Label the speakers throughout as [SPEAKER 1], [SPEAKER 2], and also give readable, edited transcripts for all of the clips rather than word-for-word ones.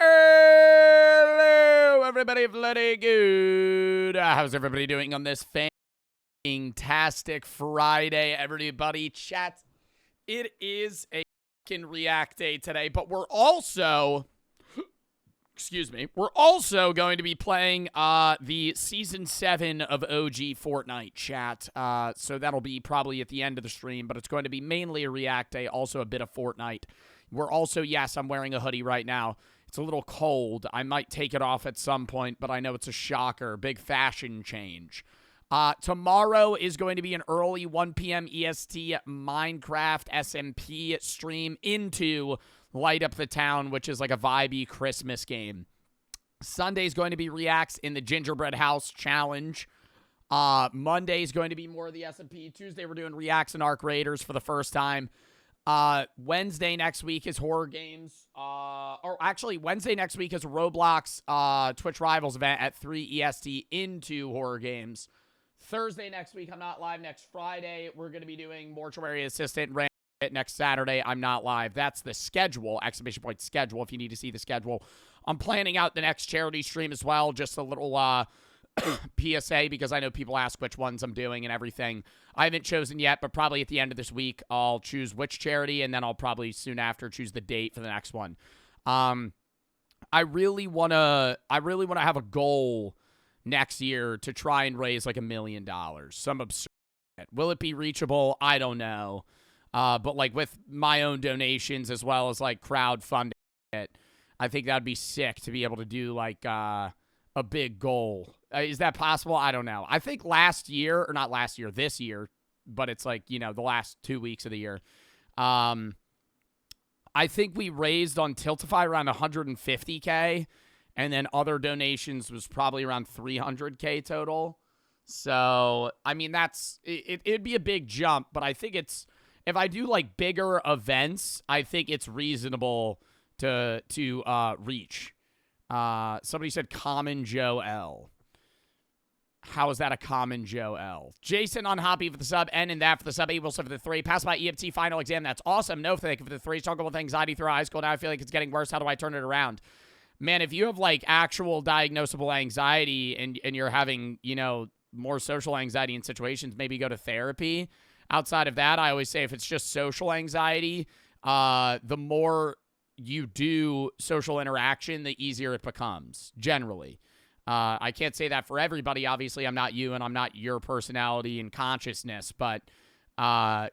[SPEAKER 1] Hello, everybody. Bloody good. How's everybody doing on this fantastic Friday, everybody? Chat, it is a fucking React Day today, but we're also, we're also going to be playing the Season 7 of OG Fortnite, chat. So that'll be probably at the end of the stream, but it's going to be mainly a React Day, also a bit of Fortnite. We're also, yes, I'm wearing a hoodie right now. It's a little cold. I might take it off at some point, but I know it's a shocker. Big fashion change. Tomorrow is going to be an early 1 p.m. EST Minecraft SMP stream into Light Up the Town, which is like a vibey Christmas game. Sunday is going to be reacts in the Gingerbread House Challenge. Monday is going to be more of the SMP. Tuesday, we're doing reacts and Arc Raiders for the first time. Wednesday next week is horror games. Or actually, Wednesday next week is a Roblox Twitch Rivals event at 3 EST into horror games. Thursday next week, I'm not live. Next Friday, we're going to be doing Mortuary Assistant. Next Saturday, I'm not live. That's the schedule, exclamation point schedule, if you need to see the schedule. I'm planning out the next charity stream as well, just a little PSA, because I know people ask which ones I'm doing and everything. I haven't chosen yet, but probably at the end of this week, I'll choose which charity, and then I'll probably soon after choose the date for the next one. I really wanna have a goal next year to try and raise like $1 million. Some absurd. Will it be reachable? I don't know. But like with my own donations as well as like crowdfunding it, I think that'd be sick to be able to do like a big goal. Is that possible? I don't know. I think this year, but it's like, you know, the last 2 weeks of the year. I think we raised on Tiltify around 150K, and then other donations was probably around 300K total. So, I mean, it'd be a big jump, but I think if I do like bigger events, I think it's reasonable to reach. Somebody said Common Joe L. How is that a Common Joe L? Jason on Hoppy for the sub, N and that for the sub, Able for the 3. Pass my EMT final exam. That's awesome. No, thank you for the 3. Struggle with anxiety through high school. Now I feel like it's getting worse. How do I turn it around? Man, if you have like actual diagnosable anxiety and you're having, you know, more social anxiety in situations, maybe go to therapy. Outside of that, I always say if it's just social anxiety, the more you do social interaction, the easier it becomes, generally. I can't say that for everybody. Obviously, I'm not you, and I'm not your personality and consciousness, but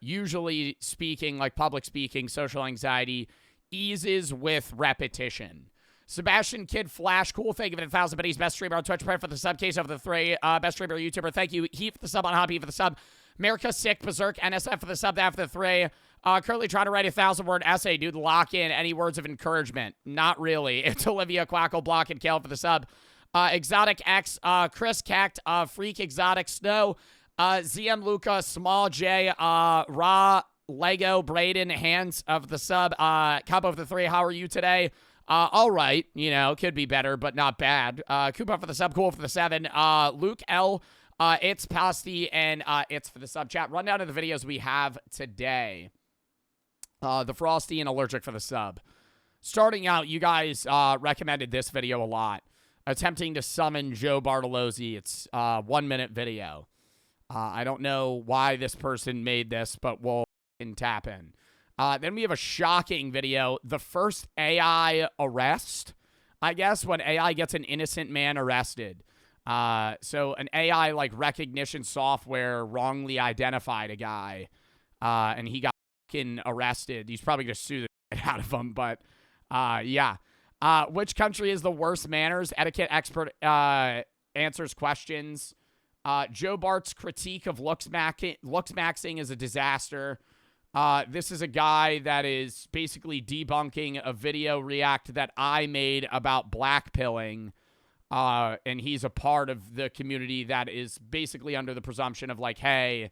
[SPEAKER 1] usually speaking, like public speaking, social anxiety eases with repetition. Sebastian Kid Flash, cool. Thank you for the 1,000 biddies. Best streamer on Twitch. Pray for the sub case of the 3. Best streamer YouTuber. Thank you. Heat for the sub on Hoppy for the sub. America Sick Berserk NSF for the sub. That for the 3. Currently trying to write a 1,000-word essay. Dude, lock in. Any words of encouragement? Not really. It's Olivia Quackle, Block, and Kale for the sub. Exotic X, Chris Cact, Freak Exotic Snow, ZM Luca, Small J, Ra, Lego, Braden, Hands of the sub, Cup of the 3. How are you today? All right, you know, could be better, but not bad. Koopa for the sub, Cool for the 7. Luke L, It's Pasty, and It's for the sub chat. Rundown of the videos we have today. The Frosty and Allergic for the sub. Starting out, you guys recommended this video a lot. Attempting to summon Joe Bartolozzi. It's a 1-minute video. I don't know why this person made this, but we'll tap in. Then we have a shocking video. The first AI arrest, I guess, when AI gets an innocent man arrested. So an AI like recognition software wrongly identified a guy, and he got arrested. He's probably going to sue the shit out of him, but yeah. Which country is the worst manners? Etiquette expert answers questions. Joe Bart's critique of Looksmaxing is a disaster. This is a guy that is basically debunking a video react that I made about blackpilling. And he's a part of the community that is basically under the presumption of like, hey,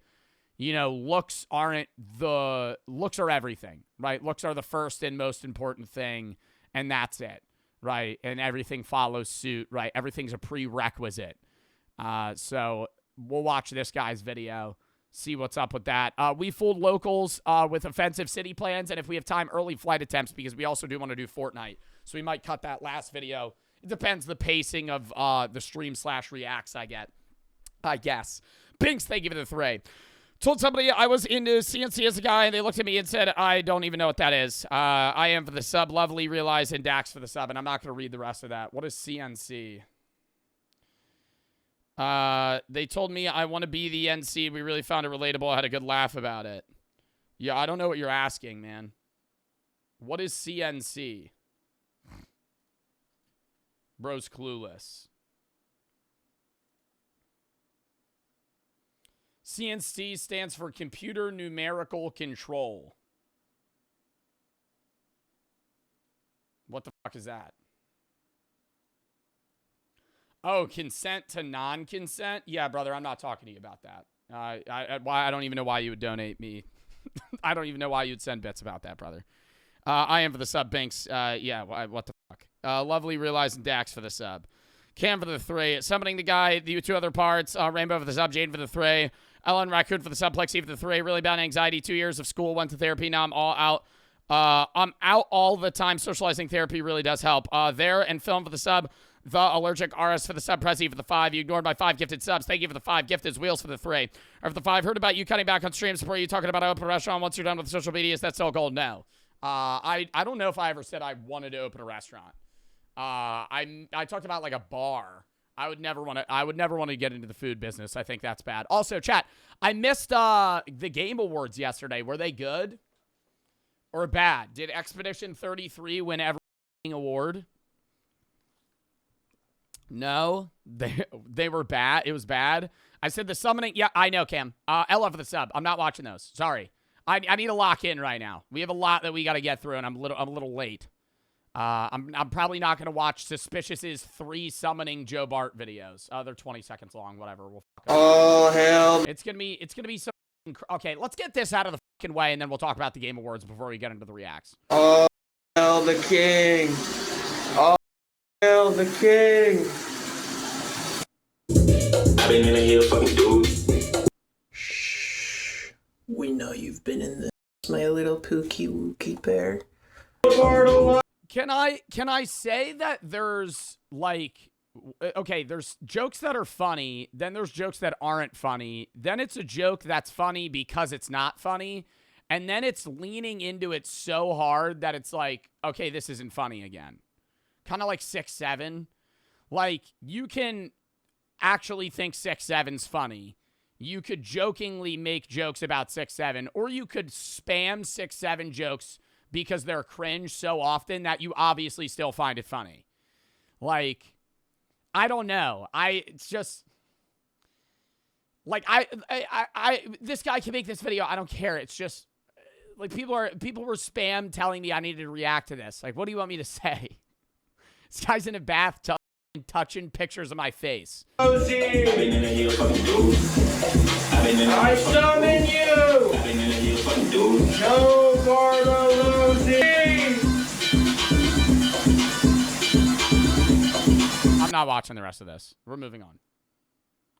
[SPEAKER 1] you know, looks are everything, right? Looks are the first and most important thing. And that's it, right? And everything follows suit, right? Everything's a prerequisite. So we'll watch this guy's video, see what's up with that. We fooled locals with offensive city plans, and if we have time, early flight attempts, because we also do want to do Fortnite. So we might cut that last video. It depends the pacing of the stream/reacts I guess. Pinks, thank you for the thread. Told somebody I was into CNC as a guy, and they looked at me and said, I don't even know what that is. I am for the sub. Lovely, realize, and Dax for the sub, and I'm not going to read the rest of that. What is CNC? They told me I want to be the NC. We really found it relatable. I had a good laugh about it. Yeah, I don't know what you're asking, man. What is CNC? Bro's clueless. CNC stands for Computer Numerical Control. What the fuck is that? Oh, consent to non-consent? Yeah, brother, I'm not talking to you about that. I don't even know why you would donate me. I don't even know why you'd send bits about that, brother. I am for the sub, Banks. Yeah, what the fuck? Lovely, Realize, and Dax for the sub. Cam for the 3. Summoning the guy, the 2 other parts. Rainbow for the sub, Jade for the 3. Ellen Raccoon for the sub, Plexi for the 3. Really bad anxiety, 2 years of school, went to therapy. Now I'm all out. I'm out all the time. Socializing therapy really does help. There and film for the sub. The Allergic RS for the sub. Prezi for the 5. You ignored my 5 gifted subs. Thank you for the 5 gifted. Wheels for the 3. Or for the 5. Heard about you cutting back on stream support. You talking about open a restaurant once you're done with the social media. Is that still gold? No. I don't know if I ever said I wanted to open a restaurant. I talked about like a bar. I would never want to get into the food business. I think that's bad. Also, chat, I missed the Game Awards yesterday. Were they good or bad? Did Expedition 33 win every award? No, they were bad. It was bad. I said the summoning. Yeah, I know, Cam. Ella for the sub. I'm not watching those. Sorry. I need to lock in right now. We have a lot that we got to get through, and I'm a little late. I'm probably not going to watch Suspicious's 3 summoning Joe Bart videos. They're 20 seconds long, whatever. We'll
[SPEAKER 2] oh, hell.
[SPEAKER 1] It's going to be so okay, let's get this out of the fucking way, and then we'll talk about the Game Awards before we get into the reacts.
[SPEAKER 2] Oh, hell, the king. Oh, hell, the king.
[SPEAKER 3] I've been in a hill fucking dude.
[SPEAKER 4] Shh. We know you've been in this, my little pookie wookie bear.
[SPEAKER 1] Can I say that there's like, okay, there's jokes that are funny, then there's jokes that aren't funny, then it's a joke that's funny because it's not funny, and then it's leaning into it so hard that it's like, okay, this isn't funny again. Kind of like 6-7. Like, you can actually think 6-7's funny. You could jokingly make jokes about 6-7, or you could spam 6-7 jokes because they're cringe so often that you obviously still find it funny. Like, I don't know. It's just like this guy can make this video. I don't care. It's just like people were spam telling me I needed to react to this. Like, what do you want me to say? This guy's in a bathtub touching pictures of my face.
[SPEAKER 2] I summon you! No, Bartolozzi!
[SPEAKER 1] I'm not watching the rest of this. We're moving on.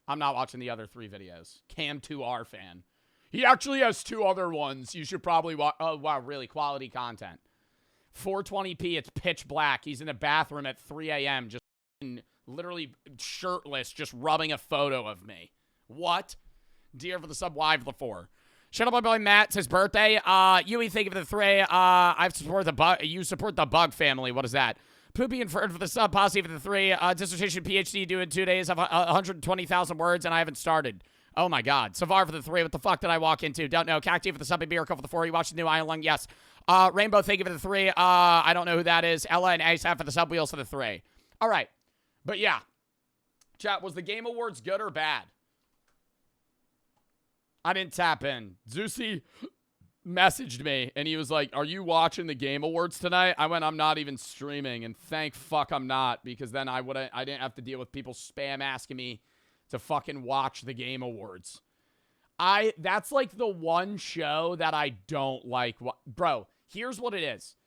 [SPEAKER 1] I'm not watching the other 3 videos. Cam2R fan. He actually has 2 other ones. You should probably watch. Oh, wow, really quality content. 420p, it's pitch black. He's in the bathroom at 3 a.m. just literally shirtless, just rubbing a photo of me. What? Dear for the sub, Y for the 4. Shut up, my boy Matt. It's his birthday. Yui, thank you for the 3. You support the Bug family. What is that? Poopy Inferred for the sub. Posse for the 3. Dissertation PhD due in 2 days. I have 120,000 words and I haven't started. Oh my God. Savar for the 3. What the fuck did I walk into? Don't know. Cacti for the sub. Miracle for the 4. You watched the new Iron Lung? Yes. Rainbow, thank you for the 3. I don't know who that is. Ella and ASAP for the sub. Wheels for the 3. All right. But yeah. Chat, was the Game Awards good or bad? I didn't tap in. Zeusy messaged me, and he was like, are you watching the Game Awards tonight? I went, I'm not even streaming, and thank fuck I'm not, because then I didn't have to deal with people spam asking me to fucking watch the Game Awards. That's like the one show that I don't like. Bro, here's what it is.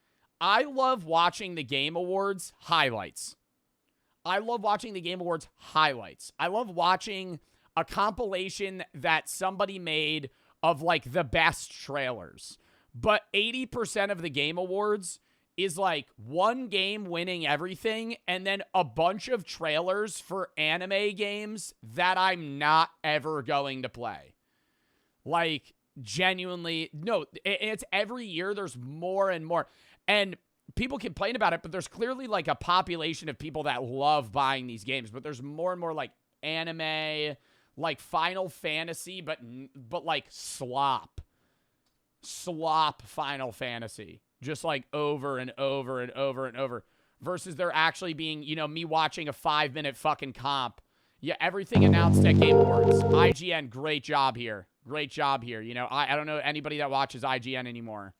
[SPEAKER 1] I love watching the Game Awards highlights. I love watching the Game Awards highlights. I love watching a compilation that somebody made of like the best trailers. But 80% of the Game Awards is like one game winning everything and then a bunch of trailers for anime games that I'm not ever going to play. Like, genuinely, no, it's every year there's more and more. And people complain about it, but there's clearly like a population of people that love buying these games. But there's more and more like anime, like Final Fantasy, but like slop Final Fantasy. Just like over and over and over and over. Versus there actually being, you know, me watching a 5-minute fucking comp. Yeah, everything announced at Game Awards. IGN, great job here. Great job here. You know, I don't know anybody that watches IGN anymore.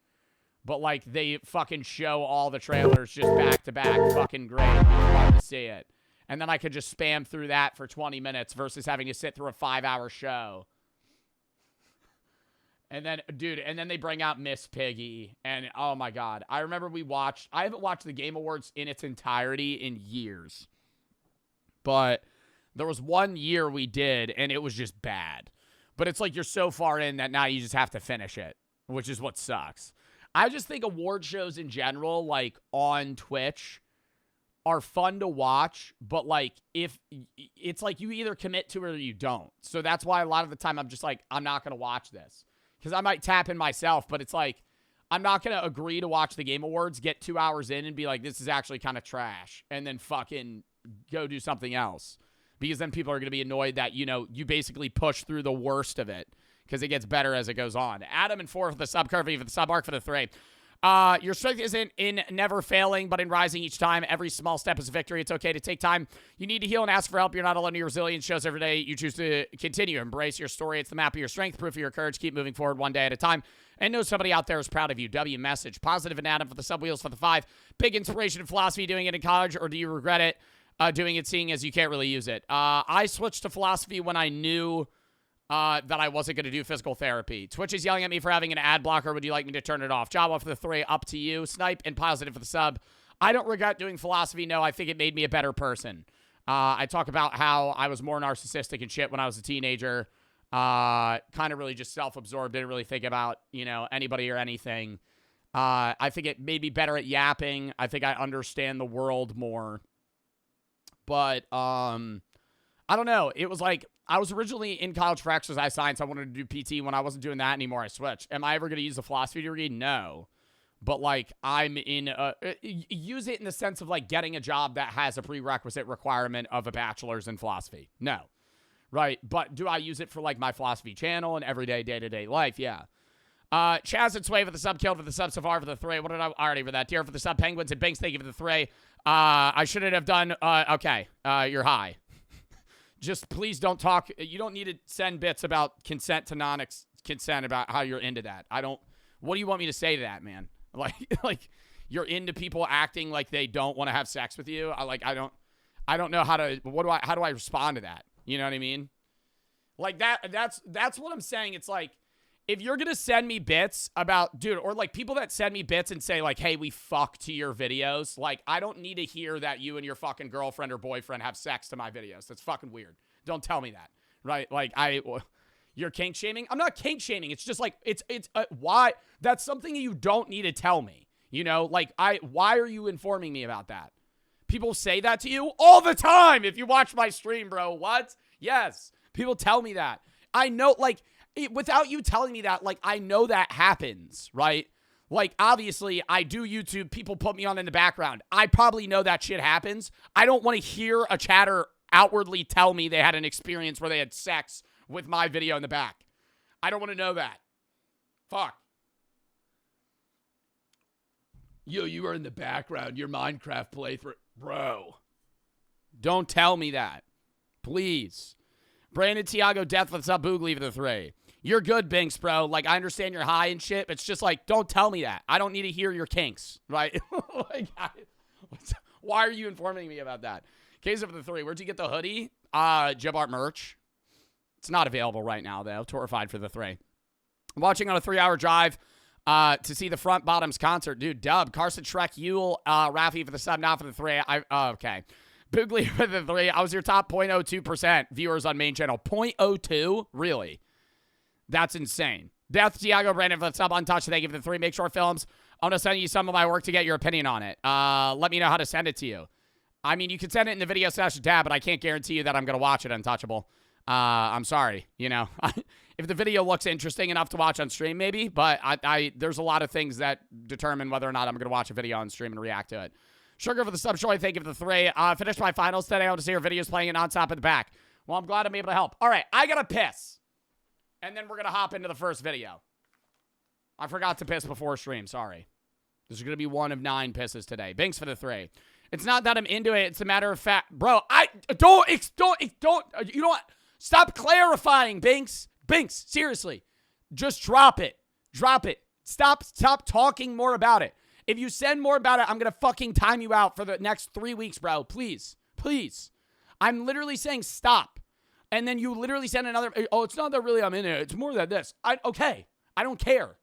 [SPEAKER 1] But, like, they fucking show all the trailers just back to back. Fucking great. Love to see it. And then I could just spam through that for 20 minutes versus having to sit through a 5-hour show. And then, dude, and then they bring out Miss Piggy. And, oh, my God. I remember I haven't watched the Game Awards in its entirety in years. But there was one year we did, and it was just bad. But it's like you're so far in that now you just have to finish it, which is what sucks. I just think award shows in general, like, on Twitch are fun to watch, but, like, if it's like you either commit to it or you don't. So that's why a lot of the time I'm just like, I'm not going to watch this. Because I might tap in myself, but it's like, I'm not going to agree to watch the Game Awards, get 2 hours in and be like, this is actually kind of trash, and then fucking go do something else. Because then people are going to be annoyed that, you know, you basically push through the worst of it because it gets better as it goes on. Adam and 4 for the sub, Curvy for the sub, Arc for the 3. Your strength isn't in never failing, but in rising each time. Every small step is a victory. It's okay to take time. You need to heal and ask for help. You're not alone. Your resilience shows every day you choose to continue. Embrace your story. It's the map of your strength, proof of your courage. Keep moving forward one day at a time. And know somebody out there is proud of you. W message. Positive and Adam for the sub, Wheels for the 5. Big inspiration in philosophy, doing it in college, or do you regret it? Doing it, seeing as you can't really use it. I switched to philosophy when I knew that I wasn't going to do physical therapy. Twitch is yelling at me for having an ad blocker. Would you like me to turn it off? Java for the 3, up to you. Snipe and Positive for the sub. I don't regret doing philosophy. No, I think it made me a better person. I talk about how I was more narcissistic and shit when I was a teenager. Kind of really just self-absorbed. Didn't really think about, you know, anybody or anything. I think it made me better at yapping. I think I understand the world more. But, I don't know. It was like, I was originally in college for exercise science. I wanted to do PT. When I wasn't doing that anymore, I switched. Am I ever going to use the philosophy degree? No. But, like, I'm in use it in the sense of, like, getting a job that has a prerequisite requirement of a bachelor's in philosophy. No. Right? But do I use it for, like, my philosophy channel and everyday, day-to-day life? Yeah. Chaz and Sway for the sub, Killed for the sub, Safar for the 3. What did I already for that? Deer for the sub, Penguins and Binks, thank you for the 3. I shouldn't have done, okay. You're high. Just please don't talk. You don't need to send bits about consent to non-consent about how you're into that. What do you want me to say to that, man? Like you're into people acting like they don't want to have sex with you. I don't know how do I respond to that? You know what I mean? Like that's what I'm saying. It's like, if you're going to send me bits about, dude, or like people that send me bits and say like, hey, we fuck to your videos. Like, I don't need to hear that you and your fucking girlfriend or boyfriend have sex to my videos. That's fucking weird. Don't tell me that. Right? Like, you're kink shaming. I'm not kink shaming. It's just like, why? That's something you don't need to tell me. You know, like, why are you informing me about that? People say that to you all the time. If you watch my stream, bro, what? Yes. People tell me that. I know, like, without you telling me that, like, I know that happens, right? Like, obviously, I do YouTube. People put me on in the background. I probably know that shit happens. I don't want to hear a chatter outwardly tell me they had an experience where they had sex with my video in the back. I don't want to know that. Fuck. Yo, you were in the background. Your Minecraft playthrough. Bro. Don't tell me that. Please. Brandon Tiago, Death with sub, Boogly for the 3. You're good, Binks, bro. Like, I understand you're high and shit, but it's just like, don't tell me that. I don't need to hear your kinks, right? Like, why are you informing me about that? Case for the 3. Where'd you get the hoodie? Jabart merch. It's not available right now, though. Torrified for the 3. I'm watching on a 3-hour drive to see the Front Bottoms concert. Dude, dub. Carson Shrek, Yule, Rafi for the sub, now for the 3. Okay. Boogly for the 3. I was your top 0.02% viewers on main channel. 0.02? Really? That's insane. Death, Tiago, Brandon for the sub, Untouched, thank you for the 3. Make sure films I'm going to send you some of my work to get your opinion on it. Let me know how to send it to you. I mean, you can send it in the video session tab, but I can't guarantee you that I'm going to watch it, Untouchable. I'm sorry, you know. If the video looks interesting enough to watch on stream, maybe. But there's a lot of things that determine whether or not I'm going to watch a video on stream and react to it. Sugar for the sub, Troy, thank you for the 3. Finished my finals today. I want to see your videos playing it nonstop in the back. Well, I'm glad I'm able to help. All right, I got to piss. And then we're going to hop into the first video. I forgot to piss before stream. Sorry. This is going to be one of 9 pisses today. Binks for the 3. It's not that I'm into it. It's a matter of fact. Bro, you don't, stop clarifying, Binks. Binks, seriously. Just drop it. Drop it. Stop talking more about it. If you send more about it, I'm going to fucking time you out for the next 3 weeks, bro. Please. Please. I'm literally saying stop. And then you literally send another, oh, it's not that really I'm in it. It's more than this. Okay. I don't care.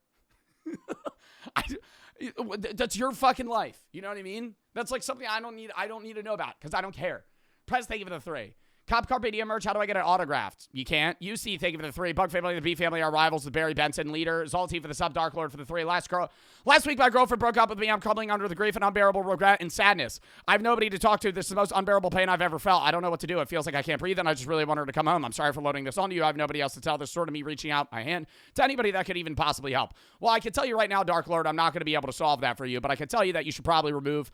[SPEAKER 1] That's your fucking life. You know what I mean? That's like something I don't need to know about because I don't care. Press, thank you for the 3. Cop Carpe Diem merch, how do I get it autographed? You can't. UC, thank you for the 3. Bug Family, the B Family, our rivals, the Barry Benson leader. Zalti for the sub, Dark Lord for the 3. Last week, my girlfriend broke up with me. I'm crumbling under the grief and unbearable regret and sadness. I have nobody to talk to. This is the most unbearable pain I've ever felt. I don't know what to do. It feels like I can't breathe, and I just really want her to come home. I'm sorry for loading this onto you. I have nobody else to tell. This sort of me reaching out my hand to anybody that could even possibly help. Well, I can tell you right now, Dark Lord, I'm not going to be able to solve that for you, but I can tell you that you should probably remove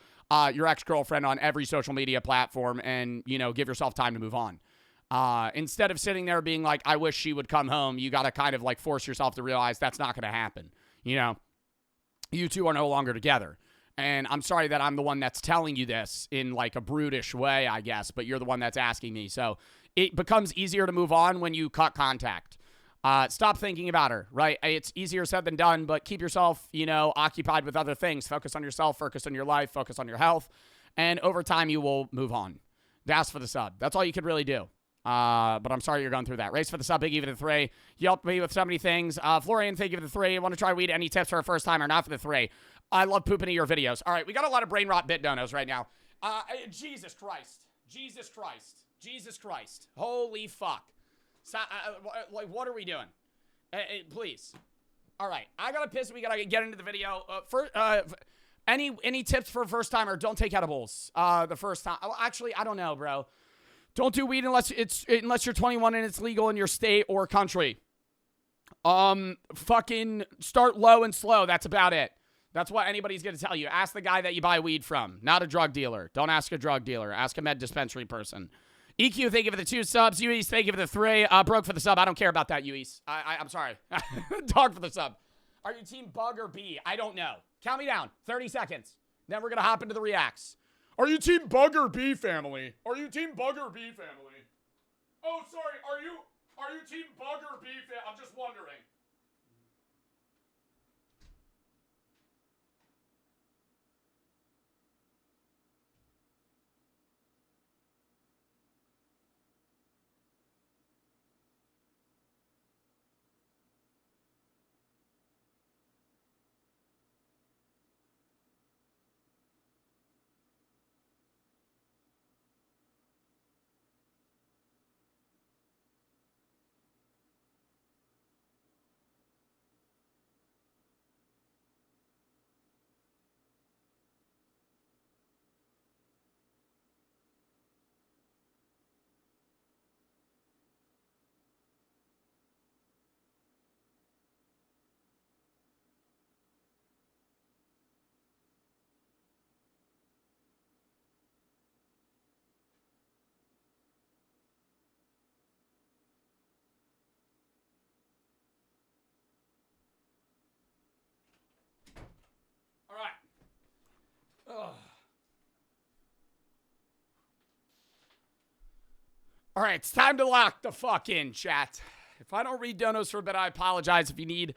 [SPEAKER 1] your ex-girlfriend on every social media platform and, you know, give yourself time to move on. Instead of sitting there being like, I wish she would come home, you got to kind of like force yourself to realize that's not going to happen. You know, you two are no longer together. And I'm sorry that I'm the one that's telling you this in like a brutish way, I guess, but you're the one that's asking me. So it becomes easier to move on when you cut contact. Stop thinking about her, right? It's easier said than done, but keep yourself, you know, occupied with other things. Focus on yourself, focus on your life, focus on your health. And over time, you will move on. That's for the sub. That's all you could really do. But I'm sorry you're going through that. Race for the sub, Biggie for the 3. You helped me with so many things. Florian, thank you for the 3. Want to try weed? Any tips for a first time or not for the 3? I love pooping in your videos. All right, we got a lot of brain rot bit donos right now. Jesus Christ. Jesus Christ. Jesus Christ. Holy fuck. So, like, what are we doing? Please. All right, I gotta piss. We gotta get into the video. Any tips for a first timer? Don't take edibles. The first time. Well, actually, I don't know, bro. Don't do weed unless you're 21 and it's legal in your state or country. Fucking start low and slow. That's about it. That's what anybody's going to tell you. Ask the guy that you buy weed from, not a drug dealer. Don't ask a drug dealer. Ask a med dispensary person. EQ, thank you for the 2 subs. Uis, thank you for the 3. Broke for the sub. I don't care about that, Uis. I'm sorry. Dog for the sub. Are you team Bug or B? I don't know. Count me down. 30 seconds. Then we're going to hop into the reacts. Are you team Bug or B family? Are you team Bug or B family? Oh, sorry. Are you team Bug or B family? I'm just wondering. All right. Ugh. All right, it's time to lock the fuck in, chat. If I don't read donos for a bit, I apologize. If you need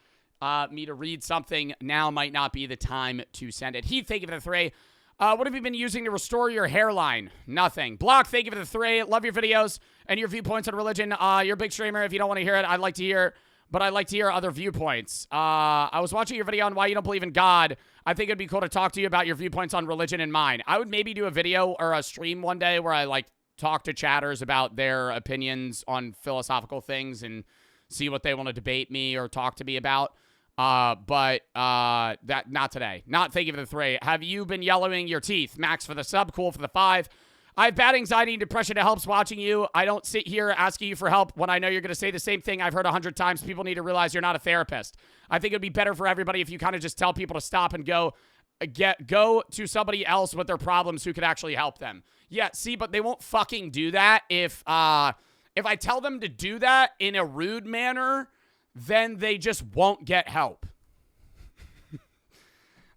[SPEAKER 1] me to read something, now might not be the time to send it. Heath, thank you for the 3. What have you been using to restore your hairline? Nothing. Block, thank you for the 3. Love your videos and your viewpoints on religion. You're a big streamer. If you don't want to hear it, I'd like to hear, but I'd like to hear other viewpoints. I was watching your video on why you don't believe in God. I think it'd be cool to talk to you about your viewpoints on religion and mine. I would maybe do a video or a stream one day where I like talk to chatters about their opinions on philosophical things and see what they want to debate me or talk to me about. But not today. Not thank you for the 3. Have you been yellowing your teeth? Max for the sub. Cool for the 5. I have bad anxiety and depression. It helps watching you. I don't sit here asking you for help when I know you're going to say the same thing I've heard 100 times. People need to realize you're not a therapist. I think it would be better for everybody if you kind of just tell people to stop and go to somebody else with their problems who could actually help them. Yeah, see, but they won't fucking do that if I tell them to do that in a rude manner, then they just won't get help.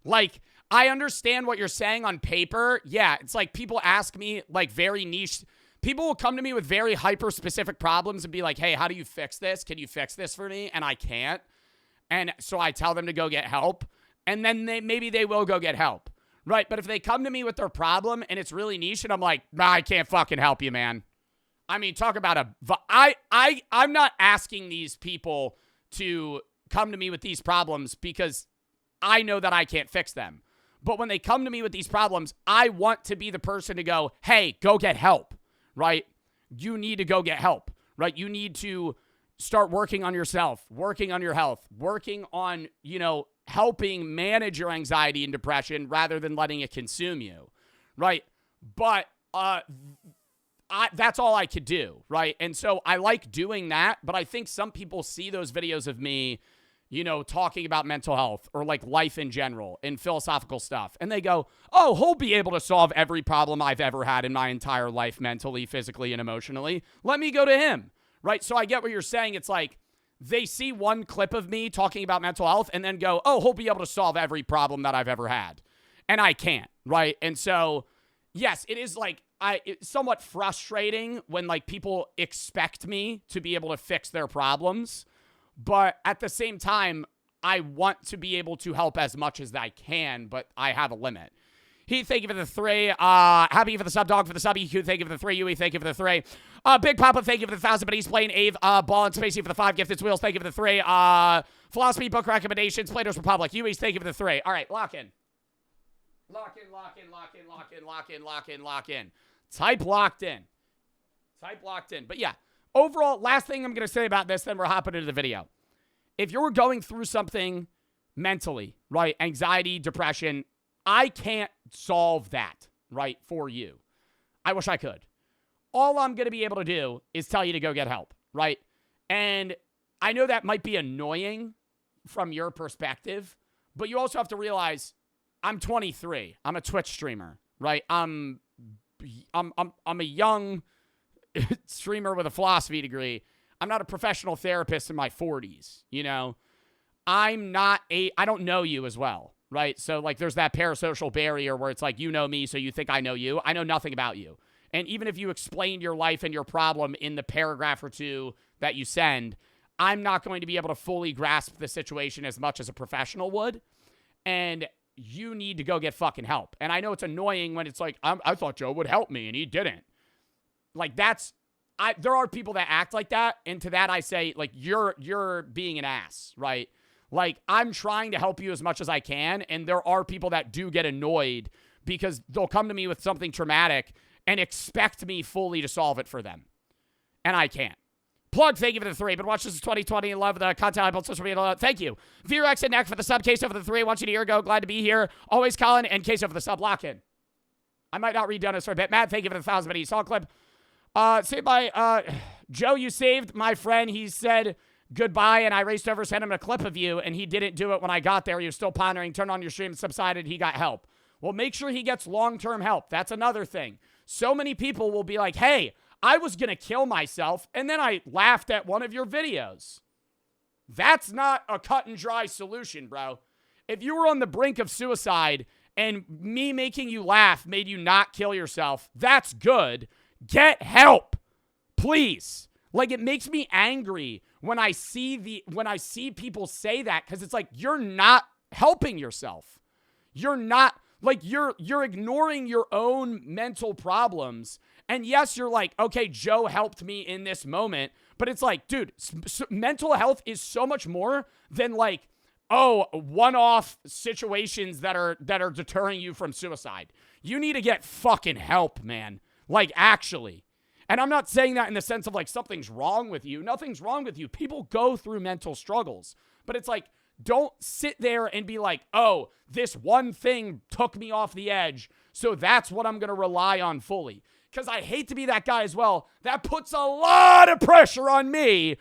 [SPEAKER 1] Like, I understand what you're saying on paper. Yeah, it's like people ask me like very niche. People will come to me with very hyper-specific problems and be like, hey, how do you fix this? Can you fix this for me? And I can't. And so I tell them to go get help. And then maybe they will go get help. Right? But if they come to me with their problem and it's really niche and I'm like, nah, I can't fucking help you, man. I mean, talk about I'm not asking these people to come to me with these problems because I know that I can't fix them. But when they come to me with these problems, I want to be the person to go, hey, go get help, right? You need to go get help, right? You need to start working on yourself, working on your health, working on, helping manage your anxiety and depression rather than letting it consume you, right? But that's all I could do, right? And so I like doing that, but I think some people see those videos of me talking about mental health or like life in general and philosophical stuff. And they go, oh, he'll be able to solve every problem I've ever had in my entire life, mentally, physically, and emotionally. Let me go to him, right? So I get what you're saying. It's like they see one clip of me talking about mental health and then go, oh, he'll be able to solve every problem that I've ever had. And I can't, right? And so, yes, it is like, it's somewhat frustrating when like people expect me to be able to fix their problems. But at the same time, I want to be able to help as much as I can, but I have a limit. Heath, thank you for the 3. Happy for the sub, Dog for the sub. EQ, thank you for the 3. Yui, thank you for the 3. Big Papa, thank you for the 1,000. But he's playing Ave, Ball and Spacey for the 5. Gifted Wheels, thank you for the 3. Philosophy book recommendations, Plato's Republic. Yui's, thank you for the 3. All right, lock in. Lock in, lock in, lock in, lock in, lock in, lock in, lock in. Type locked in. Type locked in. But yeah. Overall, last thing I'm going to say about this, then we're hopping into the video. If you're going through something mentally, right, anxiety, depression, I can't solve that, right, for you. I wish I could. All I'm going to be able to do is tell you to go get help, right? And I know that might be annoying from your perspective, but you also have to realize I'm 23. I'm a Twitch streamer, right? I'm a young streamer with a philosophy degree. I'm not a professional therapist in my 40s, I don't know you as well, right? So like there's that parasocial barrier where it's like, you know me, so you think I know you. I know nothing about you. And even if you explain your life and your problem in the paragraph or 2 that you send, I'm not going to be able to fully grasp the situation as much as a professional would. And you need to go get fucking help. And I know it's annoying when it's like, I thought Joe would help me and he didn't. Like there are people that act like that. And to that I say, like, you're being an ass, right? Like, I'm trying to help you as much as I can. And there are people that do get annoyed because they'll come to me with something traumatic and expect me fully to solve it for them. And I can't. Plug, thank you for the 3. But watch this 2020 and love the content I built social media. Thank you. VRX and Neck for the sub. Queso for the 3. Want you to hear go. Glad to be here. Always Colin and Queso for the sub. Lock in. I might not read down this for a bit. Matt, thank you for the 1,000. But he saw a clip. Saved by Joe, you saved my friend. He said goodbye, and I raced over, sent him a clip of you, and he didn't do it when I got there. He was still pondering, turned on your stream, subsided, he got help. Well, make sure he gets long-term help. That's another thing. So many people will be like, hey, I was going to kill myself, and then I laughed at one of your videos. That's not a cut and dry solution, bro. If you were on the brink of suicide and me making you laugh made you not kill yourself, that's good. Get help, please. Like, it makes me angry when I see people say that, because it's like, you're not helping yourself. You're not, like, you're ignoring your own mental problems. And yes, you're like, okay, Joe helped me in this moment, but it's like, dude, mental health is so much more than like, oh, one-off situations that are deterring you from suicide. You need to get fucking help, man. Like, actually. And I'm not saying that in the sense of like something's wrong with you. Nothing's wrong with you. People go through mental struggles. But it's like, Don't sit there and be like, oh, this one thing took me off the edge, so that's what I'm going to rely on fully. Because I hate to be that guy as well. That puts a lot of pressure on me.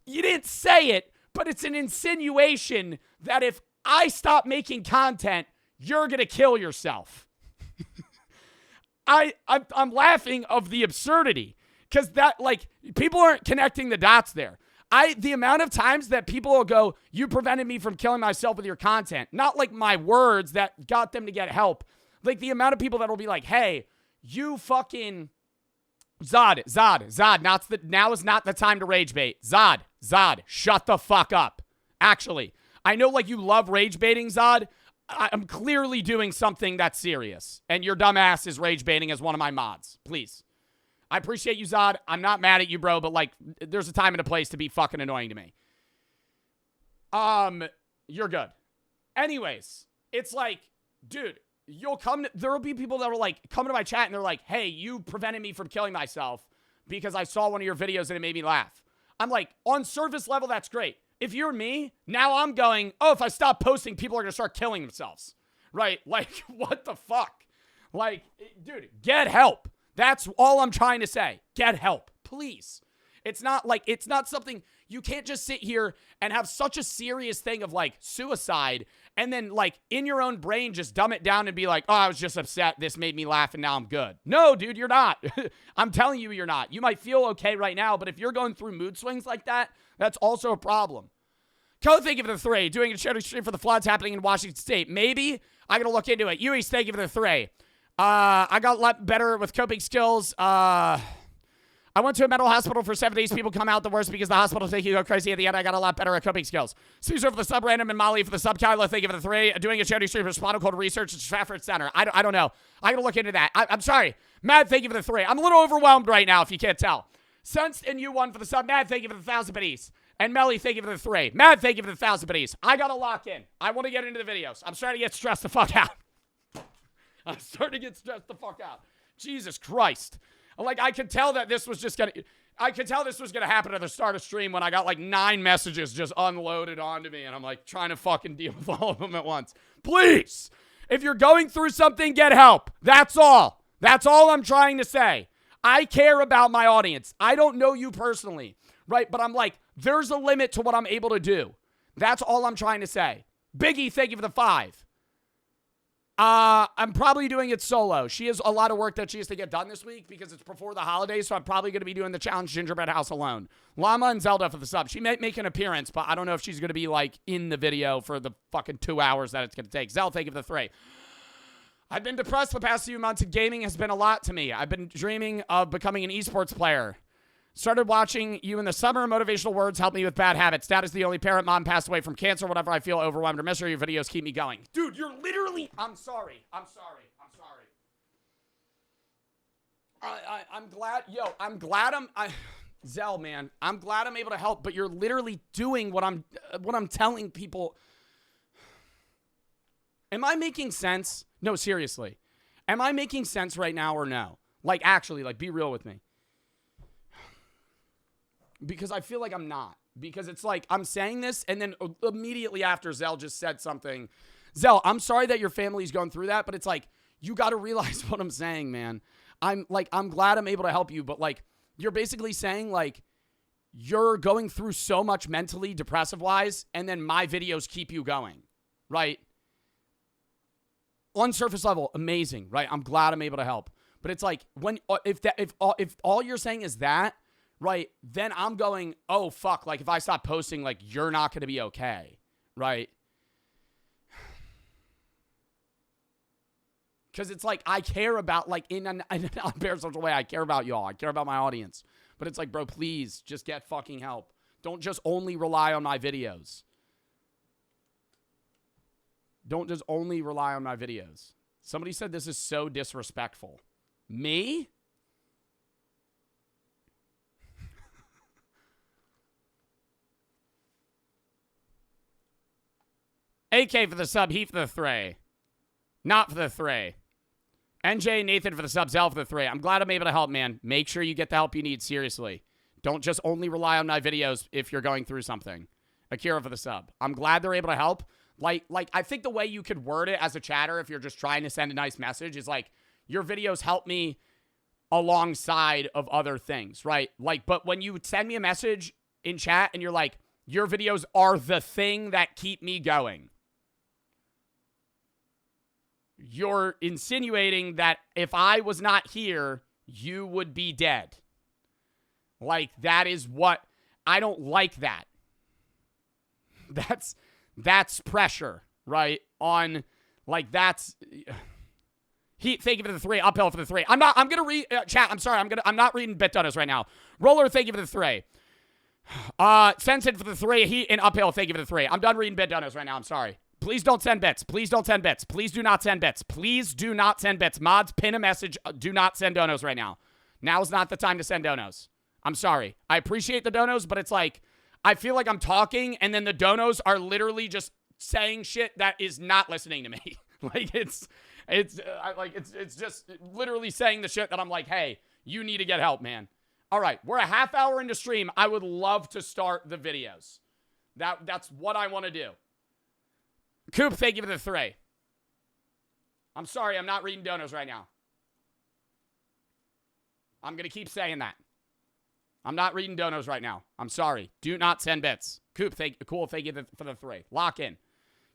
[SPEAKER 1] You didn't say it, but it's an insinuation that if I stop making content, you're going to kill yourself. I'm laughing of the absurdity because that, like, people aren't connecting the dots there. The amount of times that people will go, you prevented me from killing myself with your content, not like my words that got them to get help. Like the amount of people that will be like, hey, you fucking Zod, now is not the time to rage bait. Zod, shut the fuck up. Actually, I know like you love rage baiting, Zod. I'm clearly doing something that's serious, and your dumbass is rage baiting as one of my mods. Please. I appreciate you, Zod. I'm not mad at you, bro, but like, there's a time and a place to be fucking annoying to me. You're good. Anyways, it's like, dude, there will be people that will like come to my chat and they're like, hey, you prevented me from killing myself because I saw one of your videos and it made me laugh. I'm like, on surface level, that's great. If you're me, now I'm going, oh, if I stop posting, people are going to start killing themselves. Right? Like, what the fuck? Like, dude, get help. That's all I'm trying to say. Get help, please. It's not something, you can't just sit here and have such a serious thing of like suicide and then like in your own brain just dumb it down and be like, oh, I was just upset. This made me laugh and now I'm good. No, dude, you're not. I'm telling you, you're not. You might feel okay right now, but if you're going through mood swings like that, that's also a problem. Code, thank you for the 3. Doing a charity stream for the floods happening in Washington State. Maybe. I gotta look into it. Uis, thank you for the 3. I got a lot better with coping skills. I went to a mental hospital for 7 days. People come out the worst because the hospital think you go crazy. At the end, I got a lot better at coping skills. Caesar for the sub, Random, and Molly for the sub. Kylo, thank you for the 3. Doing a charity stream for Spinal Cord Research at Stratford Center. I don't know. I gotta look into that. I'm sorry. Mad, thank you for the 3. I'm a little overwhelmed right now, if you can't tell. Sensed and you 1 for the sub. Mad, thank you for the 1,000 biddies. And Melly, thank you for the 3. Mad, thank you for the 1,000 biddies. I gotta lock in. I want to get into the videos. I'm starting to get stressed the fuck out. I'm starting to get stressed the fuck out. Jesus Christ. Like, I could tell that this was just gonna happen at the start of stream when I got like 9 messages just unloaded onto me and I'm like trying to fucking deal with all of them at once. Please, if you're going through something, get help. That's all. That's all I'm trying to say. I care about my audience. I don't know you personally, right? But I'm like, there's a limit to what I'm able to do. That's all I'm trying to say. Biggie, thank you for the 5. I'm probably doing it solo. She has a lot of work that she has to get done this week because it's before the holidays, so I'm probably going to be doing the Challenge Gingerbread House alone. Llama and Zelda for the sub. She may make an appearance, but I don't know if she's going to be, like, in the video for the fucking 2 hours that it's going to take. Zelda, thank you for the 3. I've been depressed the past few months, and gaming has been a lot to me. I've been dreaming of becoming an esports player. Started watching you in the summer. Motivational words help me with bad habits. Dad is the only parent. Mom passed away from cancer. Whenever I feel overwhelmed or miss her, your videos keep me going. Dude, you're literally... I'm sorry. I'm glad... Yo, I'm glad Zell, man. I'm glad I'm able to help, but you're literally doing what I'm telling people. Am I making sense? No, seriously. Am I making sense right now or no? Like, actually, like, be real with me. Because I feel like I'm not. Because it's like, I'm saying this, and then immediately after, Zell just said something. Zell, I'm sorry that your family's going through that, but it's like, you got to realize what I'm saying, man. I'm glad I'm able to help you, but like, you're basically saying like, you're going through so much mentally, depressive-wise, and then my videos keep you going, right? On surface level, amazing, right? I'm glad I'm able to help. But it's like, if all you're saying is that, right, then I'm going, oh, fuck, like, if I stop posting, like, you're not going to be okay, right? Because it's like, I care about, like, in an unparasocial way, I care about y'all. I care about my audience. But it's like, bro, please, just get fucking help. Don't just only rely on my videos. Don't just only rely on my videos. Somebody said this is so disrespectful. Me? AK for the sub, he for the 3. Not for the 3. NJ, Nathan for the sub, Zell for the 3. I'm glad I'm able to help, man. Make sure you get the help you need, seriously. Don't just only rely on my videos if you're going through something. Akira for the sub. I'm glad they're able to help. Like I think the way you could word it as a chatter if you're just trying to send a nice message is like, your videos help me alongside of other things, right? Like, but when you send me a message in chat and you're like, your videos are the thing that keep me going, you're insinuating that if I was not here, you would be dead. Like, that is what, I don't like that. That's pressure, right? On, like, that's, Heat, thank you for the 3. Uphill for the 3. I'm gonna read, chat, I'm sorry, I'm not reading bit donuts right now. Roller, thank you for the 3. Sensitive for the 3. Heat and Uphill, thank you for the 3. I'm done reading bit donuts right now, I'm sorry. Please don't send bits. Please don't send bits. Please do not send bits. Please do not send bits. Mods, pin a message. Do not send donos right now. Now is not the time to send donos. I'm sorry. I appreciate the donos, but it's like, I feel like I'm talking, and then the donos are literally just saying shit that is not listening to me. Like, it's just literally saying the shit that I'm like, hey, you need to get help, man. All right, we're a half hour into stream. I would love to start the videos. That's what I want to do. Coop, thank you for the 3. I'm sorry, I'm not reading donos right now. I'm going to keep saying that. I'm not reading donos right now. I'm sorry. Do not send bits. Coop, thank you for the 3. Lock in.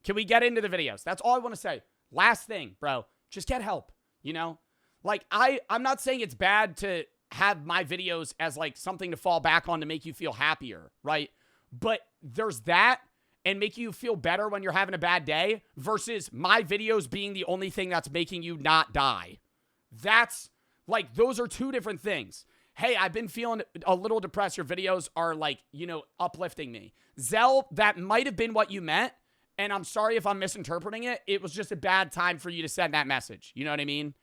[SPEAKER 1] Can we get into the videos? That's all I want to say. Last thing, bro. Just get help, you know? Like, I'm not saying it's bad to have my videos as, like, something to fall back on to make you feel happier, right? But there's that, and make you feel better when you're having a bad day, versus my videos being the only thing that's making you not die. That's, like, those are two different things. Hey, I've been feeling a little depressed. Your videos are, like, you know, uplifting me. Zell, that might have been what you meant, and I'm sorry if I'm misinterpreting it. It was just a bad time for you to send that message. You know what I mean?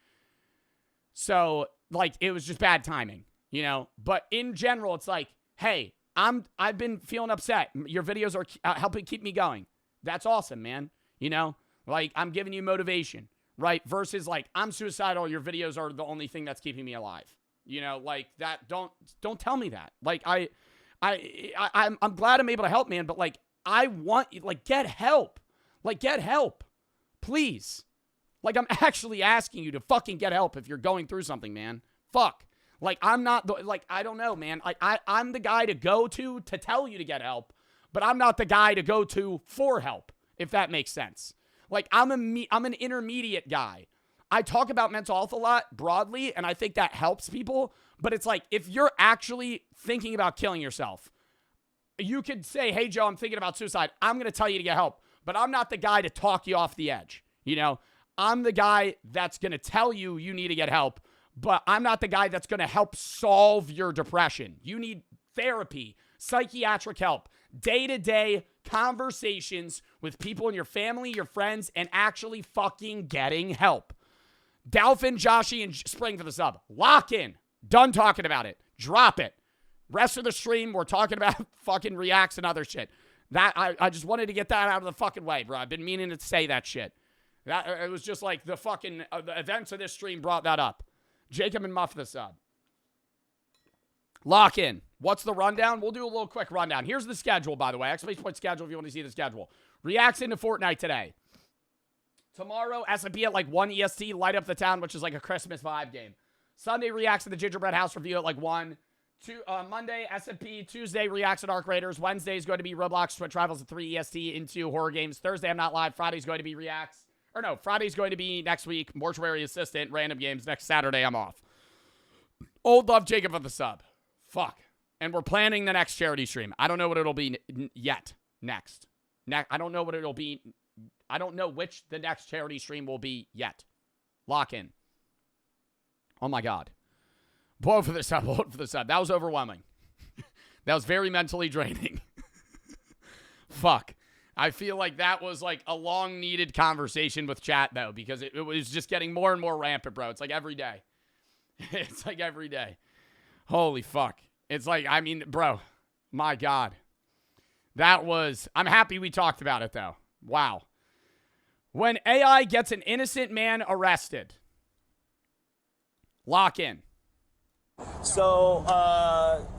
[SPEAKER 1] So, like, it was just bad timing, you know? But in general, it's like, hey, I've been feeling upset. Your videos are helping keep me going. That's awesome, man. You know, like, I'm giving you motivation, right? Versus, like, I'm suicidal. Your videos are the only thing that's keeping me alive. You know, like, that. Don't tell me that. Like, I'm glad I'm able to help, man. But, like, I want, like, get help. Like, get help, please. Like, I'm actually asking you to fucking get help if you're going through something, man. Fuck. Like, I'm not, like, I don't know, man. Like, I'm the guy to go to tell you to get help, but I'm not the guy to go to for help, if that makes sense. Like, I'm an intermediate guy. I talk about mental health a lot broadly, and I think that helps people, but it's like, if you're actually thinking about killing yourself, you could say, hey, Joe, I'm thinking about suicide. I'm going to tell you to get help, but I'm not the guy to talk you off the edge. You know, I'm the guy that's going to tell you need to get help, but I'm not the guy that's going to help solve your depression. You need therapy, psychiatric help, day-to-day conversations with people in your family, your friends, and actually fucking getting help. Dalphin, Joshy, and Spring for the sub. Lock in. Done talking about it. Drop it. Rest of the stream, we're talking about fucking reacts and other shit. That I just wanted to get that out of the fucking way, bro. I've been meaning to say that shit. That it was just like the fucking the events of this stream brought that up. Jacob and Muff the sub. Lock in. What's the rundown? We'll do a little quick rundown. Here's the schedule, by the way. Exclamation point schedule if you want to see the schedule. Reacts into Fortnite today. Tomorrow, S&P at like 1 EST, Light Up the Town, which is like a Christmas vibe game. Sunday, reacts to the Gingerbread House review at like 1. Monday, S&P. Tuesday, reacts at Arc Raiders. Wednesday is going to be Roblox Twitch Rivals at 3 EST into horror games. Thursday, I'm not live. Friday's going to be reacts. Or no, Friday's going to be next week. Mortuary Assistant, random games. Next Saturday, I'm off. Old Love Jacob for the sub. Fuck. And we're planning the next charity stream. I don't know what it'll be yet. Next. I don't know what it'll be. I don't know which the next charity stream will be yet. Lock in. Oh my God. Blow for the sub. Blow for the sub. That was overwhelming. That was very mentally draining. Fuck. I feel like that was like a long needed conversation with chat though, because it was just getting more and more rampant, bro. It's like every day. It's like every day. Holy fuck. It's like, I mean, bro, my God. That was, I'm happy we talked about it though. Wow. When AI gets an innocent man arrested. Lock in.
[SPEAKER 5] So,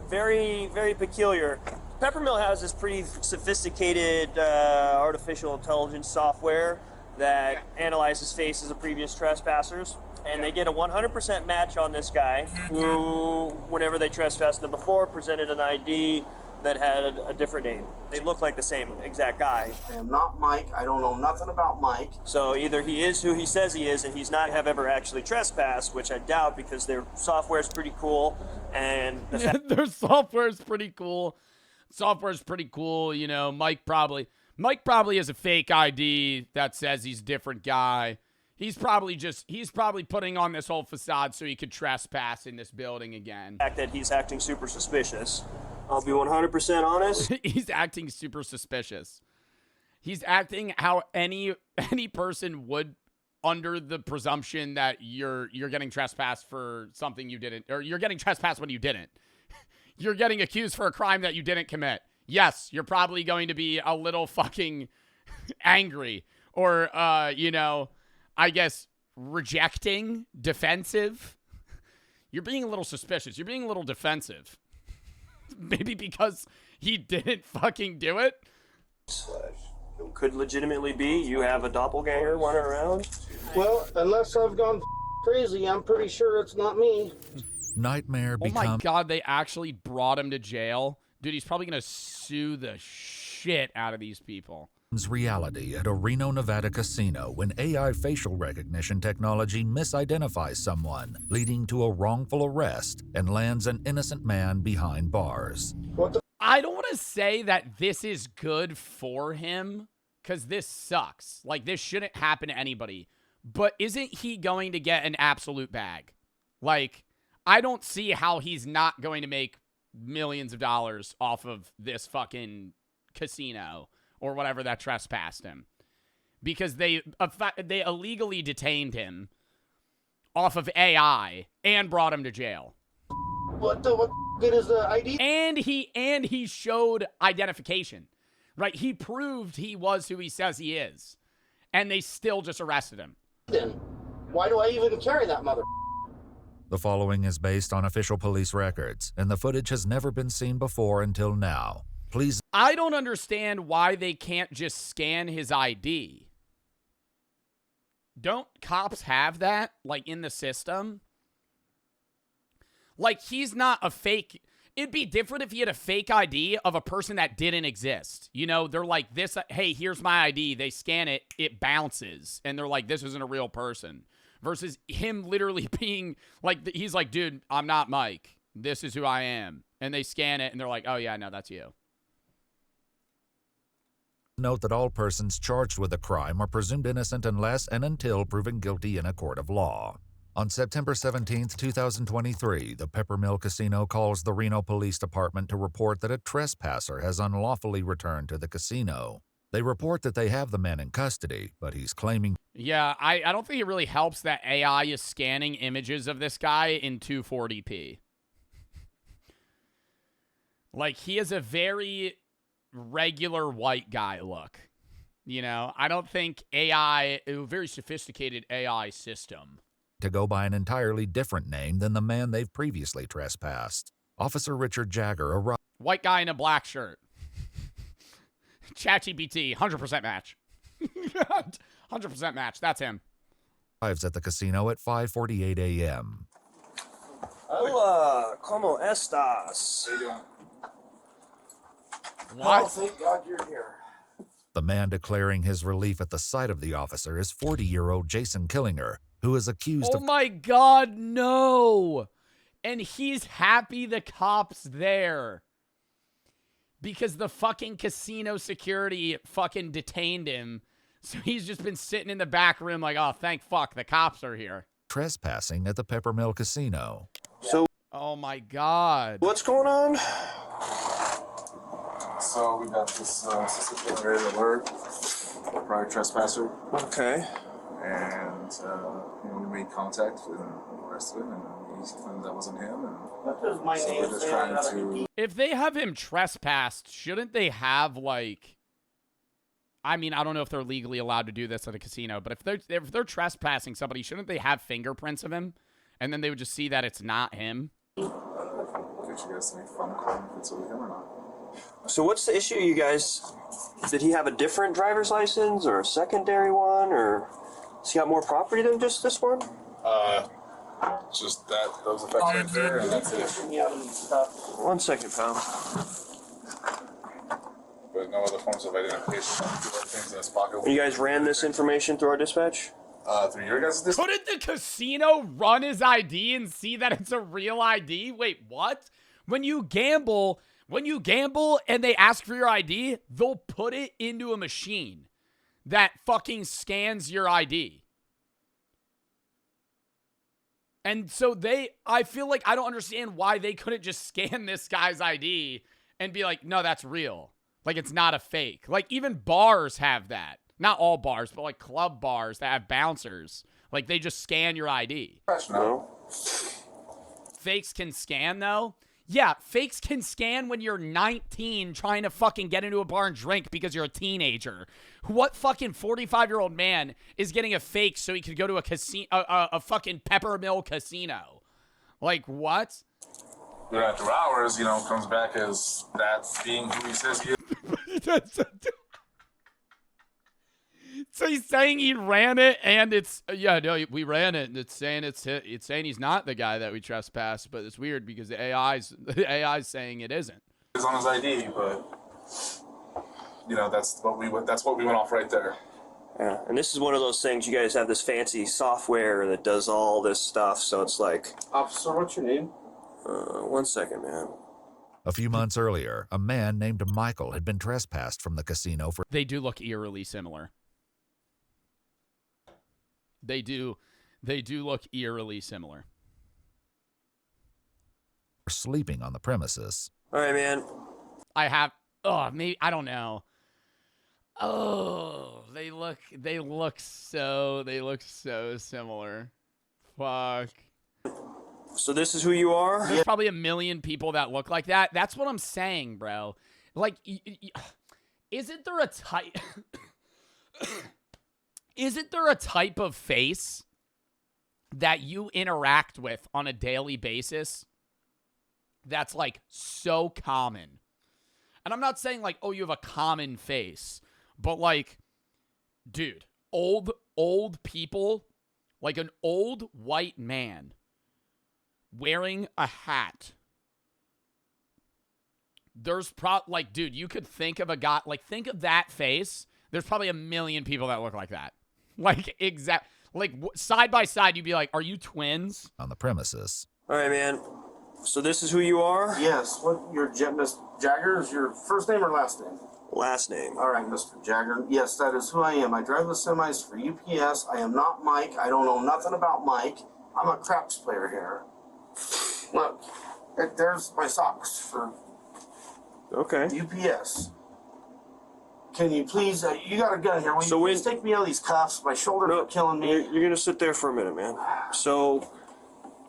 [SPEAKER 5] very, very peculiar. Peppermill has this pretty sophisticated artificial intelligence software that analyzes faces of previous trespassers, and they get a 100% match on this guy who, whenever they trespassed them before, presented an ID that had a different name. They look like the same exact guy.
[SPEAKER 6] I am not Mike. I don't know nothing about Mike.
[SPEAKER 5] So either he is who he says he is, and he's not have ever actually trespassed, which I doubt because their software is pretty cool, and the fact
[SPEAKER 1] Their software's pretty cool. Software's pretty cool, you know. Mike probably has a fake ID that says he's a different guy. He's probably putting on this whole facade so he could trespass in this building again.
[SPEAKER 5] that he's acting super suspicious. I'll be 100% honest.
[SPEAKER 1] He's acting super suspicious. He's acting how any person would, under the presumption that you're getting trespassed for something you didn't, or you're getting trespassed when you didn't. You're getting accused for a crime that you didn't commit. Yes, you're probably going to be a little fucking angry or, you know, I guess rejecting, defensive. You're being a little suspicious. You're being a little defensive. Maybe because he didn't fucking do it.
[SPEAKER 5] Could legitimately be you have a doppelganger running around.
[SPEAKER 6] Well, unless I've gone crazy, I'm pretty sure it's not me.
[SPEAKER 7] Nightmare
[SPEAKER 1] Oh my
[SPEAKER 7] becomes
[SPEAKER 1] God, they actually brought him to jail. Dude, he's probably going to sue the shit out of these people.
[SPEAKER 7] reality at a Reno, Nevada casino when AI facial recognition technology misidentifies someone, leading to a wrongful arrest and lands an innocent man behind bars.
[SPEAKER 1] I don't want to say that this is good for him, because this sucks. Like, this shouldn't happen to anybody. But isn't he going to get an absolute bag? Like, I don't see how he's not going to make millions of dollars off of this fucking casino or whatever that trespassed him. Because they illegally detained him off of AI and brought him to jail.
[SPEAKER 6] What good is the ID?
[SPEAKER 1] And he showed identification. Right? He proved he was who he says he is. And they still just arrested him.
[SPEAKER 6] Then why do I even carry that mother?
[SPEAKER 7] The following is based on official police records, and the footage has never been seen before until now. Please.
[SPEAKER 1] I don't understand why they can't just scan his ID. Don't cops have that, like, in the system? Like, he's not a fake. It'd be different if he had a fake ID of a person that didn't exist. You know, they're like, this, hey, here's my ID. They scan it, it bounces. And they're like, this isn't a real person. Versus him literally being like, he's like, dude, I'm not Mike. This is who I am. And they scan it and they're like, oh yeah, no, that's you.
[SPEAKER 7] Note that all persons charged with a crime are presumed innocent unless and until proven guilty in a court of law. On September 17, 2023, the Peppermill Casino calls the Reno Police Department to report that a trespasser has unlawfully returned to the casino. They report that they have the man in custody, but he's claiming...
[SPEAKER 1] Yeah, I don't think it really helps that AI is scanning images of this guy in 240p. Like, he has a very regular white guy look. You know, I don't think AI, a very sophisticated AI system...
[SPEAKER 7] to go by an entirely different name than the man they've previously trespassed. Officer Richard Jagger arrived.
[SPEAKER 1] White guy in a black shirt. ChatGPT, 100% match. 100% match. That's him.
[SPEAKER 7] Arrives at the casino at 5:48 a.m.
[SPEAKER 5] Hola, ¿cómo estás?
[SPEAKER 6] Oh, thank God you're here.
[SPEAKER 7] The man declaring his relief at the sight of the officer is 40-year-old Jason Killinger, who is accused
[SPEAKER 1] Oh
[SPEAKER 7] of...
[SPEAKER 1] my God, no. And he's happy the cop's there. Because the fucking casino security fucking detained him. So he's just been sitting in the back room like, oh, thank fuck, the cops are here.
[SPEAKER 7] trespassing at the Peppermill Casino.
[SPEAKER 5] So,
[SPEAKER 1] Oh my God.
[SPEAKER 5] what's going on?
[SPEAKER 8] So we got this suspicious alert for prior trespasser,
[SPEAKER 5] Okay.
[SPEAKER 8] and we made contact with him, arrested him, and he claimed that wasn't him. And
[SPEAKER 6] What does my
[SPEAKER 8] so
[SPEAKER 6] name
[SPEAKER 8] we're just
[SPEAKER 6] say?
[SPEAKER 8] trying to.
[SPEAKER 1] If they have him trespassed, shouldn't they have, like... I mean, I don't know if they're legally allowed to do this at a casino, but if they're trespassing somebody, shouldn't they have fingerprints of him? And then they would just see that it's not him?
[SPEAKER 8] Did you guys any fun calling if it's with him or not?
[SPEAKER 5] So what's the issue, you guys? Did he have a different driver's license or a secondary one, or has he got more property than just this one?
[SPEAKER 8] Just that, those effects right there, and that's it.
[SPEAKER 5] One second, pal.
[SPEAKER 8] But no other forms of identification. Other things in his pocket.
[SPEAKER 5] And you guys ran this information through our dispatch?
[SPEAKER 8] Through your guys' dispatch?
[SPEAKER 1] Couldn't the casino run his ID and see that it's a real ID? Wait, what? When you gamble and they ask for your ID, they'll put it into a machine that fucking scans your ID. And so I feel like I don't understand why they couldn't just scan this guy's ID and be like, no, that's real. Like, it's not a fake. Like, even bars have that. Not all bars, but like club bars that have bouncers. Like, they just scan your ID.
[SPEAKER 5] No.
[SPEAKER 1] Fakes can scan, though? Yeah, fakes can scan when you're 19 trying to fucking get into a bar and drink because you're a teenager. What fucking 45-year-old man is getting a fake so he could go to a fucking Peppermill casino? Like, what?
[SPEAKER 8] But after hours, comes back as that being who he says he is.
[SPEAKER 1] So he's saying he ran it, and we ran it, and it's saying he's not the guy that we trespassed, but it's weird because the AI's saying it isn't.
[SPEAKER 8] It's on his ID, but that's what we went off right there.
[SPEAKER 5] Yeah, and this is one of those things, you guys have this fancy software that does all this stuff, so it's like...
[SPEAKER 6] Officer, what's your name?
[SPEAKER 5] 1 second, man.
[SPEAKER 7] A few months earlier, a man named Michael had been trespassed from the casino for...
[SPEAKER 1] They do look eerily similar. They do look eerily similar.
[SPEAKER 7] ...sleeping on the premises.
[SPEAKER 5] All right, man.
[SPEAKER 1] Maybe, I don't know. Oh, they look so similar. Fuck.
[SPEAKER 5] So this is who you are?
[SPEAKER 1] There's probably a million people that look like that. That's what I'm saying, bro. Like, isn't there a type... Isn't there a type of face that you interact with on a daily basis that's, like, so common? And I'm not saying, like, oh, you have a common face. But, like, dude, old people, like an old white man wearing a hat. There's like, dude, you could think of a guy, like, think of that face. There's probably a million people that look like that. Like, side by side, you'd be like, are you twins?
[SPEAKER 7] On the premises.
[SPEAKER 5] All right, man. So this is who you are?
[SPEAKER 6] Yes. What, Miss Jagger, is your first name or last name?
[SPEAKER 5] Last name.
[SPEAKER 6] All right, Mr. Jagger. Yes, that is who I am. I drive the semis for UPS. I am not Mike. I don't know nothing about Mike. I'm a craps player here. Look, there's my socks for UPS. Can you please, you got a gun here. Will you please take me out of these cuffs? My shoulders are killing me.
[SPEAKER 5] You're going to sit there for a minute, man. So,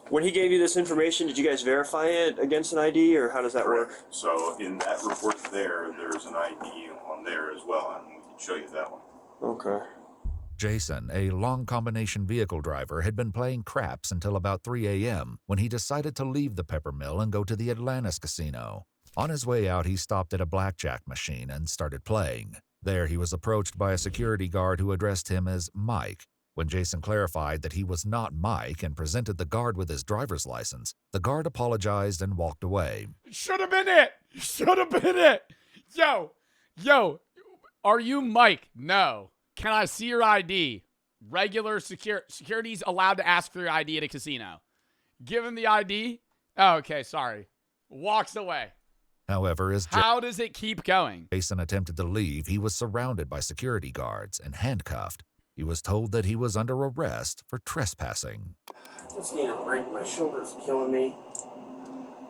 [SPEAKER 5] when he gave you this information, did you guys verify it against an ID, or how does that work?
[SPEAKER 9] So, in that report there's an ID on there as well, and we can show you that one.
[SPEAKER 5] Okay.
[SPEAKER 7] Jason, a long combination vehicle driver, had been playing craps until about 3 a.m. when he decided to leave the Peppermill and go to the Atlantis casino. On his way out, he stopped at a blackjack machine and started playing. There, he was approached by a security guard who addressed him as Mike. When Jason clarified that he was not Mike and presented the guard with his driver's license, the guard apologized and walked away.
[SPEAKER 1] Should have been it. Yo, are you Mike? No. Can I see your ID? Regular security's allowed to ask for your ID at a casino. Give him the ID. Oh, okay, sorry. Walks away.
[SPEAKER 7] However,
[SPEAKER 1] how does it keep going?
[SPEAKER 7] Jason attempted to leave, he was surrounded by security guards and handcuffed. He was told that he was under arrest for trespassing.
[SPEAKER 6] Just need a break. My shoulders are killing me.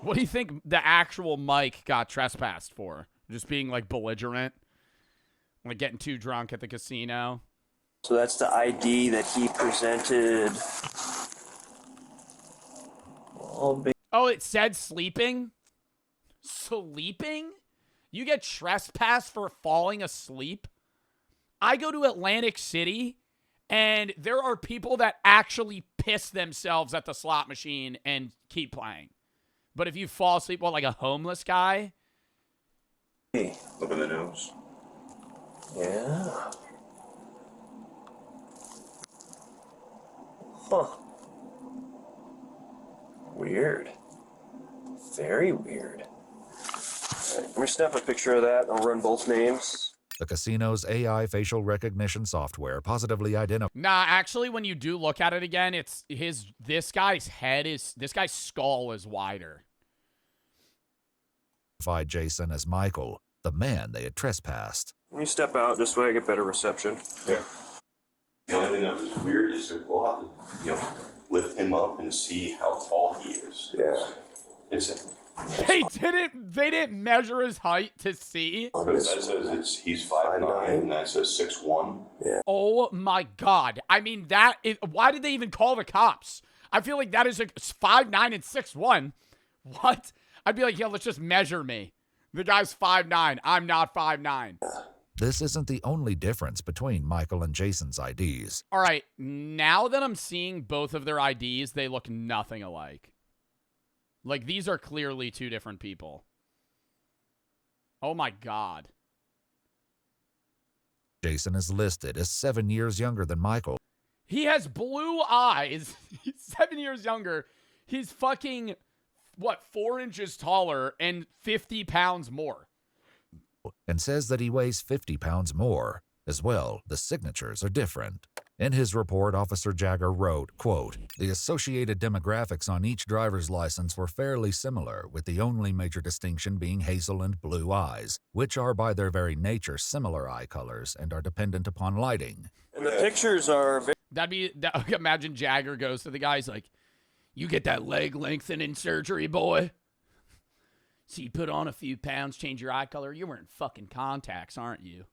[SPEAKER 1] What do you think the actual Mike got trespassed for? Just being, like, belligerent? Like, getting too drunk at the casino?
[SPEAKER 5] So that's the ID that he presented.
[SPEAKER 1] Oh, it said sleeping? Sleeping? You get trespassed for falling asleep? I go to Atlantic City, and there are people that actually piss themselves at the slot machine and keep playing. But if you fall asleep, like a homeless guy?
[SPEAKER 9] Look at the nose.
[SPEAKER 5] Yeah. Huh. Weird. Very weird. All right, let me snap a picture of that. I'll run both names.
[SPEAKER 7] The casino's AI facial recognition software positively identified
[SPEAKER 1] Nah, actually, when you do look at it again, it's this guy's skull is wider.
[SPEAKER 7] Jason as Michael, the man they had trespassed.
[SPEAKER 5] Let me step out this way, I get better reception.
[SPEAKER 9] Yeah. The only thing that was weird is that we'll have to, lift him up and see how tall he is.
[SPEAKER 5] Yeah.
[SPEAKER 1] They didn't measure his height to see.
[SPEAKER 9] Because that says he's 5'9", and that says 6'1".
[SPEAKER 5] Yeah.
[SPEAKER 1] Oh my god. I mean, why did they even call the cops? I feel like that is 5'9" and 6'1". What? I'd be like, yo, let's just measure me. The guy's 5'9". I'm not 5'9".
[SPEAKER 7] This isn't the only difference between Michael and Jason's IDs.
[SPEAKER 1] All right, now that I'm seeing both of their IDs, they look nothing alike. Like, these are clearly two different people. Oh my god.
[SPEAKER 7] Jason is listed as 7 years younger than Michael.
[SPEAKER 1] He has blue eyes. He's 7 years younger. He's fucking, 4 inches taller and 50 pounds more.
[SPEAKER 7] And says that he weighs 50 pounds more. As well, the signatures are different. In his report, Officer Jagger wrote, quote, "The associated demographics on each driver's license were fairly similar, with the only major distinction being hazel and blue eyes, which are by their very nature similar eye colors and are dependent upon lighting."
[SPEAKER 5] And the pictures are very...
[SPEAKER 1] Imagine Jagger goes to the guy, he's like, you get that leg lengthening surgery, boy? So you put on a few pounds, change your eye color. You're wearing fucking contacts, aren't you?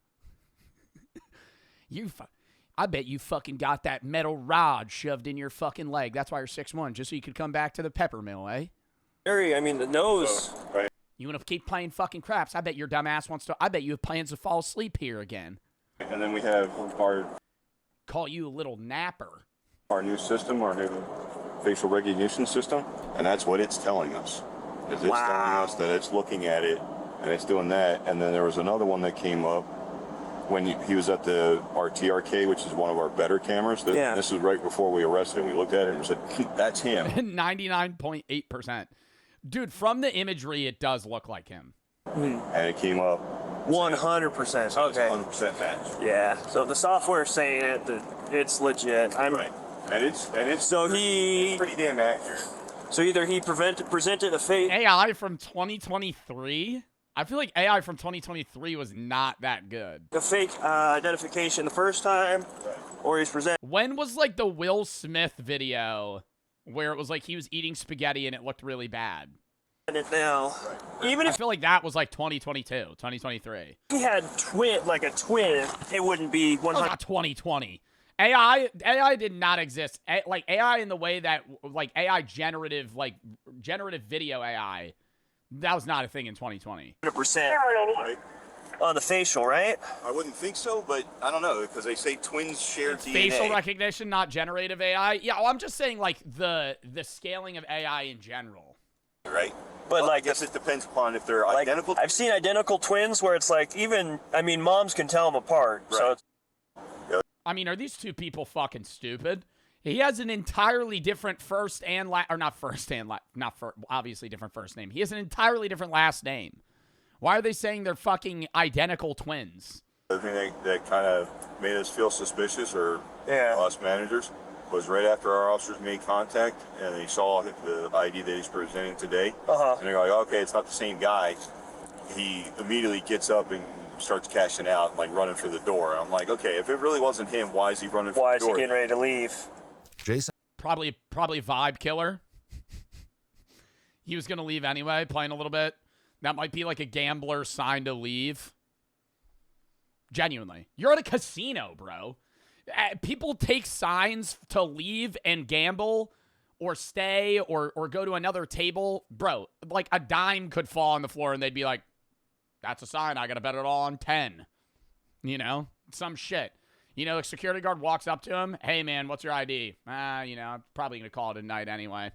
[SPEAKER 1] I bet you fucking got that metal rod shoved in your fucking leg. That's why you're 6'1", just so you could come back to the pepper mill, eh?
[SPEAKER 5] Very, I mean, the nose...
[SPEAKER 9] Right.
[SPEAKER 1] You want to keep playing fucking craps? I bet your dumb ass wants to... I bet you have plans to fall asleep here again.
[SPEAKER 9] And then we have our
[SPEAKER 1] Call you a little napper.
[SPEAKER 9] new system, our new facial recognition system, and that's what it's telling us. Is it's telling us that it's looking at it, and it's doing that. And then there was another one that came up when he was at the RTRK, which is one of our better cameras.
[SPEAKER 5] Yeah.
[SPEAKER 9] This was right before we arrested him. We looked at it and said, that's him.
[SPEAKER 1] 99.8%. Dude, from the imagery, it does look like him.
[SPEAKER 9] And it came up
[SPEAKER 5] 100%. Okay.
[SPEAKER 9] 100% match.
[SPEAKER 5] Yeah. So the software's saying it, that it's legit.
[SPEAKER 9] Right. And it's
[SPEAKER 5] so he
[SPEAKER 9] pretty damn accurate.
[SPEAKER 5] So either he presented a fake
[SPEAKER 1] AI from 2023? I feel like AI from 2023 was not that good.
[SPEAKER 5] a fake identification the first time, or he's presented.
[SPEAKER 1] When was like the Will Smith video where it was like he was eating spaghetti and it looked really bad?
[SPEAKER 5] It now, even
[SPEAKER 1] I
[SPEAKER 5] if
[SPEAKER 1] feel like that was like 2022, 2023.
[SPEAKER 5] he had a twin, it wouldn't be
[SPEAKER 1] That was
[SPEAKER 5] 100.
[SPEAKER 1] not 2020. AI did not exist. Like AI in the way that like AI generative video AI, that was not a thing in 2020.
[SPEAKER 5] 100% on the facial, right?
[SPEAKER 9] I wouldn't think so, but I don't know, because they say twins share DNA.
[SPEAKER 1] Facial recognition, not generative AI. Yeah, well, I'm just saying like the scaling of AI in general.
[SPEAKER 9] Right.
[SPEAKER 5] But
[SPEAKER 9] Well,
[SPEAKER 5] like,
[SPEAKER 9] I guess it depends upon if they're
[SPEAKER 5] like
[SPEAKER 9] identical.
[SPEAKER 5] I've seen identical twins where it's like moms can tell them apart.
[SPEAKER 9] Right.
[SPEAKER 5] So it's,
[SPEAKER 1] I mean, are these two people fucking stupid? He has an entirely different obviously different first name. He has an entirely different last name. Why are they saying they're fucking identical twins?
[SPEAKER 9] The thing that kind of made us feel suspicious, or
[SPEAKER 5] Yeah.
[SPEAKER 9] us managers, was right after our officers made contact and they saw the ID that he's presenting today. And they're like, okay, it's not the same guy. He immediately gets up and starts cashing out, like running for the door. I'm like, okay, if it really wasn't him, why is he running for
[SPEAKER 5] why
[SPEAKER 9] the
[SPEAKER 5] is he
[SPEAKER 9] door?
[SPEAKER 5] getting ready to leave?
[SPEAKER 7] Jason
[SPEAKER 1] Probably vibe killer. He was gonna leave anyway, playing a little bit. That might be like a gambler sign to leave. Genuinely. You're at a casino, bro. People take signs to leave and gamble or stay or go to another table. Bro, like a dime could fall on the floor and they'd be like, that's a sign. I got to bet it all on 10. You know? Some shit. You know, the security guard walks up to him. Hey, man, what's your ID? I'm probably going to call it a night anyway.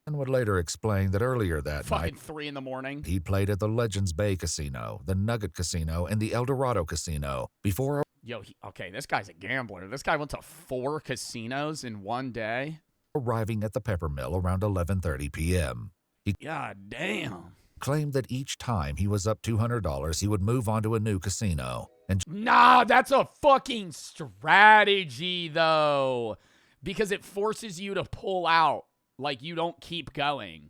[SPEAKER 7] and would later explain that earlier that
[SPEAKER 1] Fucking
[SPEAKER 7] night,
[SPEAKER 1] 3 in the morning.
[SPEAKER 7] he played at the Legends Bay Casino, the Nugget Casino, and the El Dorado Casino before
[SPEAKER 1] Yo, okay, this guy's a gambler. This guy went to 4 casinos in one day.
[SPEAKER 7] arriving at the Peppermill around 11:30 p.m. He
[SPEAKER 1] God damn.
[SPEAKER 7] claimed that each time he was up $200, he would move on to a new casino. And
[SPEAKER 1] Nah, that's a fucking strategy, though. Because it forces you to pull out. Like, you don't keep going.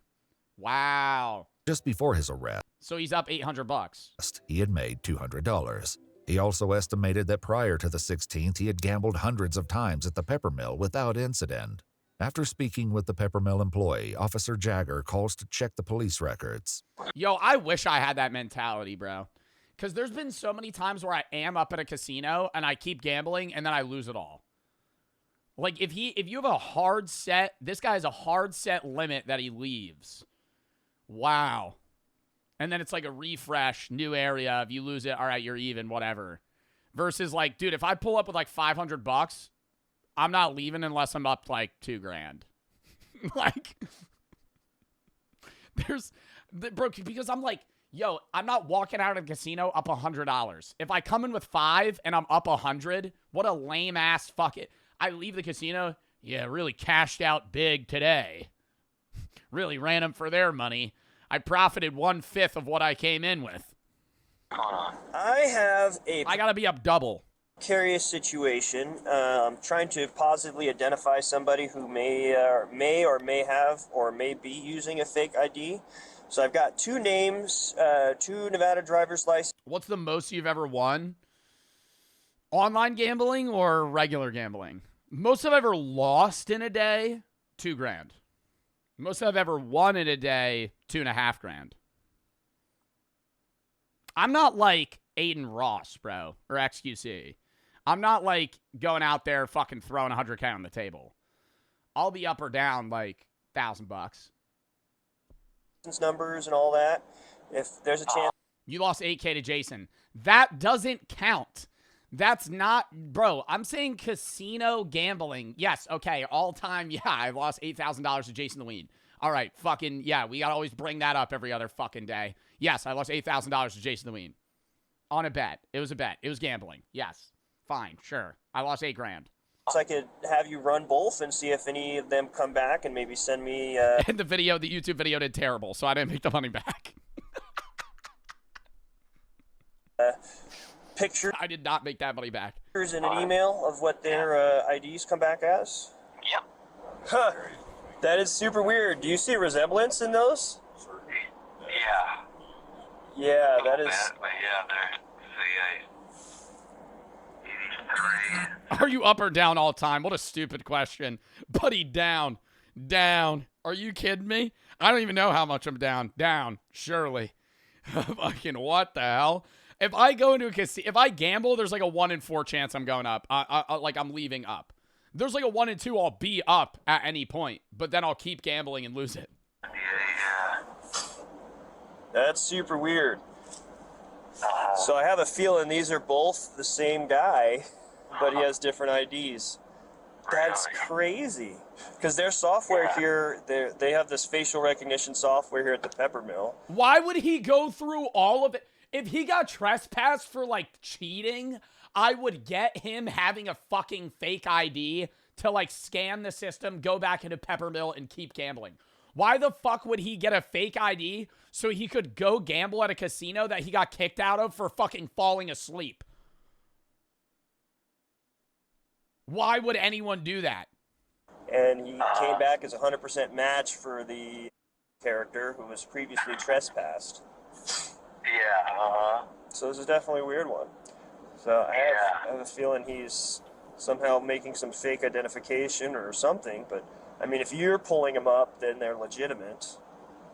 [SPEAKER 1] Wow.
[SPEAKER 7] just before his arrest,
[SPEAKER 1] So he's up $800.
[SPEAKER 7] he had made $200. He also estimated that prior to the 16th, he had gambled hundreds of times at the Peppermill without incident. After speaking with the Peppermill employee, Officer Jagger calls to check the police records.
[SPEAKER 1] Yo, I wish I had that mentality, bro. Because there's been so many times where I am up at a casino and I keep gambling and then I lose it all. Like, if you have a hard set, this guy has a hard set limit that he leaves. Wow. And then it's like a refresh, new area. If you lose it, all right, you're even, whatever. Versus, like, dude, if I pull up with like $500, I'm not leaving unless I'm up like $2,000. Like, bro, because I'm like, yo, I'm not walking out of the casino up $100. If I come in with 5 and I'm up 100, what a lame ass fuck it. I leave the casino, yeah, really cashed out big today. Really ran them for their money. I profited 1/5 of what I came in with.
[SPEAKER 5] I have a
[SPEAKER 1] I gotta be up double.
[SPEAKER 5] precarious situation. I'm trying to positively identify somebody who may or may have or may be using a fake ID. So I've got 2 names, 2 Nevada driver's license.
[SPEAKER 1] What's the most you've ever won? Online gambling or regular gambling? Most I've ever lost in a day, $2,000. Most I've ever won in a day, $2,500. I'm not like Aiden Ross, bro, or XQC. I'm not like going out there fucking throwing 100K on the table. I'll be up or down like $1,000.
[SPEAKER 5] Numbers and all that. If there's a chance.
[SPEAKER 1] You lost 8K to Jason. That doesn't count. That's not, bro, I'm saying casino gambling. Yes, okay, all time, yeah, I lost $8,000 to Jason the Ween. All right, fucking, yeah, we gotta always bring that up every other fucking day. Yes, I lost $8,000 to Jason the Ween. On a bet. It was a bet. It was gambling. Yes. Fine, sure. I lost $8,000.
[SPEAKER 5] I could have you run both and see if any of them come back and maybe send me.
[SPEAKER 1] And the YouTube video did terrible, so I didn't make the money back.
[SPEAKER 5] Pictures.
[SPEAKER 1] I did not make that money back.
[SPEAKER 5] In an email of what their IDs come back as.
[SPEAKER 10] Yep.
[SPEAKER 5] Huh. That is super weird. Do you see resemblance in those?
[SPEAKER 10] Yeah.
[SPEAKER 5] Yeah, that is.
[SPEAKER 10] But yeah, they're the 83.
[SPEAKER 1] Are you up or down all time? What a stupid question. Buddy, down. Down. Are you kidding me? I don't even know how much I'm down. Down. Surely. Fucking what the hell? If I go into a casino, if I gamble, there's like a 1 in 4 chance I'm going up. Like I'm leaving up. There's like a 1 in 2 I'll be up at any point, but then I'll keep gambling and lose it.
[SPEAKER 10] Yeah.
[SPEAKER 5] That's super weird. So I have a feeling these are both the same guy, but he has different IDs. That's crazy. Because their software here, they have this facial recognition software here at the Peppermill.
[SPEAKER 1] Why would he go through all of it? If he got trespassed for, like, cheating, I would get him having a fucking fake ID to, like, scan the system, go back into Peppermill, and keep gambling. Why the fuck would he get a fake ID so he could go gamble at a casino that he got kicked out of for fucking falling asleep? Why would anyone do that?
[SPEAKER 5] And he came back as a 100% match for the character who was previously trespassed.
[SPEAKER 10] Yeah,
[SPEAKER 5] So this is definitely a weird one. So I have a feeling he's somehow making some fake identification or something, but I mean, if you're pulling them up, then they're legitimate.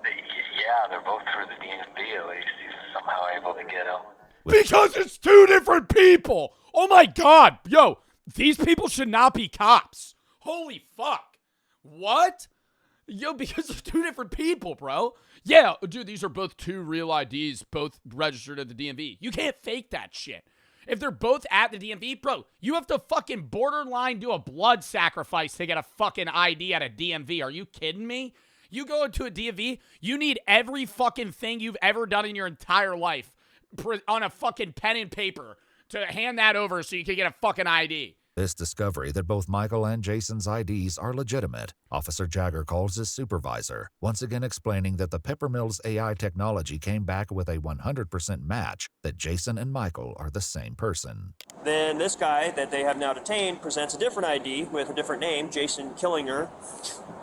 [SPEAKER 10] Yeah, they're both through the DMV at least. He's somehow able to get them.
[SPEAKER 1] Because it's 2 different people! Oh my god! Yo, these people should not be cops. Holy fuck. What? Yo, because it's 2 different people, bro. Yeah, dude, these are both 2 real IDs, both registered at the DMV. You can't fake that shit. If they're both at the DMV, bro, you have to fucking borderline do a blood sacrifice to get a fucking ID at a DMV. Are you kidding me? You go into a DMV, you need every fucking thing you've ever done in your entire life on a fucking pen and paper to hand that over so you can get a fucking ID.
[SPEAKER 7] This discovery that both Michael and Jason's IDs are legitimate, Officer Jagger calls his supervisor, once again explaining that the Peppermills AI technology came back with a 100% match that Jason and Michael are the same person.
[SPEAKER 5] Then this guy that they have now detained presents a different ID with a different name, Jason Killinger,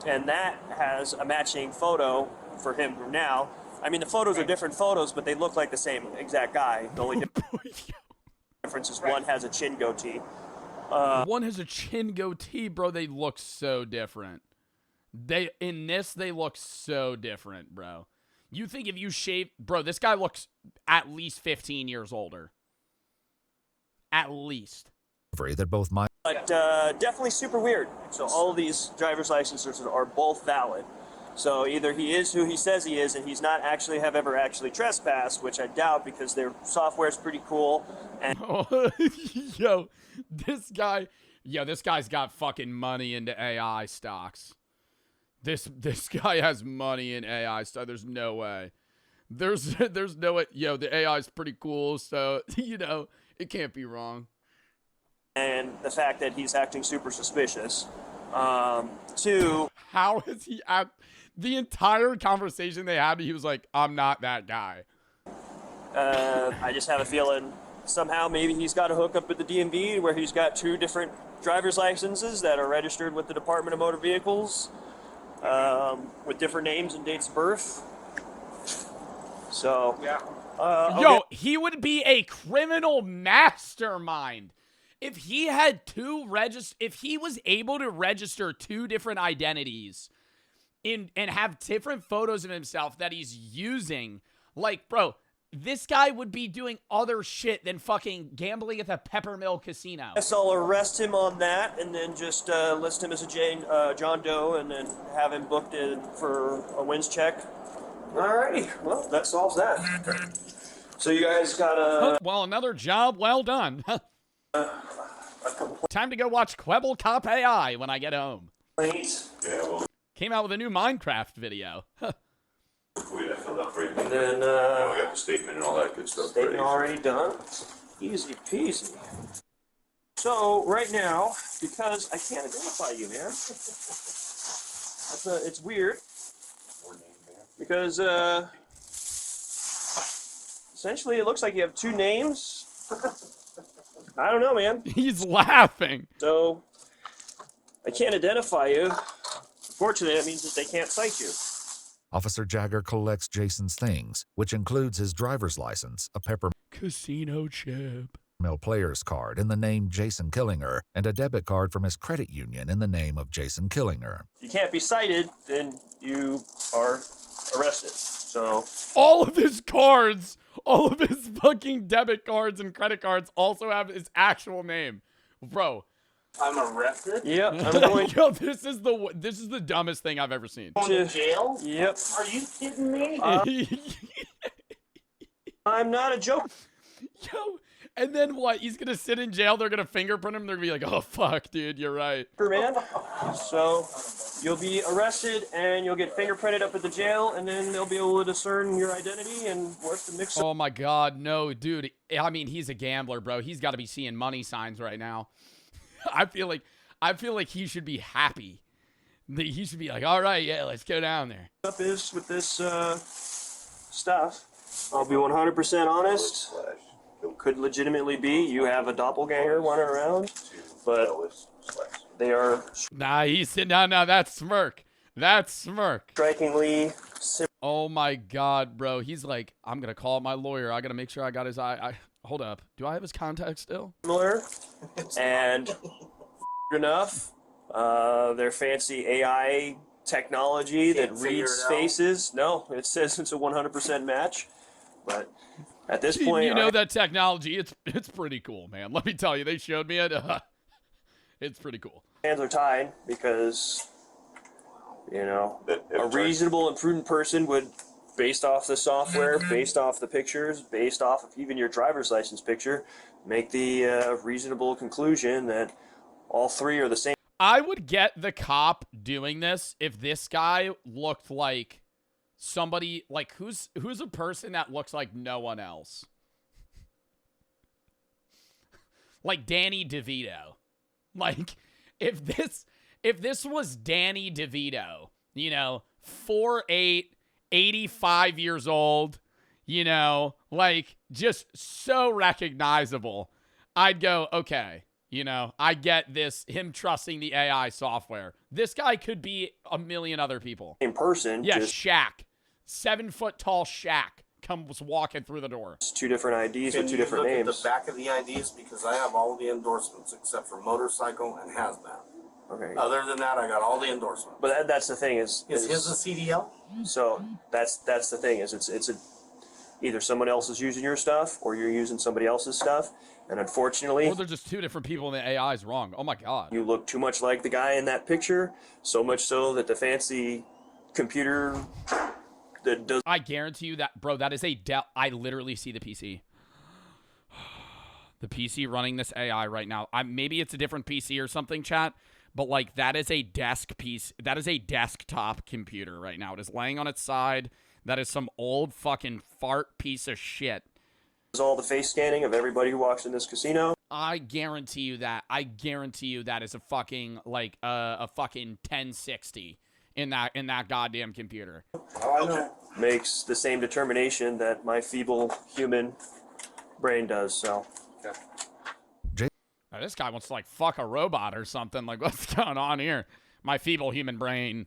[SPEAKER 5] and that has a matching photo for him now. I mean, the photos are different photos, but they look like the same exact guy. The only difference is one has a chin goatee.
[SPEAKER 1] One has a chin goatee, bro. They look so different. In this, they look so different, bro. You think if you shave... Bro, this guy looks at least 15 years older. At least.
[SPEAKER 7] That both
[SPEAKER 5] But definitely super weird. So all of these driver's licenses are both valid. So either he is who he says he is, and he's not actually ever actually trespassed, which I doubt because their software is pretty cool. And
[SPEAKER 1] this guy's got fucking money into AI stocks. This guy has money in AI stock. There's no way. There's no way. The AI is pretty cool, so it can't be wrong.
[SPEAKER 5] And the fact that he's acting super suspicious. How
[SPEAKER 1] is he act? The entire conversation they had, he was like, "I'm not that guy."
[SPEAKER 5] I just have a feeling somehow maybe he's got a hookup at the DMV where he's got two different driver's licenses that are registered with the Department of Motor Vehicles with different names and dates of birth. So, yeah. Okay.
[SPEAKER 1] He would be a criminal mastermind. If he had if he was able to register two different identities and have different photos of himself that he's using, like, bro, this guy would be doing other shit than fucking gambling at the Peppermill Casino.
[SPEAKER 5] Yes, I'll arrest him on that and then just list him as a John Doe and then have him booked in for a wins check. Alrighty, well, that solves that. So you guys got a...
[SPEAKER 1] Well, another job well done. Time to go watch Quebble Cop AI when I get home.
[SPEAKER 5] Please.
[SPEAKER 9] Yeah, well.
[SPEAKER 1] Came out with a new Minecraft video.
[SPEAKER 9] We got filled up right.
[SPEAKER 5] And then,
[SPEAKER 9] we got the statement and all that good stuff.
[SPEAKER 5] Statement already done. Easy peasy. So, right now, because I can't identify you, man. It's weird. Because, essentially it looks like you have two names. I don't know, man.
[SPEAKER 1] He's laughing.
[SPEAKER 5] So, I can't identify you. Unfortunately, that means that they can't cite you.
[SPEAKER 7] Officer Jagger collects Jason's things, which includes his driver's license, a Peppermill
[SPEAKER 1] casino chip,
[SPEAKER 7] player's card in the name Jason Killinger, and a debit card from his credit union in the name of Jason Killinger.
[SPEAKER 5] If you can't be cited, then you are arrested. So
[SPEAKER 1] all of his cards, all of his fucking debit cards and credit cards also have his actual name, bro.
[SPEAKER 2] I'm arrested?
[SPEAKER 5] Yep, I'm going.
[SPEAKER 1] Yo, this is the dumbest thing I've ever seen.
[SPEAKER 2] Going to jail?
[SPEAKER 5] Yep.
[SPEAKER 2] Are you kidding me?
[SPEAKER 5] I'm not a joke.
[SPEAKER 1] Yo, and then what? He's gonna sit in jail. They're gonna fingerprint him. They're gonna be like, "Oh fuck, dude, you're right."
[SPEAKER 5] Man. So you'll be arrested and you'll get fingerprinted up at the jail, and then they'll be able to discern your identity and work the mix.
[SPEAKER 1] Oh my god, no, dude. I mean, he's a gambler, bro. He's got to be seeing money signs right now. I feel like he should be happy. He should be like, all right, yeah, let's go down there.
[SPEAKER 5] Up is with this stuff. I'll be 100% honest. It could legitimately be you have a doppelganger running around, but they are.
[SPEAKER 1] Nah, he's sitting down now. That's smirk. That's smirk.
[SPEAKER 5] Strikingly.
[SPEAKER 1] Oh my god, bro. He's like, I'm gonna call my lawyer. I gotta make sure I got his eye. Hold up. Do I have his contact still?
[SPEAKER 5] Similar, and enough, their fancy AI technology that reads faces. No, it says it's a 100% match, but at this point,
[SPEAKER 1] you know that technology. It's pretty cool, man. Let me tell you, they showed me it. It's pretty cool.
[SPEAKER 5] Hands are tied because a reasonable and prudent person would. Based off the software, based off the pictures, based off of even your driver's license picture, make the reasonable conclusion that all three are the same.
[SPEAKER 1] I would get the cop doing this if this guy looked like somebody, like, who's a person that looks like no one else? Like Danny DeVito. Like, if this was Danny DeVito, you know, 4'8", 85 years old, you know, like, just so recognizable, I'd go, okay, you know, I get this, him trusting the AI software. This guy could be a million other people.
[SPEAKER 5] In person.
[SPEAKER 1] Yeah, Shaq. 7 foot tall Shaq comes walking through the door.
[SPEAKER 5] It's 2 different IDs with 2 different
[SPEAKER 6] names.
[SPEAKER 5] names.
[SPEAKER 6] At the back of the IDs, because I have all the endorsements except for motorcycle and hazmat.
[SPEAKER 5] Okay.
[SPEAKER 6] Other than that, I got all the endorsements.
[SPEAKER 5] But that's the thing is
[SPEAKER 6] his a CDL?
[SPEAKER 5] So that's the thing is it's either someone else is using your stuff or you're using somebody else's stuff, and unfortunately,
[SPEAKER 1] well, they're just 2 different people and the AI is wrong. Oh my god.
[SPEAKER 5] You look too much like the guy in that picture, so much so that the fancy computer that does.
[SPEAKER 1] I guarantee you that, bro, that is a I literally see the PC. The PC running this AI right now. Maybe it's a different PC or something, chat, but like that is a desk piece. That is a desktop computer right now. It is laying on its side. That is some old fucking fart piece of shit.
[SPEAKER 5] All the face scanning of everybody who walks in this casino.
[SPEAKER 1] I guarantee you that. I guarantee you that is a fucking like a fucking 1060 in that goddamn computer.
[SPEAKER 5] Makes the same determination that my feeble human brain does. So.
[SPEAKER 1] Now, this guy wants to like fuck a robot or something. Like, what's going on here? My feeble human brain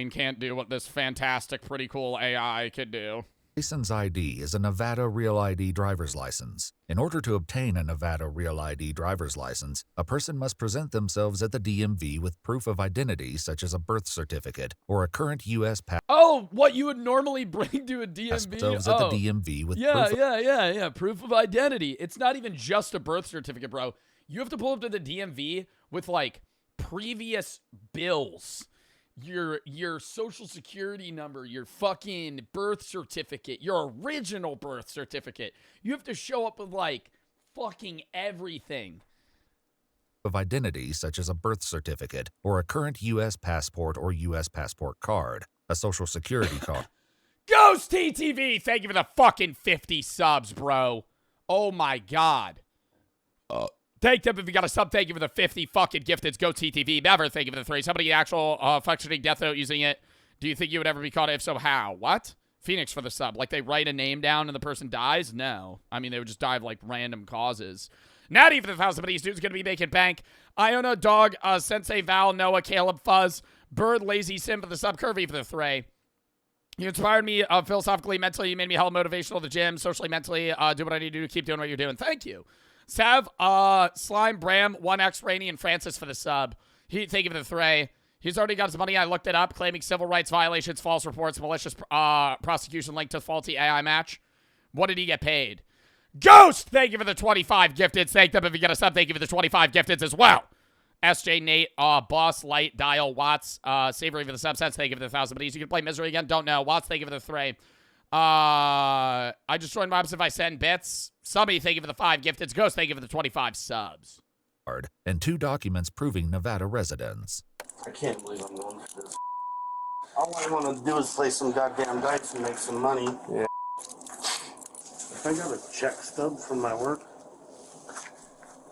[SPEAKER 1] can't do what this fantastic, pretty cool AI could do.
[SPEAKER 7] Jason's ID is a Nevada Real ID driver's license. In order to obtain a Nevada Real ID driver's license, a person must present themselves at the DMV with proof of identity such as a birth certificate or a current U.S. passport.
[SPEAKER 1] Oh, what you would normally bring to a DMV?
[SPEAKER 7] Themselves at the DMV with
[SPEAKER 1] proof of identity. It's not even just a birth certificate, bro. You have to pull up to the DMV with like previous bills. Your social security number, your fucking birth certificate, your original birth certificate. You have to show up with like fucking everything.
[SPEAKER 7] Of identity such as a birth certificate or a current U.S. passport or U.S. passport card, a social security card.
[SPEAKER 1] Ghost TTV, thank you for the fucking 50 subs, bro. Oh my god. Thank them if you got a sub. Thank you for the 50 fucking gifted. Go TTV. Never thank you for the 3. Somebody actual functioning Death Note using it. Do you think you would ever be caught? If so, how? What? Phoenix for the sub. Like they write a name down and the person dies? No. I mean, they would just die of like random causes. Natty for the 1,000, but these dudes going to be making bank. Iona, Dog, Sensei, Val, Noah, Caleb, Fuzz, Bird, Lazy, Sim for the sub. Curvy for the 3. You inspired me philosophically, mentally. You made me hella motivational to the gym. Socially, mentally. Do what I need to do to keep doing what you're doing. Thank you. Sav, Slime, Bram, 1X, Rainey, and Francis for the sub. Thank you for the 3. He's already got his money. I looked it up, claiming civil rights violations, false reports, malicious prosecution linked to faulty AI match. What did he get paid? Ghost, thank you for the 25 gifted. Thank them if you get a sub. Thank you for the 25 gifted as well. SJ, Nate, Boss, Light, Dial, Watts, Savory for the subsets. Thank you for the 1,000. But you can play Misery again. Don't know. Watts, thank you for the 3. I just joined mobs if I send bits. Subby, thank you for the 5 gifteds. Ghost, thank you for the 25 subs.
[SPEAKER 7] And 2 documents proving Nevada residence.
[SPEAKER 6] I can't believe I'm going for this. All I want to do is play some goddamn dice and make some money.
[SPEAKER 5] Yeah.
[SPEAKER 6] If I got a check stub from my work.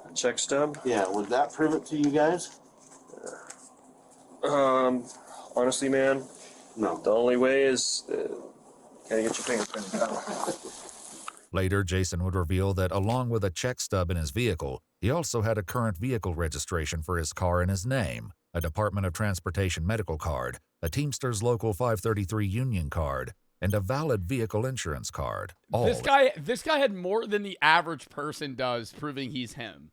[SPEAKER 5] A check stub?
[SPEAKER 6] Yeah, would that prove it to you guys?
[SPEAKER 5] Honestly, man,
[SPEAKER 6] no.
[SPEAKER 5] The only way is... Can I get your fingerprint?
[SPEAKER 7] Later, Jason would reveal that along with a check stub in his vehicle, he also had a current vehicle registration for his car in his name, a Department of Transportation medical card, a Teamsters Local 533 union card, and a valid vehicle insurance card.
[SPEAKER 1] This guy had more than the average person does, proving he's him.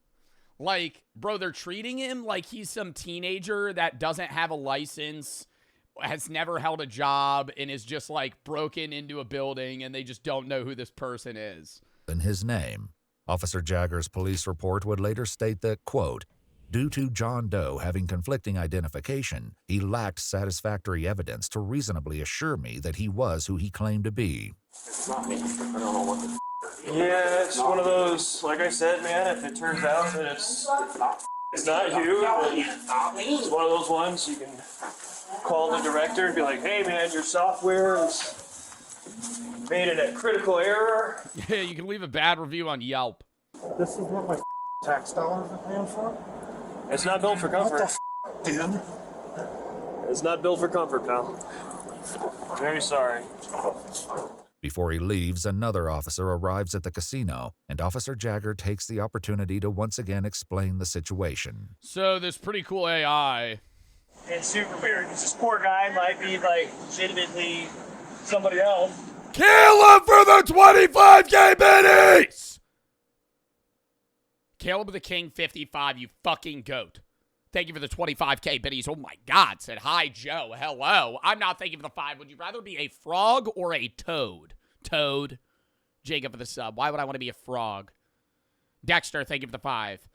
[SPEAKER 1] Like, bro, they're treating him like he's some teenager that doesn't have a license, has never held a job, and is just like broken into a building, and they just don't know who this person is.
[SPEAKER 7] In his name, Officer Jagger's police report would later state that, quote, due to John Doe having conflicting identification, he lacked satisfactory evidence to reasonably assure me that he was who he claimed to be.
[SPEAKER 6] It's not me. I don't know what the
[SPEAKER 5] Yeah, it's one of those, like I said, man, if it turns out that it's not It's not you. It's one of those ones you can call the director and be like, hey man, your software is made it a critical error.
[SPEAKER 1] Yeah, you can leave a bad review on Yelp.
[SPEAKER 6] This is what my tax dollars are paying for?
[SPEAKER 5] It's not built for comfort.
[SPEAKER 6] What the dude?
[SPEAKER 5] It's not built for comfort, pal. Very sorry.
[SPEAKER 7] Before he leaves, another officer arrives at the casino, and Officer Jagger takes the opportunity to once again explain the situation.
[SPEAKER 1] So this pretty cool AI.
[SPEAKER 5] It's super weird because this poor guy might be like legitimately somebody else.
[SPEAKER 1] Caleb for the 25K biddies! Caleb the King 55, you fucking goat. Thank you for the 25K biddies. Oh my God, said hi, Joe. Hello. I'm not thanking for the 5. Would you rather be a frog or a toad? Toad. Jacob for the sub. Why would I want to be a frog? Dexter, thank you for the 5.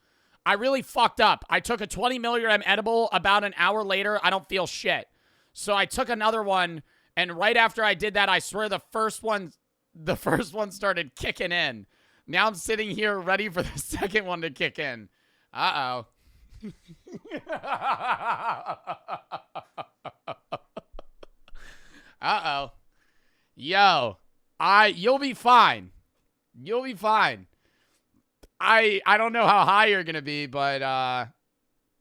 [SPEAKER 1] I really fucked up. I took a 20 milligram edible. About an hour later, I don't feel shit. So I took another one, and right after I did that, I swear the first one started kicking in. Now I'm sitting here ready for the second one to kick in. Uh-oh. Uh-oh. Yo, you'll be fine. You'll be fine. I don't know how high you're gonna be, but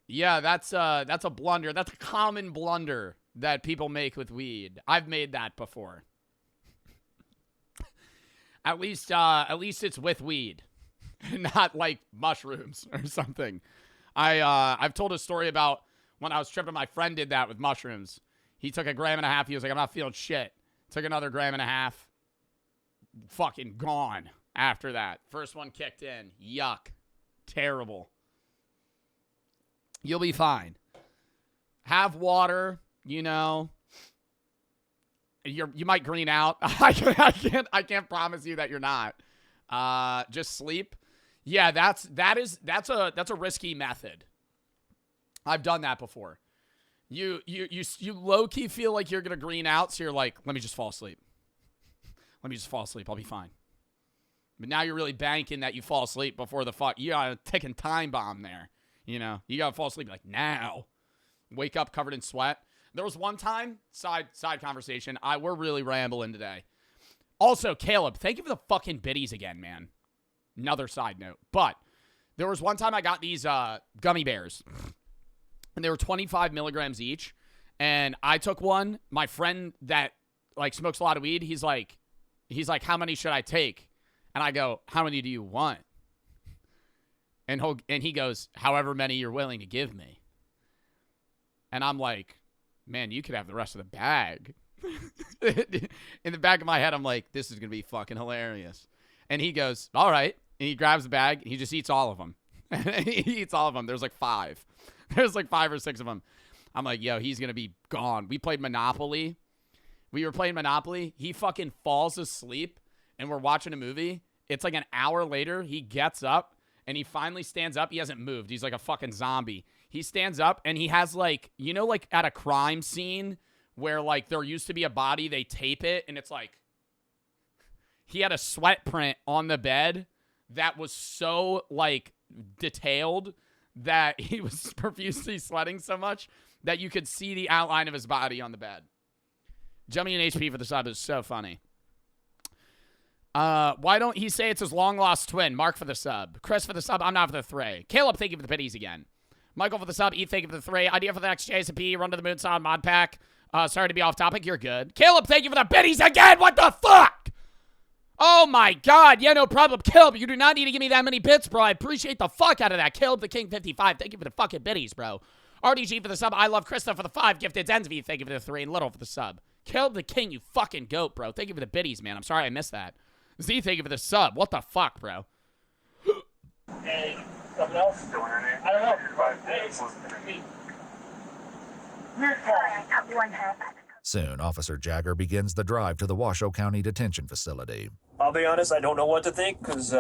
[SPEAKER 1] yeah, that's a blunder. That's a common blunder that people make with weed. I've made that before. At least it's with weed, not like mushrooms or something. I've told a story about when I was tripping. My friend did that with mushrooms. He took 1.5 grams. He was like, I'm not feeling shit. Took another 1.5 grams. Fucking gone after that. First one kicked in. Yuck. Terrible. You'll be fine. Have water, you know. You might green out. I can't promise you that you're not. Just sleep. Yeah, that's a risky method. I've done that before. You low-key feel like you're gonna green out, so you're like, let me just fall asleep. Let me just fall asleep. I'll be fine. But now you're really banking that you fall asleep before the fuck. You got a ticking time bomb there. You know, you gotta fall asleep like now. Wake up covered in sweat. There was one time, side conversation. We're really rambling today. Also, Caleb, thank you for the fucking biddies again, man. Another side note. But there was one time I got these gummy bears. And they were 25 milligrams each. And I took one. My friend that like smokes a lot of weed, he's like, how many should I take? And I go, how many do you want? And he goes, however many you're willing to give me. And I'm like, man, you could have the rest of the bag. In the back of my head, I'm like, this is going to be fucking hilarious. And he goes, all right. And he grabs the bag. And he just eats all of them. He eats all of them. There's like 5. There's like 5 or 6 of them. I'm like, yo, he's going to be gone. We played Monopoly. We were playing Monopoly. He fucking falls asleep. And we're watching a movie. It's like an hour later. He gets up. And he finally stands up. He hasn't moved. He's like a fucking zombie. He stands up. And he has like, you know, like at a crime scene where like there used to be a body. They tape it. And it's like, he had a sweat print on the bed that was so like detailed that he was profusely sweating so much that you could see the outline of his body on the bed. Jummy and HP for the sub is so funny. Why don't he say it's his long-lost twin? Mark for the sub. Chris for the sub. I'm not for the 3. Caleb, thank you for the biddies again. Michael for the sub. Eve, thank you for the 3. Idea for the next JSP. Run to the moon sound mod pack. Sorry to be off topic. You're good. Caleb, thank you for the biddies again. What the fuck? Oh my God. Yeah, no problem. Caleb, you do not need to give me that many bits, bro. I appreciate the fuck out of that. Caleb the King 55. Thank you for the fucking biddies, bro. RDG for the sub. I love Krista for the 5. Gifted Zensv. Thank you for the 3. And Little for the sub. Caleb the King, you fucking goat, bro. Thank you for the biddies, man. I'm sorry I missed that. Z, thank you for the sub. What the fuck, bro?
[SPEAKER 5] Hey, something else? I don't know.
[SPEAKER 7] Soon, Officer Jagger begins the drive to the Washoe County Detention Facility.
[SPEAKER 5] I'll be honest, I don't know what to think because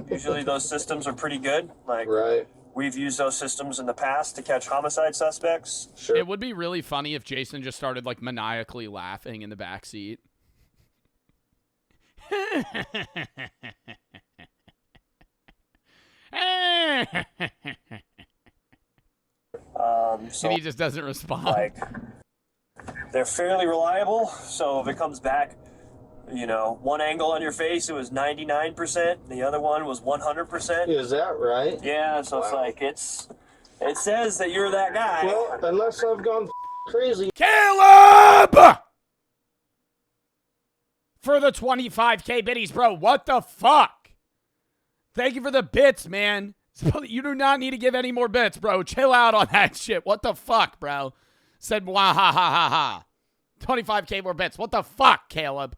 [SPEAKER 5] usually those systems are pretty good. Like,
[SPEAKER 2] Right.
[SPEAKER 5] we've used those systems in the past to catch homicide suspects.
[SPEAKER 2] Sure.
[SPEAKER 1] It would be really funny if Jason just started like maniacally laughing in the backseat.
[SPEAKER 5] So
[SPEAKER 1] And he just doesn't respond.
[SPEAKER 5] like, they're fairly reliable. So if it comes back, you know, one angle on your face, it was 99%. The other one was 100%.
[SPEAKER 6] Is that right?
[SPEAKER 5] Yeah, so it's like, it says that you're that guy.
[SPEAKER 6] Well, unless I've gone crazy.
[SPEAKER 1] Caleb! For the 25K biddies, bro. What the fuck? Thank you for the bits, man. You do not need to give any more bits, bro. Chill out on that shit. What the fuck, bro? Said, wah ha ha ha ha. 25K more bits. What the fuck, Caleb?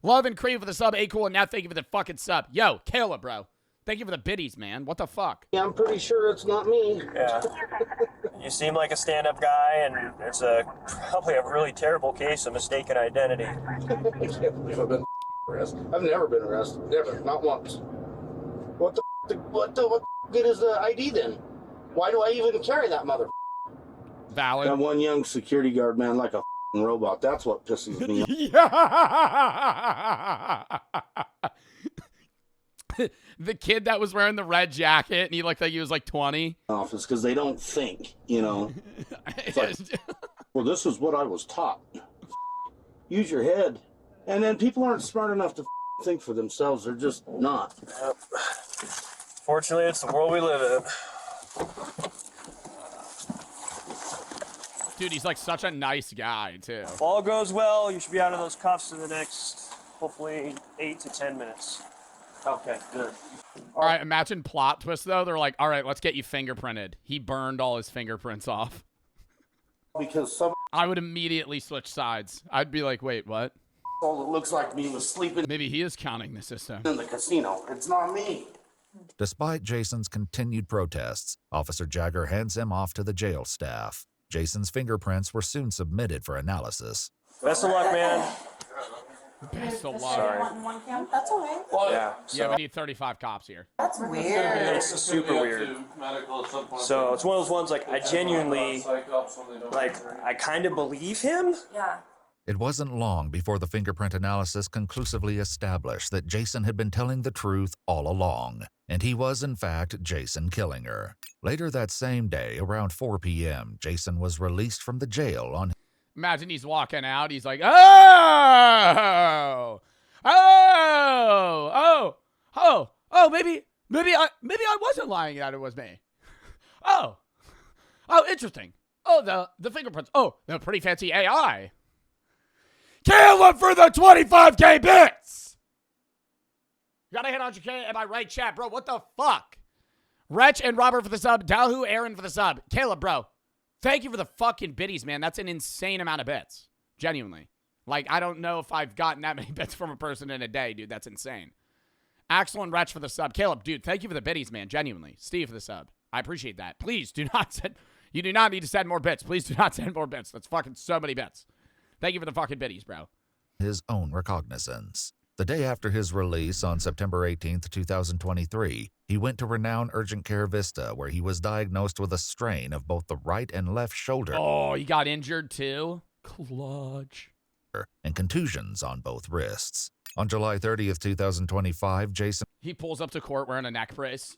[SPEAKER 1] Love and Creed for the sub. A cool. And now thank you for the fucking sub. Yo, Caleb, bro. Thank you for the biddies, man. What the fuck?
[SPEAKER 6] Yeah, I'm pretty sure it's not me.
[SPEAKER 5] Yeah. You seem like a stand-up guy, and it's probably a really terrible case of mistaken identity.
[SPEAKER 6] I can't believe I've been arrested. I've never been arrested. Never. Not once. What the good is the ID then? Why do I even carry that mother?
[SPEAKER 1] Valid.
[SPEAKER 6] That one young security guard man like a robot. That's what pisses me off.
[SPEAKER 1] Yeah. The kid that was wearing the red jacket and he looked like he was like 20.
[SPEAKER 6] Office because they don't think, you know. It's like, well, this is what I was taught. Use your head. And then people aren't smart enough to think for themselves. They're just not.
[SPEAKER 5] Yep. Fortunately, it's the world we live in.
[SPEAKER 1] Dude, he's like such a nice guy, too.
[SPEAKER 5] If all goes well, you should be out of those cuffs in the next, hopefully, 8 to 10 minutes.
[SPEAKER 6] Okay, good.
[SPEAKER 1] All right, imagine plot twist, though. They're like, all right, let's get you fingerprinted. He burned all his fingerprints off.
[SPEAKER 6] Because
[SPEAKER 1] I would immediately switch sides. I'd be like, wait, what?
[SPEAKER 6] all it looks like me was sleeping
[SPEAKER 1] Maybe he is counting the system.
[SPEAKER 6] in the casino. It's not me.
[SPEAKER 7] Despite Jason's continued protests, Officer Jagger hands him off to the jail staff. Jason's fingerprints were soon submitted for analysis.
[SPEAKER 5] Best of luck, man.
[SPEAKER 1] Best of luck.
[SPEAKER 5] Sorry.
[SPEAKER 11] One count? That's okay.
[SPEAKER 5] Yeah.
[SPEAKER 1] Yeah, we need 35 cops here.
[SPEAKER 11] That's weird.
[SPEAKER 5] It's super weird. So it's one of those ones, like, I genuinely, like, I kind of believe him.
[SPEAKER 11] Yeah.
[SPEAKER 7] It wasn't long before the fingerprint analysis conclusively established that Jason had been telling the truth all along, and he was in fact Jason Killinger. Later that same day, around 4 p.m., Jason was released from the jail on...
[SPEAKER 1] Imagine he's walking out. He's like, oh, maybe I wasn't lying that it was me. Oh, interesting. Oh, the fingerprints. Oh, the pretty fancy AI. Caleb for the 25K bits. Gotta hit 100K. Am I right, chat, bro? What the fuck? Wretch and Robert for the sub. Dalhu Aaron for the sub. Caleb, bro. Thank you for the fucking biddies, man. That's an insane amount of bits. Genuinely. Like, I don't know if I've gotten that many bits from a person in a day, dude. That's insane. Axel and Wretch for the sub. Caleb, dude, thank you for the biddies, man. Genuinely. Steve for the sub. I appreciate that. Please do not send... You do not need to send more bits. Please do not send more bits. That's fucking so many bits. Thank you for the fucking biddies, bro.
[SPEAKER 7] His own recognizance. The day after his release on September 18th, 2023, he went to renowned urgent care Vista, where he was diagnosed with a strain of both the right and left shoulder.
[SPEAKER 1] Oh, he got injured too? Clutch.
[SPEAKER 7] And contusions on both wrists. On July 30th, 2025, Jason...
[SPEAKER 1] He pulls up to court wearing a neck brace.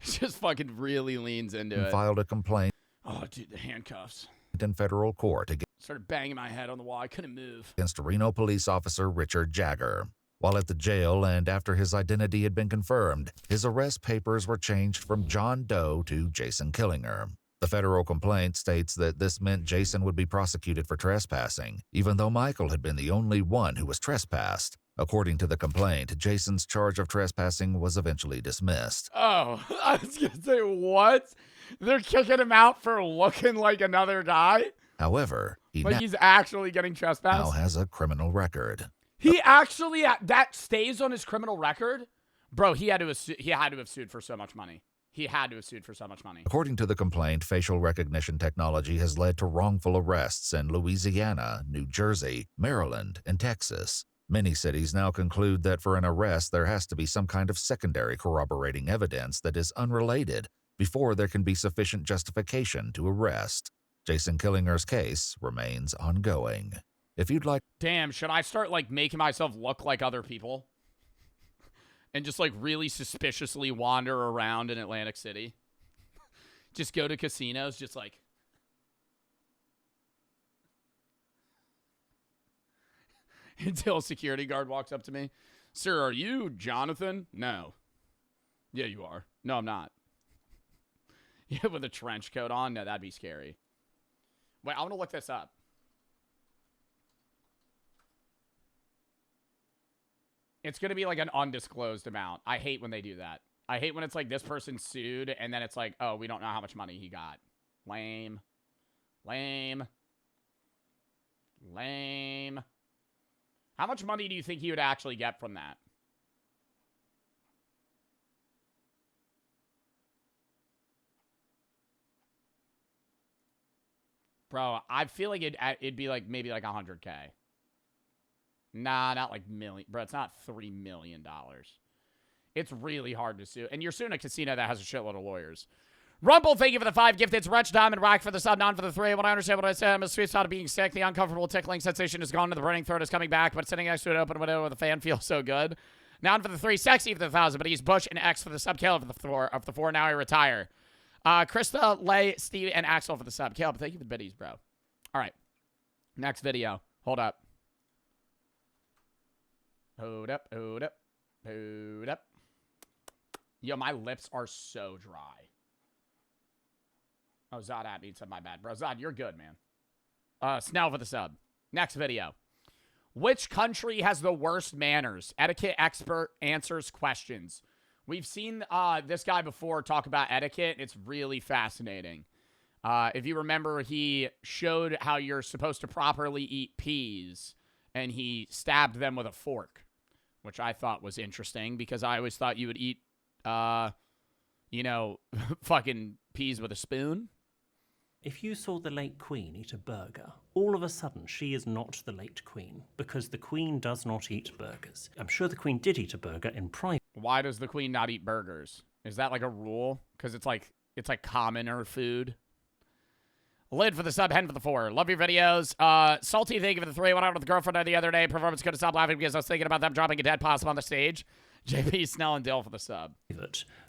[SPEAKER 1] Just fucking really leans into it.
[SPEAKER 7] filed a complaint
[SPEAKER 1] Oh, dude, the handcuffs.
[SPEAKER 7] in federal court
[SPEAKER 1] Started banging my head on the wall. I couldn't move.
[SPEAKER 7] against Reno police officer Richard Jagger. While at the jail and after his identity had been confirmed, his arrest papers were changed from John Doe to Jason Killinger. The federal complaint states that this meant Jason would be prosecuted for trespassing, even though Michael had been the only one who was trespassed. According to the complaint, Jason's charge of trespassing was eventually dismissed.
[SPEAKER 1] Oh, I was going to say, what? They're kicking him out for looking like another guy?
[SPEAKER 7] However,
[SPEAKER 1] he's actually getting trespassed?
[SPEAKER 7] now has a criminal record.
[SPEAKER 1] He actually, that stays on his criminal record? Bro, he had to have sued for so much money. He had to have sued for so much money.
[SPEAKER 7] According to the complaint, facial recognition technology has led to wrongful arrests in Louisiana, New Jersey, Maryland, and Texas. Many cities now conclude that for an arrest, there has to be some kind of secondary corroborating evidence that is unrelated before there can be sufficient justification to arrest. Jason Killinger's case remains ongoing. If you'd like...
[SPEAKER 1] Damn, should I start, like, making myself look like other people? and just like really suspiciously wander around in Atlantic City. Just go to casinos, just like. Until a security guard walks up to me. Sir, are you Jonathan? No. Yeah, you are. No, I'm not. Yeah, with a trench coat on? No, that'd be scary. Wait, I want to look this up. It's going to be like an undisclosed amount. I hate when they do that. I hate when it's like this person sued and then it's like, oh, we don't know how much money he got. Lame. Lame. Lame. How much money do you think he would actually get from that? Bro, I feel like it'd be like maybe like 100K. Nah, not like million. Bro, it's not $3 million. It's really hard to sue. And you're suing a casino that has a shitload of lawyers. Rumble, thank you for the 5 gifted. Wretch Diamond Rock for the sub, non for the 3. When I understand what I said, I'm a sweet spot of being sick. The uncomfortable tickling sensation is gone and the burning throat is coming back, but sitting next to an open window with a fan feels so good. Non for the 3, sexy for the 1,000, but he's Bush and X for the sub. Caleb for the 4. Now I retire. Krista, Lay, Steve, and Axel for the sub. Caleb, thank you for the biddies, bro. All right. Next video. Hold up. Hold up, hold up, hold up. Yo, my lips are so dry. Oh, Zod at me said my bad. Bro, Zod, you're good, man. Snell for the sub. Next video. Which country has the worst manners? Etiquette expert answers questions. We've seen this guy before talk about etiquette. It's really fascinating. If you remember, he showed how you're supposed to properly eat peas, and he stabbed them with a fork, which I thought was interesting because I always thought you would eat, you know, fucking peas with a spoon.
[SPEAKER 12] If you saw the late Queen eat a burger, all of a sudden she is not the late Queen because the Queen does not eat burgers. I'm sure the Queen did eat a burger in private.
[SPEAKER 1] Why does the Queen not eat burgers? Is that like a rule? Because it's like commoner food. Lid for the sub, Hen for the 4. Love your videos. Salty, thank you for the 3. Went out with the girlfriend the other day. Performance couldn't stop laughing because I was thinking about them dropping a dead possum on the stage. JP, Snell, and Dill for the sub.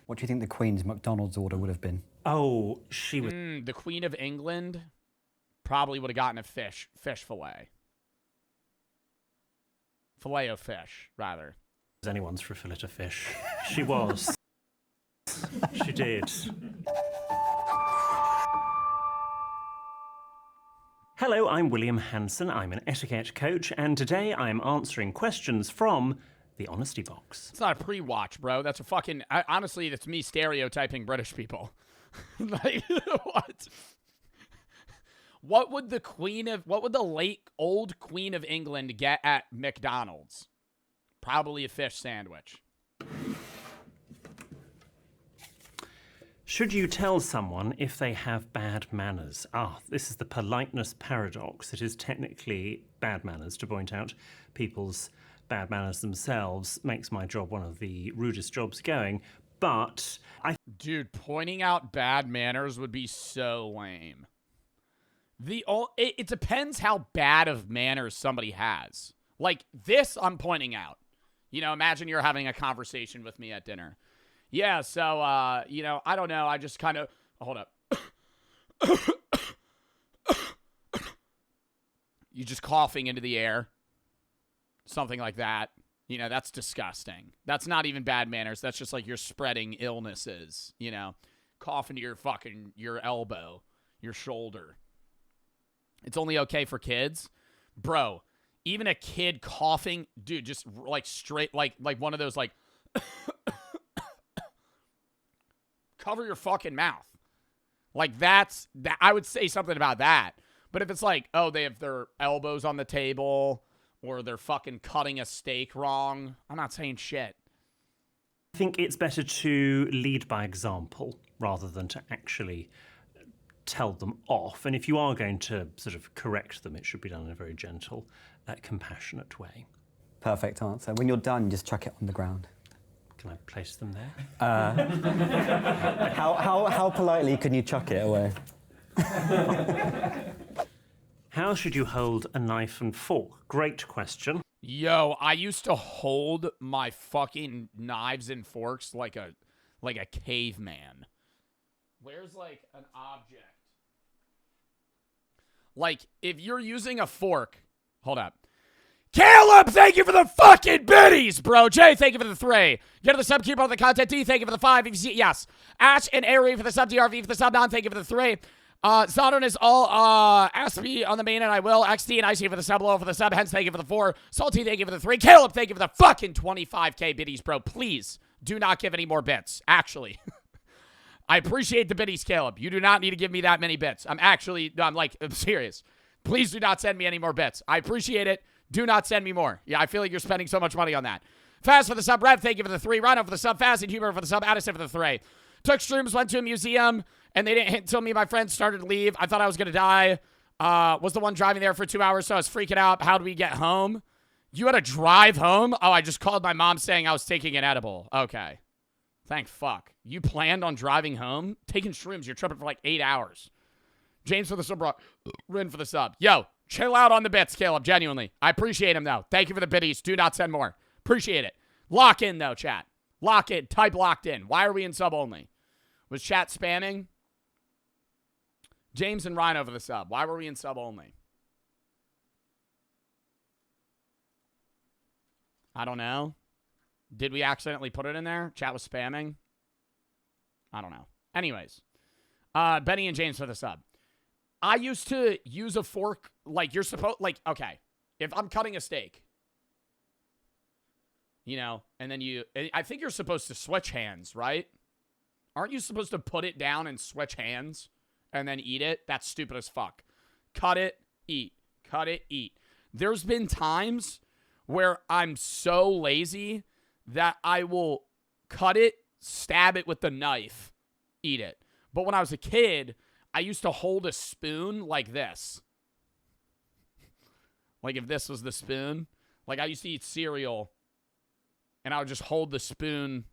[SPEAKER 13] What do you think the Queen's McDonald's order would have been?
[SPEAKER 12] Oh, she was...
[SPEAKER 1] the Queen of England probably would have gotten a fish fillet. Filet of fish, rather.
[SPEAKER 12] Anyone's for a fillet of fish. She was. She did. Hello, I'm William Hanson. I'm an etiquette coach, and today I'm answering questions from the Honesty Box.
[SPEAKER 1] It's not a pre-watch, bro. That's a fucking... honestly, that's me stereotyping British people. Like, what? What would the late old Queen of England get at McDonald's? Probably a fish sandwich.
[SPEAKER 12] Should you tell someone if they have bad manners? This is the politeness paradox. It is technically bad manners to point out people's bad manners themselves. Makes my job one of the rudest jobs going, but
[SPEAKER 1] Dude, pointing out bad manners would be so lame. It depends how bad of manners somebody has. Like, this I'm pointing out. You know, imagine you're having a conversation with me at dinner. Yeah, so, you know, I don't know. I just kind of... Hold up. You just coughing into the air. Something like that. You know, that's disgusting. That's not even bad manners. That's just like you're spreading illnesses, you know. Cough into your elbow, your shoulder. It's only okay for kids. Bro, even a kid coughing, dude, just like straight, like one of those like... Cover your fucking mouth. Like that. I would say something about that. But if it's like, oh, they have their elbows on the table or they're fucking cutting a steak wrong, I'm not saying shit.
[SPEAKER 12] I think it's better to lead by example rather than to actually tell them off. And if you are going to sort of correct them, it should be done in a very gentle, compassionate way.
[SPEAKER 13] Perfect answer. When you're done, just chuck it on the ground.
[SPEAKER 12] Can I place them there?
[SPEAKER 13] How politely can you chuck it away?
[SPEAKER 12] How should you hold a knife and fork? Great question.
[SPEAKER 1] Yo, I used to hold my fucking knives and forks like a caveman. Where's like an object? Like if you're using a fork, hold up. Caleb, thank you for the fucking biddies, bro. Jay, thank you for the 3. Get to the sub, keep on the content. D, thank you for the 5. If you see, yes. Ash and Ari for the sub, DRV for the sub, non, thank you for the 3. Zodon is all, ask me on the main and I will. XD and IC for the sub, low for the sub, hence thank you for the 4. Salty, thank you for the 3. Caleb, thank you for the fucking 25k biddies, bro. Please do not give any more bits. Actually. I appreciate the biddies, Caleb. You do not need to give me that many bits. I'm serious. Please do not send me any more bits. I appreciate it. Do not send me more. Yeah, I feel like you're spending so much money on that. Fast for the sub. Rev, thank you for the 3. Rhino for the sub. Fast and Humor for the sub. Addison for the 3. Took shrooms, went to a museum, and they didn't hit until me and my friends started to leave. I thought I was going to die. Was the one driving there for 2 hours, so I was freaking out. How do we get home? You had to drive home? Oh, I just called my mom saying I was taking an edible. Okay. Thank fuck. You planned on driving home? Taking shrooms, you're tripping for like 8 hours. James for the sub. Rin for the sub. Yo. Chill out on the bits, Caleb, genuinely. I appreciate him, though. Thank you for the biddies. Do not send more. Appreciate it. Lock in, though, chat. Lock in. Type locked in. Why are we in sub only? Was chat spamming? James and Rhino for the sub. Why were we in sub only? I don't know. Did we accidentally put it in there? Chat was spamming? I don't know. Anyways. Benny and James for the sub. I used to use a fork like you're supposed, like, okay, if I'm cutting a steak, you know, and then I think you're supposed to switch hands, right? Aren't you supposed to put it down and switch hands and then eat it? That's stupid as fuck. Cut it, eat. Cut it, eat. There's been times where I'm so lazy that I will cut it, stab it with the knife, eat it. But when I was a kid, I used to hold a spoon like this. Like if this was the spoon. Like I used to eat cereal and I would just hold the spoon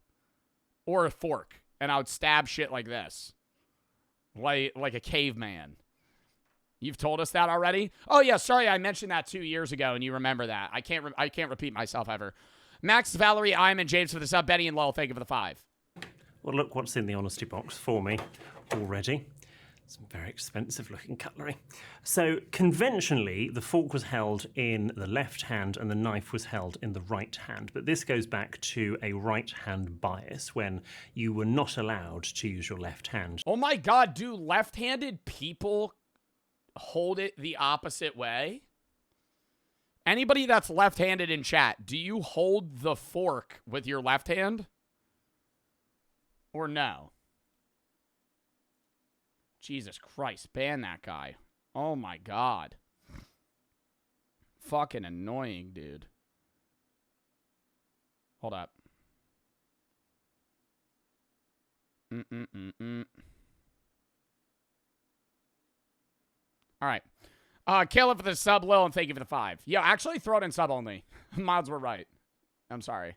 [SPEAKER 1] or a fork and I would stab shit like this. Like a caveman. You've told us that already? Oh yeah, sorry, I mentioned that 2 years ago and you remember that. I can't repeat myself ever. Max, Valerie, I'm and James for the sub. Benny and Lowell, thank you for the 5.
[SPEAKER 12] Well, look what's in the honesty box for me already. Some very expensive looking cutlery. So conventionally, the fork was held in the left hand and the knife was held in the right hand. But this goes back to a right hand bias when you were not allowed to use your left hand.
[SPEAKER 1] Oh my God, do left-handed people hold it the opposite way? Anybody that's left-handed in chat, do you hold the fork with your left hand? Or no? Jesus Christ, ban that guy. Oh my God. Fucking annoying, dude. Hold up. All right. Caleb for the sub, Lil, and thank you for the 5. Yo, actually throw it in sub only. Mods were right. I'm sorry.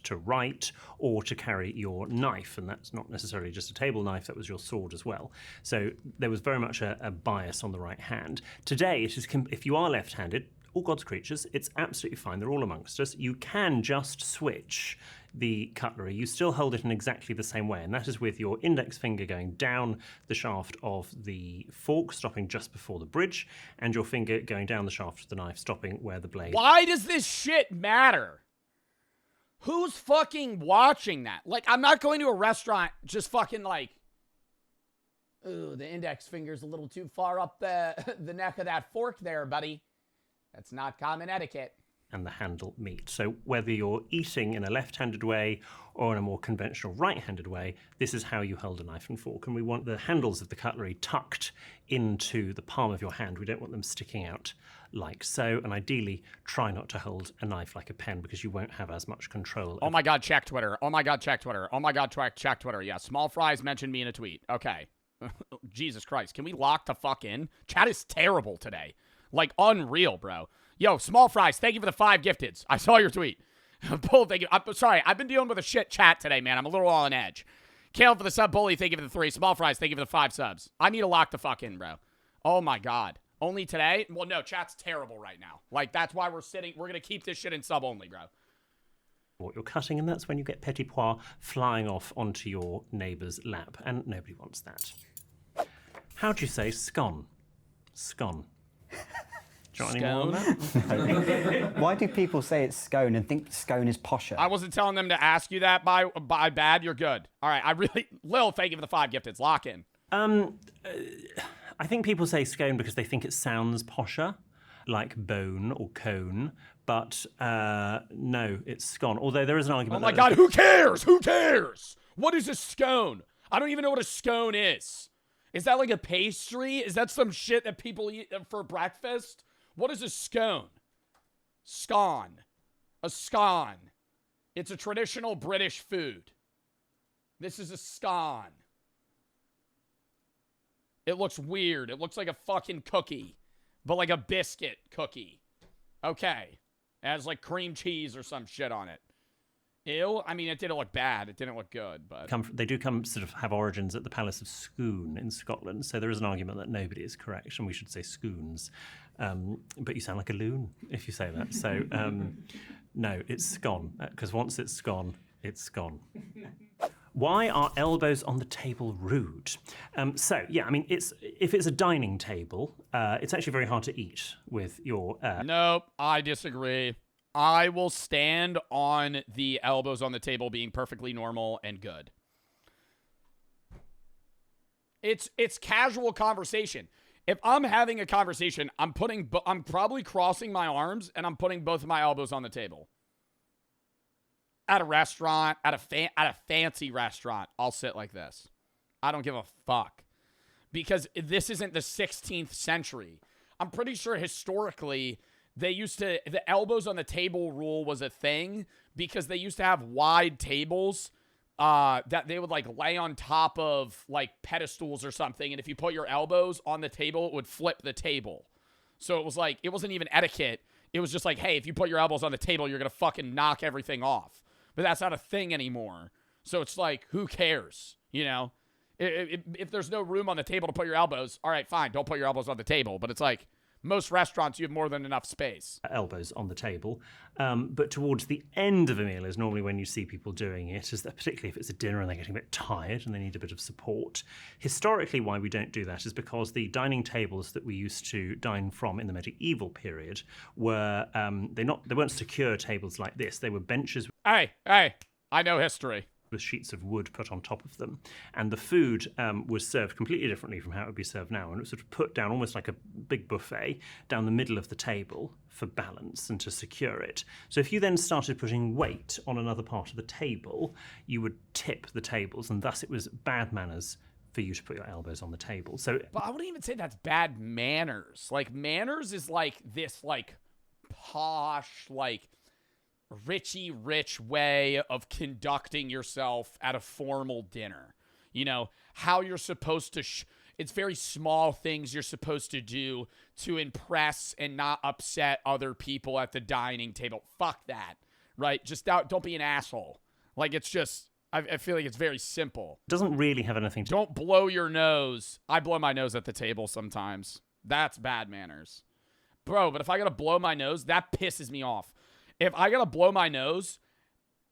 [SPEAKER 12] To write or to carry your knife, and that's not necessarily just a table knife, that was your sword as well. So there was very much a bias on the right hand. Today, it is if you are left-handed, all God's creatures, it's absolutely fine. They're all amongst us. You can just switch the cutlery. You still hold it in exactly the same way, and that is with your index finger going down the shaft of the fork, stopping just before the bridge, and your finger going down the shaft of the knife, stopping where the blade...
[SPEAKER 1] Why does this shit matter? Who's fucking watching that? Like, I'm not going to a restaurant just fucking like, ooh, the index finger's a little too far up the neck of that fork there, buddy. That's not common etiquette.
[SPEAKER 12] And the handle meet. So whether you're eating in a left-handed way or in a more conventional right-handed way, this is how you hold a knife and fork. And we want the handles of the cutlery tucked into the palm of your hand. We don't want them sticking out like so. And ideally, try not to hold a knife like a pen because you won't have as much control.
[SPEAKER 1] Oh my God, check Twitter. Oh my God, check Twitter. Oh my God, check Twitter. Yeah, Small Fries mentioned me in a tweet. Okay. Jesus Christ. Can we lock the fuck in? Chat is terrible today. Like, unreal, bro. Yo, Small Fries, thank you for the 5 gifteds. I saw your tweet. Bull, thank you. I'm sorry, I've been dealing with a shit chat today, man. I'm a little on edge. Kale for the sub. Bully, thank you for the 3. Small Fries, thank you for the 5 subs. I need to lock the fuck in, bro. Oh, my God. Only today? Well, no, chat's terrible right now. Like, that's why we're going to keep this shit in sub only, bro.
[SPEAKER 12] What you're cutting, and that's when you get petit pois flying off onto your neighbour's lap, and nobody wants that. How do you say scone? Scone. Do you want any more on that?
[SPEAKER 13] Why do people say it's scone and think scone is posher?
[SPEAKER 1] I wasn't telling them to ask you that by bad. You're good. All right, Lil, thank you for the 5 gifteds. Lock in.
[SPEAKER 12] I think people say scone because they think it sounds posher, like bone or cone, but no, it's scone. Although there is an argument.
[SPEAKER 1] Oh my God, who cares? Who cares? What is a scone? I don't even know what a scone is. Is that like a pastry? Is that some shit that people eat for breakfast? What is a scone? Scone. A scone. It's a traditional British food. This is a scone. It looks weird. It looks like a fucking cookie, but like a biscuit cookie. Okay. It has like cream cheese or some shit on it. Ew. I mean, it didn't look bad. It didn't look good, but...
[SPEAKER 12] They do sort of have origins at the Palace of Scone in Scotland, so there is an argument that nobody is correct, and we should say scoons. But you sound like a loon if you say that. So, no, it's scone, because once it's scone, it's gone. Why are elbows on the table rude? So, yeah, I mean, if it's a dining table, it's actually very hard to eat with your...
[SPEAKER 1] Nope, I disagree. I will stand on the elbows on the table being perfectly normal and good. It's casual conversation. If I'm having a conversation, I'm probably crossing my arms and I'm putting both of my elbows on the table. At a restaurant, at a fancy restaurant, I'll sit like this. I don't give a fuck. Because this isn't the 16th century. I'm pretty sure historically, the elbows on the table rule was a thing because they used to have wide tables that they would like lay on top of like pedestals or something. And if you put your elbows on the table, it would flip the table. So it was like, it wasn't even etiquette. It was just like, hey, if you put your elbows on the table, you're going to fucking knock everything off. But that's not a thing anymore. So it's like, who cares? You know, if there's no room on the table to put your elbows, all right, fine, don't put your elbows on the table. But it's like, most restaurants, you have more than enough space.
[SPEAKER 12] Elbows on the table. But towards the end of a meal is normally when you see people doing it, particularly if it's a dinner and they're getting a bit tired and they need a bit of support. Historically, why we don't do that is because the dining tables that we used to dine from in the medieval period were, they weren't secure tables like this. They were benches.
[SPEAKER 1] Hey, I know history.
[SPEAKER 12] With sheets of wood put on top of them. And the food was served completely differently from how it would be served now. And it was sort of put down almost like a big buffet down the middle of the table for balance and to secure it. So if you then started putting weight on another part of the table, you would tip the tables, and thus it was bad manners for you to put your elbows on the table. So,
[SPEAKER 1] but I wouldn't even say that's bad manners. Like, manners is like this like posh, like Richie rich way of conducting yourself at a formal dinner. You know, how you're supposed to, it's very small things you're supposed to do to impress and not upset other people at the dining table. Fuck that, right? Just don't be an asshole. Like, it's just, I feel like it's very simple.
[SPEAKER 12] Doesn't really have anything to...
[SPEAKER 1] Don't blow your nose. I blow my nose at the table sometimes. That's bad manners. Bro, but if I gotta blow my nose, that pisses me off. If I gotta blow my nose,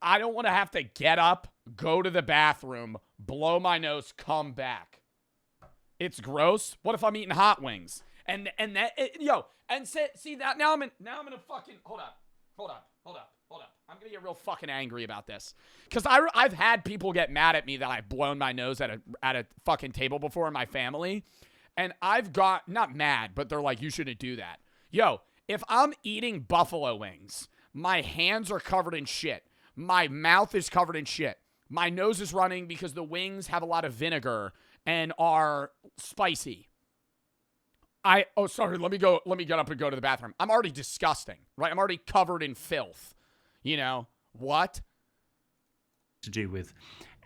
[SPEAKER 1] I don't want to have to get up, go to the bathroom, blow my nose, come back. It's gross. What if I'm eating hot wings? And see that now I'm gonna fucking hold up. I'm gonna get real fucking angry about this because I've had people get mad at me that I've blown my nose at a fucking table before in my family, and I've got not mad, but they're like, you shouldn't do that. Yo, if I'm eating buffalo wings, my hands are covered in shit. My mouth is covered in shit. My nose is running because the wings have a lot of vinegar and are spicy. Let me get up and go to the bathroom. I'm already disgusting, right? I'm already covered in filth. You know, what?
[SPEAKER 12] To do with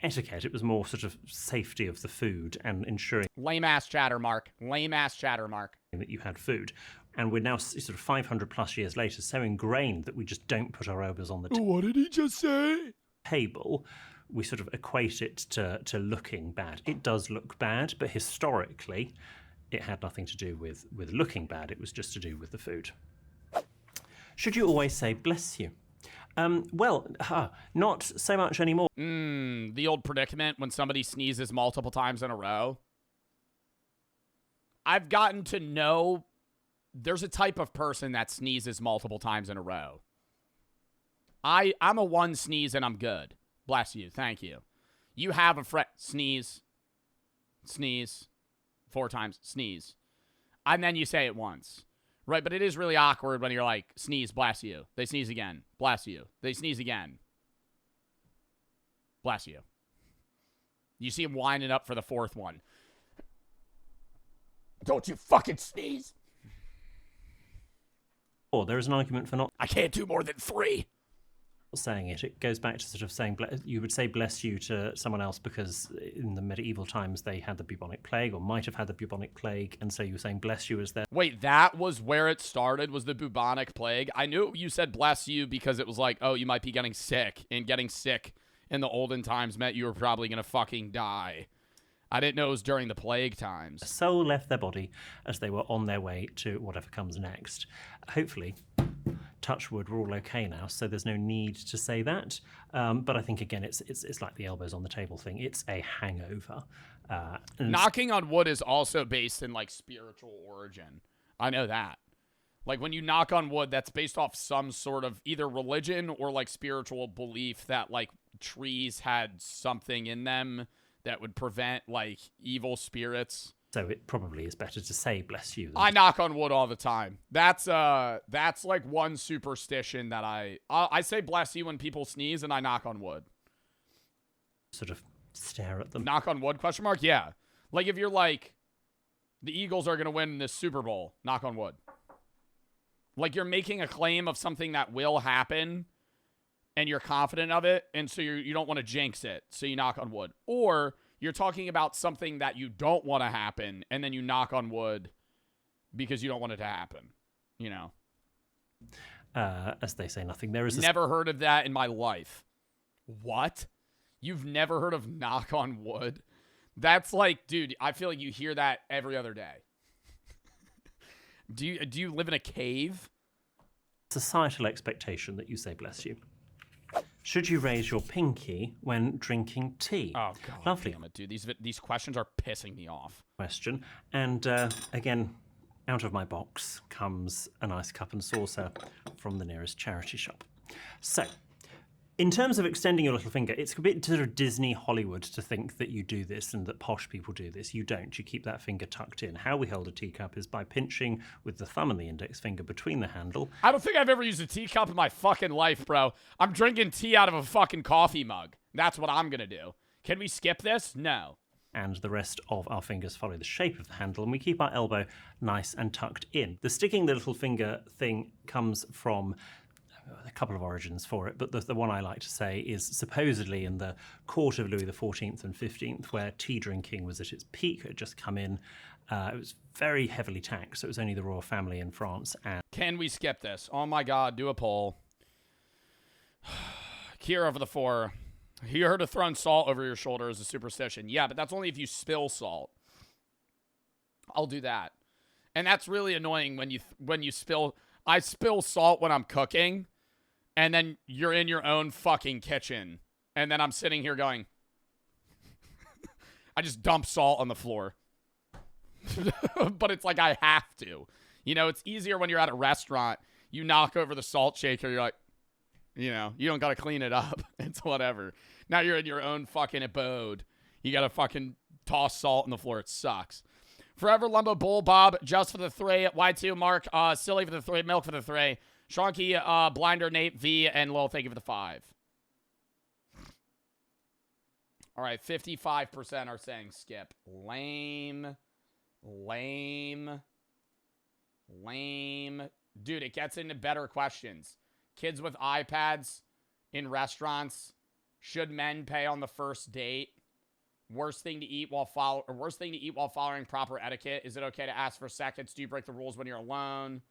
[SPEAKER 12] etiquette. It was more sort of safety of the food and ensuring...
[SPEAKER 1] Lame-ass chatter, Mark. Lame-ass chatter, Mark.
[SPEAKER 12] ...that you had food. And we're now sort of 500 plus years later so ingrained that we just don't put our elbows on the table.
[SPEAKER 1] What did he just say?
[SPEAKER 12] Table, we sort of equate it to looking bad. It does look bad, but historically, it had nothing to do with looking bad. It was just to do with the food. Should you always say bless you? Well, not so much anymore.
[SPEAKER 1] The old predicament when somebody sneezes multiple times in a row. I've gotten to know there's a type of person that sneezes multiple times in a row. I'm a one sneeze and I'm good. Bless you. Thank you. You have a friend. Sneeze. Sneeze. 4 times. Sneeze. And then you say it once. Right, but it is really awkward when you're like, sneeze, bless you. They sneeze again. Bless you. They sneeze again. Bless you. You see him winding up for the 4th one. Don't you fucking sneeze.
[SPEAKER 12] Or there is an argument for not...
[SPEAKER 1] I can't do more than 3.
[SPEAKER 12] Saying it. It goes back to sort of saying you would say bless you to someone else because in the medieval times they had the bubonic plague or might have had the bubonic plague, and so you were saying bless you as their...
[SPEAKER 1] Wait, that was where it started, was the bubonic plague? I knew you said bless you because it was like, oh, you might be getting sick, and getting sick in the olden times meant you were probably gonna fucking die. I didn't know it was during the plague times.
[SPEAKER 12] A soul left their body as they were on their way to whatever comes next. Hopefully, touch wood, we're all okay now, so there's no need to say that. But I think, again, it's like the elbows on the table thing. It's a hangover.
[SPEAKER 1] Knocking on wood is also based in, like, spiritual origin. I know that. Like, when you knock on wood, that's based off some sort of either religion or, like, spiritual belief that, like, trees had something in them that would prevent, like, evil spirits.
[SPEAKER 12] So it probably is better to say bless you.
[SPEAKER 1] I knock on wood all the time. That's like one superstition that I say bless you when people sneeze, and I knock on wood.
[SPEAKER 12] Sort of stare at them.
[SPEAKER 1] Knock on wood, question mark? Yeah. Like if you're like, the Eagles are going to win this Super Bowl, knock on wood. Like you're making a claim of something that will happen, and you're confident of it, and so you don't want to jinx it, so you knock on wood. Or you're talking about something that you don't want to happen, and then you knock on wood because you don't want it to happen, you know?
[SPEAKER 12] As they say, nothing. There is
[SPEAKER 1] never heard of that in my life. What? You've never heard of knock on wood? That's like, dude, I feel like you hear that every other day. Do you live in a cave?
[SPEAKER 12] Societal expectation that you say bless you. Should you raise your pinky when drinking tea?
[SPEAKER 1] Oh, God.
[SPEAKER 12] Lovely.
[SPEAKER 1] Damn it, dude. These questions are pissing me off.
[SPEAKER 12] Question. And again, out of my box comes a nice cup and saucer from the nearest charity shop. So, in terms of extending your little finger, it's a bit sort of Disney Hollywood to think that you do this and that posh people do this. You don't. You keep that finger tucked in. How we hold a teacup is by pinching with the thumb and the index finger between the handle.
[SPEAKER 1] I don't think I've ever used a teacup in my fucking life, bro. I'm drinking tea out of a fucking coffee mug. That's what I'm gonna do. Can we skip this? No.
[SPEAKER 12] And the rest of our fingers follow the shape of the handle, and we keep our elbow nice and tucked in. The sticking the little finger thing comes from a couple of origins for it, but the one I like to say is supposedly in the court of Louis XIV and XV, where tea drinking was at its peak. It had just come in. It was very heavily taxed, so it was only the royal family in France. And
[SPEAKER 1] can we skip this? Oh my God, do a poll. Kira for the 4. You heard of throwing salt over your shoulder as a superstition. Yeah, but that's only if you spill salt. I'll do that. And that's really annoying when you spill. I spill salt when I'm cooking, and then you're in your own fucking kitchen. And then I'm sitting here going, I just dump salt on the floor. But it's like I have to. You know, it's easier when you're at a restaurant. You knock over the salt shaker, you're like, you know, you don't got to clean it up. It's whatever. Now you're in your own fucking abode. You got to fucking toss salt on the floor. It sucks. Forever Lumbo Bull Bob, just for the 3. Y2 Mark, Silly for the 3. Milk for the 3. Shonky, Blinder Nate V, and Lil, thank you for the 5. All right, 55% are saying skip. Lame. Lame. Lame. Dude, it gets into better questions. Kids with iPads in restaurants. Should men pay on the first date? Worst thing to eat while following proper etiquette. Is it okay to ask for seconds? Do you break the rules when you're alone?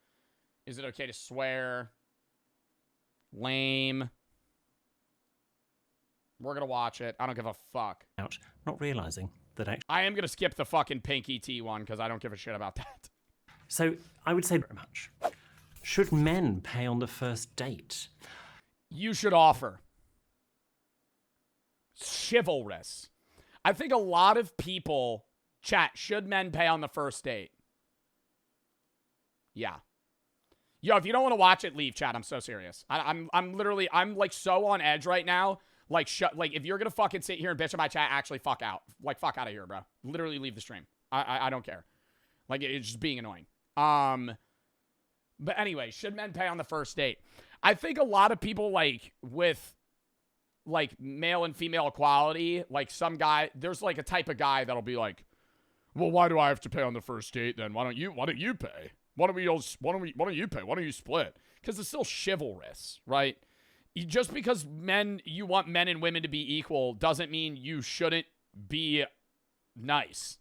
[SPEAKER 1] Is it okay to swear? Lame. We're gonna watch it. I don't give a fuck.
[SPEAKER 12] Not realizing that actually...
[SPEAKER 1] I am going to skip the fucking pinky tea one because I don't give a shit about that.
[SPEAKER 12] So I would say very much. Should men pay on the first date?
[SPEAKER 1] You should offer. Chivalrous. I think a lot of people, chat, should men pay on the first date? Yeah. Yo, if you don't want to watch it, leave, chat. I'm so serious. I'm literally, I'm like so on edge right now. Like, like if you're going to fucking sit here and bitch at my chat, actually fuck out. Like, fuck out of here, bro. Literally leave the stream. I don't care. Like, it's just being annoying. But anyway, should men pay on the first date? I think a lot of people, like, with, like, male and female equality, like, some guy, there's, like, a type of guy that'll be like, well, why do I have to pay on the first date then? Why don't you pay? Why don't you pay? Why don't you split? Because it's still chivalrous, right? Just because you want men and women to be equal doesn't mean you shouldn't be nice.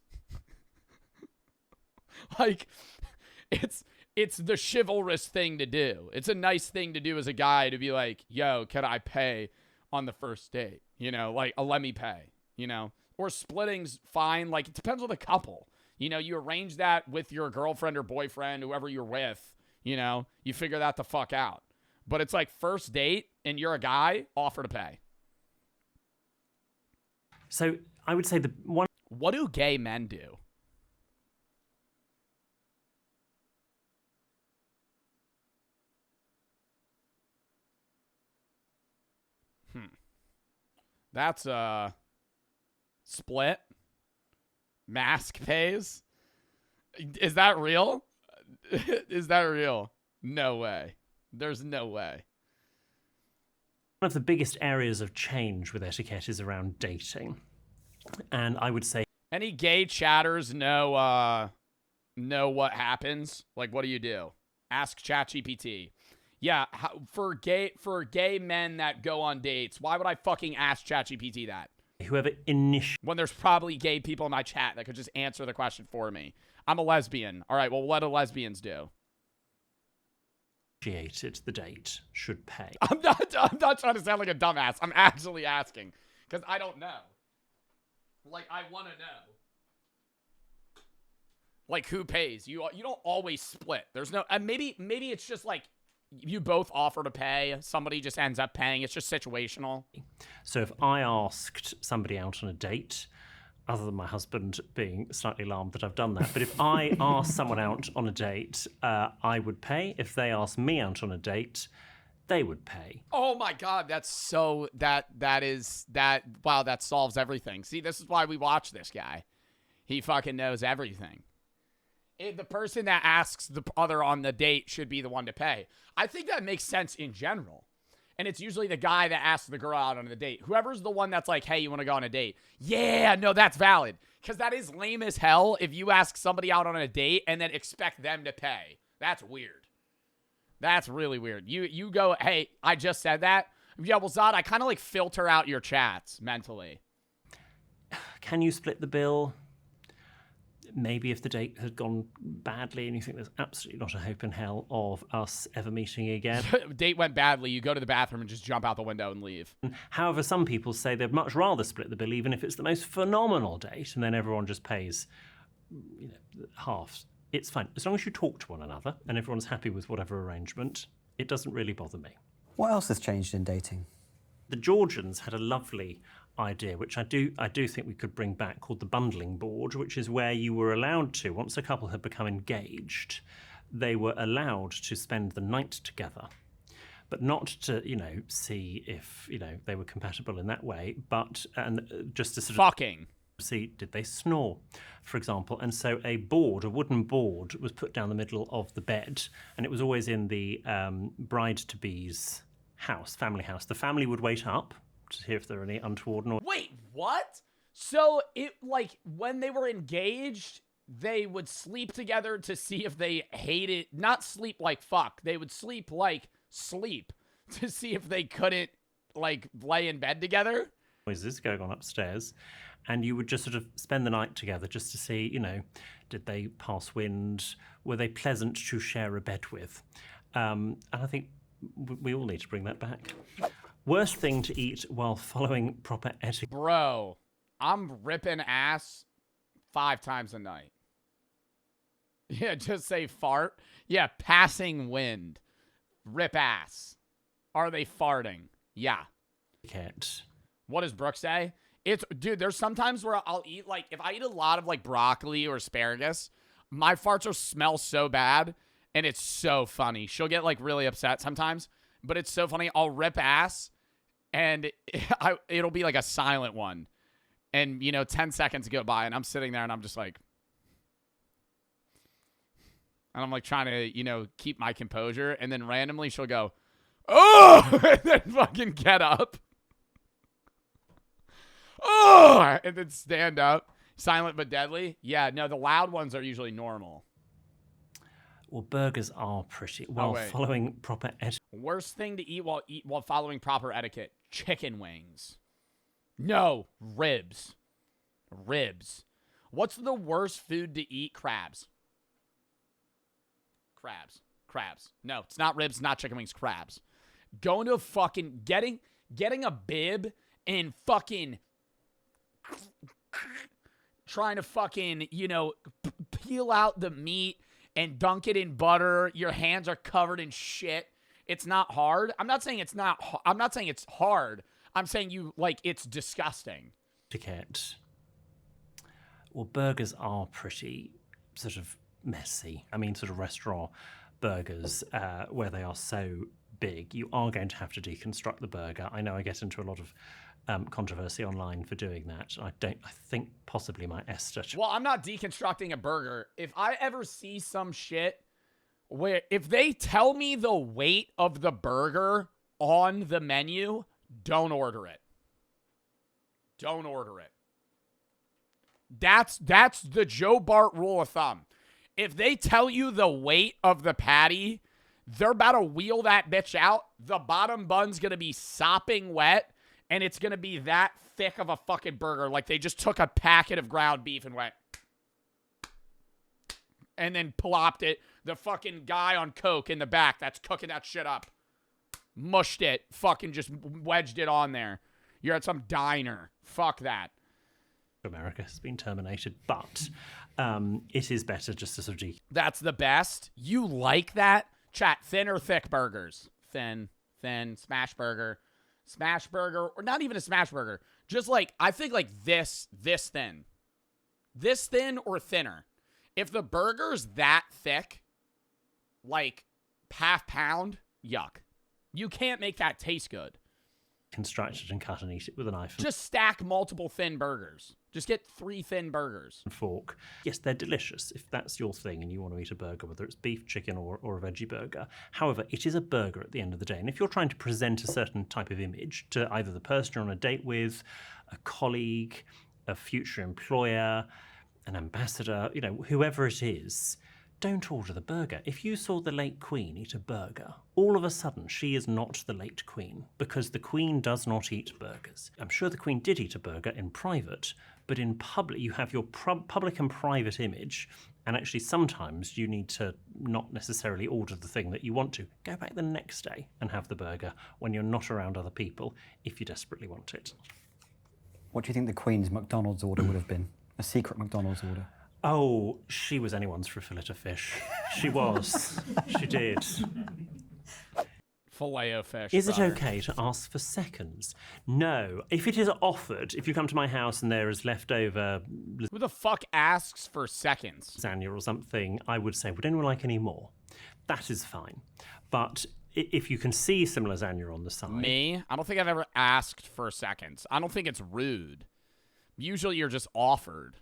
[SPEAKER 1] Like, it's the chivalrous thing to do. It's a nice thing to do as a guy to be like, yo, can I pay on the first date? You know, like, let me pay, you know? Or splitting's fine. Like, it depends on the couple. You know, you arrange that with your girlfriend or boyfriend, whoever you're with, you know? You figure that the fuck out. But it's like first date and you're a guy, offer to pay.
[SPEAKER 12] So I would say the one...
[SPEAKER 1] What do gay men do? That's split. Mask pays. Is that real? Is that real? No way. There's no way.
[SPEAKER 12] One of the biggest areas of change with etiquette is around dating. And I would say...
[SPEAKER 1] Any gay chatters know what happens? Like, what do you do? Ask ChatGPT. Yeah, for gay men that go on dates, why would I fucking ask ChatGPT that?
[SPEAKER 12] Whoever
[SPEAKER 1] when there's probably gay people in my chat that could just answer the question for me. I'm a lesbian. All right, well, what do lesbians do?
[SPEAKER 12] Initiated the date should pay.
[SPEAKER 1] I'm not trying to sound like a dumbass. I'm actually asking because I don't know. Like, I want to know. Like, who pays? You don't always split. There's no... maybe it's just like you both offer to pay. Somebody just ends up paying. It's just situational.
[SPEAKER 12] So if I asked somebody out on a date, other than my husband being slightly alarmed that I've done that, but if I asked someone out on a date, I would pay. If they asked me out on a date, they would pay.
[SPEAKER 1] Oh my God, that's so... Wow, that solves everything. See, this is why we watch this guy. He fucking knows everything. The person that asks the other on the date should be the one to pay. I think that makes sense in general. And it's usually the guy that asks the girl out on the date. Whoever's the one that's like, hey, you want to go on a date? Yeah, no, that's valid. Because that is lame as hell if you ask somebody out on a date and then expect them to pay. That's weird. That's really weird. You go, hey, I just said that. Yeah, well, Zod, I kind of like filter out your chats mentally.
[SPEAKER 12] Can you split the bill? Maybe if the date had gone badly and you think there's absolutely not a hope in hell of us ever meeting again.
[SPEAKER 1] Date went badly, you go to the bathroom and just jump out the window and leave.
[SPEAKER 12] However, some people say they'd much rather split the bill even if it's the most phenomenal date and then everyone just pays, you know, half. It's fine. As long as you talk to one another and everyone's happy with whatever arrangement, it doesn't really bother me.
[SPEAKER 13] What else has changed in dating?
[SPEAKER 12] The Georgians had a lovely idea, which I do think we could bring back, called the bundling board, which is where you were allowed to, once a couple had become engaged, they were allowed to spend the night together, but not to, you know, see if, you know, they were compatible in that way, but just to sort of see, did they snore, for example. And so a wooden board was put down the middle of the bed, and it was always in the bride-to-be's house, family house. The family would wait up to hear if there are any untoward noise.
[SPEAKER 1] Wait, what? So it, like, when they were engaged, they would sleep together to see if they hated, not sleep like fuck, they would sleep like sleep to see if they couldn't, like, lay in bed together?
[SPEAKER 12] Noises going on upstairs, and you would just sort of spend the night together just to see, you know, did they pass wind? Were they pleasant to share a bed with? And I think we all need to bring that back. Worst thing to eat while following proper etiquette.
[SPEAKER 1] Bro, I'm ripping ass 5 times a night. Yeah, just say fart. Yeah, passing wind. Rip ass. Are they farting? Yeah.
[SPEAKER 12] Etiquette.
[SPEAKER 1] What does Brooke say? Dude, there's sometimes where I'll eat, like, if I eat a lot of, like, broccoli or asparagus, my farts will smell so bad, and it's so funny. She'll get, like, really upset sometimes, but it's so funny. I'll rip ass, and it'll be, like, a silent one. And, 10 seconds go by, and I'm sitting there, and I'm just like... And I'm, like, trying to, keep my composure, and then randomly she'll go, oh! And then fucking get up. Oh! And then stand up. Silent but deadly. Yeah, no, the loud ones are usually normal.
[SPEAKER 12] Well, burgers are pretty well following proper etiquette.
[SPEAKER 1] Worst thing to eat while following proper etiquette: chicken wings. No, ribs. Ribs. What's the worst food to eat? Crabs. Crabs. No, it's not ribs, not chicken wings, crabs. Going to fucking getting a bib and fucking trying to fucking, peel out the meat and dunk it in butter. Your hands are covered in shit. It's not hard. I'm not saying it's hard. I'm saying it's disgusting.
[SPEAKER 12] Etiquette. Well, burgers are pretty sort of messy. I mean, sort of restaurant burgers where they are so big, you are going to have to deconstruct the burger. I know I get into a lot of controversy online for doing that. I think possibly my Esther.
[SPEAKER 1] Well, I'm not deconstructing a burger. If I ever see some shit where if they tell me the weight of the burger on the menu, don't order it. Don't order it. That's the Joe Bart rule of thumb. If they tell you the weight of the patty, they're about to wheel that bitch out. The bottom bun's going to be sopping wet, and it's going to be that thick of a fucking burger. Like they just took a packet of ground beef and went, and then plopped it. The fucking guy on coke in the back that's cooking that shit up mushed it, fucking just wedged it on there. You're at some diner. Fuck that.
[SPEAKER 12] America has been terminated, but it is better just to sort of...
[SPEAKER 1] That's the best. You like that? Chat, thin or thick burgers? Thin, smash burger, or not even a smash burger. Just like, I think like this thin. This thin or thinner. If the burger's that thick, like half pound, yuck. You can't make that taste good.
[SPEAKER 12] Construct it and cut and eat it with a knife.
[SPEAKER 1] Just stack multiple thin burgers. Just get 3 thin burgers.
[SPEAKER 12] And fork. Yes, they're delicious if that's your thing and you want to eat a burger, whether it's beef, chicken, or a veggie burger. However, it is a burger at the end of the day. And if you're trying to present a certain type of image to either the person you're on a date with, a colleague, a future employer, an ambassador, whoever it is, don't order the burger. If you saw the late Queen eat a burger, all of a sudden she is not the late Queen because the Queen does not eat burgers. I'm sure the Queen did eat a burger in private, but in public you have your public and private image, and actually sometimes you need to not necessarily order the thing that you want to. Go back the next day and have the burger when you're not around other people if you desperately want it.
[SPEAKER 13] What do you think the Queen's McDonald's order would have been? A secret McDonald's order?
[SPEAKER 12] Oh, she was anyone's for a fillet of fish. She was. She did.
[SPEAKER 1] Filet-O-Fish.
[SPEAKER 12] Is it okay to ask for seconds? No. If it is offered, if you come to my house and there is leftover...
[SPEAKER 1] Who the fuck asks for seconds?
[SPEAKER 12] Lasagna or something, I would say, would anyone like any more? That is fine. But if you can see some lasagna on the side...
[SPEAKER 1] Me? I don't think I've ever asked for seconds. I don't think it's rude. Usually you're just offered.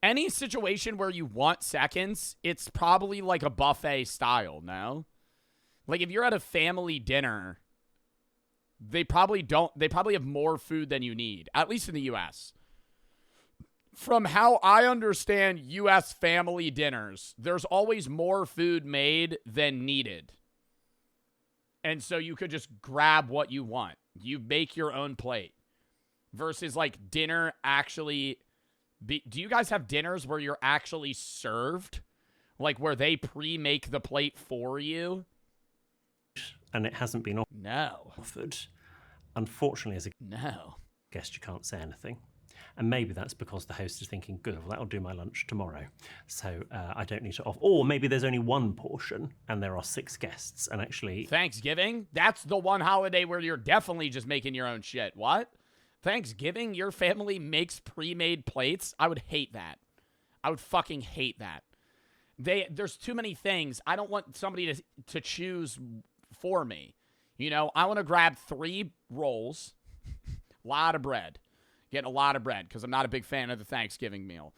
[SPEAKER 1] Any situation where you want seconds, it's probably like a buffet style, no? Like if you're at a family dinner, they probably have more food than you need, at least in the US. From how I understand US family dinners, there's always more food made than needed. And so you could just grab what you want. You make your own plate. Versus like dinner actually... do you guys have dinners where you're actually served? Like where they pre-make the plate for you?
[SPEAKER 12] And it hasn't been
[SPEAKER 1] offered.
[SPEAKER 12] Unfortunately, as a
[SPEAKER 1] no
[SPEAKER 12] guest, you can't say anything. And maybe that's because the host is thinking, good, well, that'll do my lunch tomorrow. So I don't need to offer. Or maybe there's only one portion and there are 6 guests. And actually...
[SPEAKER 1] Thanksgiving? That's the one holiday where you're definitely just making your own shit. What? Thanksgiving? Your family makes pre-made plates? I would hate that. I would fucking hate that. There's too many things. I don't want somebody to choose for me. You know, I want to grab 3 rolls, a lot of bread. Getting a lot of bread because I'm not a big fan of the Thanksgiving meal.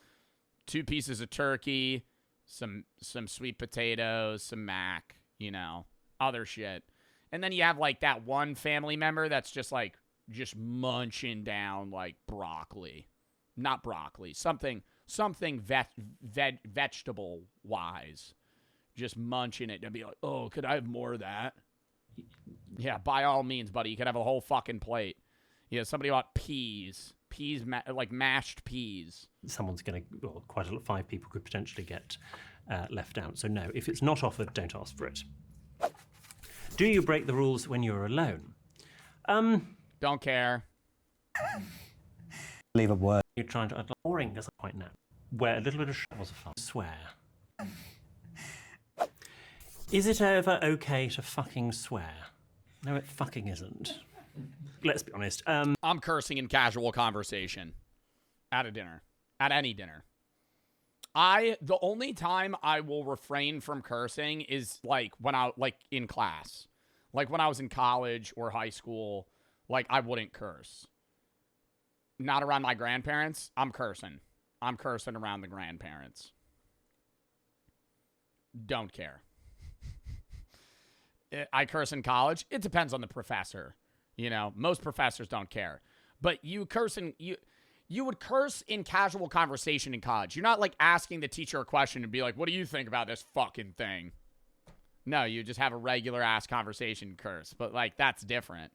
[SPEAKER 1] 2 pieces of turkey, some sweet potatoes, some mac, you know, other shit. And then you have like that one family member that's just munching down like broccoli. Not broccoli, something vegetable wise. Just munching it and be like, "Oh, could I have more of that?" Yeah, by all means, buddy. You could have a whole fucking plate. Yeah, somebody bought peas. Like mashed peas.
[SPEAKER 12] Someone's going to, well, quite a lot, 5 people could potentially get left out. So no, if it's not offered, don't ask for it. Do you break the rules when you're alone?
[SPEAKER 1] Don't care.
[SPEAKER 13] Leave a word.
[SPEAKER 12] You're trying to, boring doesn't quite know. Where a little bit of was a fun. Swear. Is it ever okay to fucking swear? No, it fucking isn't. Let's be honest.
[SPEAKER 1] I'm cursing in casual conversation at a dinner, at any dinner. The only time I will refrain from cursing is like when in class, like when I was in college or high school, like I wouldn't curse. Not around my grandparents. I'm cursing around the grandparents. Don't care. I curse in college. It depends on the professor. You know, most professors don't care. But you would curse in casual conversation in college. You're not like asking the teacher a question and be like, "What do you think about this fucking thing?" No, you just have a regular ass conversation curse. But like that's different.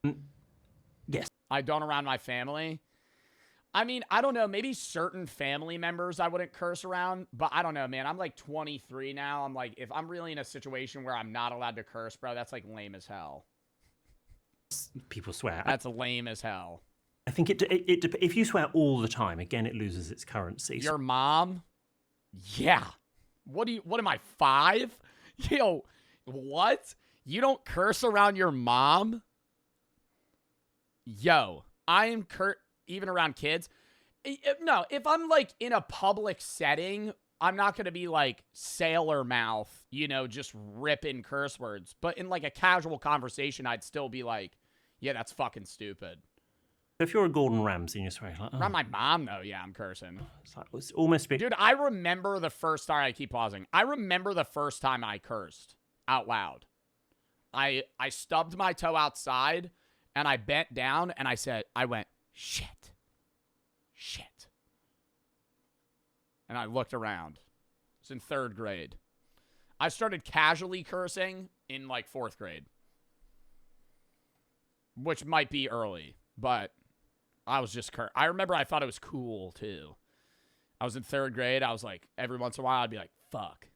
[SPEAKER 12] Yes.
[SPEAKER 1] I don't around my family. I mean, I don't know. Maybe certain family members I wouldn't curse around, but I don't know, man. I'm like 23 now. I'm like, if I'm really in a situation where I'm not allowed to curse, bro, that's like lame as hell.
[SPEAKER 12] People swear.
[SPEAKER 1] That's lame as hell.
[SPEAKER 12] I think if you swear all the time, again, it loses its currency.
[SPEAKER 1] Your mom? Yeah. What am I, 5? Yo, what? You don't curse around your mom? Yo, I am even around kids. No, if I'm like in a public setting, I'm not going to be like sailor mouth, you know, just ripping curse words. But in like a casual conversation, I'd still be like, yeah, that's fucking stupid.
[SPEAKER 12] If you're a Gordon Ramsay and you're swearing like,
[SPEAKER 1] around my mom, though, yeah, I'm cursing.
[SPEAKER 12] It's almost big.
[SPEAKER 1] Dude, I remember the first time, I keep pausing. I remember the first time I cursed out loud. I stubbed my toe outside and I bent down and I went, shit. And I looked around. It was in 3rd grade. I started casually cursing in like 4th grade. Which might be early, but I was just I remember I thought it was cool too. I was in 3rd grade. I was like, every once in a while, I'd be like, fuck.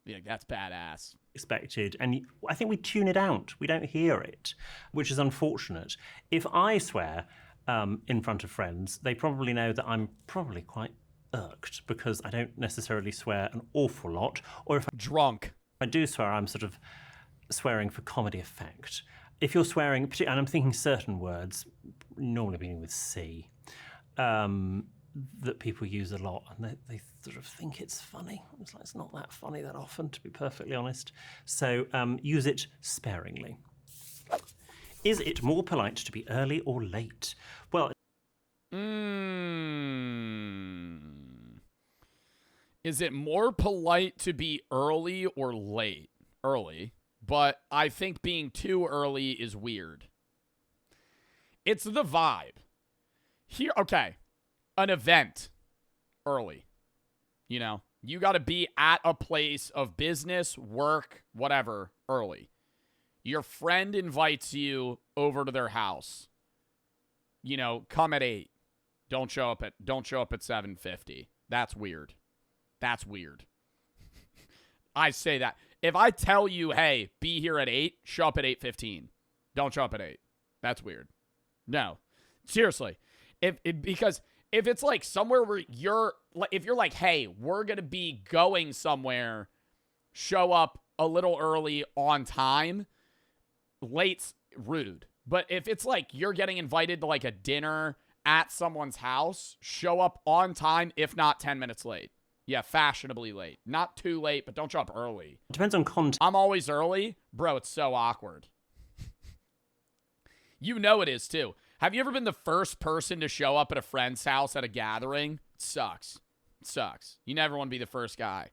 [SPEAKER 1] Be like, that's badass.
[SPEAKER 12] Expected. And I think we tune it out. We don't hear it, which is unfortunate. If I swear in front of friends, they probably know that I'm probably quite irked because I don't necessarily swear an awful lot. Or if I'm
[SPEAKER 1] drunk,
[SPEAKER 12] I do swear, I'm sort of swearing for comedy effect. If you're swearing, and I'm thinking certain words, normally beginning with C, that people use a lot, and they sort of think it's funny. It's like, it's not that funny that often, to be perfectly honest. So use it sparingly. Is it more polite to be early or late? Well,
[SPEAKER 1] is it more polite to be early or late? Early. But I think being too early is weird. It's the vibe. Here, okay. An event. Early. You know, you got to be at a place of business, work, whatever, early. Your friend invites you over to their house. You know, come at 8. Don't show up at 7:50. That's weird. That's weird. I say that. If I tell you, hey, be here at 8, show up at 8:15. Don't show up at 8. That's weird. No. Seriously. Because if it's like somewhere where if you're like, hey, we're going to be going somewhere, show up a little early on time, late's rude. But if it's like you're getting invited to like a dinner at someone's house, show up on time, if not 10 minutes late. Yeah, fashionably late. Not too late, but don't show up early.
[SPEAKER 12] Depends on context.
[SPEAKER 1] I'm always early. Bro, it's so awkward. You know it is, too. Have you ever been the first person to show up at a friend's house at a gathering? It sucks. It sucks. You never want to be the first guy.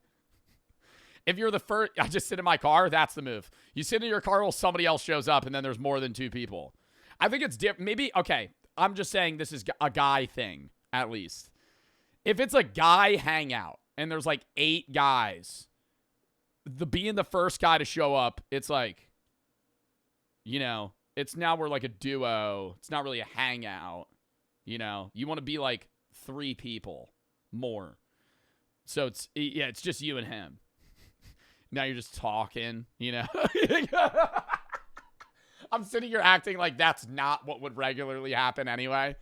[SPEAKER 1] If you're the first, I just sit in my car, that's the move. You sit in your car while somebody else shows up, and then there's more than 2 people. I think it's different. Maybe, okay, I'm just saying this is a guy thing, at least. If it's a guy hangout, and there's like 8 guys, being the first guy to show up, it's like, you know, it's now we're like a duo. It's not really a hangout, you know. You want to be like 3 people more. So it's just you and him. Now you're just talking, you know. I'm sitting here acting like that's not what would regularly happen anyway.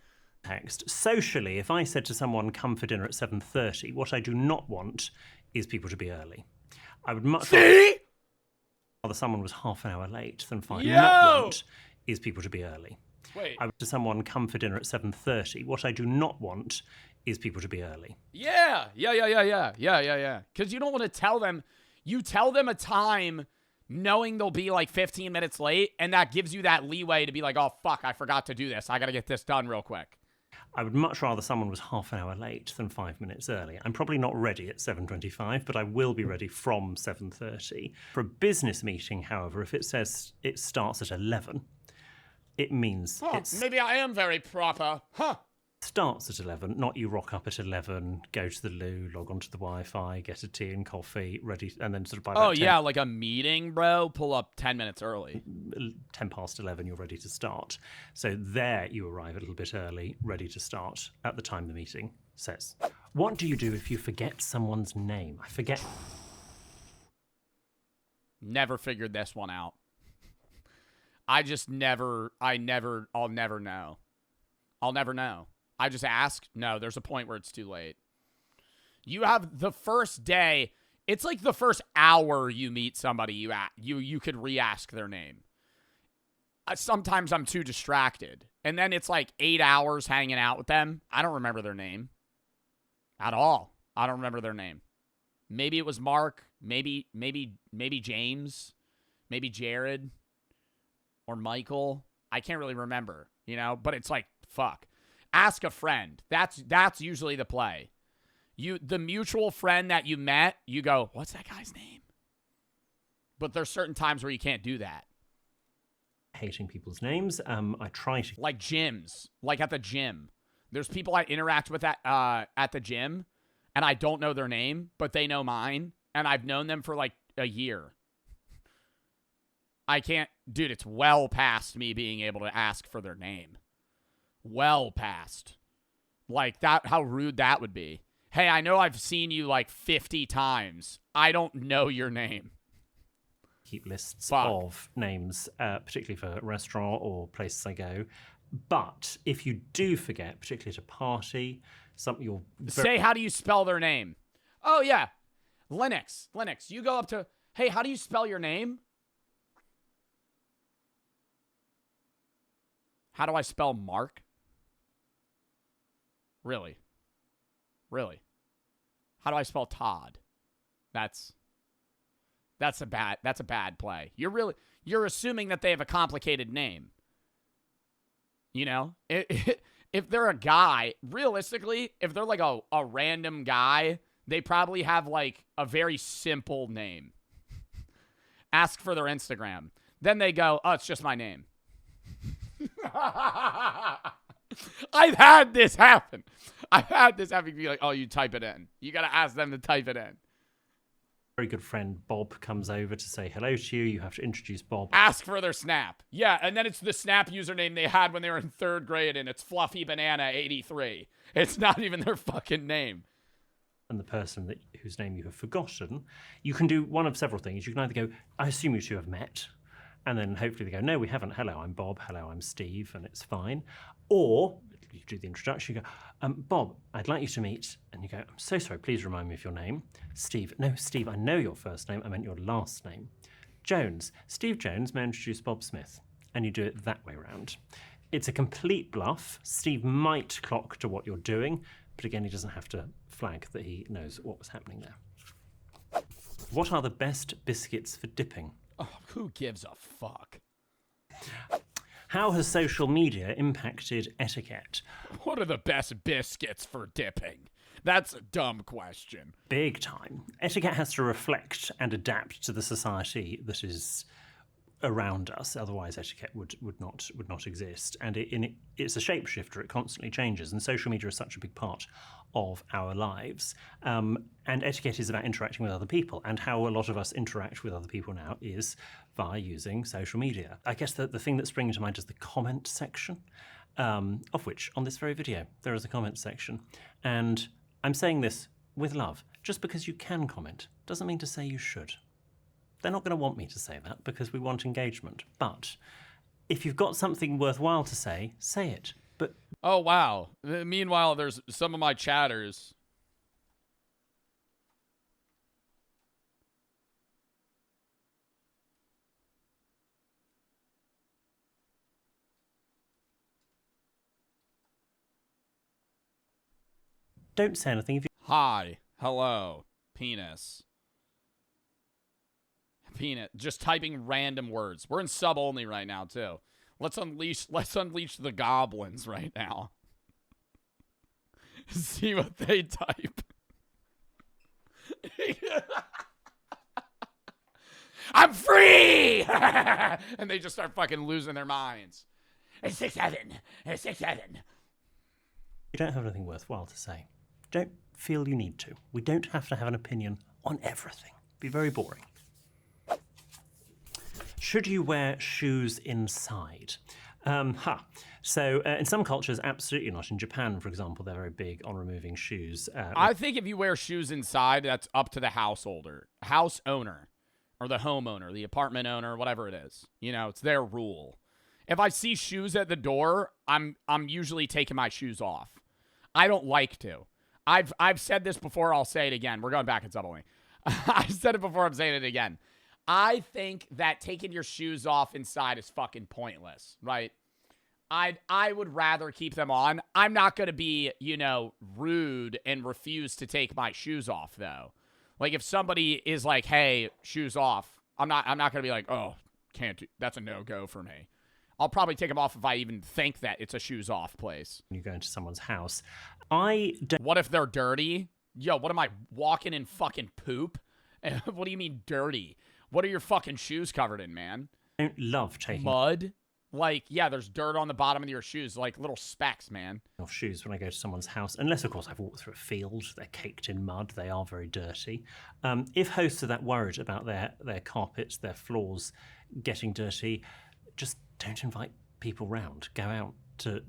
[SPEAKER 12] Text. Socially, if I said to someone, come for dinner at 7:30, what I do not want is people to be early. I would much rather someone was half an hour late than 5. Not want is people to be early.
[SPEAKER 1] Wait.
[SPEAKER 12] I would to someone, come for dinner at 7:30. What I do not want is people to be early.
[SPEAKER 1] Yeah. Because you don't want to tell them. You tell them a time knowing they'll be like 15 minutes late, and that gives you that leeway to be like, oh, fuck, I forgot to do this. I got to get this done real quick.
[SPEAKER 12] I would much rather someone was half an hour late than 5 minutes early. I'm probably not ready at 7:25, but I will be ready from 7:30. For a business meeting, however, if it says it starts at 11, it means
[SPEAKER 1] maybe I am very proper.
[SPEAKER 12] Starts at 11, not you rock up at 11, go to the loo, log onto the Wi-Fi, get a tea and coffee, ready, and then sort of by about 10,
[SPEAKER 1] yeah, like a meeting, bro. Pull up 10 minutes early.
[SPEAKER 12] 10 past 11, you're ready to start. So there you arrive a little bit early, ready to start at the time the meeting says. What do you do if you forget someone's name? I forget.
[SPEAKER 1] Never figured this one out. I'll never know. I'll never know. I just ask. No, there's a point where it's too late. You have the first day. It's like the first hour you meet somebody, you could re-ask their name. Sometimes I'm too distracted. And then it's like 8 hours hanging out with them. I don't remember their name at all. I don't remember their name. Maybe it was Mark. Maybe James. Maybe Jared. Or Michael. I can't really remember, you know? But it's like, fuck. Ask a friend. That's usually the play. The mutual friend that you met, you go, what's that guy's name? But there's certain times where you can't do that.
[SPEAKER 12] Hating people's names. I try to.
[SPEAKER 1] Like gyms. Like at the gym. There's people I interact with at the gym, and I don't know their name, but they know mine, and I've known them for like a year. I can't. Dude, it's well past me being able to ask for their name. Well past. Like that, how rude that would be. Hey, I know I've seen you like 50 times. I don't know your name.
[SPEAKER 12] Keep lists of names, particularly for restaurant or places I go. But if you do forget, particularly at a party, something you'll
[SPEAKER 1] say, how do you spell their name? Oh yeah, Linux. You go up to, hey, how do you spell your name? How do I spell Mark? Really? How do I spell Todd? That's a bad play. You're assuming that they have a complicated name. You know? If they're a guy, realistically, if they're like a random guy, they probably have like a very simple name. Ask for their Instagram. Then they go, oh, it's just my name. I've had this happen. Be like, oh, you type it in. You got to ask them to type it in.
[SPEAKER 12] Very good friend Bob comes over to say hello to you. You have to introduce Bob.
[SPEAKER 1] Ask for their Snap. Yeah, and then it's the Snap username they had when they were in 3rd grade, and it's Fluffy Banana 83. It's not even their fucking name.
[SPEAKER 12] And the person whose name you have forgotten, you can do one of several things. You can either go, I assume you two have met. And then hopefully they go, no, we haven't. Hello, I'm Bob. Hello, I'm Steve. And it's fine. Or you do the introduction. You go, Bob, I'd like you to meet. And you go, I'm so sorry. Please remind me of your name. Steve. No, Steve, I know your first name. I meant your last name. Jones. Steve Jones, may I introduce Bob Smith. And you do it that way round. It's a complete bluff. Steve might clock to what you're doing, but again, he doesn't have to flag that he knows what was happening there. What are the best biscuits for dipping?
[SPEAKER 1] Oh, who gives a fuck?
[SPEAKER 12] How has social media impacted etiquette?
[SPEAKER 1] What are the best biscuits for dipping? That's a dumb question.
[SPEAKER 12] Big time. Etiquette has to reflect and adapt to the society that is around us. Otherwise, etiquette would not exist. And it's a shapeshifter. It constantly changes. And social media is such a big part of our lives. And etiquette is about interacting with other people. And how a lot of us interact with other people now is via using social media. I guess the thing that's springing to mind is the comment section, of which on this very video there is a comment section. And I'm saying this with love. Just because you can comment doesn't mean to say you should. They're not going to want me to say that because we want engagement. But if you've got something worthwhile to say it. But
[SPEAKER 1] oh, wow. Meanwhile, there's some of my chatters.
[SPEAKER 12] Don't say anything if you...
[SPEAKER 1] Hi. Hello. Penis. Peanut, just typing random words. We're in sub only right now too. Let's unleash the goblins right now. See what they type. I'm free! And they just start fucking losing their minds. It's 6-7. It's 6-7.
[SPEAKER 12] You don't have anything worthwhile to say. Don't feel you need to. We don't have to have an opinion on everything. Be very boring. Should you wear shoes inside? So in some cultures, absolutely not. In Japan, for example, they're very big on removing shoes.
[SPEAKER 1] I think if you wear shoes inside, that's up to the house owner, or the homeowner, the apartment owner, whatever it is. You know, it's their rule. If I see shoes at the door, I'm usually taking my shoes off. I don't like to. I've said this before. I'll say it again. We're going back in subtly. I said it before. I'm saying it again. I think that taking your shoes off inside is fucking pointless, right? I would rather keep them on. I'm not going to be, you know, rude and refuse to take my shoes off, though. Like, if somebody is like, hey, shoes off, I'm not going to be like, oh, can't do. That's a no-go for me. I'll probably take them off if I even think that it's a shoes off place.
[SPEAKER 12] You go into someone's house. What
[SPEAKER 1] if they're dirty? Yo, what am I, walking in fucking poop? What do you mean dirty? What are your fucking shoes covered in, man?
[SPEAKER 12] I don't love taking
[SPEAKER 1] mud. Like, yeah, there's dirt on the bottom of your shoes, like little specks, man.
[SPEAKER 12] Off shoes when I go to someone's house, unless, of course, I've walked through a field. They're caked in mud. They are very dirty. If hosts are that worried about their carpets, their floors getting dirty, just don't invite people round. Go out to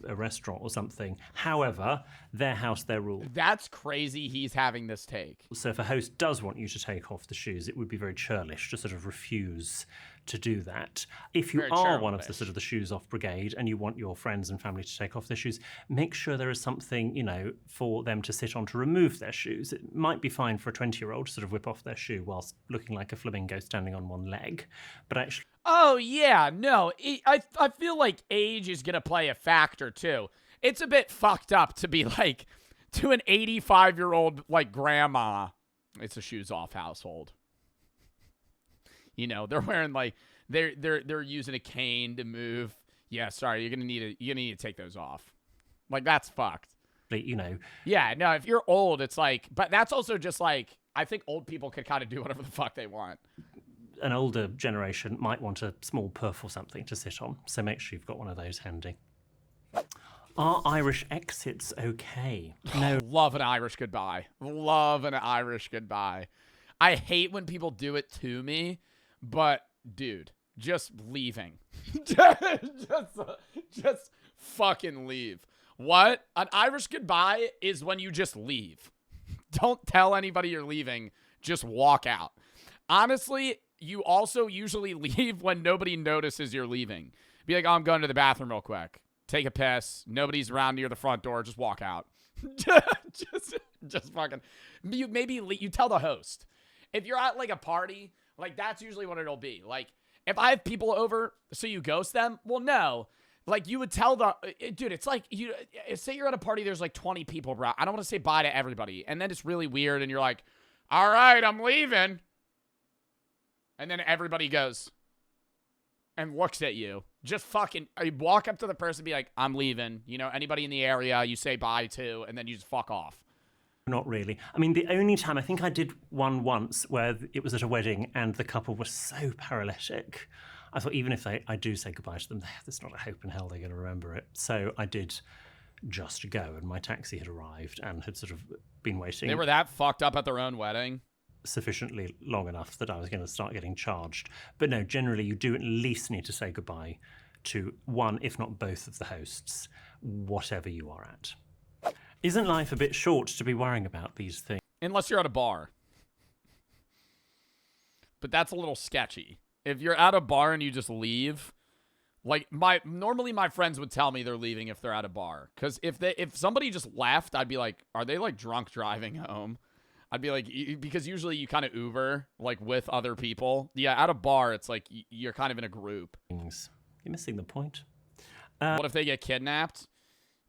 [SPEAKER 12] a restaurant or something. However, their house, their rule.
[SPEAKER 1] That's crazy he's having this take.
[SPEAKER 12] So if a host does want you to take off the shoes, it would be very churlish to sort of refuse to do that. If you are one of the sort of the shoes off brigade and you want your friends and family to take off their shoes, make sure there is something, you know, for them to sit on to remove their shoes. It might be fine for a 20-year-old to sort of whip off their shoe whilst looking like a flamingo standing on one leg, but actually...
[SPEAKER 1] Oh, yeah, no, I feel like age is going to play a factor, too. It's a bit fucked up to be like, to an 85-year-old, like, grandma, it's a shoes-off household. You know, they're wearing, like, they're using a cane to move. Yeah, sorry, you're gonna need to take those off. Like, that's fucked.
[SPEAKER 12] You know.
[SPEAKER 1] Yeah, no, if you're old, it's like, but that's also just like, I think old people could kind of do whatever the fuck they want.
[SPEAKER 12] An older generation might want a small puff or something to sit on, so make sure you've got one of those handy. Are Irish exits okay? No.
[SPEAKER 1] Love an Irish goodbye. Love an Irish goodbye. I hate when people do it to me, but dude, just leaving. just fucking leave. What? An Irish goodbye is when you just leave. Don't tell anybody you're leaving. Just walk out. Honestly, you also usually leave when nobody notices you're leaving. Be like, oh, I'm going to the bathroom real quick. Take a piss. Nobody's around near the front door. Just walk out. just fucking. You tell the host. If you're at like a party, like that's usually what it'll be. Like if I have people over, so you ghost them. Well, no. Like you would tell dude. It's like say you're at a party. There's like 20 people around. I don't want to say bye to everybody, and then it's really weird. And you're like, all right, I'm leaving. And then everybody goes and looks at you. Just fucking walk up to the person and be like, I'm leaving. You know, anybody in the area you say bye to, and then you just fuck off.
[SPEAKER 12] Not really. I mean, the only time I think I did one once where it was at a wedding and the couple were so paralytic. I thought even if I do say goodbye to them, there's not a hope in hell they're going to remember it. So I did just go, and my taxi had arrived and had sort of been waiting.
[SPEAKER 1] They were that fucked up at their own wedding?
[SPEAKER 12] Sufficiently long enough that I was going to start getting charged. But no, generally you do at least need to say goodbye to one, if not both of the hosts, whatever you are at. Isn't life a bit short to be worrying about these things?
[SPEAKER 1] Unless you're at a bar. But that's a little sketchy. If you're at a bar and you just leave, like normally my friends would tell me they're leaving if they're at a bar. Because if somebody just left, I'd be like, are they like drunk driving home? I'd be like, because usually you kind of Uber, like, with other people. Yeah, at a bar, it's like you're kind of in a group.
[SPEAKER 12] You're missing the point.
[SPEAKER 1] What if they get kidnapped?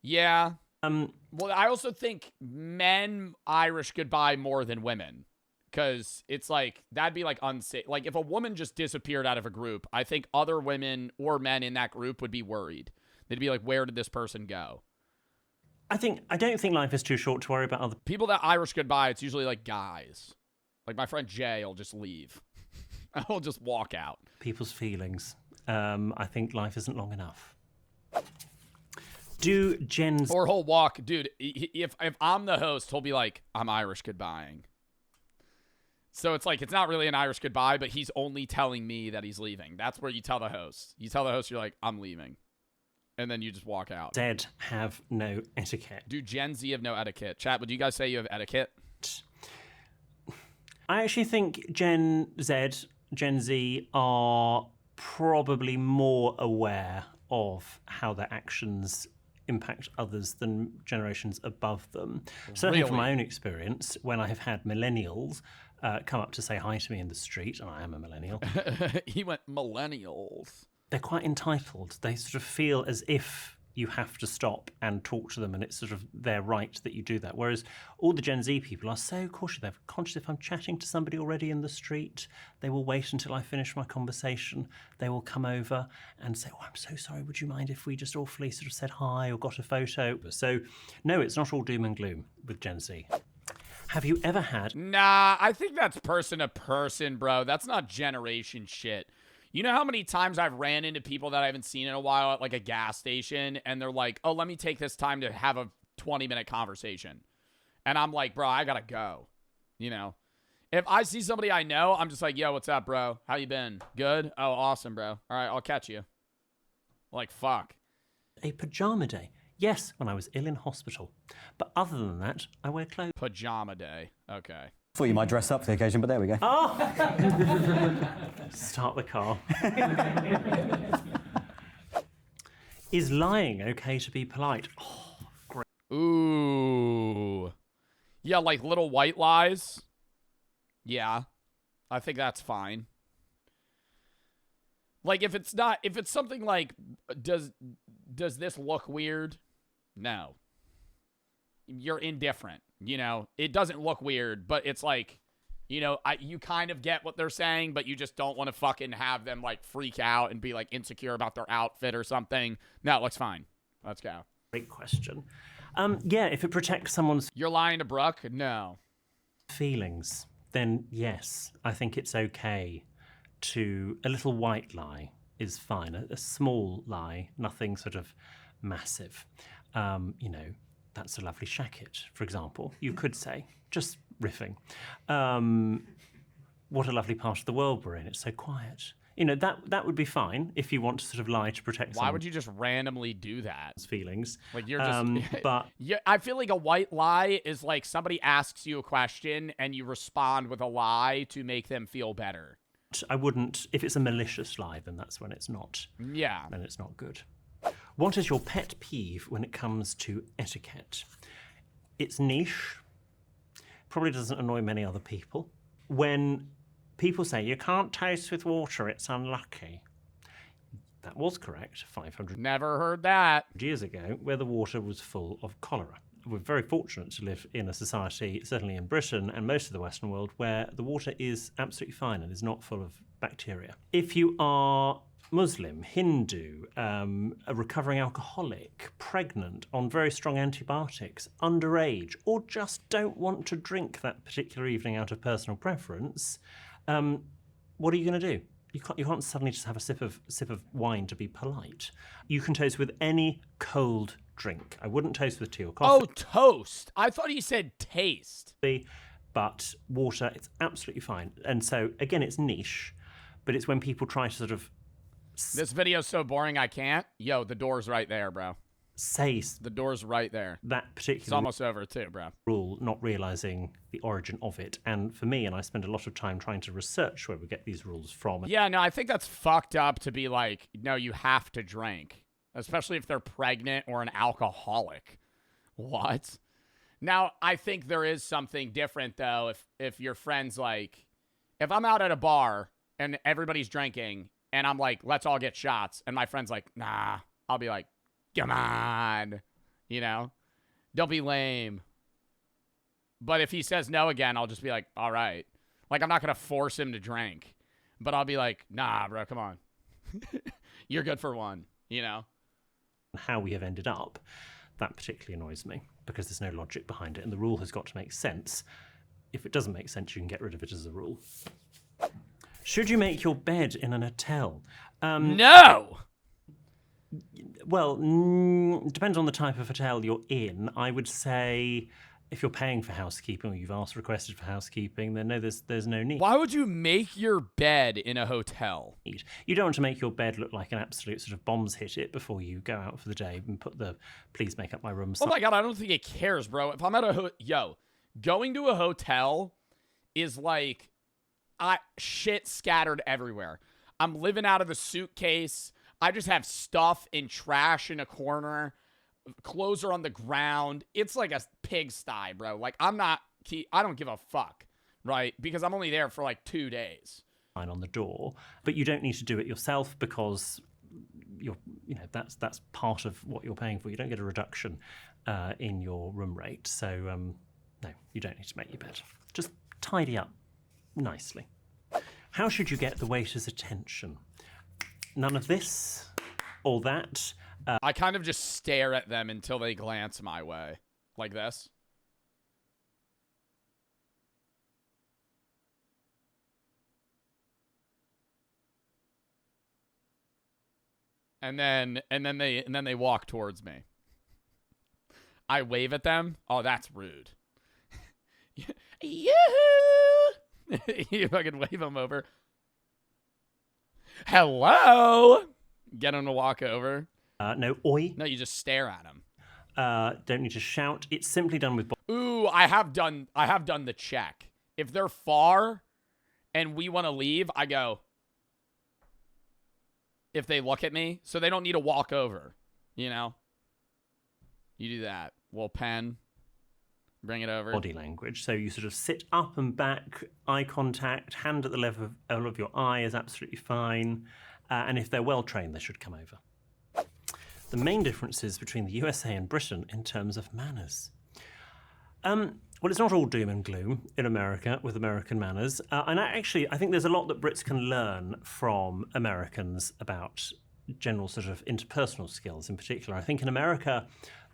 [SPEAKER 1] Yeah. Well, I also think men Irish goodbye more than women. Because it's like, that'd be like unsafe. Like, if a woman just disappeared out of a group, I think other women or men in that group would be worried. They'd be like, where did this person go?
[SPEAKER 12] I don't think life is too short to worry about other
[SPEAKER 1] people that Irish goodbye. It's usually like guys. Like my friend Jay will just leave. I'll just walk out.
[SPEAKER 12] People's feelings. I think life isn't long enough. Do Jen's
[SPEAKER 1] or he'll walk, dude. If I'm the host, he'll be like, I'm Irish goodbying. So it's like it's not really an Irish goodbye, but he's only telling me that he's leaving. That's where you tell the host. You tell the host you're like, I'm leaving. And then you just walk out.
[SPEAKER 12] Z have no etiquette.
[SPEAKER 1] Do Gen Z have no etiquette? Chat, would you guys say you have etiquette?
[SPEAKER 12] I actually think Gen Z are probably more aware of how their actions impact others than generations above them. Certainly from my own experience, when I have had millennials come up to say hi to me in the street, and I am a millennial.
[SPEAKER 1] He went millennials.
[SPEAKER 12] They're quite entitled. They sort of feel as if you have to stop and talk to them, and it's sort of their right that you do that. Whereas all the Gen Z people are so cautious. They're conscious if I'm chatting to somebody already in the street, they will wait until I finish my conversation. They will come over and say, oh, I'm so sorry, would you mind if we just awfully sort of said hi or got a photo? So no, it's not all doom and gloom with Gen Z. Have you ever had...
[SPEAKER 1] Nah, I think that's person to person, bro. That's not generation shit. You know how many times I've ran into people that I haven't seen in a while at like a gas station, and they're like, oh, let me take this time to have a 20-minute conversation. And I'm like, bro, I gotta go. You know? If I see somebody I know, I'm just like, yo, what's up, bro? How you been? Good? Oh, awesome, bro. All right, I'll catch you. Like, fuck.
[SPEAKER 12] A pajama day. Yes, when I was ill in hospital. But other than that, I wear clothes.
[SPEAKER 1] Pajama day. Okay.
[SPEAKER 13] Thought you might dress up for the occasion, but there we go.
[SPEAKER 12] Oh! Start the car. Is lying okay to be polite? Oh, great.
[SPEAKER 1] Ooh. Yeah, like little white lies. Yeah. I think that's fine. Like if it's something like, does this look weird? No. You're indifferent. You know, it doesn't look weird, but it's like, you know, you kind of get what they're saying, but you just don't want to fucking have them like freak out and be like insecure about their outfit or something. No, it looks fine. Let's go.
[SPEAKER 12] Great question. Yeah, if it protects someone's...
[SPEAKER 1] You're lying to Brooke? No.
[SPEAKER 12] Feelings, then yes, I think it's okay to... A little white lie is fine. A small lie, nothing sort of massive. You know, that's a lovely shacket, for example. You could say, just riffing. What a lovely part of the world we're in. It's so quiet. You know, that would be fine if you want to sort of lie to protect
[SPEAKER 1] Why would you just randomly do that?
[SPEAKER 12] Feelings.
[SPEAKER 1] Like you're just...
[SPEAKER 12] but
[SPEAKER 1] yeah, I feel like a white lie is like somebody asks you a question and you respond with a lie to make them feel better.
[SPEAKER 12] I wouldn't, if it's a malicious lie, then that's when it's not.
[SPEAKER 1] Yeah.
[SPEAKER 12] Then it's not good. What is your pet peeve when it comes to etiquette? It's niche. Probably doesn't annoy many other people. When people say, you can't toast with water, it's unlucky. That was correct 500
[SPEAKER 1] Never heard that.
[SPEAKER 12] years ago, where the water was full of cholera. We're very fortunate to live in a society, certainly in Britain and most of the Western world, where the water is absolutely fine and is not full of bacteria. If you are Muslim, Hindu, a recovering alcoholic, pregnant, on very strong antibiotics, underage, or just don't want to drink that particular evening out of personal preference, what are you going to do? You can't suddenly just have a sip of wine to be polite. You can toast with any cold drink. I wouldn't toast with tea or coffee.
[SPEAKER 1] Oh, toast. I thought he said taste.
[SPEAKER 12] But water, it's absolutely fine. And so, again, it's niche, but it's when people try to sort of...
[SPEAKER 1] This video's so boring I can't. Yo, the door's right there, bro.
[SPEAKER 12] Say
[SPEAKER 1] the door's right there.
[SPEAKER 12] That particular...
[SPEAKER 1] It's almost over too, bro.
[SPEAKER 12] Rule, not realizing the origin of it. And for me, and I spend a lot of time trying to research where we get these rules from.
[SPEAKER 1] Yeah, no, I think that's fucked up to be like, no, you have to drink. Especially if they're pregnant or an alcoholic. What? Now, I think there is something different, though, if your friend's like... If I'm out at a bar and everybody's drinking and I'm like, let's all get shots, and my friend's like, nah, I'll be like, come on, you know? Don't be lame. But if he says no again, I'll just be like, all right. Like, I'm not going to force him to drink. But I'll be like, nah, bro, come on. You're good for one, you know?
[SPEAKER 12] How we have ended up, that particularly annoys me because there's no logic behind it, and the rule has got to make sense. If it doesn't make sense, you can get rid of it as a rule. Should you make your bed in an hotel?
[SPEAKER 1] No!
[SPEAKER 12] Well, depends on the type of hotel you're in. I would say if you're paying for housekeeping or you've requested for housekeeping, then no, there's no need.
[SPEAKER 1] Why would you make your bed in a hotel?
[SPEAKER 12] You don't want to make your bed look like an absolute sort of bombs hit it before you go out for the day and put the please make up my room sign.
[SPEAKER 1] Oh my God, I don't think it cares, bro. If I'm at a going to a hotel is like shit scattered everywhere. I'm living out of the suitcase. I just have stuff and trash in a corner. Clothes are on the ground. It's like a pigsty, bro. Like, I don't give a fuck, right? Because I'm only there for like 2 days.
[SPEAKER 12] On the door, but you don't need to do it yourself because that's part of what you're paying for. You don't get a reduction in your room rate. So, no, you don't need to make your bed. Just tidy up nicely. How should you get the waiter's attention? None of this or that.
[SPEAKER 1] I kind of just stare at them until they glance my way. Like this. And then they walk towards me. I wave at them. Oh, that's rude. Yoo-hoo! You fucking wave them over. Hello! Get them to walk over.
[SPEAKER 12] No, oi.
[SPEAKER 1] No, you just stare at them.
[SPEAKER 12] Don't need to shout. It's simply done with...
[SPEAKER 1] Ooh, I have done the check. If they're far and we want to leave, I go... If they look at me, so they don't need to walk over, you know? You do that. Little pen. Bring it over.
[SPEAKER 12] Body language. So you sort of sit up and back, eye contact, hand at the level of your eye is absolutely fine. And if they're well trained, they should come over. The main differences between the USA and Britain in terms of manners. Well, it's not all doom and gloom in America with American manners. And I think there's a lot that Brits can learn from Americans about general sort of interpersonal skills in particular. I think in America,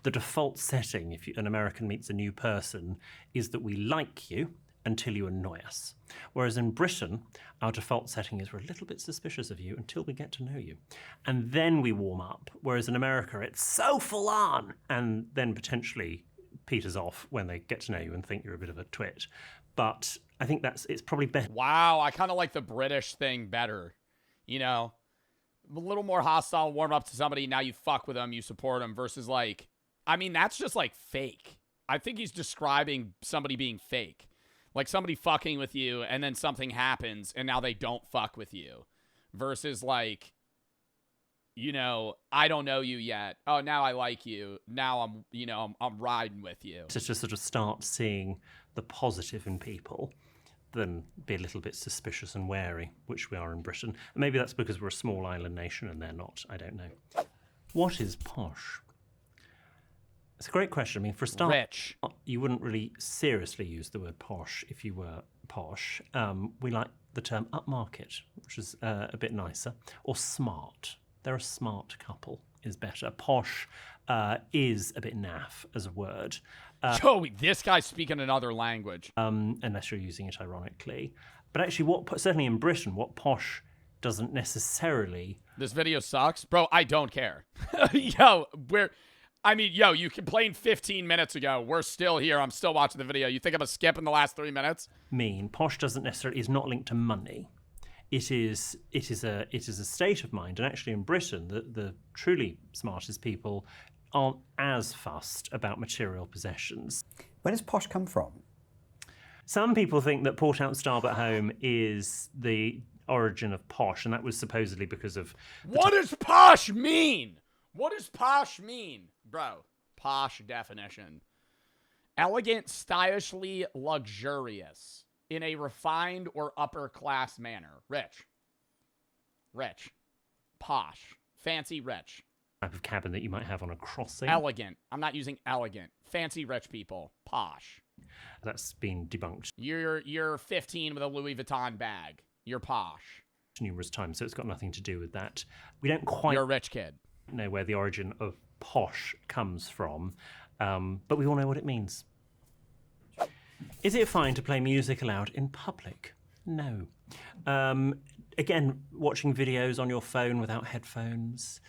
[SPEAKER 12] the default setting, if an American meets a new person, is that we like you until you annoy us. Whereas in Britain, our default setting is we're a little bit suspicious of you until we get to know you. And then we warm up. Whereas in America, it's so full on. And then potentially peters off when they get to know you and think you're a bit of a twit. But I think it's probably better.
[SPEAKER 1] Wow, I kind of like the British thing better. You know, a little more hostile, warm up to somebody, now you fuck with them, you support them, versus like, I mean, that's just like fake. I think he's describing somebody being fake. Like somebody fucking with you and then something happens and now they don't fuck with you. Versus like, you know, I don't know you yet. Oh, now I like you. Now I'm, you know, I'm riding with you.
[SPEAKER 12] To just sort of start seeing the positive in people than be a little bit suspicious and wary, which we are in Britain. And maybe that's because we're a small island nation and they're not. I don't know. What is posh? It's a great question. I mean, for a start,
[SPEAKER 1] rich.
[SPEAKER 12] You wouldn't really seriously use the word posh if you were posh. We like the term upmarket, which is a bit nicer, or smart. They're a smart couple is better. Posh is a bit naff as a word.
[SPEAKER 1] Yo, this guy's speaking another language.
[SPEAKER 12] Unless you're using it ironically. But actually, certainly in Britain, what posh doesn't necessarily...
[SPEAKER 1] This video sucks? Bro, I don't care. Yo, you complained 15 minutes ago. We're still here. I'm still watching the video. You think I'm going to skip in the last 3 minutes?
[SPEAKER 12] Posh is not linked to money. It is a state of mind, and actually in Britain, the truly smartest people aren't as fussed about material possessions.
[SPEAKER 13] Where does posh come from?
[SPEAKER 12] Some people think that Port Out Starve at Home is the origin of posh, and that was supposedly because of...
[SPEAKER 1] What does posh mean? What does posh mean? Bro, posh definition. Elegant, stylishly luxurious. In a refined or upper class manner. Rich. Posh. Fancy rich.
[SPEAKER 12] Type of cabin that you might have on a crossing.
[SPEAKER 1] Elegant. I'm not using elegant. Fancy rich people. Posh.
[SPEAKER 12] That's been debunked.
[SPEAKER 1] You're 15 with a Louis Vuitton bag. You're posh.
[SPEAKER 12] Numerous times, so it's got nothing to do with that. We don't quite...
[SPEAKER 1] You're a rich kid.
[SPEAKER 12] ...know where the origin of posh comes from, but we all know what it means. Is it fine to play music aloud in public? No. Again, watching videos on your phone without headphones,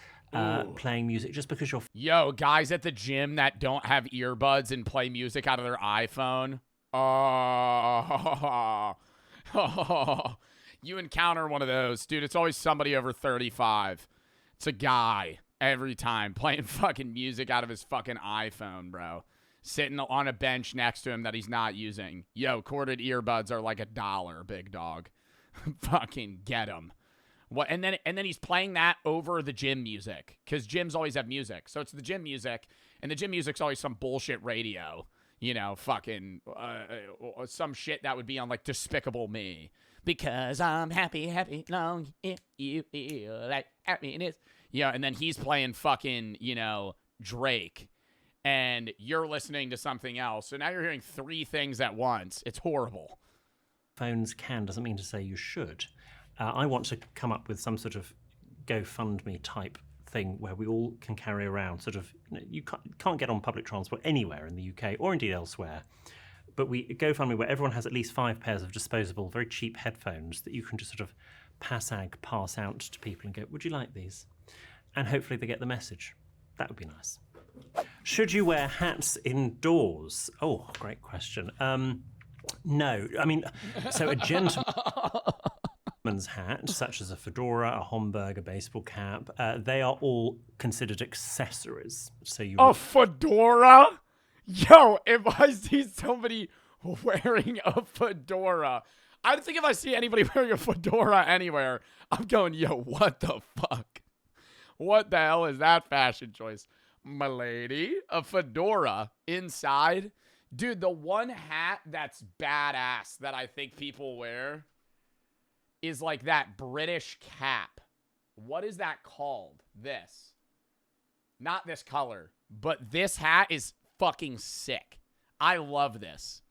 [SPEAKER 12] playing music just because you're...
[SPEAKER 1] Yo, guys at the gym that don't have earbuds and play music out of their iPhone. You encounter one of those. Dude, it's always somebody over 35. It's a guy every time playing fucking music out of his fucking iPhone, bro. Sitting on a bench next to him that he's not using. Yo, corded earbuds are like $1, big dog. Fucking get him. What? And then he's playing that over the gym music, because gyms always have music. So it's the gym music, and the gym music's always some bullshit radio. You know, fucking some shit that would be on like Despicable Me. Because I'm happy, long if you feel like happiness. Yeah, and then he's playing fucking, you know, Drake. And you're listening to something else. So now you're hearing 3 things at once. It's horrible.
[SPEAKER 12] Phones can doesn't mean to say you should. I want to come up with some sort of GoFundMe type thing where we all can carry around sort of, you can't get on public transport anywhere in the UK or indeed elsewhere. But we GoFundMe where everyone has at least 5 pairs of disposable, very cheap headphones that you can just sort of pass out to people and go, would you like these? And hopefully they get the message. That would be nice. Should you wear hats indoors? Oh, great question. No. I mean, so a gentleman's hat, such as a fedora, a Homburg, a baseball cap, they are all considered accessories. So you...
[SPEAKER 1] A fedora? Yo, if I see somebody wearing a fedora, I think if I see anybody wearing a fedora anywhere, I'm going, yo, what the fuck? What the hell is that fashion choice? My lady, a fedora inside. Dude, the one hat that's badass that I think people wear is like that British cap. What is that called? This. Not this color, but this hat is fucking sick. I love this.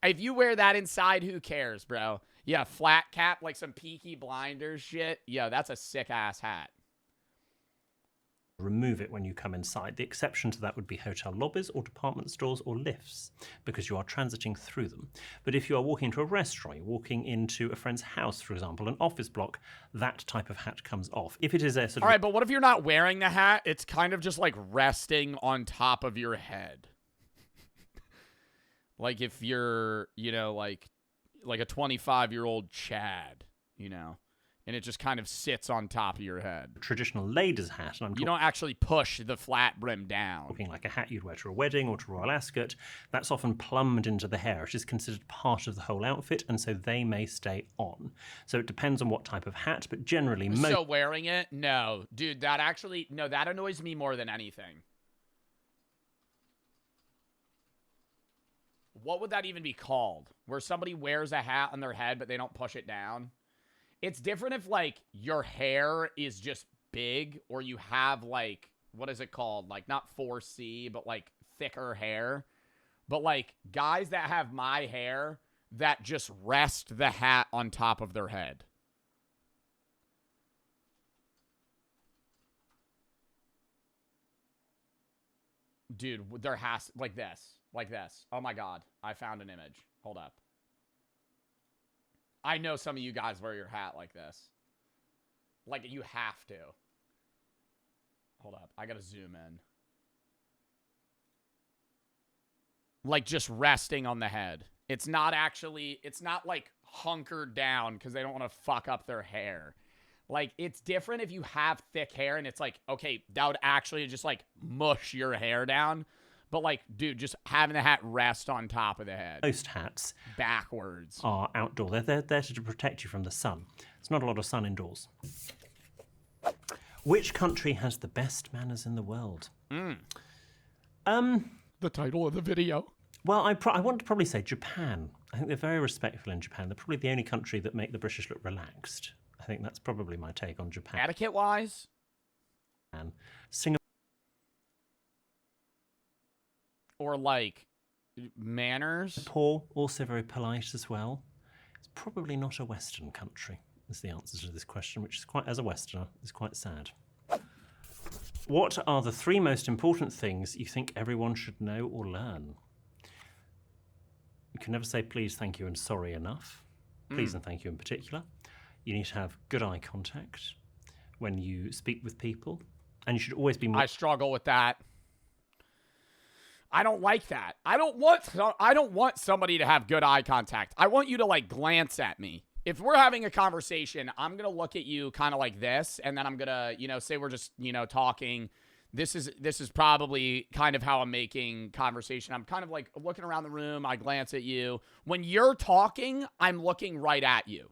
[SPEAKER 1] If you wear that inside, who cares, bro? Yeah, flat cap, like some Peaky Blinders shit. Yo, that's a sick-ass hat.
[SPEAKER 12] Remove it when you come inside. The exception to that would be hotel lobbies or department stores or lifts, because you are transiting through them. But if you are walking into a restaurant, you're walking into a friend's house, for example, an office block, that type of hat comes off. If it is a sort of...
[SPEAKER 1] All right, but what if you're not wearing the hat? It's kind of just like resting on top of your head. Like if you're, you know, like a 25-year-old Chad, you know, and it just kind of sits on top of your head.
[SPEAKER 12] Traditional lady's hat, and
[SPEAKER 1] you don't actually push the flat brim down.
[SPEAKER 12] Talking like a hat you'd wear to a wedding or to Royal Ascot, that's often plumbed into the hair. It is considered part of the whole outfit, and so they may stay on. So it depends on what type of hat, but generally
[SPEAKER 1] So wearing it? No. Dude, that actually, no, that annoys me more than anything. What would that even be called? Where somebody wears a hat on their head, but they don't push it down? It's different if, like, your hair is just big, or you have, like, what is it called? Like, not 4C, but, like, thicker hair. But, like, guys that have my hair that just rest the hat on top of their head. Dude, there has, like this. Like this. Oh, my God. I found an image. Hold up. I know some of you guys wear your hat like this. Like, you have to. Hold up. I gotta zoom in. Like, just resting on the head. It's not actually, it's not, like, hunkered down because they don't want to fuck up their hair. Like, it's different if you have thick hair and it's like, okay, that would actually just, like, mush your hair down. But, like, dude, just having the hat rest on top of the head.
[SPEAKER 12] Most hats
[SPEAKER 1] backwards
[SPEAKER 12] are outdoor. They're there to protect you from the sun. There's not a lot of sun indoors. Which country has the best manners in the world?
[SPEAKER 1] The title of the video.
[SPEAKER 12] Well, I want to probably say Japan. I think they're very respectful in Japan. They're probably the only country that make the British look relaxed. I think that's probably my take on Japan.
[SPEAKER 1] Etiquette-wise?
[SPEAKER 12] And Singapore.
[SPEAKER 1] Or, like, manners?
[SPEAKER 12] Singapore, also very polite as well. It's probably not a Western country, is the answer to this question, which is quite, as a Westerner, is quite sad. What are the 3 most important things you think everyone should know or learn? You can never say please, thank you, and sorry enough. Please and thank you in particular. You need to have good eye contact when you speak with people. And you should always be...
[SPEAKER 1] I struggle with that. I don't like that. I don't want somebody to have good eye contact. I want you to, like, glance at me. If we're having a conversation, I'm going to look at you kind of like this, and then I'm going to, you know, say we're just, you know, talking. This is probably kind of how I'm making conversation. I'm kind of, like, looking around the room. I glance at you. When you're talking, I'm looking right at you.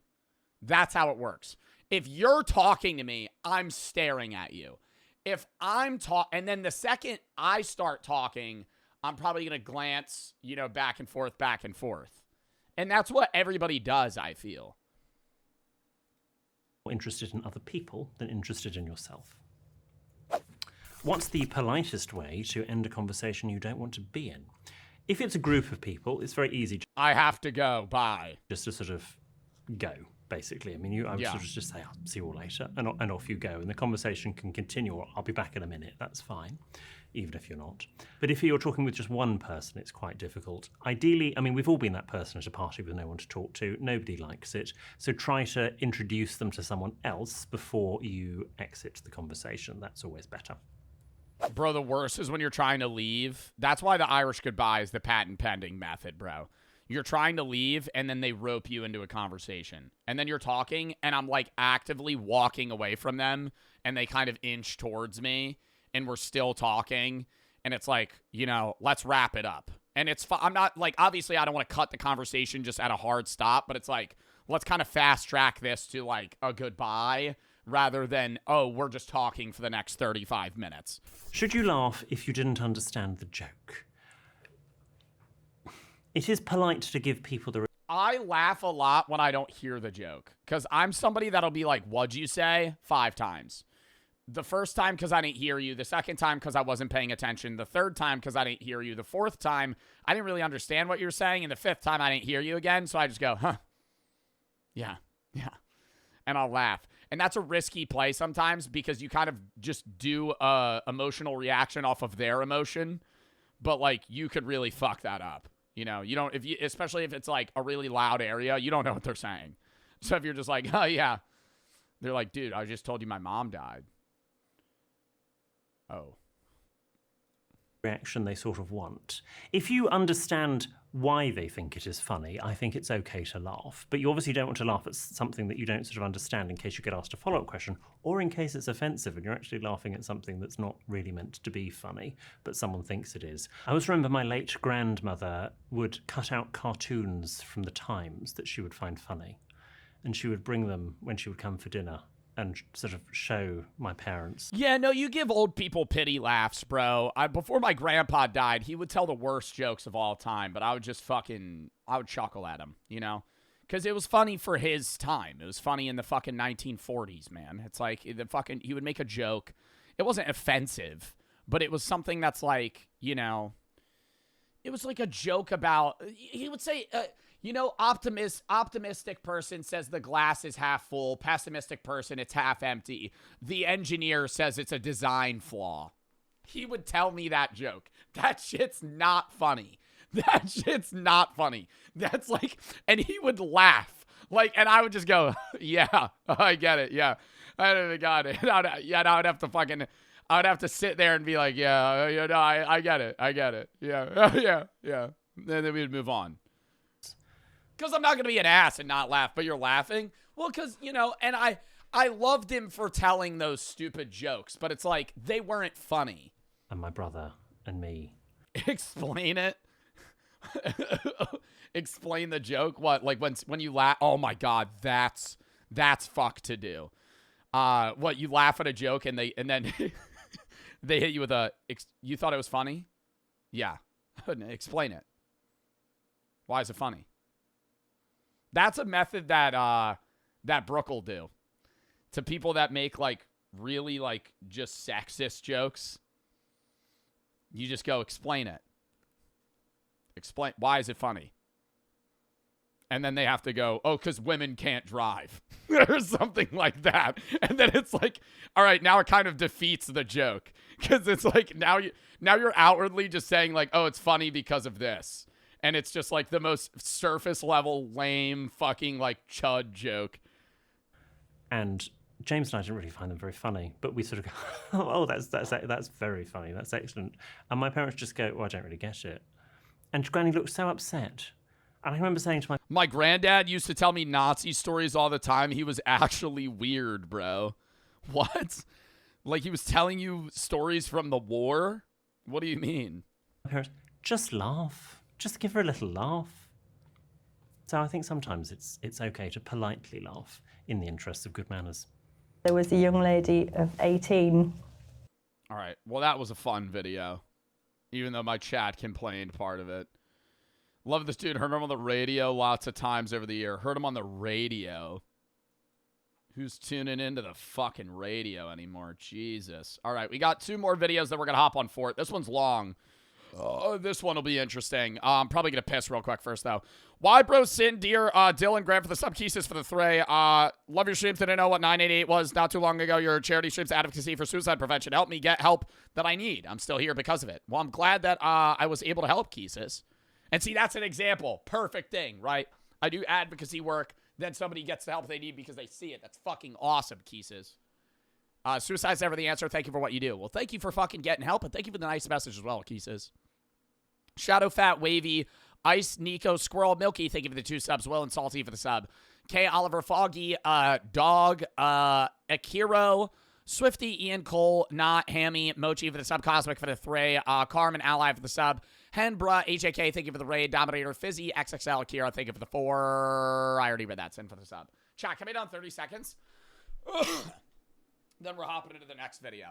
[SPEAKER 1] That's how it works. If you're talking to me, I'm staring at you. If I'm and then the second I start talking, I'm probably going to glance, you know, back and forth. And that's what everybody does, I feel.
[SPEAKER 12] More interested in other people than interested in yourself. What's the politest way to end a conversation you don't want to be in? If it's a group of people, it's very easy.
[SPEAKER 1] I have to go. Bye.
[SPEAKER 12] Just to sort of go, basically. I mean, I would sort of just say, I'll see you all later, and off you go. And the conversation can continue, or I'll be back in a minute. That's fine, even if you're not. But if you're talking with just one person, it's quite difficult. Ideally, I mean, we've all been that person at a party with no one to talk to. Nobody likes it. So try to introduce them to someone else before you exit the conversation. That's always better.
[SPEAKER 1] Bro, the worst is when you're trying to leave. That's why the Irish goodbye is the patent pending method, bro. You're trying to leave, and then they rope you into a conversation. And then you're talking, and I'm, like, actively walking away from them, and they kind of inch towards me, and we're still talking. And it's like, you know, let's wrap it up. And it's I'm not, like, obviously I don't want to cut the conversation just at a hard stop, but it's like, let's kind of fast track this to, like, a goodbye rather than, oh, we're just talking for the next 35 minutes.
[SPEAKER 12] Should you laugh if you didn't understand the joke? It is polite to give people the...
[SPEAKER 1] I laugh a lot when I don't hear the joke, because I'm somebody that'll be like, what'd you say? 5 times. The first time because I didn't hear you. The second time because I wasn't paying attention. The third time because I didn't hear you. The fourth time, I didn't really understand what you're saying. And the 5th time, I didn't hear you again. So I just go, huh. Yeah. And I'll laugh. And that's a risky play sometimes because you kind of just do a emotional reaction off of their emotion. But, like, you could really fuck that up. You know, you don't, especially if it's like a really loud area, you don't know what they're saying. So if you're just like, oh yeah, they're like, dude, I just told you my mom died. Oh.
[SPEAKER 12] reaction they sort of want. If you understand why they think it is funny, I think it's okay to laugh. But you obviously don't want to laugh at something that you don't sort of understand in case you get asked a follow-up question, or in case it's offensive and you're actually laughing at something that's not really meant to be funny, but someone thinks it is. I always remember my late grandmother would cut out cartoons from the Times that she would find funny, and she would bring them when she would come for dinner and sort of show my parents.
[SPEAKER 1] Yeah, no, you give old people pity laughs, bro. Before my grandpa died, he would tell the worst jokes of all time, but I would just I would chuckle at him, you know? Because it was funny for his time. It was funny in the fucking 1940s, man. It's like, he would make a joke. It wasn't offensive, but it was something that's like, you know, it was like a joke about, he would say, you know, optimistic person says the glass is half full. Pessimistic person, it's half empty. The engineer says it's a design flaw. He would tell me that joke. That shit's not funny. That shit's not funny. That's like, and he would laugh. Like, and I would just go, yeah, I get it. Yeah, I got it. I would have to sit there and be like, yeah, you know, I get it. I get it. Yeah, yeah. And then we would move on. Because I'm not going to be an ass and not laugh, but you're laughing? Well, because, you know, and I loved him for telling those stupid jokes, but it's like, they weren't funny.
[SPEAKER 12] And my brother and me.
[SPEAKER 1] Explain it. Explain the joke. What? Like when you laugh? Oh my God, that's fuck to do. What, you laugh at a joke and then they hit you with you thought it was funny? Yeah. Explain it. Why is it funny? That's a method that Brooke will do to people that make like really like just sexist jokes. You just go, explain it. Explain, why is it funny? And then they have to go, oh, because women can't drive or something like that. And then it's like, all right, now it kind of defeats the joke because it's like now you're outwardly just saying like, oh, it's funny because of this. And it's just like the most surface level, lame, fucking like chud joke.
[SPEAKER 12] And James and I didn't really find them very funny, but we sort of go, oh, that's very funny. That's excellent. And my parents just go, well, I don't really get it. And Granny looked so upset. And I remember saying to
[SPEAKER 1] my granddad used to tell me Nazi stories all the time. He was actually weird, bro. What? Like he was telling you stories from the war? What do you mean?
[SPEAKER 12] My parents, just laugh. Just give her a little laugh. So I think sometimes it's okay to politely laugh in the interests of good manners.
[SPEAKER 14] There was a young lady of 18.
[SPEAKER 1] All right. Well, that was a fun video, even though my chat complained part of it. Love this dude. Heard him on the radio lots of times over the year. Heard him on the radio. Who's tuning into the fucking radio anymore? Jesus. All right. We got 2 more videos that we're going to hop on for it. This one's long. This one will be interesting. I'm probably going to piss real quick first, though. Why Bro Sin, dear Dylan Grant for the sub kisses for the Thray. Love your streams. Didn't know what 988 was not too long ago. Your charity streams advocacy for suicide prevention. Help me get help that I need. I'm still here because of it. Well, I'm glad that I was able to help Kisses. And see, that's an example. Perfect thing, right? I do advocacy work. Then somebody gets the help they need because they see it. That's fucking awesome, Kisses. Suicide's never the answer. Thank you for what you do. Well, thank you for fucking getting help, and thank you for the nice message as well, Kisses. Shadow Fat Wavy, Ice Nico Squirrel Milky, thank you for the 2 subs. Will and Salty for the sub. K Oliver Foggy, Dog, Akiro, Swifty, Ian Cole, Not Hammy, Mochi for the sub. Cosmic for the 3. Carmen Ally for the sub. Henbra, HAK, thank you for the raid. Dominator Fizzy, XXL Akira, thank you for the 4. I already read that. Send for the sub. Chat, can we down 30 seconds? Then we're hopping into the next video.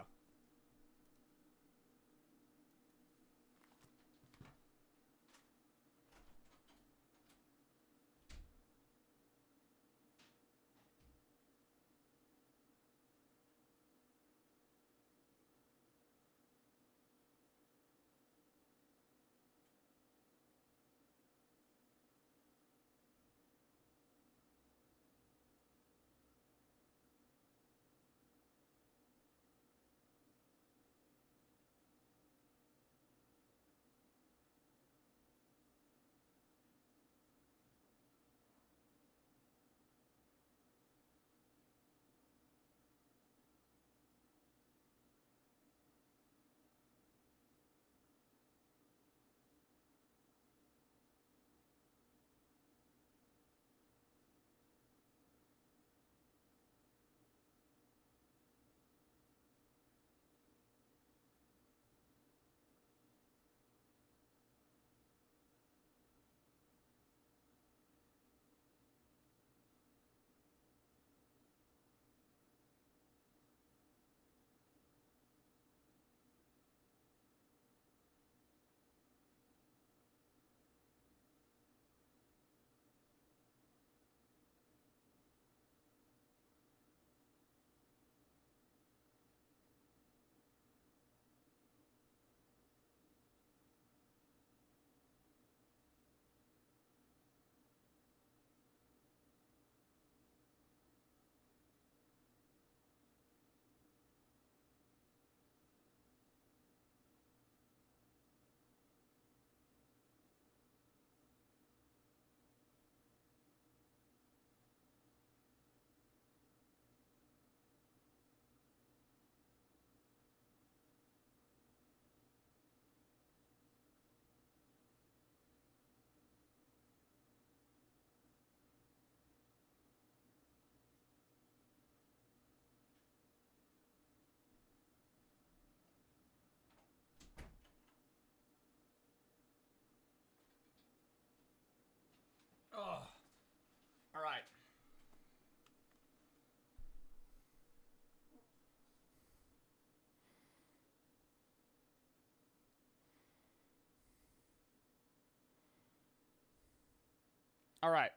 [SPEAKER 1] All right.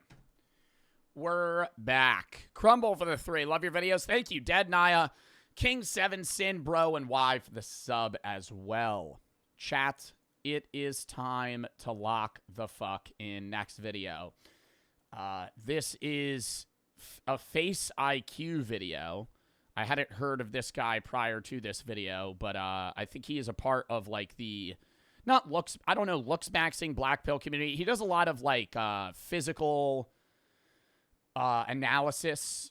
[SPEAKER 1] We're back. Crumble for the 3. Love your videos. Thank you. Dead Naya, King 7, Sin, Bro, and Y for the sub as well. Chat, it is time to lock the fuck in. Next video. This is a Face IQ video. I hadn't heard of this guy prior to this video, but I think he is a part of, like, the... Not looks... I don't know, Looksmaxing Black Pill community. He does a lot of, like, physical... analyses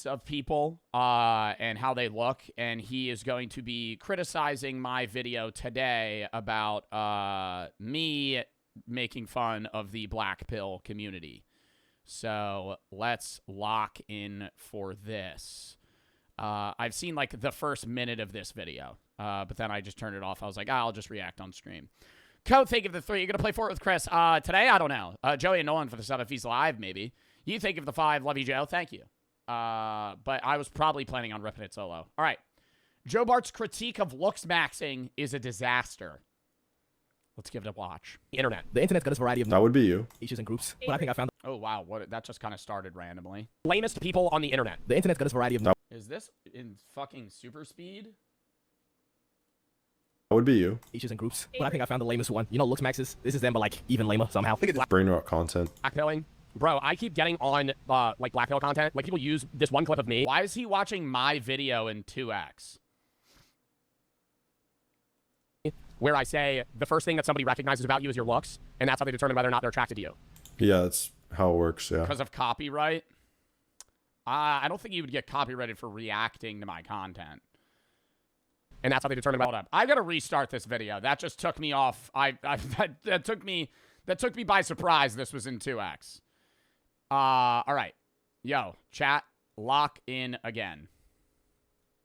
[SPEAKER 1] of people and how they look, and he is going to be criticizing my video today about me making fun of the black pill community. So let's lock in for this. I've seen like the first minute of this video, but then I just turned it off. I was like, I'll just react on stream. Code, thank you for the 3. You're going to play Fortnite with Chris. Today, I don't know. Joey and Nolan for the sub if he's live, maybe. You think of the 5. Love you, Joe. Thank you. But I was probably planning on ripping it solo. All right. Joe Bart's critique of Looksmaxing is a disaster. Let's give it a watch.
[SPEAKER 15] Internet. The internet's got a variety of...
[SPEAKER 9] That would be you.
[SPEAKER 15] ...issues and groups. But I think I found...
[SPEAKER 1] Oh, wow. What? That just kind of started randomly.
[SPEAKER 15] ...lamest people on the internet. The internet's got a variety of...
[SPEAKER 1] Is this in fucking super speed?
[SPEAKER 9] That would be you.
[SPEAKER 15] Issues and groups. But I think I found the lamest one. You know, Looksmaxes. This is them, but like even lamer somehow.
[SPEAKER 9] Brain rot content.
[SPEAKER 15] Blackpilling. Bro, I keep getting on like blackpill content. Like people use this one clip of me.
[SPEAKER 1] Why is he watching my video in 2x?
[SPEAKER 15] Where I say the first thing that somebody recognizes about you is your looks, and that's how they determine whether or not they're attracted to you.
[SPEAKER 9] Yeah, that's how it works, yeah.
[SPEAKER 1] Because of copyright? I don't think you would get copyrighted for reacting to my content.
[SPEAKER 15] And that's how they determine.
[SPEAKER 1] Hold up. I gotta restart this video. That just took me off. That took me by surprise. This was in 2x. All right. Yo, chat, lock in again.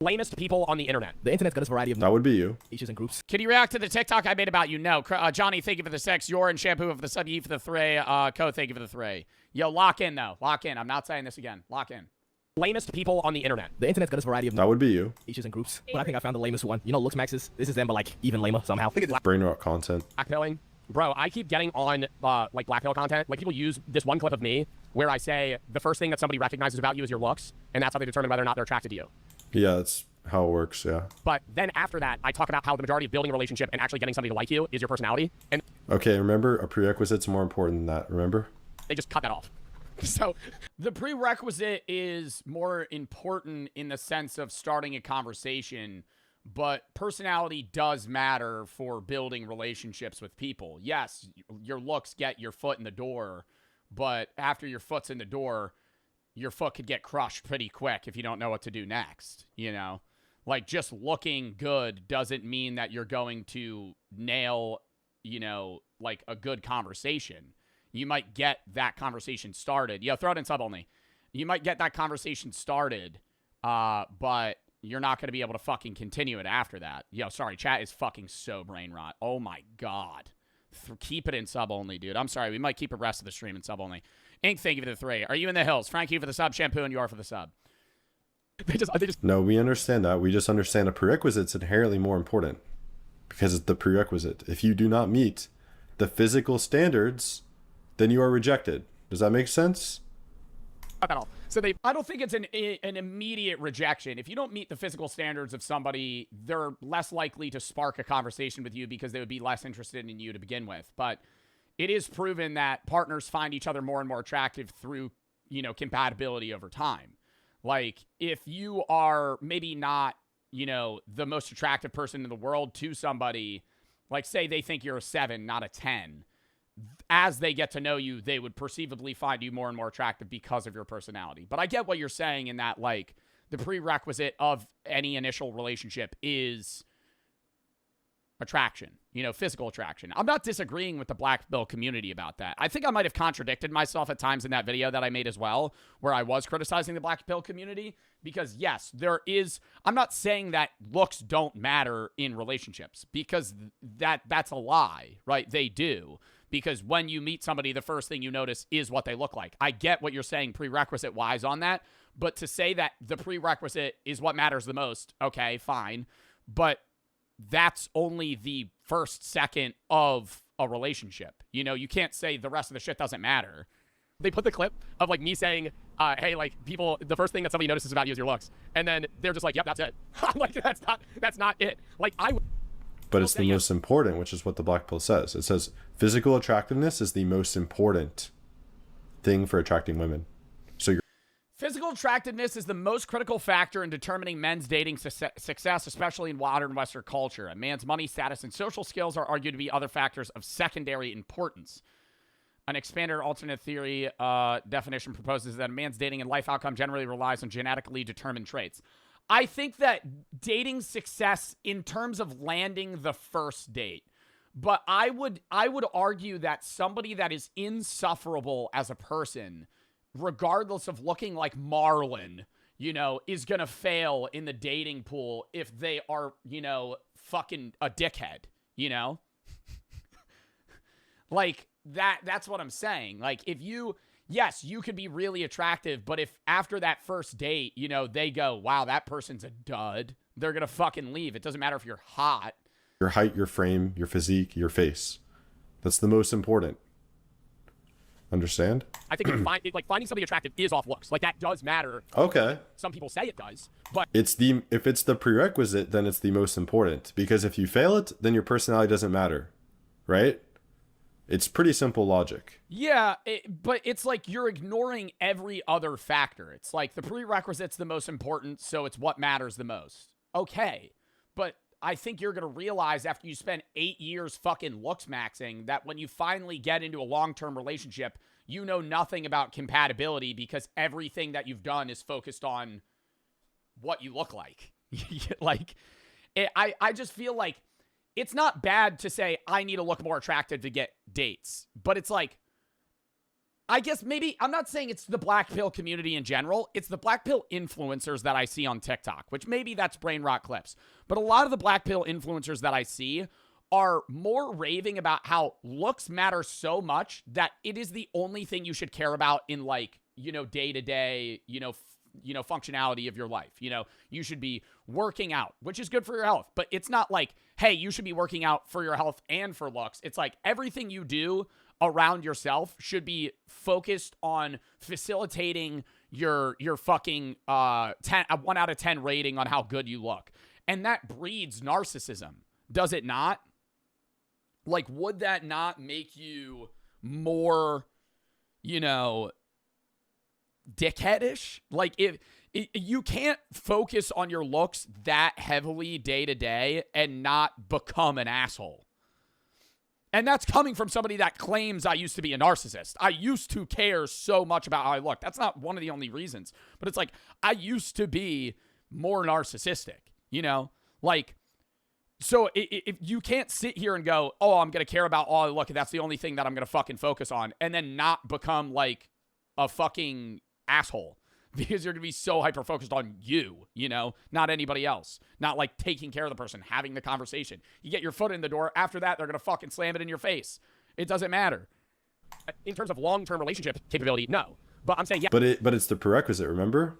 [SPEAKER 15] Lamest people on the internet. The internet's got a variety of...
[SPEAKER 9] That would be you.
[SPEAKER 15] ...issues and groups.
[SPEAKER 1] Can you react to the TikTok I made about you? No. Johnny, thank you for the 6. You're in Shampoo for the sub. You for the 3. Code, thank you for the 3. Yo, lock in, though. Lock in. I'm not saying this again. Lock in.
[SPEAKER 15] Lamest people on the internet. The internet's got a variety of...
[SPEAKER 9] That would be you.
[SPEAKER 15] ...issues and groups. But I think I found the lamest one. You know, Looksmaxes. This is them, but like even lamer somehow.
[SPEAKER 9] Brain rot content.
[SPEAKER 15] Blackpilling. Bro, I keep getting on like blackpill content. Like people use this one clip of me where I say the first thing that somebody recognizes about you is your looks, and that's how they determine whether or not they're attracted to you.
[SPEAKER 9] Yeah, that's how it works, yeah.
[SPEAKER 15] But then after that, I talk about how the majority of building a relationship and actually getting somebody to like you is your personality. And
[SPEAKER 9] okay, remember, a prerequisite's more important than that, remember?
[SPEAKER 15] They just cut that off.
[SPEAKER 1] So the prerequisite is more important in the sense of starting a conversation, but personality does matter for building relationships with people. Yes, your looks get your foot in the door, but after your foot's in the door, your foot could get crushed pretty quick if you don't know what to do next, you know? Like, just looking good doesn't mean that you're going to nail, you know, like a good conversation. You might get that conversation started. Yo, throw it in sub only. You might get that conversation started, but you're not going to be able to fucking continue it after that. Yo, sorry, chat is fucking so brain rot. Oh my God. Keep it in sub only, dude. I'm sorry. We might keep the rest of the stream in sub only. Ink, thank you for the 3. Are you in the hills? Frank, you for the sub. Shampoo, and you are for the sub.
[SPEAKER 15] They just...
[SPEAKER 9] No, we understand that. We just understand a prerequisite's inherently more important because it's the prerequisite. If you do not meet the physical standards, then you are rejected. Does that make sense?
[SPEAKER 15] Not at all. So
[SPEAKER 1] I don't think it's an immediate rejection. If you don't meet the physical standards of somebody, they're less likely to spark a conversation with you because they would be less interested in you to begin with. But it is proven that partners find each other more and more attractive through, you know, compatibility over time. Like, if you are maybe not, you know, the most attractive person in the world to somebody, like, say they think you're a 7, not a 10, as they get to know you, they would perceivably find you more and more attractive because of your personality. But I get what you're saying in that, like, the prerequisite of any initial relationship is attraction, you know, physical attraction. I'm not disagreeing with the black pill community about that. I think I might have contradicted myself at times in that video that I made as well, where I was criticizing the black pill community, because yes, there is, I'm not saying that looks don't matter in relationships, because that's a lie, right? They do. Because when you meet somebody, the first thing you notice is what they look like. I get what you're saying prerequisite-wise on that, but to say that the prerequisite is what matters the most, okay, fine. But that's only the first second of a relationship. You know, you can't say the rest of the shit doesn't matter.
[SPEAKER 15] They put the clip of like me saying, hey, like people, the first thing that somebody notices about you is your looks. And then they're just like, yep, that's it. I'm like, that's not it. Like
[SPEAKER 16] But it's the most important, which is what the black pill says. It says physical attractiveness is the most important thing for attracting women. So
[SPEAKER 1] physical attractiveness is the most critical factor in determining men's dating success, especially in modern Western culture. A man's money, status, and social skills are argued to be other factors of secondary importance. An expanded alternate theory definition proposes that a man's dating and life outcome generally relies on genetically determined traits. I think that dating success in terms of landing the first date, but I would argue that somebody that is insufferable as a person, regardless of looking like Marlon, you know, is going to fail in the dating pool if they are, you know, fucking a dickhead, you know? Like, that's what I'm saying. Like, if you, yes, you could be really attractive, but if after that first date, you know, they go, wow, that person's a dud, they're going to fucking leave. It doesn't matter if you're hot.
[SPEAKER 16] your height, your frame, your physique, your face. That's the most important. Understand?
[SPEAKER 15] I think finding somebody attractive is off looks. Like, that does matter.
[SPEAKER 16] Okay.
[SPEAKER 15] Some people say it does, but
[SPEAKER 16] if it's the prerequisite, then it's the most important. Because if you fail it, then your personality doesn't matter. Right? It's pretty simple logic.
[SPEAKER 1] Yeah, but it's like you're ignoring every other factor. It's like the prerequisite's the most important, so it's what matters the most. Okay, but I think you're going to realize after you spend 8 years fucking looksmaxing that when you finally get into a long-term relationship, you know nothing about compatibility because everything that you've done is focused on what you look like. Like, I just feel like it's not bad to say, I need to look more attractive to get dates. But it's like, I guess maybe, I'm not saying it's the black pill community in general. It's the black pill influencers that I see on TikTok, which maybe that's brain rot clips. But a lot of the black pill influencers that I see are more raving about how looks matter so much that it is the only thing you should care about in, like, you know, day-to-day, you know, functionality of your life. You know, you should be working out, which is good for your health, but it's not like, hey, you should be working out for your health and for looks. It's like everything you do around yourself should be focused on facilitating your fucking 1 out of 10 rating on how good you look. And that breeds narcissism. Does it not? Like, would that not make you more, you know, dickheadish? Like, if you can't focus on your looks that heavily day to day and not become an asshole. And that's coming from somebody that claims I used to be a narcissist. I used to care so much about how I look. That's not one of the only reasons. But it's like, I used to be more narcissistic, you know? Like, so if you can't sit here and go, oh, I'm going to care about all I look, that's the only thing that I'm going to fucking focus on, and then not become like a fucking asshole because you're going to be so hyper-focused on you, you know, not anybody else. Not like taking care of the person, having the conversation. You get your foot in the door. After that, they're going to fucking slam it in your face. It doesn't matter.
[SPEAKER 15] In terms of long-term relationship capability, no. But I'm saying, yeah.
[SPEAKER 16] But it's the prerequisite, remember?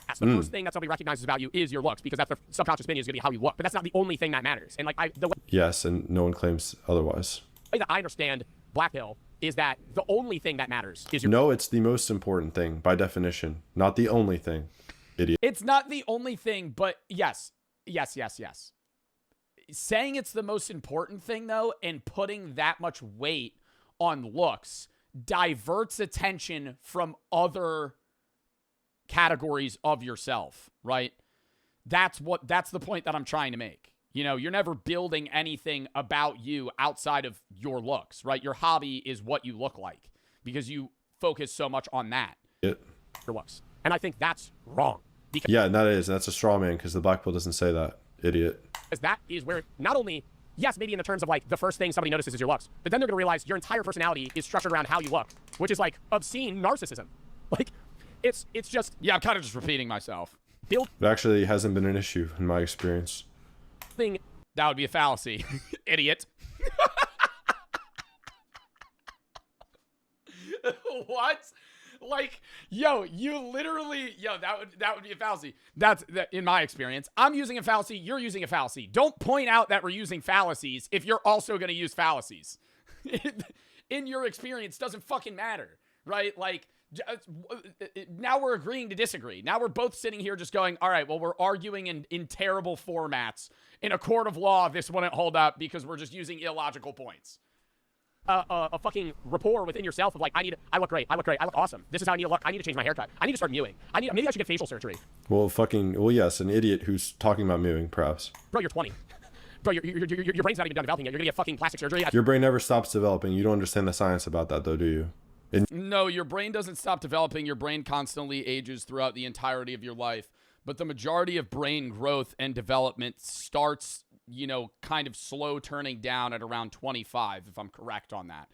[SPEAKER 15] That's the first thing that somebody recognizes about you is your looks, because that's the subconscious opinion is going to be how you look. But that's not the only thing that matters. And like the way
[SPEAKER 16] Yes, and no one claims otherwise.
[SPEAKER 15] that I understand black pill is that the only thing that matters is your...
[SPEAKER 16] No, it's the most important thing by definition, not the only thing. Idiot.
[SPEAKER 1] It's not the only thing, but yes. Saying it's the most important thing, though, and putting that much weight on looks diverts attention from other categories of yourself, right? That's the point that I'm trying to make. You know, you're never building anything about you outside of your looks, right? Your hobby is what you look like because you focus so much on that.
[SPEAKER 15] Your looks. And I think that's wrong.
[SPEAKER 16] Yeah, and that's a straw man because the black pill doesn't say that. Idiot.
[SPEAKER 15] Because that is where not only, yes, maybe in the terms of like the first thing somebody notices is your looks, but then they're going to realize your entire personality is structured around how you look, which is like obscene narcissism. Like, it's just...
[SPEAKER 1] Yeah, I'm kind of just repeating myself.
[SPEAKER 16] It actually hasn't been an issue in my experience.
[SPEAKER 1] That would be a fallacy. Idiot. What? Like, yo, you literally, that would be a fallacy. That's in my experience. I'm using a fallacy. You're using a fallacy. Don't point out that we're using fallacies if you're also going to use fallacies. In your experience, doesn't fucking matter, right? Like, now we're agreeing to disagree. Now we're both sitting here just going, all right, well, we're arguing in terrible formats. In a court of law, this wouldn't hold up because we're just using illogical points.
[SPEAKER 15] A fucking rapport within yourself of like, I look great, I look awesome. This is how I need to look. I need to change my haircut. I need to start mewing. Maybe I should get facial surgery.
[SPEAKER 16] Well, yes, an idiot who's talking about mewing, perhaps.
[SPEAKER 15] Bro, you're 20. Bro, your brain's not even done developing yet. You're gonna get fucking plastic surgery.
[SPEAKER 16] Your brain never stops developing. You don't understand the science about that, though, do you?
[SPEAKER 1] No, your brain doesn't stop developing. Your brain constantly ages throughout the entirety of your life. But the majority of brain growth and development starts, kind of slow turning down at around 25, if I'm correct on that.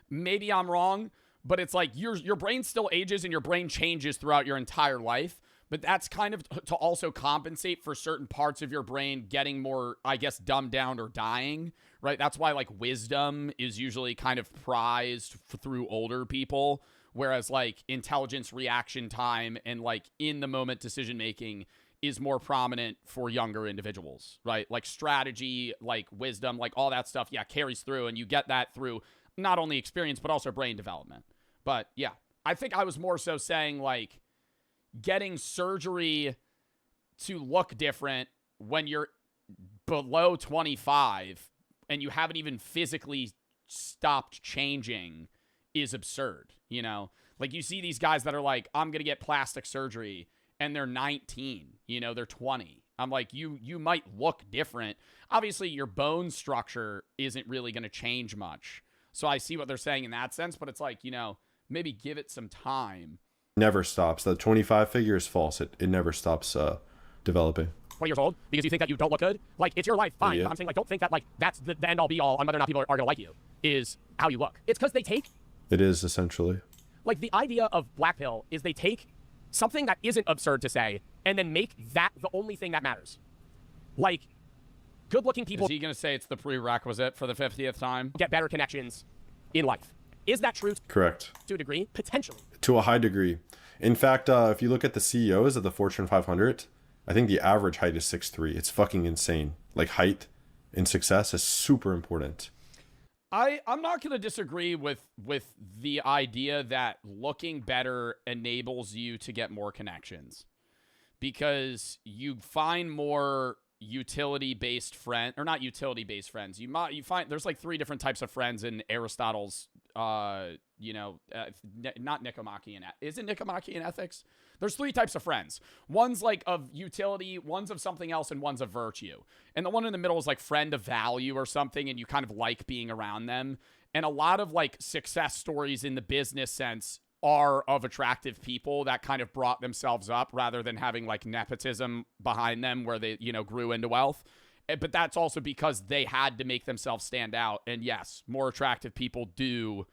[SPEAKER 1] Maybe I'm wrong, but it's like your brain still ages and your brain changes throughout your entire life. But that's kind of to also compensate for certain parts of your brain getting more, I guess, dumbed down or dying, right? That's why, like, wisdom is usually kind of prized through older people, whereas, like, intelligence, reaction time, and, like, in-the-moment decision-making is more prominent for younger individuals, right? Like, strategy, like, wisdom, like, all that stuff, carries through, and you get that through not only experience, but also brain development. But, yeah, I think I was more so saying, like, getting surgery to look different when you're below 25 and you haven't even physically stopped changing is absurd, Like, you see these guys that are like, I'm going to get plastic surgery, and they're 19, they're 20. I'm like, you might look different. Obviously, your bone structure isn't really going to change much. So I see what they're saying in that sense, but it's like, maybe give it some time.
[SPEAKER 16] Never stops. The 25 figure is false. It never stops developing.
[SPEAKER 15] 20 years old because you think that you don't look good. Like, it's your life, fine.
[SPEAKER 16] Yeah.
[SPEAKER 15] But I'm saying, like, don't think that, like, that's the end all be all on whether or not people are going to like you is how you look. It's because they take...
[SPEAKER 16] It is, essentially.
[SPEAKER 15] Like, the idea of black pill is they take something that isn't absurd to say and then make that the only thing that matters. Like, good-looking people...
[SPEAKER 1] Is he going to say it's the prerequisite for the 50th time?
[SPEAKER 15] ...get better connections in life. Is that true?
[SPEAKER 16] Correct.
[SPEAKER 15] To a degree? Potentially.
[SPEAKER 16] To a high degree. In fact, if you look at the CEOs of the Fortune 500, I think the average height is 6'3". It's fucking insane. Like, height in success is super important.
[SPEAKER 1] I'm not going to disagree with the idea that looking better enables you to get more connections, because you find more utility-based friends, or not utility-based friends. You find there's like 3 different types of friends in Aristotle's, not Nicomachean. Is it Nicomachean Ethics? There's 3 types of friends. One's like of utility, one's of something else, and one's of virtue. And the one in the middle is like friend of value or something, and you kind of like being around them. And a lot of like success stories in the business sense are of attractive people that kind of brought themselves up rather than having like nepotism behind them where they, grew into wealth. But that's also because they had to make themselves stand out. And yes, more attractive people do,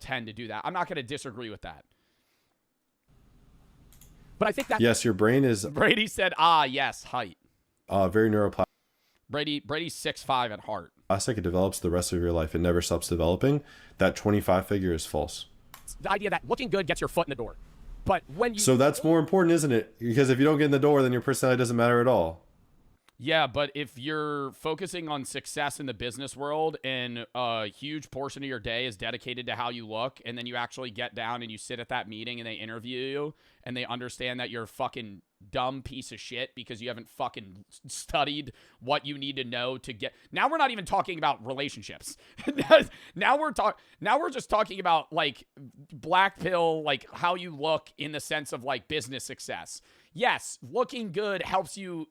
[SPEAKER 1] tend to do that. I'm not going to disagree with that.
[SPEAKER 15] But I think that...
[SPEAKER 16] Yes, your brain is...
[SPEAKER 1] Brady said, yes, height.
[SPEAKER 16] Very neuroplastic.
[SPEAKER 1] Brady's 6'5" at heart.
[SPEAKER 16] It develops the rest of your life. It never stops developing. That 25 figure is false.
[SPEAKER 15] The idea that looking good gets your foot in the door. But when you...
[SPEAKER 16] So that's more important, isn't it? Because if you don't get in the door, then your personality doesn't matter at all.
[SPEAKER 1] Yeah, but if you're focusing on success in the business world and a huge portion of your day is dedicated to how you look, and then you actually get down and you sit at that meeting and they interview you and they understand that you're a fucking dumb piece of shit because you haven't fucking studied what you need to know to get... Now we're not even talking about relationships. now we're just talking about like black pill, like how you look in the sense of like business success. Yes, looking good helps you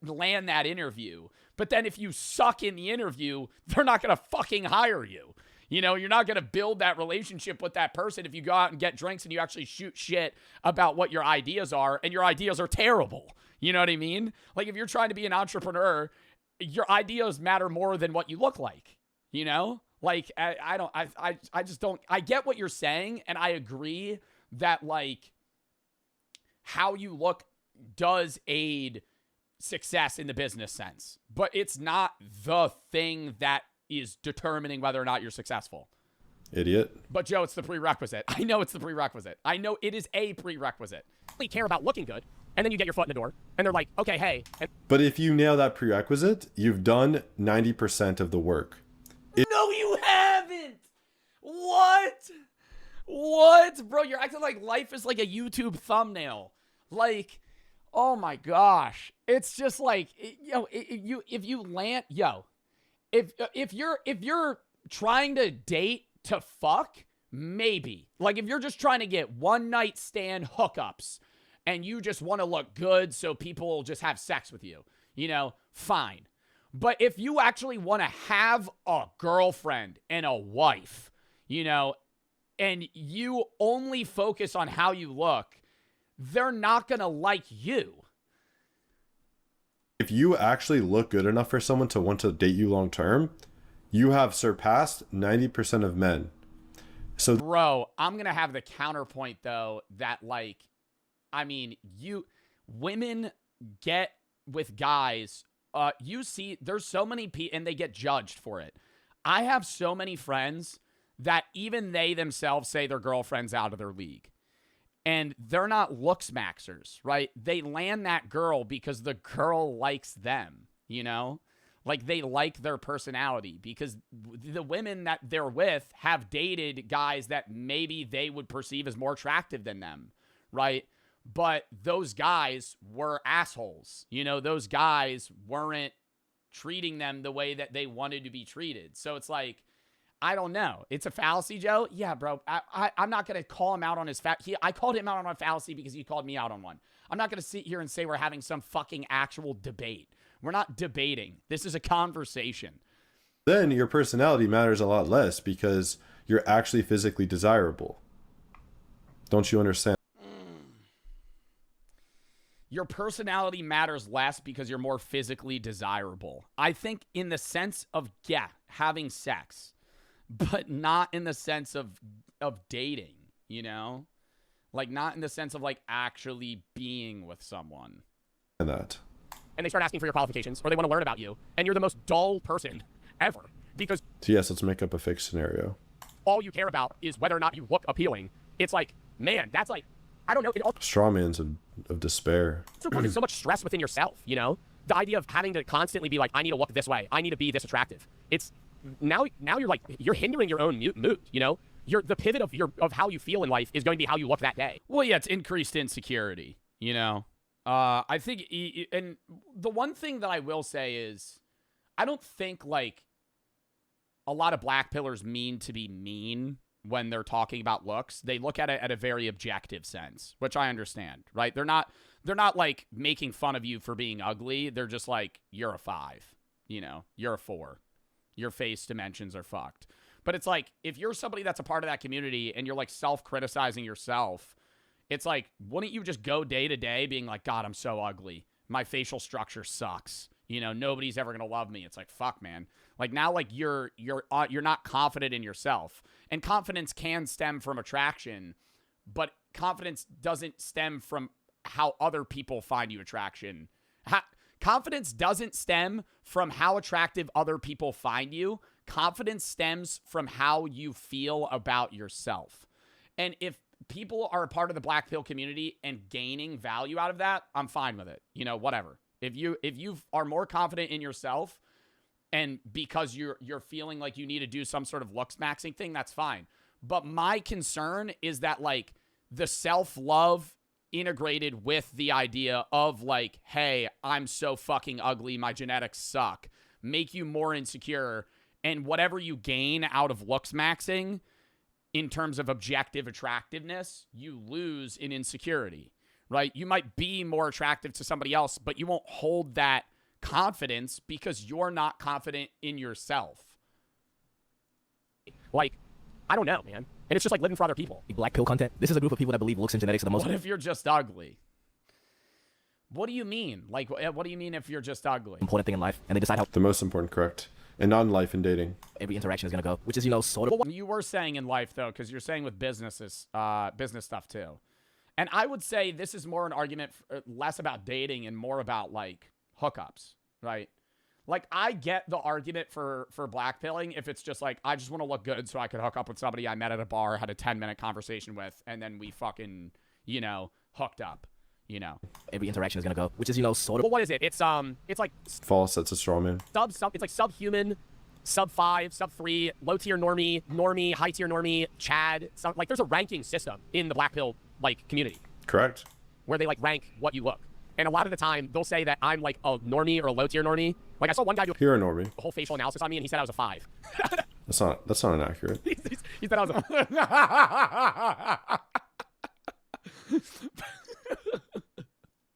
[SPEAKER 1] land that interview. But then if you suck in the interview, they're not going to fucking hire you. You're not going to build that relationship with that person if you go out and get drinks and you actually shoot shit about what your ideas are and your ideas are terrible. You know what I mean? Like, if you're trying to be an entrepreneur, your ideas matter more than what you look like, Like, I just don't... I get what you're saying, and I agree that, like, how you look does aid success in the business sense, but it's not the thing that is determining whether or not you're successful.
[SPEAKER 16] idiot.
[SPEAKER 15] But Joe, it's the prerequisite. I know it's the prerequisite. I know it is a prerequisite. They care about looking good, and then you get your foot in the door, and they're like, okay, hey.
[SPEAKER 16] But if you nail that prerequisite, you've done 90% of the work.
[SPEAKER 1] No, you haven't. What? What? Bro, you're acting like life is like a YouTube thumbnail. Like, oh my gosh. It's just like, if you land, if you're trying to date to fuck, maybe. Like if you're just trying to get one night stand hookups and you just want to look good so people will just have sex with you, fine. But if you actually want to have a girlfriend and a wife, and you only focus on how you look, they're not going to like you.
[SPEAKER 16] If you actually look good enough for someone to want to date you long term, you have surpassed 90% of men. So,
[SPEAKER 1] bro, I'm going to have the counterpoint though that women get with guys, you see there's so many people and they get judged for it. I have so many friends that even they themselves say their girlfriend's out of their league. And they're not looksmaxers, right? They land that girl because the girl likes them, Like they like their personality because the women that they're with have dated guys that maybe they would perceive as more attractive than them, right? But those guys were assholes. Those guys weren't treating them the way that they wanted to be treated. So it's like, I don't know. It's a fallacy, Joe. Yeah, bro. I'm not going to call him out on his I called him out on a fallacy because he called me out on one. I'm not going to sit here and say we're having some fucking actual debate. We're not debating. This is a conversation.
[SPEAKER 16] Then your personality matters a lot less because you're actually physically desirable. Don't you understand?
[SPEAKER 1] Your personality matters less because you're more physically desirable. I think in the sense of, having sex, but not in the sense of dating, Like not in the sense of like actually being with someone.
[SPEAKER 16] And that.
[SPEAKER 15] And they start asking for your qualifications or they want to learn about you. And you're the most dull person ever because
[SPEAKER 16] So yes, let's make up a fake scenario.
[SPEAKER 15] All you care about is whether or not you look appealing. It's like, man, that's like, I don't know. It all
[SPEAKER 16] Strawmans of despair.
[SPEAKER 15] also puts so much stress within yourself, The idea of having to constantly be like, I need to look this way. I need to be this attractive. It's now you're hindering your own mood, You're the pivot of how you feel in life is going to be how you look that day.
[SPEAKER 1] Well, yeah, it's increased insecurity, I think, and the one thing that I will say is, I don't think like a lot of black pillars mean to be mean when they're talking about looks. They look at it at a very objective sense, which I understand, right? They're not like making fun of you for being ugly. They're just like, you're a 5, you're a 4. Your face dimensions are fucked. But it's like, if you're somebody that's a part of that community and you're like self-criticizing yourself, it's like, wouldn't you just go day to day being like, God, I'm so ugly. My facial structure sucks. Nobody's ever going to love me. It's like, fuck, man. Like now, like you're not confident in yourself. And confidence can stem from attraction, but confidence doesn't stem from how other people find you attraction. Confidence doesn't stem from how attractive other people find you. Confidence stems from how you feel about yourself. And if people are a part of the black pill community and gaining value out of that, I'm fine with it. Whatever. If you are more confident in yourself and because you're feeling like you need to do some sort of looksmaxing thing, that's fine. But my concern is that like the self-love integrated with the idea of like, hey, I'm so fucking ugly, my genetics suck, make you more insecure, and whatever you gain out of looksmaxing in terms of objective attractiveness, you lose in insecurity, right? You might be more attractive to somebody else, but you won't hold that confidence because you're not confident in yourself.
[SPEAKER 15] Like, I don't know, man. And it's just like living for other people.
[SPEAKER 17] Black pill content. This is a group of people that believe looks and genetics are the most.
[SPEAKER 1] What if you're just ugly? What do you mean? Like, what do you mean if you're just ugly?
[SPEAKER 17] Important thing in life, and they decide how
[SPEAKER 16] the most important, correct, and not in life and dating.
[SPEAKER 17] Every interaction is gonna go, which is sort of.
[SPEAKER 1] Well, you were saying in life though, because you're saying with business stuff too, and I would say this is more an argument less about dating and more about like hookups, right? Like, I get the argument for blackpilling if it's just like, I just want to look good so I could hook up with somebody I met at a bar, had a 10-minute conversation with, and then we fucking, you know, hooked up, you know.
[SPEAKER 17] Every interaction is gonna go, which is, you know, sort of.
[SPEAKER 15] Well, what is it? It's like
[SPEAKER 16] False. That's a straw man.
[SPEAKER 15] it's like subhuman, sub 5, sub 3, low tier normie, high tier normie, Chad. Like, there's a ranking system in the blackpill like community.
[SPEAKER 16] Correct.
[SPEAKER 15] Where they like rank what you look. And a lot of the time, they'll say that I'm like a normie or a low-tier normie. Like, I saw one guy do
[SPEAKER 16] You're a normie.
[SPEAKER 15] a whole facial analysis on me, and he said I was a 5.
[SPEAKER 16] That's not inaccurate.
[SPEAKER 15] He said I was a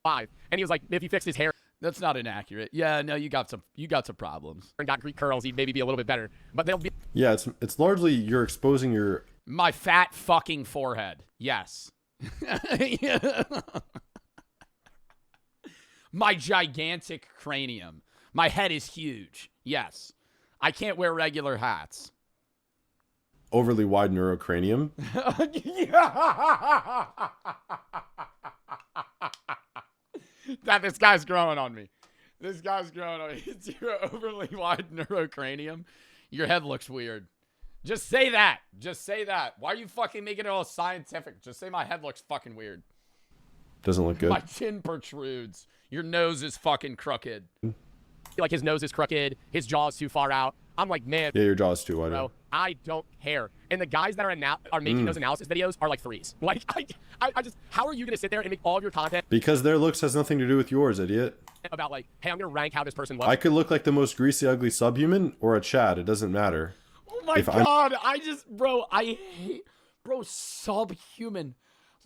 [SPEAKER 15] 5. And he was like, if he fixed his hair.
[SPEAKER 1] That's not inaccurate. Yeah, no, you got some problems.
[SPEAKER 15] And got Greek curls, he'd maybe be a little bit better. But they'll be.
[SPEAKER 16] Yeah, it's largely you're exposing your.
[SPEAKER 1] My fat fucking forehead. Yes. My gigantic cranium. My head is huge. Yes. I can't wear regular hats.
[SPEAKER 16] Overly wide neurocranium.
[SPEAKER 1] This guy's growing on me. This guy's growing on me. It's your overly wide neurocranium. Your head looks weird. Just say that. Just say that. Why are you fucking making it all scientific? Just say my head looks fucking weird.
[SPEAKER 16] Doesn't look good.
[SPEAKER 1] My chin protrudes. Your nose is fucking crooked.
[SPEAKER 15] Like, his nose is crooked. His jaw is too far out. I'm like, man.
[SPEAKER 16] Yeah, your jaw's too wide.
[SPEAKER 15] Bro, I don't care. And the guys that are making those analysis videos are like 3s. Like, I just, how are you going to sit there and make all of your content?
[SPEAKER 16] Because their looks has nothing to do with yours, idiot.
[SPEAKER 15] About like, hey, I'm going to rank how this person looks.
[SPEAKER 16] I could look like the most greasy, ugly subhuman or a Chad. It doesn't matter.
[SPEAKER 1] Oh my God. I hate, bro, subhuman.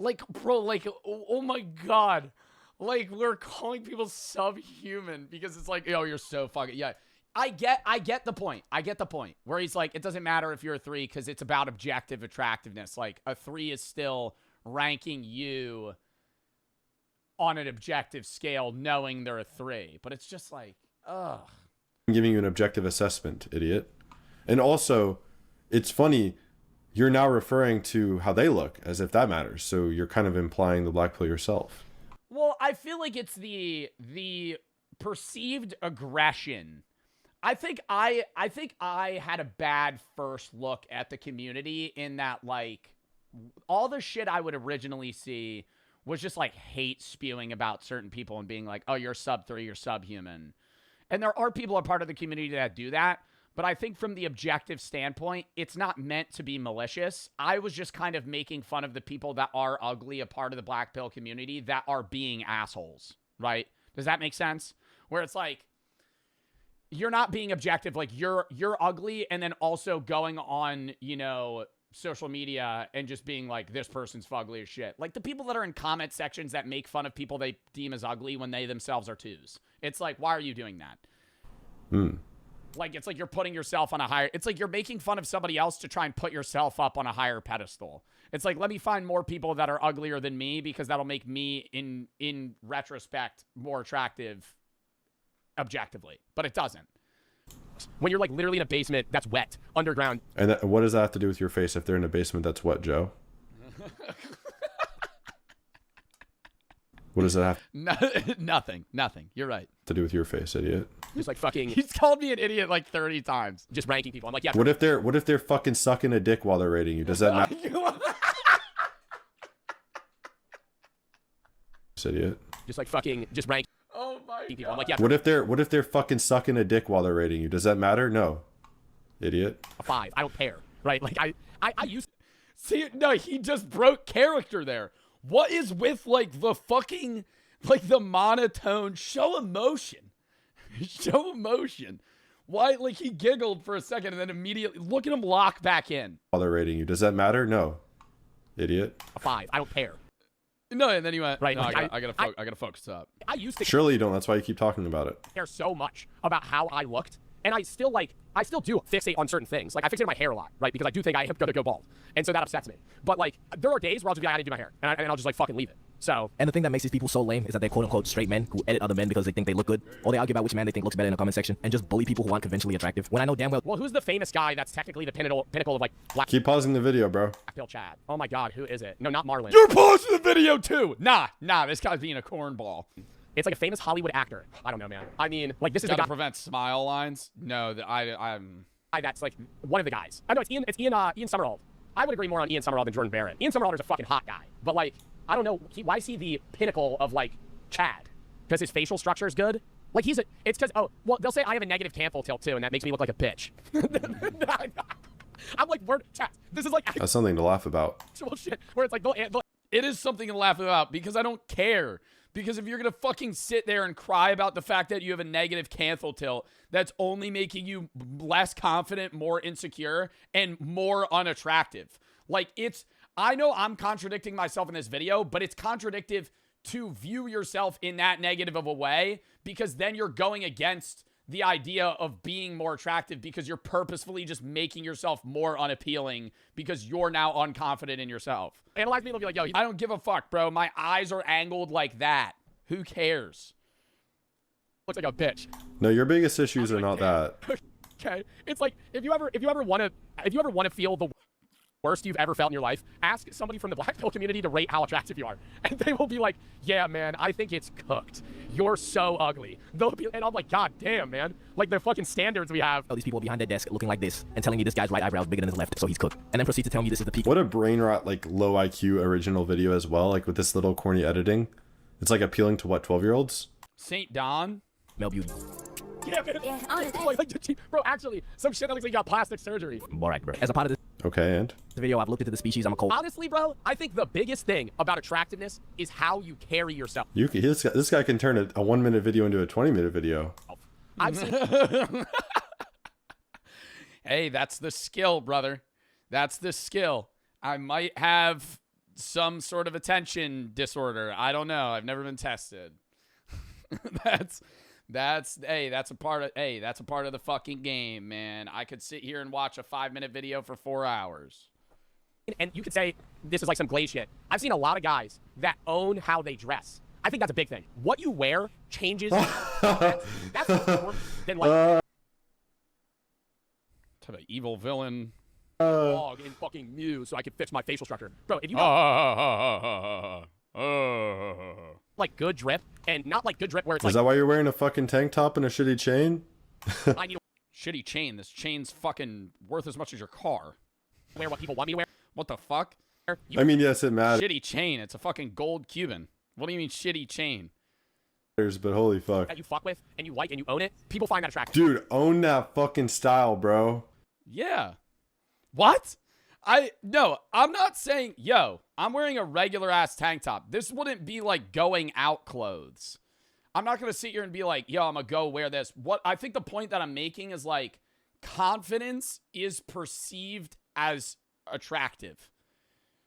[SPEAKER 1] Like, bro, like, oh my God. Like, we're calling people subhuman because it's like, oh, you're so fucking, yeah. I get the point. I get the point where he's like, it doesn't matter if you're a 3 because it's about objective attractiveness. Like, a 3 is still ranking you on an objective scale knowing they're a 3. But it's just like, ugh.
[SPEAKER 16] I'm giving you an objective assessment, idiot. And also, it's funny, you're now referring to how they look as if that matters. So you're kind of implying the black pill yourself.
[SPEAKER 1] Well, I feel like it's the perceived aggression. I think I had a bad first look at the community in that, like, all the shit I would originally see was just like hate spewing about certain people and being like, oh, you're sub 3, you're subhuman. And there are people a part of the community that do that. But I think from the objective standpoint, it's not meant to be malicious. I was just kind of making fun of the people that are ugly, a part of the black pill community, that are being assholes, right? Does that make sense? Where it's like, you're not being objective. Like, you're ugly, and then also going on, you know, social media and just being like, this person's fugly as shit. Like, the people that are in comment sections that make fun of people they deem as ugly when they themselves are 2s. It's like, why are you doing that? Like, it's like you're putting yourself on a higher... It's like you're making fun of somebody else to try and put yourself up on a higher pedestal. It's like, let me find more people that are uglier than me because that'll make me, in retrospect, more attractive objectively. But it doesn't.
[SPEAKER 15] When you're, like, literally in a basement that's wet, underground.
[SPEAKER 16] And what does that have to do with your face if they're in a basement that's wet, Joe? What does that have
[SPEAKER 1] Nothing. You're right.
[SPEAKER 16] to do with your face, idiot?
[SPEAKER 15] Just like fucking...
[SPEAKER 1] He's called me an idiot like 30 times.
[SPEAKER 15] Just ranking people. I'm like, yeah.
[SPEAKER 16] What if they're fucking sucking a dick while they're rating you? Does that matter? Idiot.
[SPEAKER 15] Just like fucking... Just rank...
[SPEAKER 1] Oh my
[SPEAKER 15] people. I'm like, yeah.
[SPEAKER 16] What if they're fucking sucking a dick while they're rating you? Does that matter? No. Idiot.
[SPEAKER 15] A 5. I don't care. Right? Like, I used...
[SPEAKER 1] See, no, he just broke character there. What is with, like, the fucking, like, the monotone? Show emotion. Show emotion. Why, like, he giggled for a second and then immediately, look at him lock back in.
[SPEAKER 16] While they're rating you. Does that matter? No. Idiot.
[SPEAKER 15] A 5. I don't care.
[SPEAKER 1] No, and then he went,
[SPEAKER 15] right,
[SPEAKER 1] no,
[SPEAKER 15] like,
[SPEAKER 1] I gotta focus up.
[SPEAKER 15] I used to
[SPEAKER 16] Surely you don't. That's why you keep talking about it.
[SPEAKER 15] care so much about how I looked. And I still do fixate on certain things. Like, I fixate on my hair a lot, right? Because I do think I am going to go bald. And so that upsets me. But, like, there are days where I'll just be like, I need to do my hair. And I'll just, like, fucking leave it. So.
[SPEAKER 17] And the thing that makes these people so lame is that they're quote-unquote straight men who edit other men because they think they look good. Or they argue about which man they think looks better in the comment section. And just bully people who aren't conventionally attractive. When I know damn well...
[SPEAKER 15] Well, who's the famous guy that's technically the pinnacle of, like, black...
[SPEAKER 16] Keep pausing the video, bro.
[SPEAKER 15] Blackpill Chad. Oh, my God. Who is it? No, not Marlon.
[SPEAKER 1] You're pausing the video, too. Nah. This guy's being a cornball.
[SPEAKER 15] It's like a famous Hollywood actor. I don't know, man. I mean, like this is the
[SPEAKER 1] Gotta
[SPEAKER 15] guy
[SPEAKER 1] prevent smile lines. No, I'm.
[SPEAKER 15] that's like one of the guys. I know it's Ian. It's Ian Somerhalder. I would agree more on Ian Somerhalder than Jordan Barrett. Ian Somerhalder's a fucking hot guy, but like I don't know. Why is he the pinnacle of like Chad? Because his facial structure is good. Like he's a. It's because well they'll say I have a negative canthal tilt too, and that makes me look like a bitch. I'm like Chad. This is like
[SPEAKER 16] That's something to laugh about.
[SPEAKER 15] actual shit where it's like
[SPEAKER 1] It is something to laugh about because I don't care. Because if you're going to fucking sit there and cry about the fact that you have a negative canthal tilt, that's only making you less confident, more insecure, and more unattractive. Like, I know I'm contradicting myself in this video, but it's contradictive to view yourself in that negative of a way because then you're going against the idea of being more attractive because you're purposefully just making yourself more unappealing because you're now unconfident in yourself.
[SPEAKER 15] Analyze me, they'll be like, yo,
[SPEAKER 1] I don't give a fuck, bro. My eyes are angled like that. Who cares?
[SPEAKER 15] looks like a bitch.
[SPEAKER 16] No, your biggest issues are not that.
[SPEAKER 15] Okay, it's like if you ever want to feel the worst you've ever felt in your life, ask somebody from the black pill community to rate how attractive you are, and they will be like, yeah, man, I think it's cooked. You're so ugly. They'll be, and I'm like, god damn, man, like the fucking standards we have.
[SPEAKER 17] Oh, these people behind their desk looking like this and telling me this guy's right eyebrow is bigger than his left, so he's cooked, and then proceed to tell me this is the peak.
[SPEAKER 16] What a brain rot, like low IQ original video as well, like with this little corny editing. It's like appealing to what, 12-year-olds?
[SPEAKER 1] St. Don?
[SPEAKER 17] Mel Beauty.
[SPEAKER 15] Yeah, man. Bro, actually, some shit that looks like you got plastic surgery.
[SPEAKER 17] Alright, bro. As a part of this
[SPEAKER 16] Okay, and?
[SPEAKER 17] video, I've looked into the species. I'm a cold.
[SPEAKER 15] Honestly, bro, I think the biggest thing about attractiveness is how you carry yourself.
[SPEAKER 16] This guy can turn a 1-minute video into a 20-minute video.
[SPEAKER 15] I've seen...
[SPEAKER 1] Hey, that's the skill, brother. That's the skill. I might have some sort of attention disorder. I don't know. I've never been tested. That's a part of the fucking game, man. I could sit here and watch a 5-minute video for 4 hours.
[SPEAKER 15] And you could say this is like some glaze shit. I've seen a lot of guys that own how they dress. I think that's a big thing. What you wear changes. that's more than like
[SPEAKER 1] type of evil villain.
[SPEAKER 15] Dog in fucking Mew so I can fix my facial structure. Bro, if you like good drip, and not like good drip where it's
[SPEAKER 16] Is that why you're wearing a fucking tank top and a shitty chain?
[SPEAKER 15] I need
[SPEAKER 1] Shitty chain. This chain's fucking worth as much as your car.
[SPEAKER 15] to wear what people want me to wear.
[SPEAKER 1] What the fuck?
[SPEAKER 16] I mean, yes, it matters.
[SPEAKER 1] Shitty chain. It's a fucking gold Cuban. What do you mean shitty chain?
[SPEAKER 16] But holy fuck.
[SPEAKER 15] That you fuck with, and you like, and you own it, people find that attractive.
[SPEAKER 16] Dude, own that fucking style, bro.
[SPEAKER 1] Yeah. What? No, I'm not saying, yo, I'm wearing a regular ass tank top. This wouldn't be like going out clothes. I'm not going to sit here and be like, yo, I'm going to go wear this. What I think the point that I'm making is like confidence is perceived as attractive,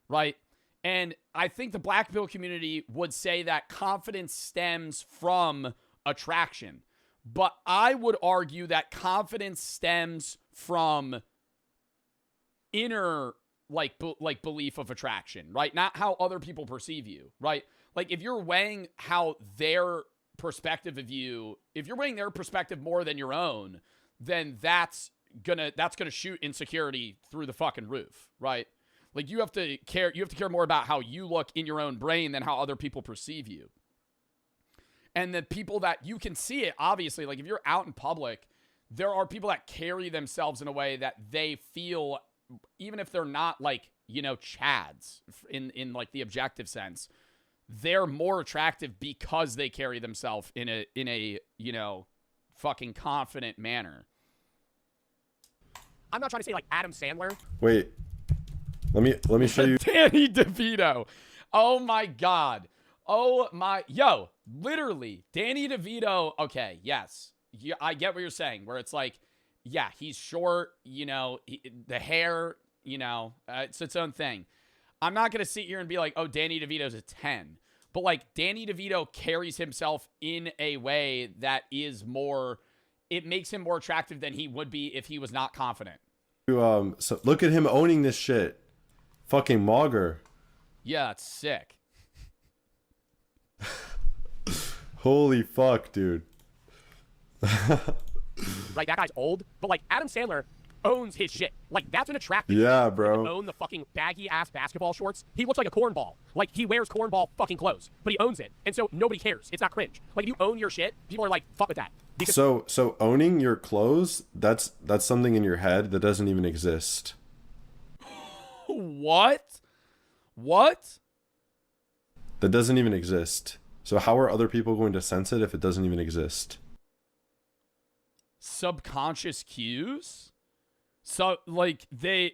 [SPEAKER 1] right? And I think the black pill community would say that confidence stems from attraction. But I would argue that confidence stems from inner like belief of attraction, right? Not how other people perceive you, right? Like if you're weighing how their perspective of you, if you're weighing their perspective more than your own, then that's gonna shoot insecurity through the fucking roof, right? Like you have to care more about how you look in your own brain than how other people perceive you. And the people that you can see it, obviously, like if you're out in public, there are people that carry themselves in a way that they feel, even if they're not like, you know, chads in like the objective sense, they're more attractive because they carry themselves in a, you know, fucking confident manner.
[SPEAKER 15] I'm not trying to say like Adam Sandler.
[SPEAKER 16] Wait. Let me show you.
[SPEAKER 1] Danny DeVito. Oh my God. Oh my, yo, literally Danny DeVito. Okay. Yes. Yeah, I get what you're saying where it's like, yeah, he's short, you know, the hair, you know, it's its own thing. I'm not going to sit here and be like, oh, Danny DeVito's a 10. But like Danny DeVito carries himself in a way that is more, it makes him more attractive than he would be if he was not confident.
[SPEAKER 16] So look at him owning this shit. Fucking Mauger.
[SPEAKER 1] Yeah, it's sick.
[SPEAKER 16] Holy fuck, dude.
[SPEAKER 15] Like that guy's old, but like Adam Sandler, owns his shit. Like, that's an attractive
[SPEAKER 16] Yeah,
[SPEAKER 15] thing.
[SPEAKER 16] bro.
[SPEAKER 15] Own the fucking baggy-ass basketball shorts. He looks like a cornball. Like, he wears cornball fucking clothes, but he owns it. And so nobody cares. It's not cringe. Like, if you own your shit, people are like, fuck with that. Because
[SPEAKER 16] So owning your clothes, that's something in your head that doesn't even exist.
[SPEAKER 1] What? What?
[SPEAKER 16] That doesn't even exist. So how are other people going to sense it if it doesn't even exist?
[SPEAKER 1] Subconscious cues? So like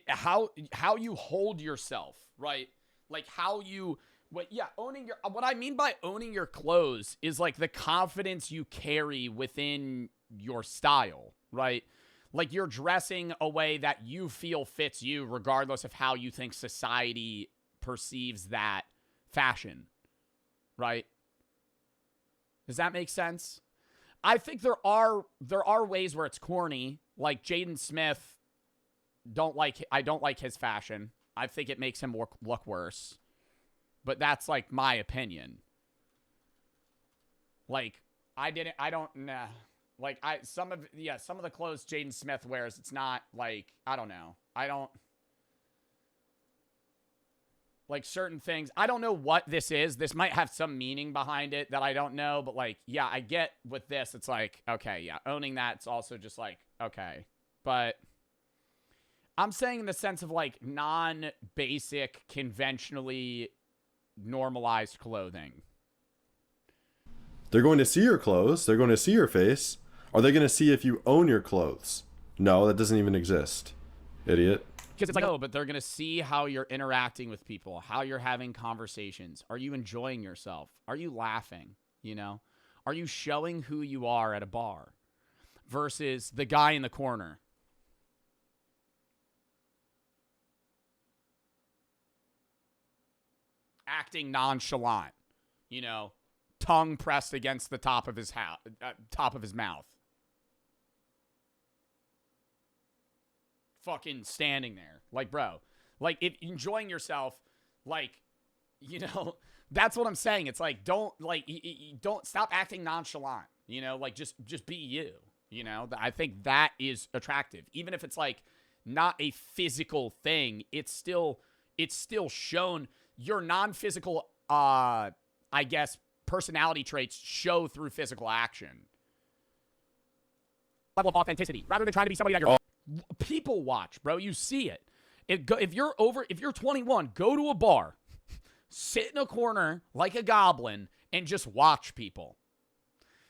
[SPEAKER 1] how you hold yourself, right? Like how you what I mean by owning your clothes is like the confidence you carry within your style, right? Like you're dressing a way that you feel fits you regardless of how you think society perceives that fashion, right? Does that make sense? I think there are ways where it's corny, like Jaden Smith. I don't like his fashion. I think it makes him look worse. But that's like my opinion. Like some of the clothes Jaden Smith wears, it's not like, I don't know. I don't like certain things. I don't know what this is. This might have some meaning behind it that I don't know, but like, yeah, I get with this. It's like, okay, yeah, owning that, it's also just like, okay. But I'm saying in the sense of like non-basic, conventionally normalized clothing.
[SPEAKER 16] They're going to see your clothes. They're going to see your face. Are they going to see if you own your clothes? No, that doesn't even exist. Idiot.
[SPEAKER 1] Because it's like, no, but they're going to see how you're interacting with people, how you're having conversations. Are you enjoying yourself? Are you laughing? You know? Are you showing who you are at a bar versus the guy in the corner? Acting nonchalant, you know, tongue pressed against the top of his mouth. Fucking standing there. Like, bro, like if enjoying yourself, like, you know, that's what I'm saying. It's like, don't stop acting nonchalant, you know, like just be you, you know. I think that is attractive. Even if it's like not a physical thing, it's still shown. Your non-physical, I guess, personality traits show through physical action.
[SPEAKER 15] level of authenticity, rather than trying to be somebody that you're.
[SPEAKER 1] People watch, bro. You see it. If you're 21, go to a bar, sit in a corner like a goblin, and just watch people.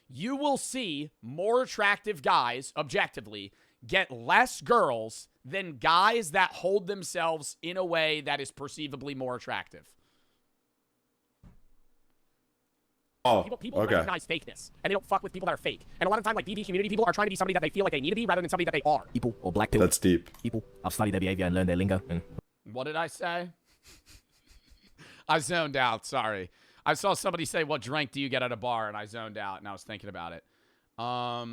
[SPEAKER 1] You will see more attractive guys, objectively, get less girls than guys that hold themselves in a way that is perceivably more attractive.
[SPEAKER 15] People recognize fakeness, and they don't fuck with people that are fake. And a lot of time, like BB community people are trying to be somebody that they feel like they need to be, rather than somebody that they are.
[SPEAKER 17] People or black people.
[SPEAKER 16] That's deep.
[SPEAKER 17] People. I've studied their behavior and learned their lingo. And
[SPEAKER 1] what did I say? I zoned out. Sorry. I saw somebody say, "What drink do you get at a bar?" And I zoned out, and I was thinking about it. I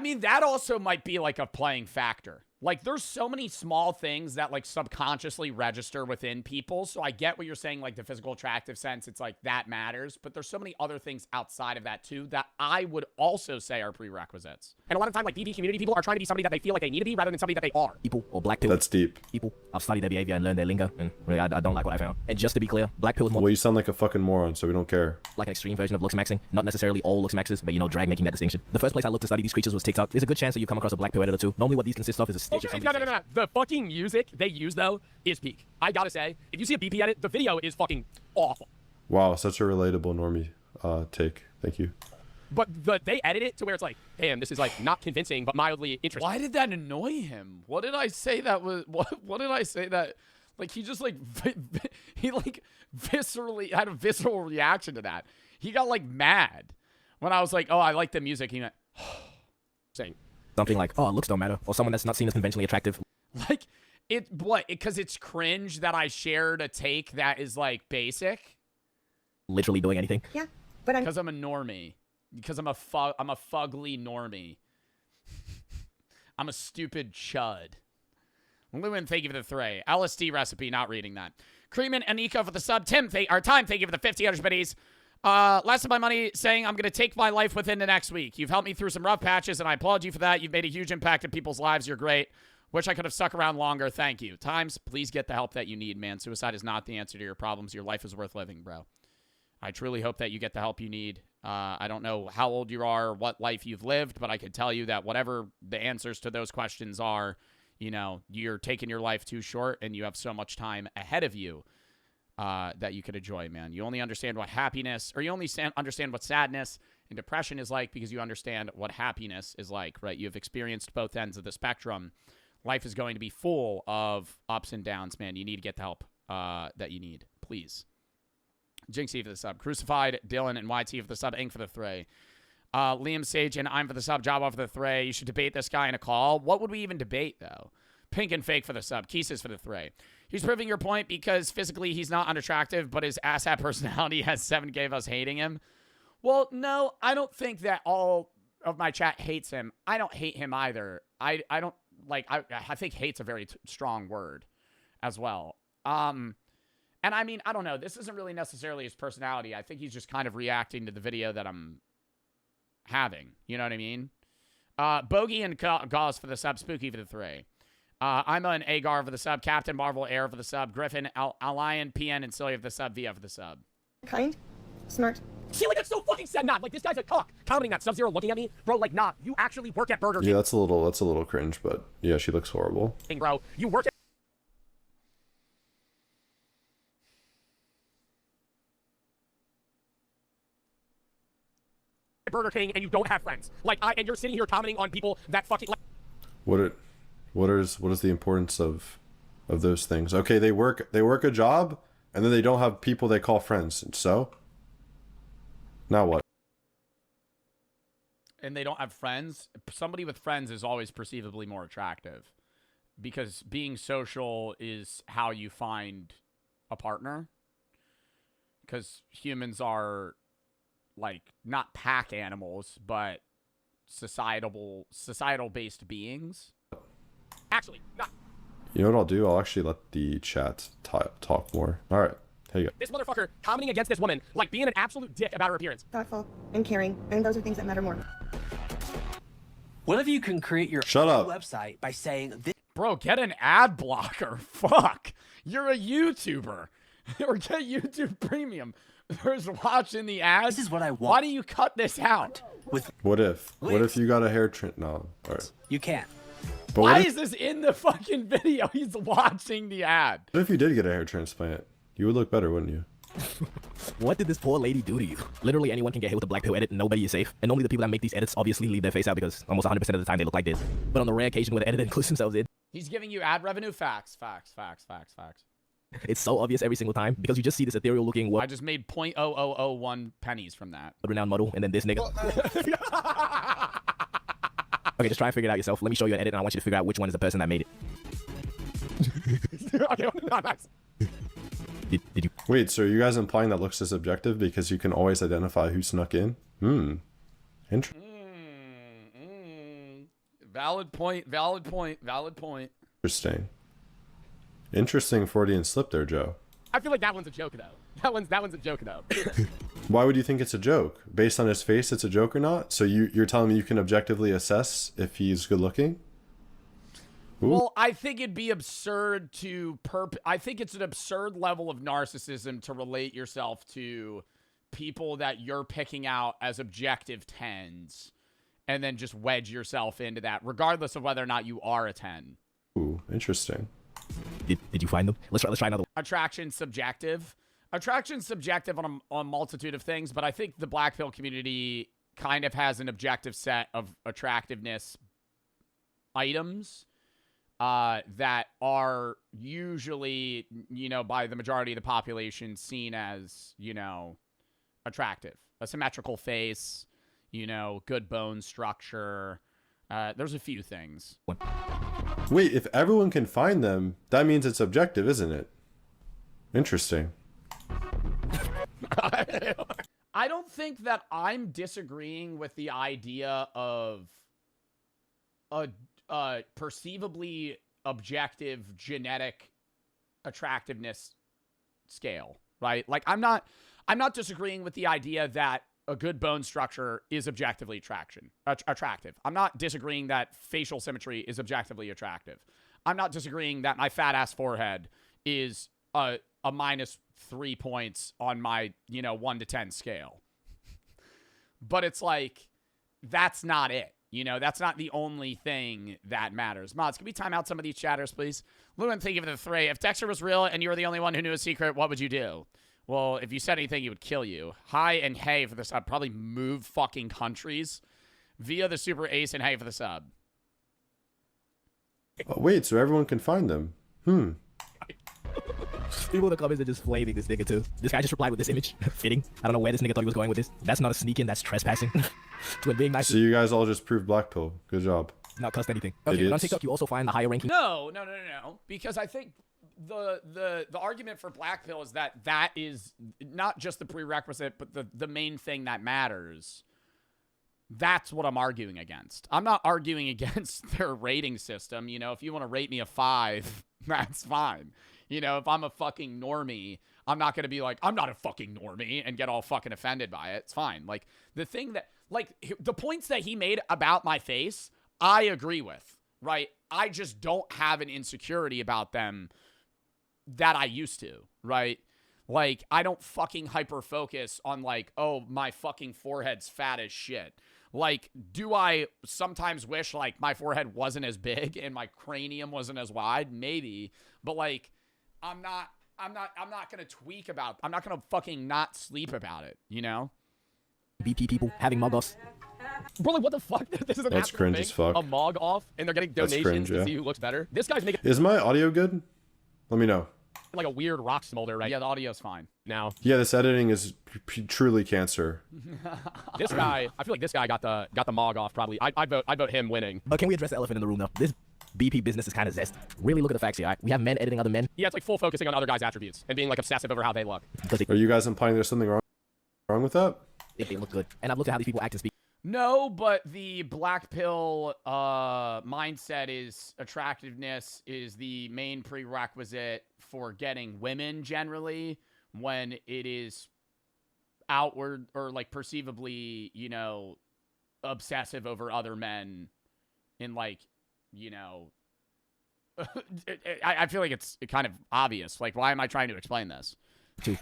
[SPEAKER 1] mean, that also might be like a playing factor. Like, there's so many small things that, like, subconsciously register within people. So I get what you're saying, like, the physical attractive sense. It's like, that matters. But there's so many other things outside of that, too, that I would also say are prerequisites.
[SPEAKER 15] And a lot of time, like, BB community people are trying to be somebody that they feel like they need to be, rather than somebody that they are.
[SPEAKER 17] People or black people.
[SPEAKER 16] That's deep.
[SPEAKER 17] People. I've studied their behavior and learned their lingo. And really, I don't like what I found. And just to be clear, black pill is more...
[SPEAKER 16] Well, you sound like a fucking moron, so we don't care.
[SPEAKER 17] Like an extreme version of Looksmaxing. Not necessarily all Looksmaxers, but, you know, drag making that distinction. The first place I looked to study these creatures was TikTok. There's a good chance that you come across a black pill editor, too. Normally what these consist of is a stitch of something.
[SPEAKER 15] No. The fucking music they use, though, is peak. I gotta say, if you see a BP edit, the video is fucking awful.
[SPEAKER 16] Wow, such a relatable normie take. Thank you.
[SPEAKER 15] But they edit it to where it's like, damn, this is like not convincing, but mildly interesting.
[SPEAKER 1] Why did that annoy him? What did I say that was? What did I say that? Like, he just like he like viscerally had a visceral reaction to that. He got like mad when I was like, oh, I like the music. He went,
[SPEAKER 15] saying
[SPEAKER 17] something like, oh, looks don't matter, or someone that's not seen as conventionally attractive.
[SPEAKER 1] Like, because it's cringe that I shared a take that is like basic.
[SPEAKER 17] Literally doing anything.
[SPEAKER 11] Yeah, but
[SPEAKER 1] because I'm a normie. Because I'm a fugly normie. I'm a stupid chud. Lewin, thank you for the 3. LSD recipe, not reading that. Cream and Anika for the sub. Tim, thank you for the 50 biddies. Last of my money saying I'm going to take my life within the next week. You've helped me through some rough patches, and I applaud you for that. You've made a huge impact in people's lives. You're great. Wish I could have stuck around longer. Thank you. Times, please get the help that you need, man. Suicide is not the answer to your problems. Your life is worth living, bro. I truly hope that you get the help you need. I don't know how old you are or what life you've lived, but I can tell you that whatever the answers to those questions are, you know, you're taking your life too short and you have so much time ahead of you that you could enjoy, man. You only understand what happiness, or you only understand what sadness and depression is like because you understand what happiness is like, right? You've experienced both ends of the spectrum. Life is going to be full of ups and downs, man. You need to get the help that you need, please. Jinxie for the sub. Crucified, Dylan, and YT for the sub. Ink for the thray. Liam Sage and I'm for the sub. Jabba for the thray. You should debate this guy in a call. What would we even debate, though? Pink and Fake for the sub. Keesis for the thray. He's proving your point because physically he's not unattractive, but his asshat personality has 7K of us hating him. Well, no, I don't think that all of my chat hates him. I don't hate him either. I don't, like, I think hate's a very strong word as well. And I mean, I don't know. This isn't really necessarily his personality. I think he's just kind of reacting to the video that I'm having. You know what I mean? Bogey and Gauze for the sub. Spooky for the three. I'm an Agar for the sub. Captain Marvel Air for the sub. Griffin, Lion, PN, and Celia for the sub. Via for the sub.
[SPEAKER 11] Kind, smart.
[SPEAKER 15] See, like, that's so fucking sad. Not like this guy's a cock. Commenting that Sub-Zero looking at me, bro. Like, nah, you actually work at Burger King.
[SPEAKER 16] Yeah, that's a little cringe, but yeah, she looks horrible.
[SPEAKER 15] Bro, you work at Burger King and you don't have friends. Like, and you're sitting here commenting on people that fucking like.
[SPEAKER 16] What is the importance of those things? Okay, they work a job and then they don't have people they call friends. So now what?
[SPEAKER 1] And they don't have friends. Somebody with friends is always perceivably more attractive because being social is how you find a partner. Because humans are, like, not pack animals, but societal based beings. Actually, not.
[SPEAKER 16] You know what I'll do? I'll actually let the chat talk more. All right, here you go.
[SPEAKER 15] This motherfucker commenting against this woman, like being an absolute dick about her appearance.
[SPEAKER 11] Thoughtful and caring, and those are things that matter more.
[SPEAKER 18] What if you can create your own website by saying this?
[SPEAKER 1] Bro, get an ad blocker. Fuck. You're a YouTuber. Or get YouTube Premium. There's watching the ads.
[SPEAKER 18] This is what I want.
[SPEAKER 1] Why do you cut this out?
[SPEAKER 16] What if you got a hair trim? No, all right.
[SPEAKER 18] You can't.
[SPEAKER 16] But
[SPEAKER 1] Why is this in the fucking video? He's watching the ad.
[SPEAKER 16] What if you did get a hair transplant? You would look better, wouldn't you?
[SPEAKER 17] What did this poor lady do to you? Literally anyone can get hit with a black pill edit and nobody is safe. And only the people that make these edits obviously leave their face out because almost 100% of the time they look like this. But on the rare occasion where the editor includes themselves in,
[SPEAKER 1] He's giving you ad revenue? Facts.
[SPEAKER 17] it's so obvious every single time because you just see this ethereal looking
[SPEAKER 1] I just made 0.0001 pennies from that.
[SPEAKER 17] renowned model and then this nigga. Okay, just try and figure it out yourself. Let me show you an edit and I want you to figure out which one is the person that made it.
[SPEAKER 15] Okay, no, nice.
[SPEAKER 17] Did you?
[SPEAKER 16] Wait, so are you guys implying that looks is subjective because you can always identify who snuck in? Interesting.
[SPEAKER 1] Valid point.
[SPEAKER 16] Interesting Freudian slip there, Joe.
[SPEAKER 15] I feel like that one's a joke though. That one's a joke though.
[SPEAKER 16] Why would you think it's a joke? Based on his face, it's a joke or not? So you're telling me you can objectively assess if he's good looking? Ooh.
[SPEAKER 1] Well, I think it'd be absurd to I think it's an absurd level of narcissism to relate yourself to people that you're picking out as objective 10s and then just wedge yourself into that, regardless of whether or not you are a 10.
[SPEAKER 16] Ooh, interesting.
[SPEAKER 17] Did you find them? Let's try another one.
[SPEAKER 1] Attraction's subjective. Attraction's subjective on a multitude of things, but I think the black pill community kind of has an objective set of attractiveness items that are usually, you know, by the majority of the population seen as, you know, attractive. A symmetrical face, you know, good bone structure. There's a few things.
[SPEAKER 16] Wait, if everyone can find them, that means it's objective, isn't it? Interesting.
[SPEAKER 1] I don't think that I'm disagreeing with the idea of a perceivably objective genetic attractiveness scale, right? Like, I'm not I'm not disagreeing with the idea that a good bone structure is objectively attractive. I'm not disagreeing that facial symmetry is objectively attractive. I'm not disagreeing that my fat ass forehead is a -3 points on my, 1 to 10 scale. But it's like, that's not it. That's not the only thing that matters. Mods, can we time out some of these chatters, please? Lewin, thank you for the 3. If Dexter was real and you were the only one who knew a secret, what would you do? Well, if you said anything, he would kill you. Hi and hey for the sub. Probably move fucking countries via the super ace and hey for the sub.
[SPEAKER 16] Oh, wait, so everyone can find them.
[SPEAKER 17] People in the comments are just flaming this nigga too. This guy just replied with this image. Fitting. I don't know where this nigga thought he was going with this. That's not a sneak in, that's trespassing. To being nice.
[SPEAKER 16] So you guys all just proved black pill. Good job.
[SPEAKER 17] Not cussed anything. Okay, but on TikTok you also find the higher ranking.
[SPEAKER 1] No. Because I think the argument for black pill is that is not just the prerequisite, but the main thing that matters. That's what I'm arguing against. I'm not arguing against their rating system. If you want to rate me a 5, that's fine. If I'm a fucking normie, I'm not going to be like, I'm not a fucking normie and get all fucking offended by it. It's fine. Like, the thing that, like, the points that he made about my face, I agree with, right? I just don't have an insecurity about them that I used to, right? Like, I don't fucking hyper-focus on, like, oh, my fucking forehead's fat as shit. Like, do I sometimes wish, like, my forehead wasn't as big and my cranium wasn't as wide? Maybe. But, like, I'm not gonna tweak about, I'm not gonna fucking not sleep about it,
[SPEAKER 17] BP people having mug-offs.
[SPEAKER 15] Bro, like, what the fuck? This is an
[SPEAKER 16] That's
[SPEAKER 15] actual
[SPEAKER 16] cringe
[SPEAKER 15] thing?
[SPEAKER 16] as fuck.
[SPEAKER 15] A mog off, and they're getting donations
[SPEAKER 16] cringe,
[SPEAKER 15] to
[SPEAKER 16] yeah.
[SPEAKER 15] see who looks better. This guy's making
[SPEAKER 16] Is my audio good? Let me know.
[SPEAKER 15] like a weird rock smolder right
[SPEAKER 1] Yeah, the audio's fine.
[SPEAKER 15] now.
[SPEAKER 16] Yeah, this editing is truly cancer.
[SPEAKER 15] This guy, I feel like this guy got the mog off probably. I vote him winning.
[SPEAKER 17] But can we address the elephant in the room though? This BP business is kind of zest. Really look at the facts here. Right? We have men editing other men.
[SPEAKER 15] Yeah, it's like full focusing on other guys' attributes and being like obsessive over how they look.
[SPEAKER 16] Are you guys implying there's something wrong with that?
[SPEAKER 17] If they look good. And I've looked at how these people act and speak.
[SPEAKER 1] No, but the black pill mindset is attractiveness is the main prerequisite for getting women generally when it is outward or like perceivably, obsessive over other men in like, I feel like it's kind of obvious. Like, why am I trying to explain this?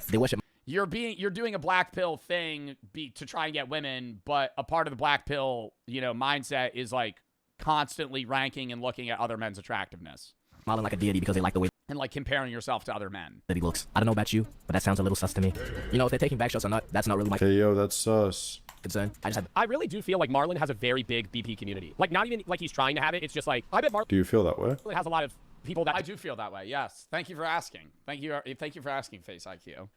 [SPEAKER 17] They wish
[SPEAKER 1] You're doing a black pill thing to try and get women, but a part of the black pill, mindset is like constantly ranking and looking at other men's attractiveness.
[SPEAKER 17] Smiling like a deity because they like the way
[SPEAKER 1] and like comparing yourself to other men.
[SPEAKER 17] That he looks. I don't know about you, but that sounds a little sus to me. If they're taking back shots or not, that's not really my
[SPEAKER 16] Hey, yo, that's sus.
[SPEAKER 17] concern.
[SPEAKER 15] I really do feel like Marlon has a very big BP community. Like, not even like he's trying to have it. It's just like, I bet Marlon
[SPEAKER 16] Do you feel that way?
[SPEAKER 15] has a lot of people that
[SPEAKER 1] I do feel that way. Yes. Thank you for asking. Thank you for asking, Face IQ.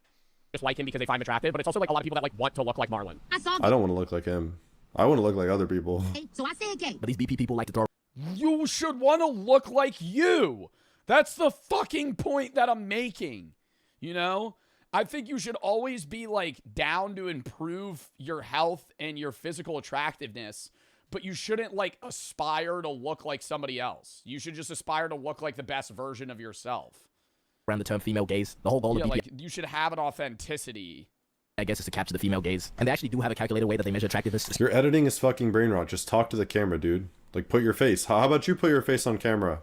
[SPEAKER 15] just like him because they find him attractive, but it's also like a lot of people that like want to look like Marlon.
[SPEAKER 16] I don't want to look like him. I want to look like other people.
[SPEAKER 11] So I said gay.
[SPEAKER 17] But these BP people like to throw.
[SPEAKER 1] You should want to look like you. That's the fucking point that I'm making. I think you should always be like down to improve your health and your physical attractiveness, but you shouldn't like aspire to look like somebody else. You should just aspire to look like the best version of yourself.
[SPEAKER 17] Around the term female gaze. The whole goal of BP,
[SPEAKER 1] like you should have an authenticity.
[SPEAKER 17] I guess, is to capture the female gaze. And they actually do have a calculated way that they measure attractiveness.
[SPEAKER 16] Your editing is fucking brain rot. Just talk to the camera, dude. Like, put your face. How about you put your face on camera?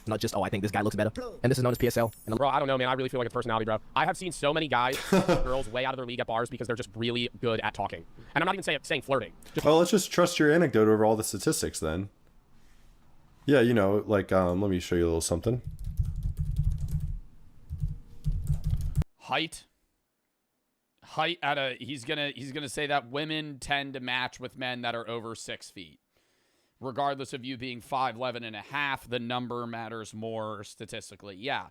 [SPEAKER 17] Not just, I think this guy looks better. And this is known as PSL. And
[SPEAKER 15] Bro, I don't know, man. I really feel like it's personality, bro. I have seen so many guys, girls way out of their league at bars because they're just really good at talking. And I'm not even saying flirting.
[SPEAKER 16] Well, let's just trust your anecdote over all the statistics then. Yeah, like, let me show you a little something.
[SPEAKER 1] Height he's gonna say that women tend to match with men that are over 6 feet. Regardless of you being 5'11 and a half, the number matters more statistically. Yeah.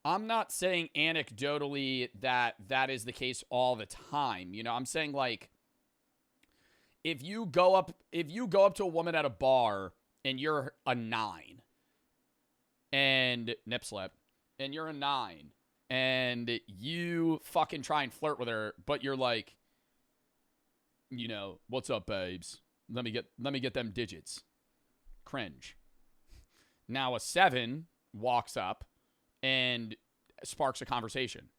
[SPEAKER 1] I'm not saying anecdotally that is the case all the time. I'm saying like if you go up to a woman at a bar and you're a 9 and nip slip and you're a 9 and you fucking try and flirt with her, but you're like, what's up, babes? Let me get them digits. Cringe. Now a 7 walks up and sparks a conversation,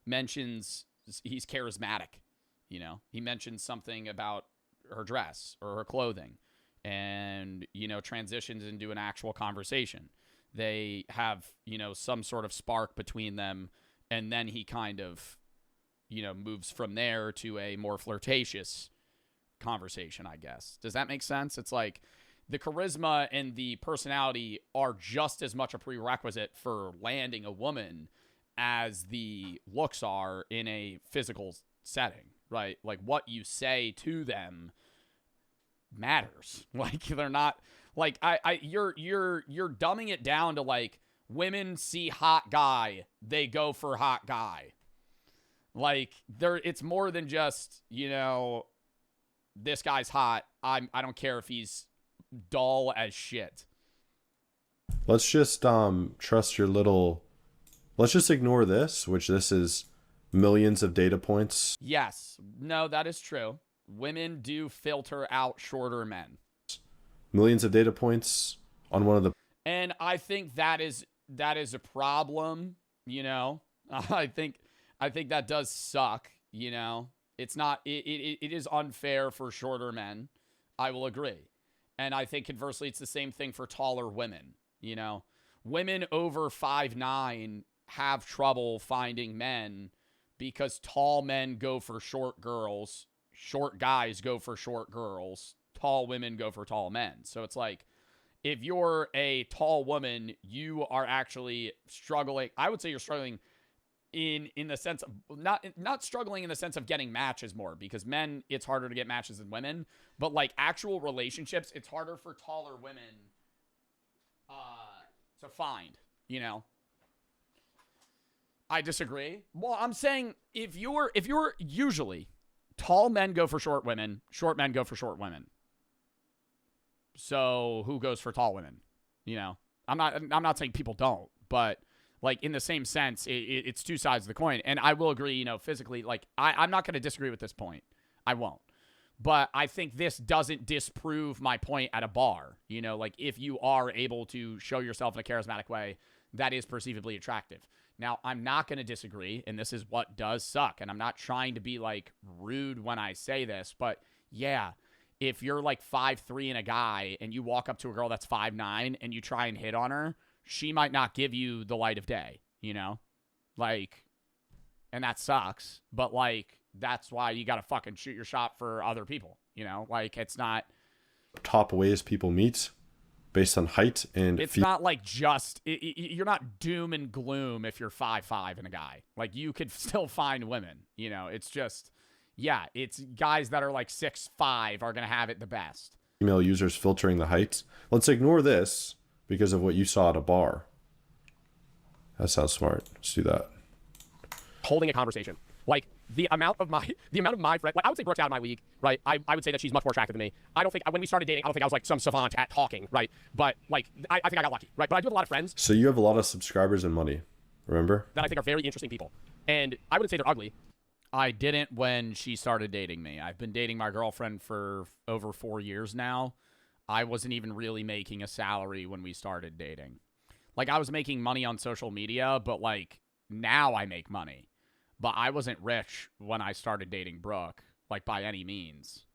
[SPEAKER 1] mentions he's charismatic. You know, he mentions something about her dress or her clothing and, you know, transitions into an actual conversation. They have, you know, some sort of spark between them, and then he kind of, you know, moves from there to a more flirtatious conversation, I guess. Does that make sense? It's like the charisma and the personality are just as much a prerequisite for landing a woman as the looks are in a physical setting, right? Like what you say to them matters. Like they're not like you're dumbing it down to like women see hot guy, they go for hot guy. Like it's more than just, you know, this guy's hot. I don't care if he's dull as shit.
[SPEAKER 16] Let's just trust your little. Let's just ignore this, which this is millions of data points.
[SPEAKER 1] Yes. No, that is true. Women do filter out shorter men.
[SPEAKER 16] Millions of data points on one of the.
[SPEAKER 1] And I think that is a problem, you know. I think that does suck, you know. It's not it is unfair for shorter men. I will agree. And I think conversely it's the same thing for taller women, you know. Women over 5'9" have trouble finding men because tall men go for short girls, short guys go for short girls, tall women go for tall men. So it's like if you're a tall woman, you are actually struggling. I would say you're struggling in the sense of not struggling in the sense of getting matches more, because men, it's harder to get matches than women, but like actual relationships, it's harder for taller women to find, you know. I disagree. Well, I'm saying if you're usually tall men go for short women, short men go for short women. So who goes for tall women? You know, I'm not saying people don't, but like in the same sense, it's two sides of the coin. And I will agree, you know, physically, like I'm not going to disagree with this point. I won't. But I think this doesn't disprove my point at a bar. You know, like if you are able to show yourself in a charismatic way, that is perceivably attractive. Now, I'm not going to disagree, and this is what does suck. And I'm not trying to be like rude when I say this, but yeah, if you're like 5'3" and a guy and you walk up to a girl that's 5'9" and you try and hit on her, she might not give you the light of day, you know? Like, and that sucks, but like, that's why you got to fucking shoot your shot for other people, you know? Like, it's not
[SPEAKER 16] top ways people meet based on height and
[SPEAKER 1] it's not like just you're not doom and gloom if you're 5'5" and a guy. Like, you could still find women, you know? It's just, yeah, it's guys that are like 6'5" are going to have it the best.
[SPEAKER 16] Female users filtering the height. Let's ignore this because of what you saw at a bar. That sounds smart. Let's do that.
[SPEAKER 15] Holding a conversation. Like, the amount of my friend, like, I would say Brooke's out of my league, right? I would say that she's much more attractive than me. I don't think, when we started dating, I don't think I was like some savant at talking, right? But like, I think I got lucky, right? But I do have a lot of friends.
[SPEAKER 16] So you have a lot of subscribers and money, remember?
[SPEAKER 15] That I think are very interesting people. And I wouldn't say they're ugly.
[SPEAKER 1] I didn't when she started dating me. I've been dating my girlfriend for over 4 years now. I wasn't even really making a salary when we started dating. Like, I was making money on social media, but like, now I make money. But I wasn't rich when I started dating Brooke, like, by any means.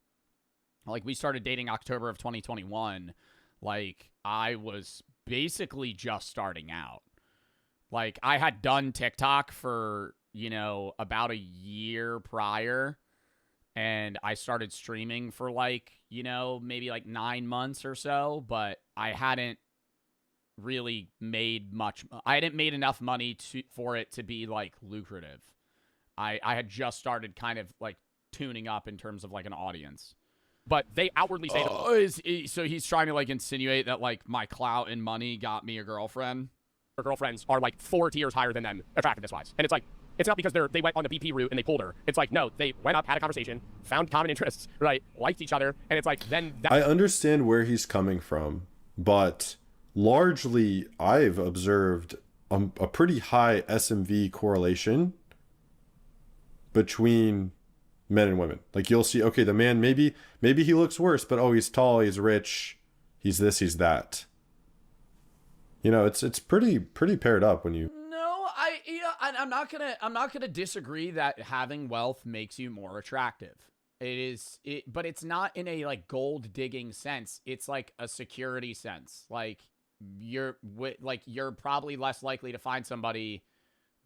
[SPEAKER 1] Like, we started dating October of 2021. Like, I was basically just starting out. Like, I had done TikTok for, you know, about a year prior. And I started streaming for, like, you know, maybe like 9 months or so. But I hadn't really made much. I hadn't made enough money for it to be, like, lucrative. I had just started kind of like tuning up in terms of like an audience.
[SPEAKER 15] But they outwardly say
[SPEAKER 1] so he's trying to like insinuate that like my clout and money got me a girlfriend.
[SPEAKER 15] Her girlfriends are like 4 tiers higher than them attractiveness wise. And it's like, it's not because they went on the BP route and they pulled her. It's like, no, they went up, had a conversation, found common interests, right? Liked each other. And it's like, then
[SPEAKER 16] I understand where he's coming from, but largely I've observed a pretty high SMV correlation between men and women. Like, you'll see, okay, the man, maybe he looks worse, but oh, he's tall, he's rich, he's this, he's that. You know, it's pretty paired up when you.
[SPEAKER 1] No, I'm not gonna disagree that having wealth makes you more attractive. But it's not in a like gold digging sense. It's like a security sense. Like you're probably less likely to find somebody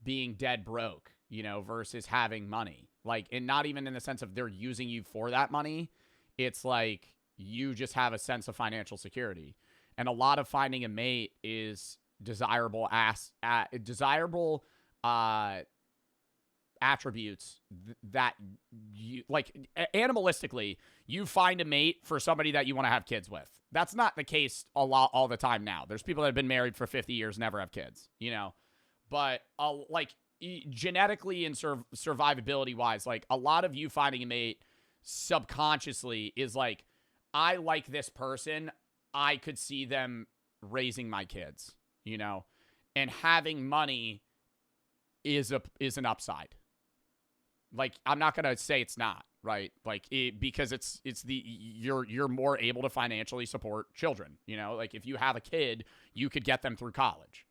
[SPEAKER 1] being dead broke, you know, versus having money. Like, and not even in the sense of they're using you for that money. It's like you just have a sense of financial security. And a lot of finding a mate is desirable attributes that you like. Animalistically, you find a mate for somebody that you want to have kids with. That's not the case all the time now. There's people that have been married for 50 years, never have kids, you know. But like genetically and survivability wise, like a lot of you finding a mate subconsciously is like, I like this person. I could see them raising my kids, you know, and having money is an upside. Like, I'm not going to say it's not, right? Like, because you're more able to financially support children, you know? Like, if you have a kid, you could get them through college.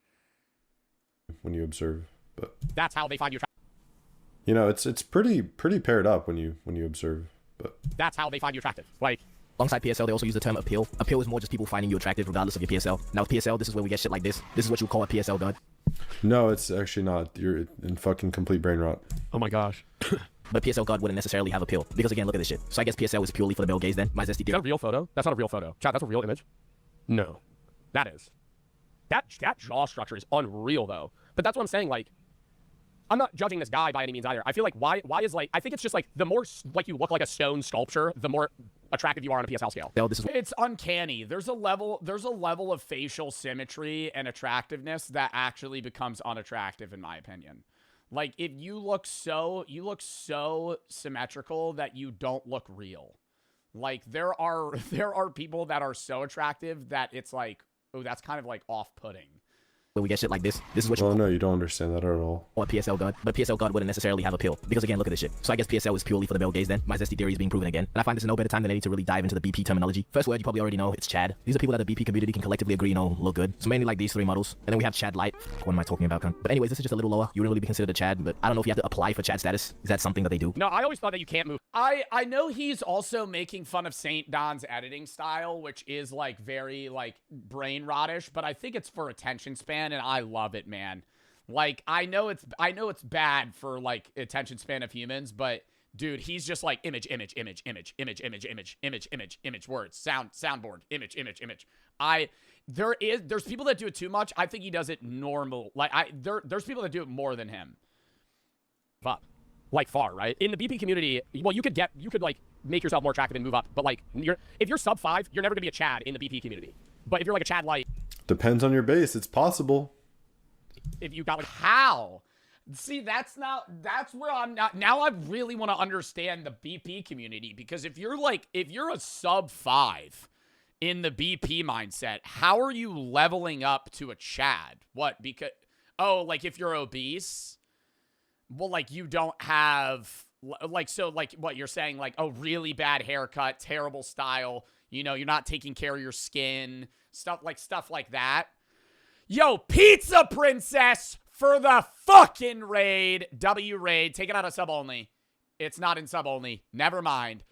[SPEAKER 16] When you observe, but
[SPEAKER 15] that's how they find you.
[SPEAKER 16] You know, it's pretty paired up when you observe, but
[SPEAKER 15] that's how they find you attractive. Like,
[SPEAKER 17] alongside PSL, they also use the term appeal. Appeal is more just people finding you attractive regardless of your PSL. Now with PSL, this is where we get shit like this. This is what you call a PSL god.
[SPEAKER 16] No, it's actually not. You're in fucking complete brain rot.
[SPEAKER 15] Oh my gosh.
[SPEAKER 17] But PSL god wouldn't necessarily have appeal. Because again, look at this shit. So I guess PSL is purely for the male gaze then. My zesty
[SPEAKER 15] Is that a real photo? That's not a real photo. Chat, that's a real image? No. That is. That jaw structure is unreal though. But that's what I'm saying, like, I'm not judging this guy by any means either. I feel like why is like, I think it's just like the more like you look like a stone sculpture, the more attractive you are on a PSL scale.
[SPEAKER 1] It's uncanny. There's a level of facial symmetry and attractiveness that actually becomes unattractive in my opinion. Like if you look so symmetrical that you don't look real. Like there are people that are so attractive that it's like, oh, that's kind of like off-putting.
[SPEAKER 17] When we get shit like this is what
[SPEAKER 16] no, you don't understand that at all.
[SPEAKER 17] Or PSL god, but PSL god wouldn't necessarily have appeal. Because again, look at this shit. So I guess PSL is purely for the male gaze then. My zesty theory is being proven again. And I find this no better time than any to really dive into the BP terminology. First word, you probably already know, it's Chad. These are people that the BP community can collectively agree, you know, look good. So mainly like these three models. And then we have Chad Light. What am I talking about, cunt? But anyways, this is just a little lower. You wouldn't really be considered a Chad, but I don't know if you have to apply for Chad status. Is that something that they do?
[SPEAKER 15] No, I always thought that you can't move.
[SPEAKER 1] I know he's also making fun of St. Don's editing style, which is like very like brain rottish, but I think it's for attention span and I love it, man. Like I know it's bad for like attention span of humans, but dude, he's just like image words, soundboard, image. There's people that do it too much. I think he does it normal. Like there's people that do it more than him.
[SPEAKER 15] Up. Like far, right? In the BP community, well, you could like make yourself more attractive and move up, but like if you're sub 5, you're never gonna be a Chad in the BP community. But if you're like a Chad Light,
[SPEAKER 16] depends on your base. It's possible.
[SPEAKER 15] If you got like
[SPEAKER 1] how? See, that's where I'm not. Now I really want to understand the BP community because if you're a sub 5 in the BP mindset, how are you leveling up to a Chad? What? Because like if you're obese. Well, like, you don't have, like, so, like, what you're saying, like, oh, really bad haircut, terrible style, you know, you're not taking care of your skin, stuff like that. Yo, Pizza Princess for the fucking raid. W raid. Take it out of sub only. It's not in sub only. Never mind.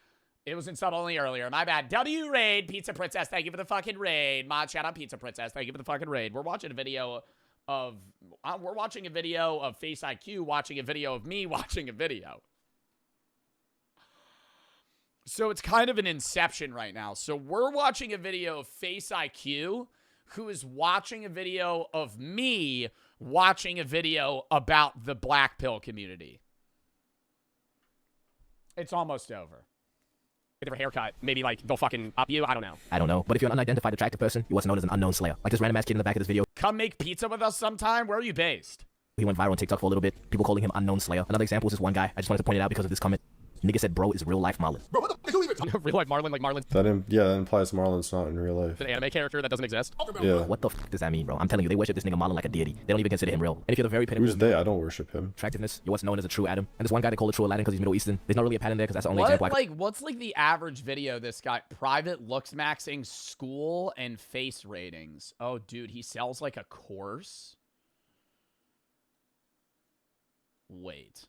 [SPEAKER 1] It was in sub only earlier. My bad. W raid. Pizza Princess. Thank you for the fucking raid. Mod shout out Pizza Princess. Thank you for the fucking raid. We're watching a video of Face IQ, watching a video of me watching a video. So it's kind of an inception right now. So we're watching a video of Face IQ, who is watching a video of me watching a video about the black pill community. It's almost over.
[SPEAKER 15] a different haircut, maybe like they'll fucking up you. I don't know.
[SPEAKER 17] But if you're an unidentified attractive person, you're what's known as an unknown slayer. Like this random ass kid in the back of this video.
[SPEAKER 1] Come make pizza with us sometime. Where are you based?
[SPEAKER 17] He went viral on TikTok for a little bit. People calling him unknown slayer. Another example is this one guy. I just wanted to point it out because of this comment. Nigga said, bro is real life Marlon.
[SPEAKER 15] Bro, what the fuck is real life Marlon? Like Marlon?
[SPEAKER 16] That implies Marlon's not in real life.
[SPEAKER 15] An anime character that doesn't exist?
[SPEAKER 16] Yeah.
[SPEAKER 17] What the fuck does that mean, bro? I'm telling you, they worship this nigga Marlon like a deity. They don't even consider him real. And if you're the very
[SPEAKER 16] Who's they? I don't worship him.
[SPEAKER 17] Attractiveness, you're what's known as a true Adam. And this one guy they call a true Aladdin because he's Middle Eastern. There's not really a pattern there because that's the only example
[SPEAKER 1] what's like the average video this guy? Private Looksmaxing school and face ratings. Oh, dude, he sells like a course. Wait.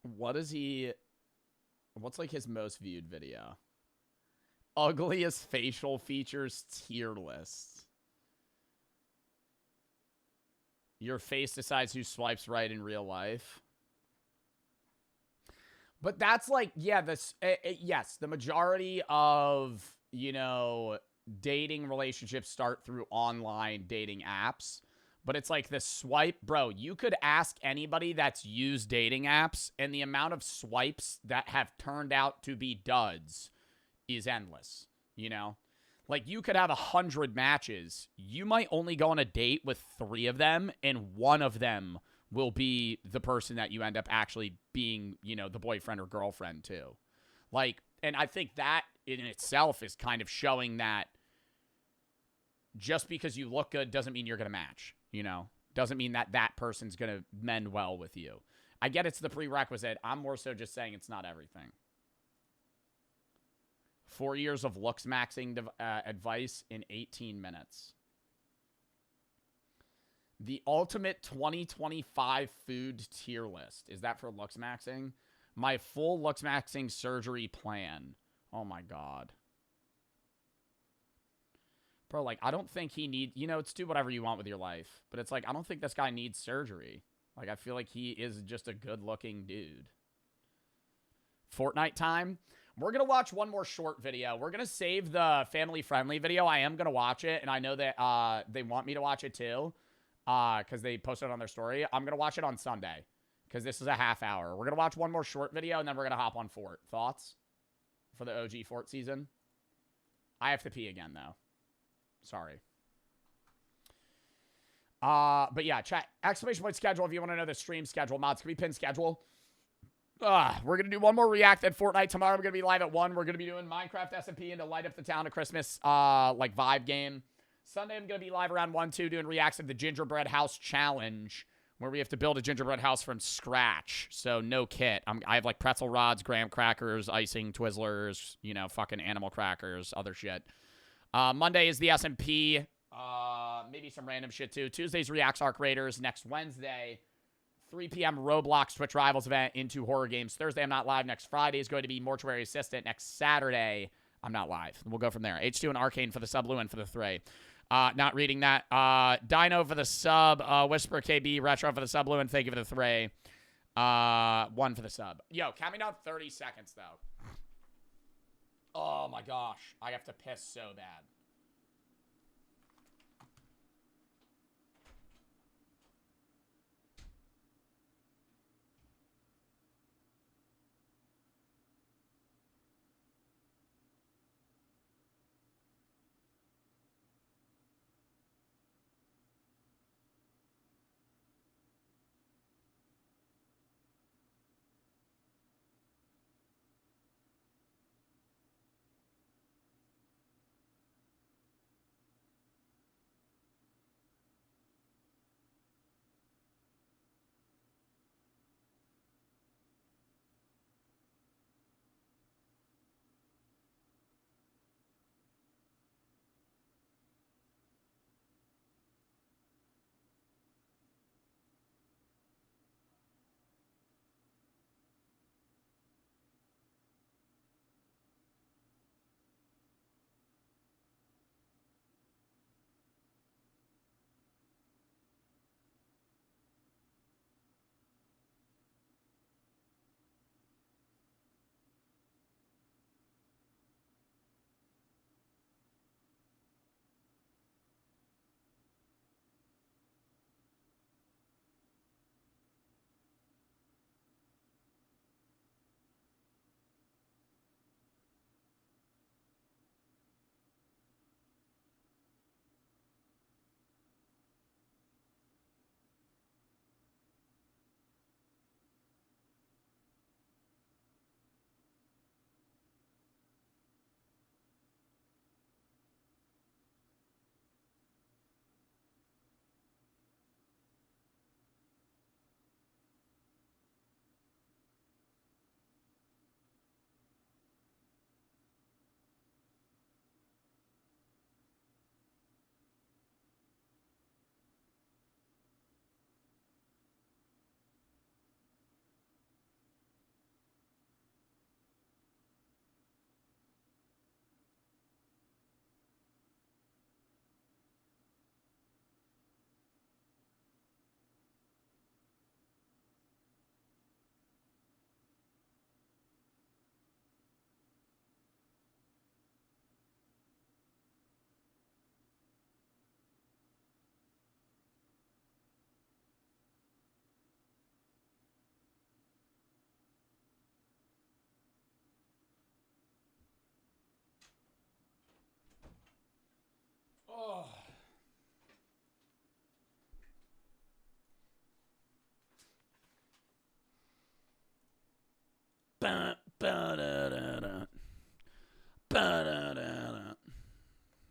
[SPEAKER 1] What is he... What's, like, his most viewed video? Ugliest facial features tier list. Your face decides who swipes right in real life. But that's like, yeah, this, yes, the majority of, you know, dating relationships start through online dating apps. But it's like the swipe, bro, you could ask anybody that's used dating apps, and the amount of swipes that have turned out to be duds is endless, you know? Like, you could have 100 matches. You might only go on a date with 3 of them, and 1 of them will be the person that you end up actually being, you know, the boyfriend or girlfriend to. Like, and I think that in itself is kind of showing that just because you look good doesn't mean you're going to match, you know? Doesn't mean that that person's going to mend well with you. I get it's the prerequisite. I'm more so just saying it's not everything. 4 years of Looksmaxing advice in 18 minutes. The ultimate 2025 food tier list. Is that for Looksmaxing? My full Looksmaxing surgery plan. Oh my God. Bro, like, I don't think he needs... You know, it's do whatever you want with your life. But it's like, I don't think this guy needs surgery. Like, I feel like he is just a good-looking dude. Fortnite time. We're going to watch one more short video. We're going to save the family-friendly video. I am going to watch it, and I know that they want me to watch it too because they posted it on their story. I'm going to watch it on Sunday because this is a half hour. We're going to watch one more short video, and then we're going to hop on Fort. Thoughts for the OG Fort season? I have to pee again, though. Sorry. But yeah, chat. Exclamation point schedule if you want to know the stream schedule. Mods, can we pin schedule? We're going to do one more React at Fortnite. Tomorrow we're going to be live at 1. We're going to be doing Minecraft SMP and to light up the town of Christmas, like, vibe game. Sunday I'm going to be live around 1, 2 doing reacts of the Gingerbread House Challenge, where we have to build a gingerbread house from scratch. So no kit. I have, like, pretzel rods, graham crackers, icing, Twizzlers, you know, fucking animal crackers, other shit. Monday is the SMP. Maybe some random shit, too. Tuesday's Reacts Arc Raiders. Next Wednesday... 3 p.m. Roblox Twitch Rivals event into horror games. Thursday, I'm not live. Next Friday is going to be Mortuary Assistant. Next Saturday, I'm not live. We'll go from there. H2 and Arcane for the sub, Lewin for the 3. Not reading that. Dino for the sub. Whisper KB. Retro for the sub, Lewin. Thank you for the 3. 1 for the sub. Yo, count me down 30 seconds, though. Oh, my gosh. I have to piss so bad.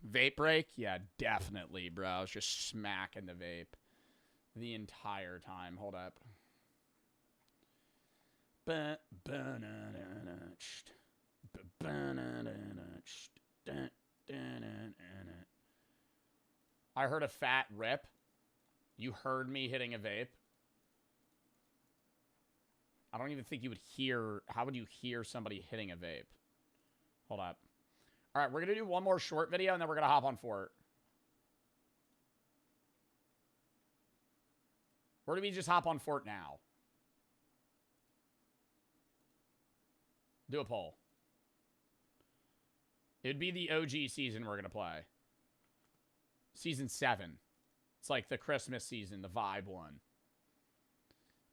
[SPEAKER 1] Vape break? Yeah, definitely, bro. I was just smacking the vape the entire time. Hold up. I heard a fat rip. You heard me hitting a vape. I don't even think you would hear... How would you hear somebody hitting a vape? Hold up. All right, we're going to do one more short video, and then we're going to hop on Fort. Or do we just hop on Fort now? Do a poll. It'd be the OG season we're going to play. Season 7. It's like the Christmas season, the vibe one.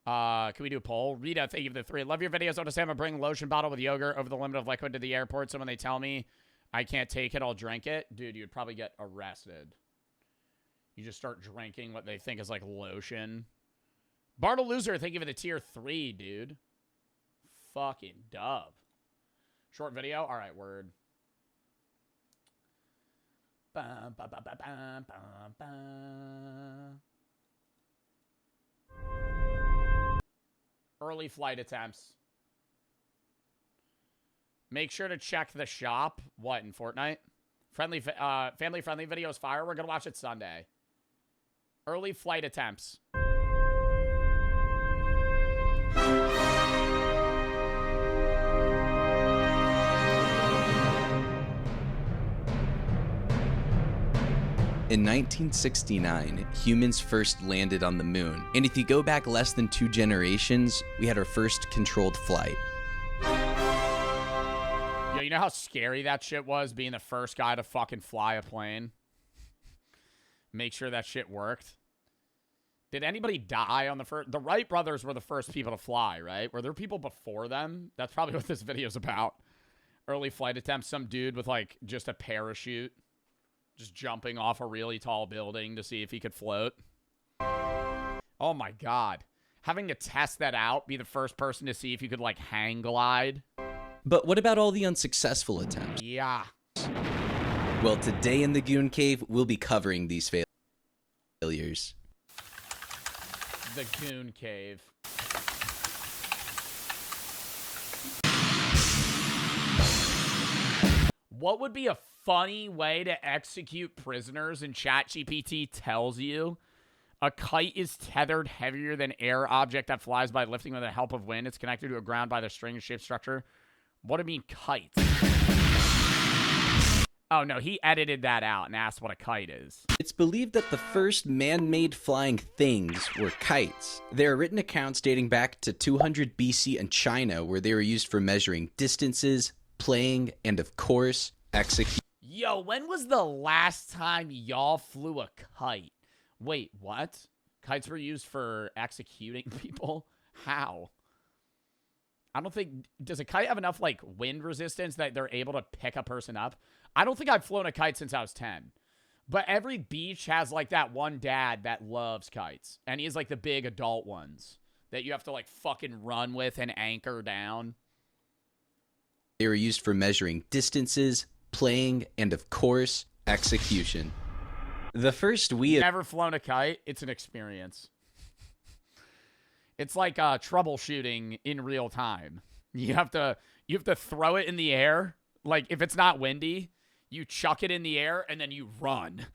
[SPEAKER 1] Can we do a poll? Rita, thank you for the 3. Love your videos. I'll just have a bring lotion bottle with yogurt over the limit of liquid to the airport. So when they tell me I can't take it, I'll drink it. Dude, you'd probably get arrested. You just start drinking what they think is like lotion. Bartolozzi, thank you for the tier 3, dude. Fucking dub. Short video? All right, word. Early flight attempts. Make sure to check the shop. What, in Fortnite? Family-friendly videos fire. We're going to watch it Sunday. Early flight attempts.
[SPEAKER 19] In 1969, humans first landed on the moon. And if you go back less than 2 generations, we had our first controlled flight.
[SPEAKER 1] Yo, you know how scary that shit was, being the first guy to fucking fly a plane? Make sure that shit worked. Did anybody die on the first... The Wright brothers were the first people to fly, right? Were there people before them? That's probably what this video's about. Early flight attempts. Some dude with, like, just a parachute. Just jumping off a really tall building to see if he could float. Oh, my God. Having to test that out, be the first person to see if you could, like, hang glide.
[SPEAKER 19] But what about all the unsuccessful attempts?
[SPEAKER 1] Yeah.
[SPEAKER 19] Well, today in the Goon Cave, we'll be covering these failures.
[SPEAKER 1] The Goon Cave. What would be a funny way to execute prisoners? And ChatGPT tells you a kite is tethered heavier than air object that flies by lifting with the help of wind. It's connected to a ground by the string shaped structure. What do you mean kite? Oh, no, he edited that out and asked what a kite is.
[SPEAKER 19] It's believed that the first man-made flying things were kites. There are written accounts dating back to 200 BC in China where they were used for measuring distances, playing, and of course, executing.
[SPEAKER 1] Yo, when was the last time y'all flew a kite? Wait, what? Kites were used for executing people? How? I don't think... Does a kite have enough, like, wind resistance that they're able to pick a person up? I don't think I've flown a kite since I was 10. But every beach has, like, that one dad that loves kites. And he has, like, the big adult ones that you have to, like, fucking run with and anchor down.
[SPEAKER 19] They were used for measuring distances, playing, and of course, execution. The first
[SPEAKER 1] Never flown a kite? It's an experience. It's like troubleshooting in real time. You have to throw it in the air. Like, if it's not windy, you chuck it in the air and then you run.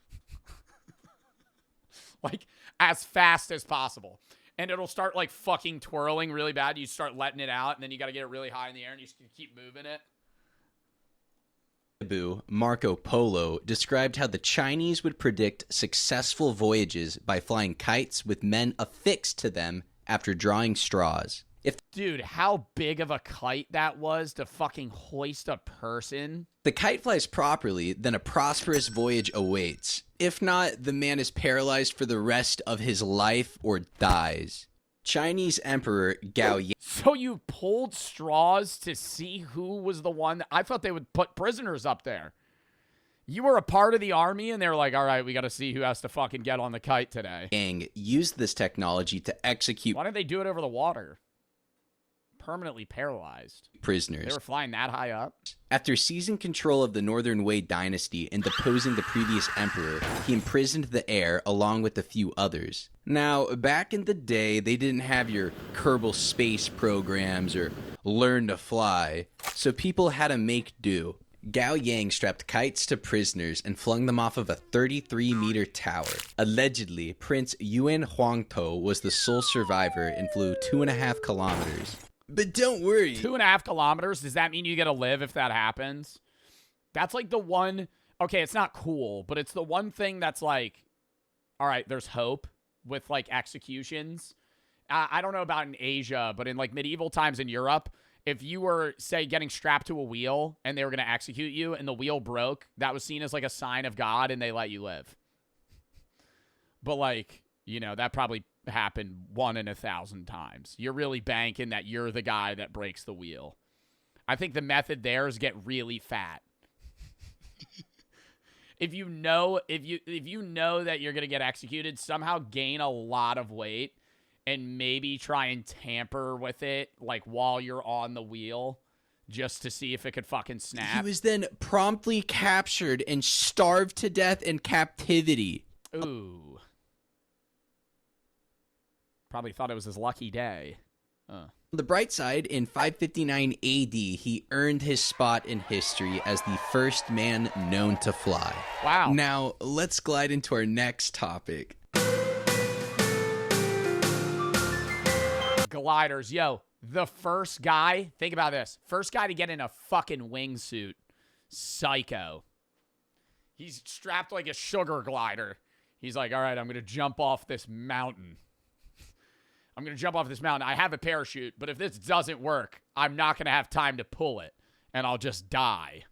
[SPEAKER 1] Like, as fast as possible. And it'll start, like, fucking twirling really bad. You start letting it out, and then you got to get it really high in the air, and you just keep moving it.
[SPEAKER 19] Marco Polo described how the Chinese would predict successful voyages by flying kites with men affixed to them after drawing straws.
[SPEAKER 1] Dude, how big of a kite that was to fucking hoist a person.
[SPEAKER 19] The kite flies properly, then a prosperous voyage awaits. If not, the man is paralyzed for the rest of his life or dies. Chinese Emperor Gao Yang.
[SPEAKER 1] So you pulled straws to see who was the one I thought they would put prisoners up there. You were a part of the army, and they were like, all right, we got to see who has to fucking get on the kite today.
[SPEAKER 19] Yang used this technology to execute...
[SPEAKER 1] Why didn't they do it over the water? permanently paralyzed.
[SPEAKER 19] Prisoners.
[SPEAKER 1] They were flying that high up?
[SPEAKER 19] After seizing control of the Northern Wei dynasty and deposing the previous emperor, he imprisoned the heir along with a few others. Now, back in the day, they didn't have your Kerbal space programs or learn to fly, so people had to make do. Gao Yang strapped kites to prisoners and flung them off of a 33-meter tower. Allegedly, Prince Yuan Huangtou was the sole survivor and flew 2.5 kilometers. But don't worry.
[SPEAKER 1] 2.5 kilometers? Does that mean you get to live if that happens? That's like the one... Okay, it's not cool, but it's the one thing that's like... All right, there's hope with, like, executions. I don't know about in Asia, but in, like, medieval times in Europe... If you were, say, getting strapped to a wheel and they were going to execute you and the wheel broke, that was seen as like a sign of God and they let you live. But like, you know, that probably happened 1 in 1,000 times. You're really banking that you're the guy that breaks the wheel. I think the method there is get really fat. If you know that you're going to get executed, somehow gain a lot of weight. And maybe try and tamper with it, like, while you're on the wheel, just to see if it could fucking snap.
[SPEAKER 19] He was then promptly captured and starved to death in captivity.
[SPEAKER 1] Ooh. Probably thought it was his lucky day.
[SPEAKER 19] On the bright side, in 559 AD, he earned his spot in history as the first man known to fly.
[SPEAKER 1] Wow.
[SPEAKER 19] Now, let's glide into our next topic.
[SPEAKER 1] Gliders. Yo, the first guy, think about this. First guy to get in a fucking wingsuit. Psycho. He's strapped like a sugar glider. He's like, all right, I'm going to jump off this mountain. I have a parachute, but if this doesn't work, I'm not going to have time to pull it, and I'll just die.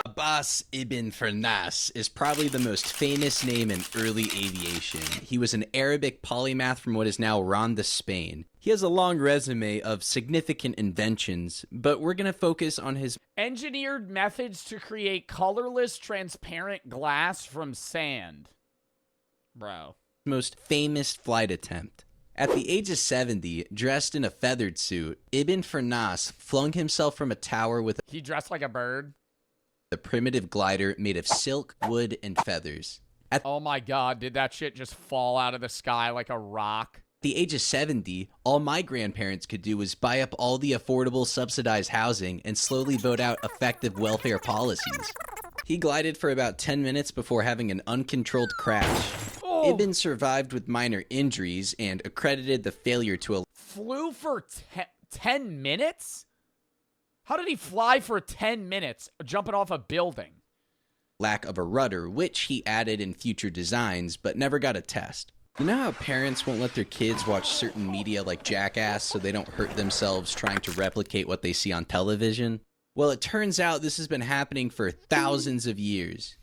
[SPEAKER 19] Abbas ibn Firnas is probably the most famous name in early aviation. He was an Arabic polymath from what is now Ronda, Spain. He has a long resume of significant inventions, but we're going to focus on his
[SPEAKER 1] engineered methods to create colorless, transparent glass from sand. Bro.
[SPEAKER 19] Most famous flight attempt. At the age of 70, dressed in a feathered suit, Ibn Firnas flung himself from a tower with
[SPEAKER 1] He dressed like a bird?
[SPEAKER 19] A primitive glider made of silk, wood, and feathers.
[SPEAKER 1] Oh my god, did that shit just fall out of the sky like a rock?
[SPEAKER 19] At the age of 70, all my grandparents could do was buy up all the affordable subsidized housing and slowly vote out effective welfare policies. He glided for about 10 minutes before having an uncontrolled crash.
[SPEAKER 1] Oh.
[SPEAKER 19] Ibn survived with minor injuries and accredited the failure to a
[SPEAKER 1] flew for 10 minutes? How did he fly for 10 minutes jumping off a building?
[SPEAKER 19] Lack of a rudder, which he added in future designs, but never got a test. You know how parents won't let their kids watch certain media like Jackass so they don't hurt themselves trying to replicate what they see on television? Well, it turns out this has been happening for thousands of years.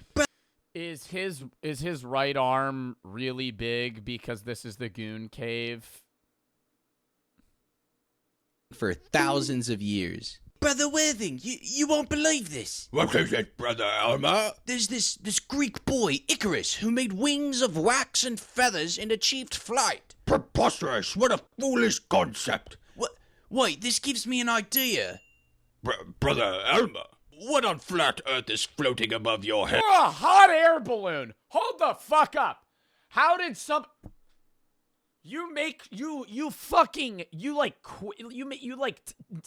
[SPEAKER 1] Is his right arm really big because this is the Goon Cave?
[SPEAKER 19] For thousands of years. Brother Worthing, you won't believe this.
[SPEAKER 20] What is it, Brother Elmer?
[SPEAKER 19] There's this Greek boy, Icarus, who made wings of wax and feathers and achieved flight.
[SPEAKER 20] Preposterous! What a foolish concept!
[SPEAKER 19] Wait, this gives me an idea.
[SPEAKER 20] Brother Elmer, what on flat earth is floating above your head?
[SPEAKER 1] Or a hot air balloon! Hold the fuck up! How did some... You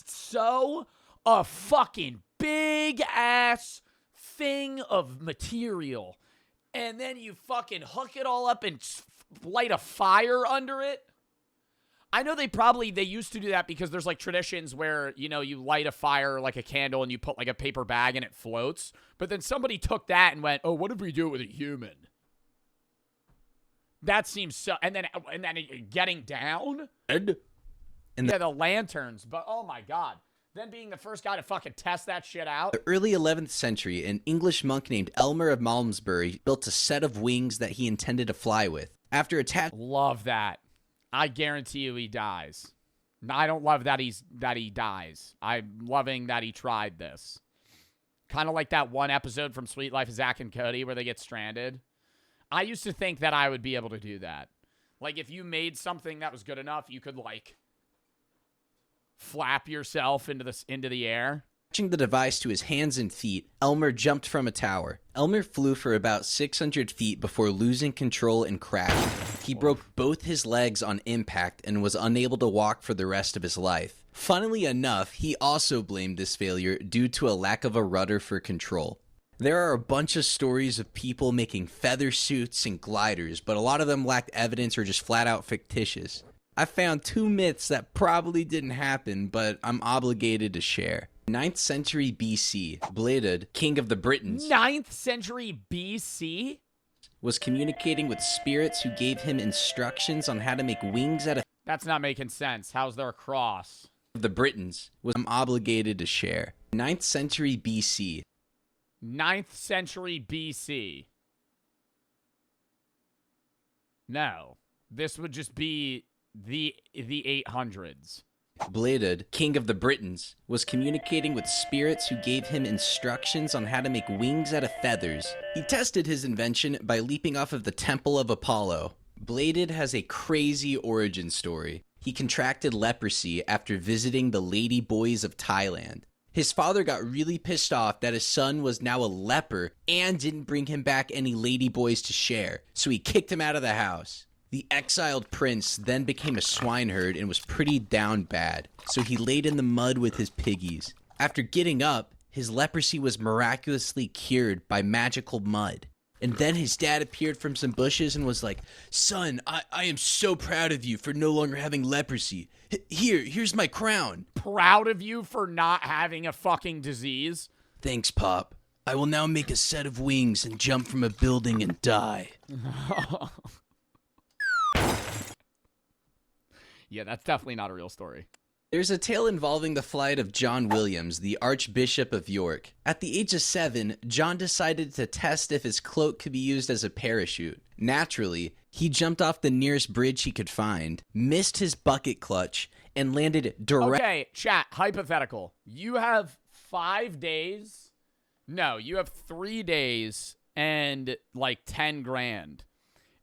[SPEAKER 1] sew a fucking big ass thing of material and then you fucking hook it all up and light a fire under it. I know they used to do that because there's like traditions where, you know, you light a fire like a candle and you put like a paper bag and it floats. But then somebody took that and went, oh, what if we do it with a human? That seems so, and then getting down,
[SPEAKER 19] and
[SPEAKER 1] the lanterns. But oh my god, then being the first guy to fucking test that shit out.
[SPEAKER 19] The early 11th century, an English monk named Elmer of Malmesbury built a set of wings that he intended to fly with. After
[SPEAKER 1] love that. I guarantee you he dies. I don't love that he dies. I'm loving that he tried this. Kind of like that one episode from Sweet Life of Zack and Cody where they get stranded. I used to think that I would be able to do that. Like, if you made something that was good enough, you could, like, flap yourself into the air.
[SPEAKER 19] Attaching the device to his hands and feet, Elmer jumped from a tower. Elmer flew for about 600 feet before losing control and crashing. He broke both his legs on impact and was unable to walk for the rest of his life. Funnily enough, he also blamed this failure due to a lack of a rudder for control. There are a bunch of stories of people making feather suits and gliders, but a lot of them lacked evidence or just flat out fictitious. I found 2 myths that probably didn't happen, but I'm obligated to share. 9th century BC, Bladud, king of the Britons,
[SPEAKER 1] 9th century BC?
[SPEAKER 19] was communicating with spirits who gave him instructions on how to make wings out of...
[SPEAKER 1] That's not making sense. How's there a cross?
[SPEAKER 19] The Britons, I'm obligated to share. 9th century BC.
[SPEAKER 1] 9th century BC. No. This would just be the 800s.
[SPEAKER 19] Bladud, king of the Britons, was communicating with spirits who gave him instructions on how to make wings out of feathers. He tested his invention by leaping off of the Temple of Apollo. Bladud has a crazy origin story. He contracted leprosy after visiting the lady boys of Thailand. His father got really pissed off that his son was now a leper and didn't bring him back any lady boys to share, so he kicked him out of the house. The exiled prince then became a swineherd and was pretty down bad, so he laid in the mud with his piggies. After getting up, his leprosy was miraculously cured by magical mud. And then his dad appeared from some bushes and was like, "Son, I am so proud of you for no longer having leprosy. Here's my crown."
[SPEAKER 1] Proud of you for not having a fucking disease?
[SPEAKER 19] "Thanks, Pop. I will now make a set of wings and jump from a building and die."
[SPEAKER 1] Yeah, that's definitely not a real story.
[SPEAKER 19] There's a tale involving the flight of John Williams, the Archbishop of York. At the age of 7, John decided to test if his cloak could be used as a parachute. Naturally, he jumped off the nearest bridge he could find, missed his bucket clutch, and landed directly...
[SPEAKER 1] Okay, chat, hypothetical. You have 5 days. No, you have 3 days and like 10 grand.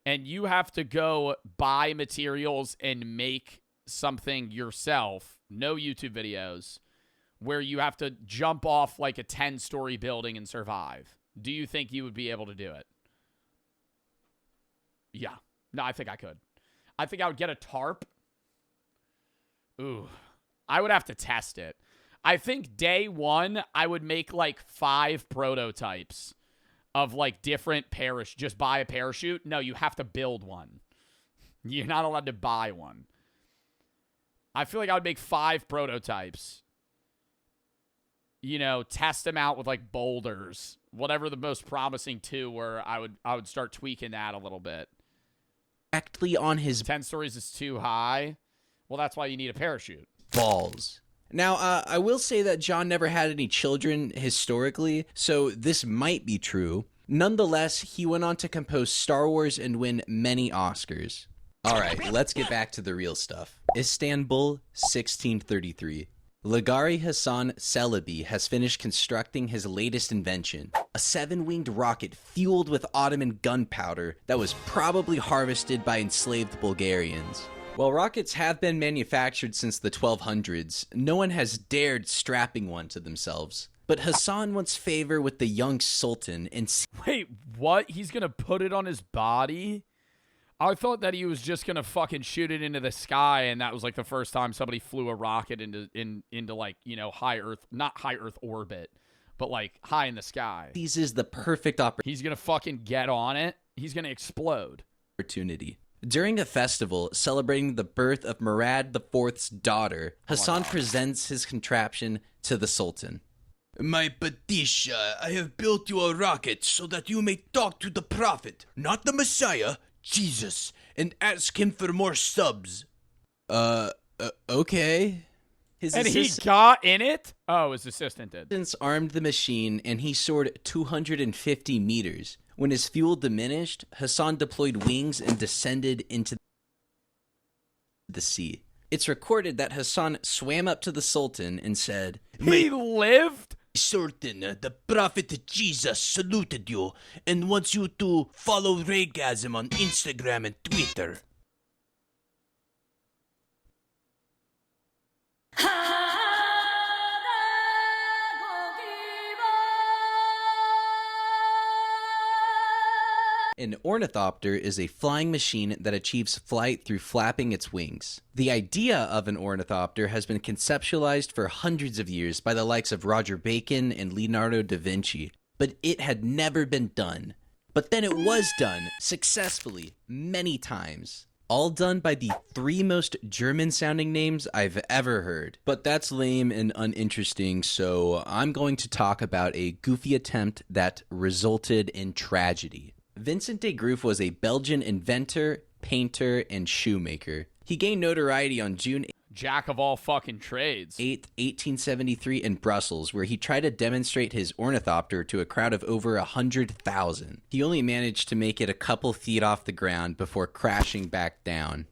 [SPEAKER 1] And you have to go buy materials and make something yourself, no YouTube videos, where you have to jump off like a 10-story building and survive. Do you think you would be able to do it? Yeah. No, I think I could. I think I would get a tarp. Ooh. I would have to test it. I think day 1, I would make like 5 prototypes of like different just buy a parachute. No, you have to build one. You're not allowed to buy one. I feel like I would make 5 prototypes. You know, test them out with like boulders. Whatever the most promising 2 were, I would start tweaking that a little bit.
[SPEAKER 19] Directly on his...
[SPEAKER 1] 10 stories is too high. Well, that's why you need a parachute.
[SPEAKER 19] Balls. Now, I will say that John never had any children historically, so this might be true. Nonetheless, he went on to compose Star Wars and win many Oscars. Alright, let's get back to the real stuff. Istanbul, 1633. Ligari Hassan Celebi has finished constructing his latest invention, a 7-winged rocket fueled with Ottoman gunpowder that was probably harvested by enslaved Bulgarians. While rockets have been manufactured since the 1200s, no one has dared strapping one to themselves. But Hassan wants favor with the young sultan and...
[SPEAKER 1] Wait, what? He's gonna put it on his body? I thought that he was just gonna fucking shoot it into the sky, and that was like the first time somebody flew a rocket into like, you know, not high Earth orbit, but like high in the sky.
[SPEAKER 19] This is the perfect opportunity.
[SPEAKER 1] He's gonna fucking get on it. He's gonna explode.
[SPEAKER 19] During a festival celebrating the birth of Murad IV's daughter, Hassan presents his contraption to the Sultan.
[SPEAKER 20] "My Padishah, I have built you a rocket so that you may talk to the Prophet, not the Messiah, Jesus, and ask him for more subs."
[SPEAKER 19] Okay.
[SPEAKER 1] He got in it? Oh, his assistant did.
[SPEAKER 19] His assistant armed the machine, and he soared 250 meters. When his fuel diminished, Hassan deployed wings and descended into the sea. It's recorded that Hassan swam up to the Sultan and said,
[SPEAKER 1] "He lived?"
[SPEAKER 20] "Sultan, the Prophet Jesus saluted you and wants you to follow Raygasm on Instagram and Twitter."
[SPEAKER 19] An ornithopter is a flying machine that achieves flight through flapping its wings. The idea of an ornithopter has been conceptualized for hundreds of years by the likes of Roger Bacon and Leonardo da Vinci, but it had never been done. But then it was done, successfully, many times. All done by the 3 most German-sounding names I've ever heard. But that's lame and uninteresting, so I'm going to talk about a goofy attempt that resulted in tragedy. Vincent de Groof was a Belgian inventor, painter, and shoemaker. He gained notoriety on June
[SPEAKER 1] Jack of all fucking trades.
[SPEAKER 19] 8th, 1873 in Brussels, where he tried to demonstrate his ornithopter to a crowd of over 100,000. He only managed to make it a couple feet off the ground before crashing back down.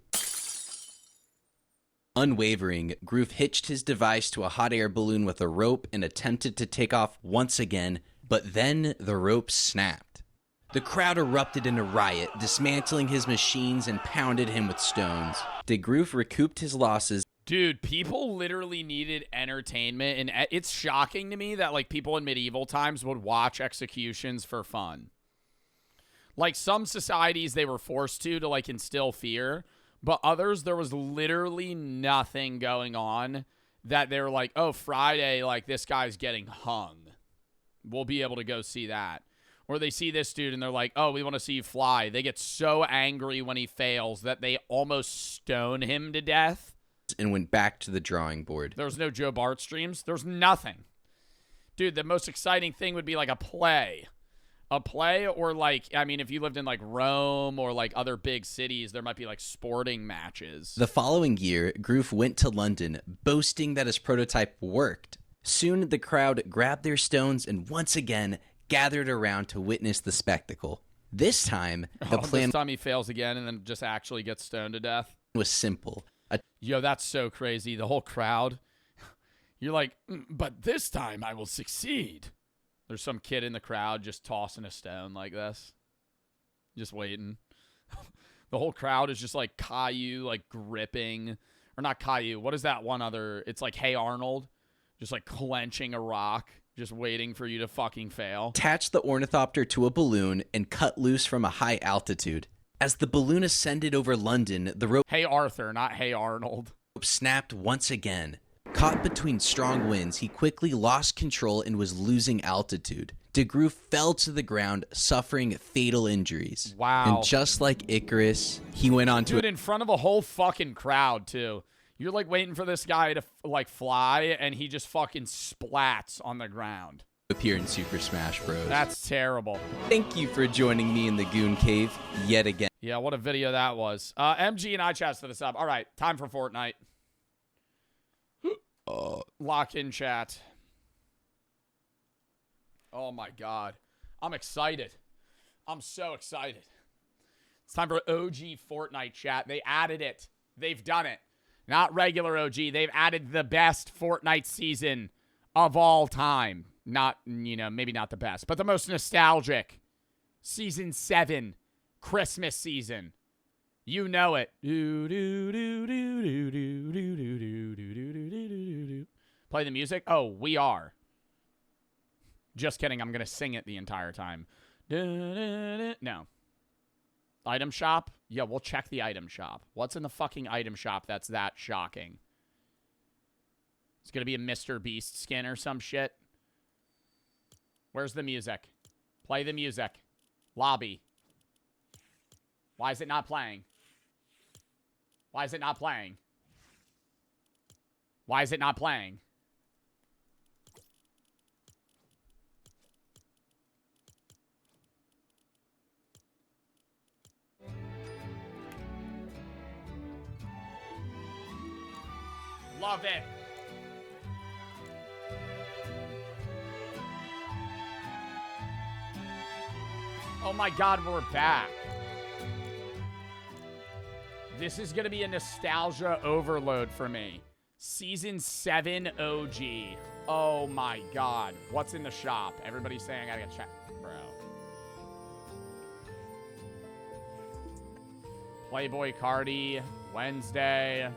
[SPEAKER 19] Unwavering, Groof hitched his device to a hot air balloon with a rope and attempted to take off once again, but then the rope snapped. The crowd erupted in a riot, dismantling his machines and pounded him with stones. De Groof recouped his losses.
[SPEAKER 1] Dude, people literally needed entertainment, and it's shocking to me that, like, people in medieval times would watch executions for fun. Like, some societies, they were forced to like, instill fear, but others, there was literally nothing going on that they were like, oh, Friday, like, this guy's getting hung. We'll be able to go see that. Or they see this dude and they're like, oh, we want to see you fly. They get so angry when he fails that they almost stone him to death.
[SPEAKER 19] And went back to the drawing board.
[SPEAKER 1] There's no Joe Bart streams. There's nothing. Dude, the most exciting thing would be like a play. A play or like, I mean, if you lived in like Rome or like other big cities, there might be like sporting matches.
[SPEAKER 19] The following year, Groof went to London, boasting that his prototype worked. Soon the crowd grabbed their stones and once again gathered around to witness the spectacle. This time, the plan
[SPEAKER 1] this time he fails again and then just actually gets stoned to death.
[SPEAKER 19] Was simple.
[SPEAKER 1] Yo, that's so crazy. The whole crowd. You're like, but this time I will succeed. There's some kid in the crowd just tossing a stone like this. Just waiting. The whole crowd is just like Caillou, like gripping. Or not Caillou. What is that one other? It's like Hey Arnold. Just like clenching a rock. Just waiting for you to fucking fail.
[SPEAKER 19] Attach the ornithopter to a balloon and cut loose from a high altitude. As the balloon ascended over London, the rope...
[SPEAKER 1] Hey Arthur, not Hey Arnold.
[SPEAKER 19] ...snapped once again. Caught between strong winds, he quickly lost control and was losing altitude. De Groof fell to the ground, suffering fatal injuries.
[SPEAKER 1] Wow.
[SPEAKER 19] And just like Icarus, he went on to...
[SPEAKER 1] Dude, in front of a whole fucking crowd, too. You're like waiting for this guy to like fly, and he just fucking splats on the ground.
[SPEAKER 19] Appear in Super Smash Bros.
[SPEAKER 1] That's terrible.
[SPEAKER 19] Thank you for joining me in the Goon Cave yet again.
[SPEAKER 1] Yeah, what a video that was. MG and iChat set us up. All right, time for Fortnite. Lock in chat. Oh my god. I'm excited. I'm so excited. It's time for OG Fortnite chat. They added it. They've done it. Not regular OG. They've added the best Fortnite season of all time. Not, you know, maybe not the best, but the most nostalgic. Season 7. Christmas season. You know it. Play the music? Oh, we are. Just kidding. I'm going to sing it the entire time. No. Item shop? Yeah, we'll check the item shop. What's in the fucking item shop that's that shocking? It's going to be a Mr. Beast skin or some shit. Where's the music? Play the music. Lobby. Why is it not playing? Why is it not playing? Why is it not playing? Love it. Oh my god, we're back. This is going to be a nostalgia overload for me. Season 7 OG. Oh my god. What's in the shop? Everybody's saying I gotta check. Bro. Playboy Cardi. Wednesday.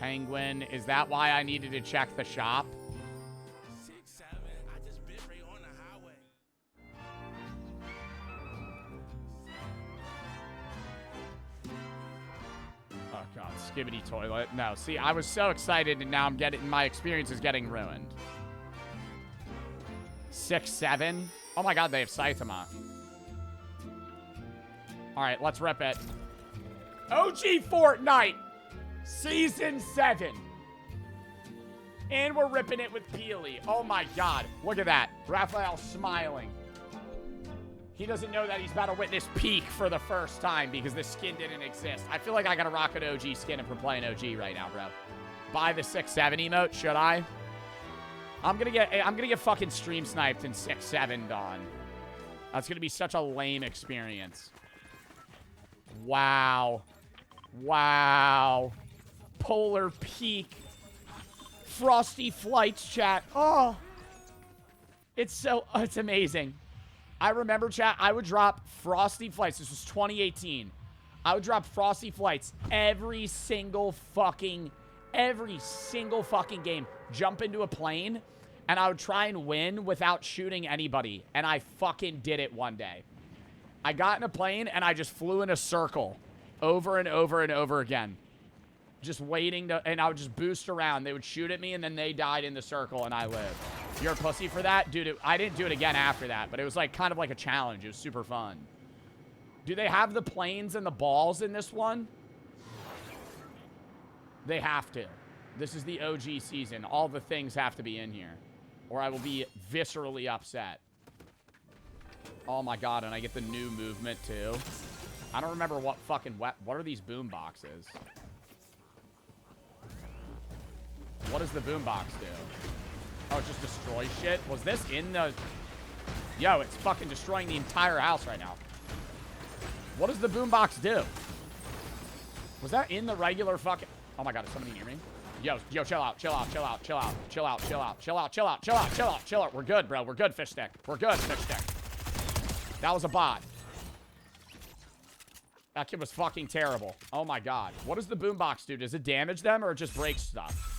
[SPEAKER 1] Penguin. Is that why I needed to check the shop? Oh god, skibbity toilet. No, see, I was so excited and now my experience is getting ruined. 6-7. Oh my god, they have Saitama. Alright, let's rip it. OG Fortnite! Season 7. And we're ripping it with Peely. Oh my god. Look at that. Raphael smiling. He doesn't know that he's about to witness peak for the first time because the skin didn't exist. I feel like I gotta rock an OG skin if we're playing OG right now, bro. Buy the 6-7 emote, should I? I'm gonna get fucking stream sniped in 6-7 Dawn. That's gonna be such a lame experience. Wow. Wow. Polar Peak. Frosty Flights, chat. Oh. It's amazing. I remember, chat, I would drop Frosty Flights. This was 2018. I would drop Frosty Flights every single fucking game. Jump into a plane, and I would try and win without shooting anybody. And I fucking did it one day. I got in a plane, and I just flew in a circle over and over and over again. Just waiting to, and I would just boost around. They would shoot at me, and then they died in the circle, and I lived. You're a pussy for that? Dude, I didn't do it again after that, but it was like kind of like a challenge. It was super fun. Do they have the planes and the balls in this one? They have to. This is the OG season. All the things have to be in here, or I will be viscerally upset. Oh my god, and I get the new movement too. I don't remember what what are these boom boxes? What does the boombox do? Oh, it just destroys shit? Was this in the... Yo, it's fucking destroying the entire house right now. What does the boombox do? Was that in the regular fucking... Oh my god, is somebody near me? Yo, chill out, chill out, chill out, chill out, chill out, chill out, chill out, chill out, chill out, chill out, chill out. We're good, bro. We're good, fish stick. We're good, fish stick. That was a bot. That kid was fucking terrible. Oh my god. What does the boombox do? Does it damage them or it just breaks stuff?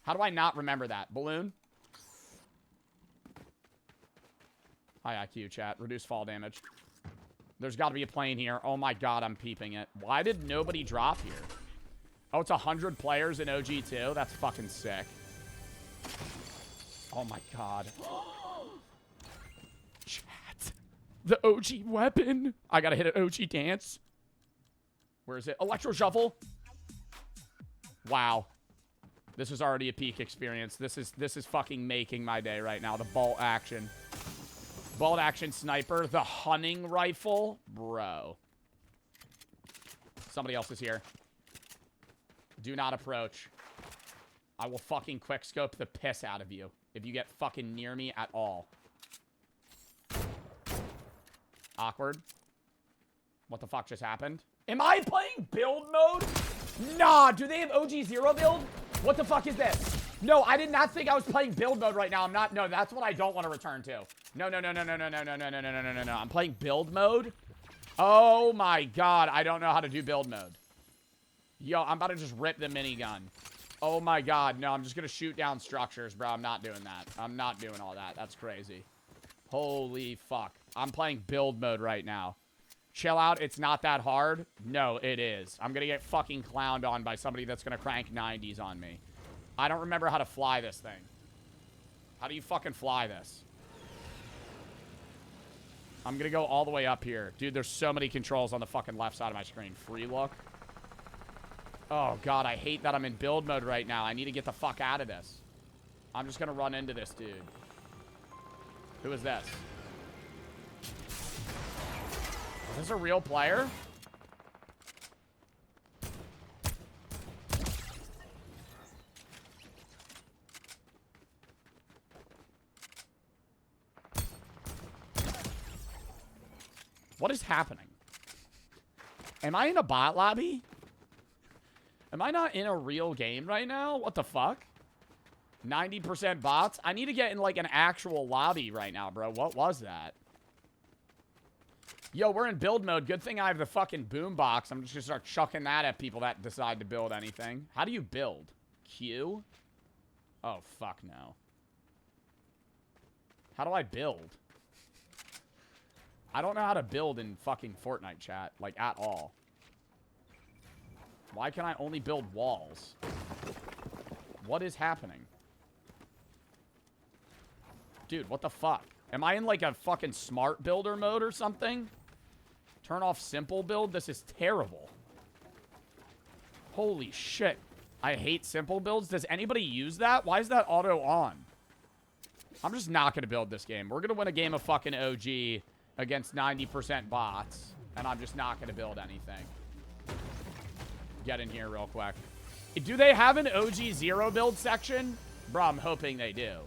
[SPEAKER 1] How do I not remember that? Balloon? High IQ, chat. Reduce fall damage. There's got to be a plane here. Oh my god, I'm peeping it. Why did nobody drop here? Oh, it's 100 players in OG too? That's fucking sick. Oh my god. Chat. The OG weapon. I gotta hit an OG dance. Where is it? Electro Shuffle. Wow. This is already a peak experience. This is fucking making my day right now. The bolt action. Bolt action sniper. The hunting rifle. Bro. Somebody else is here. Do not approach. I will fucking quickscope the piss out of you if you get fucking near me at all. Awkward. What the fuck just happened? Am I playing build mode? Nah, do they have OG Zero build? What the fuck is this? No, I did not think I was playing build mode right now. I'm not. No, that's what I don't want to return to. No. I'm playing build mode. Oh my god, I don't know how to do build mode. Yo, I'm about to just rip the minigun. Oh my god, no, I'm just gonna shoot down structures, bro. I'm not doing that. I'm not doing all that. That's crazy. Holy fuck. I'm playing build mode right now. Chill out, it's not that hard. No, it is. I'm gonna get fucking clowned on by somebody that's gonna crank 90s on me. I don't remember how to fly this thing. How do you fucking fly this? I'm gonna go all the way up here. Dude, there's so many controls on the fucking left side of my screen. Free look. Oh god, I hate that I'm in build mode right now. I need to get the fuck out of this. I'm just gonna run into this dude. Who is this? Is this a real player? What is happening? Am I in a bot lobby? Am I not in a real game right now? What the fuck? 90% bots? I need to get in like an actual lobby right now, bro. What was that? Yo, we're in build mode. Good thing I have the fucking boombox. I'm just gonna start chucking that at people that decide to build anything. How do you build? Q? Oh, fuck no. How do I build? I don't know how to build in fucking Fortnite chat. Like, at all. Why can I only build walls? What is happening? Dude, what the fuck? Am I in like a fucking smart builder mode or something? Turn off simple build? This is terrible. Holy shit. I hate simple builds. Does anybody use that? Why is that auto on? I'm just not going to build this game. We're going to win a game of fucking OG against 90% bots. And I'm just not going to build anything. Get in here real quick. Do they have an OG 0 build section? Bro, I'm hoping they do.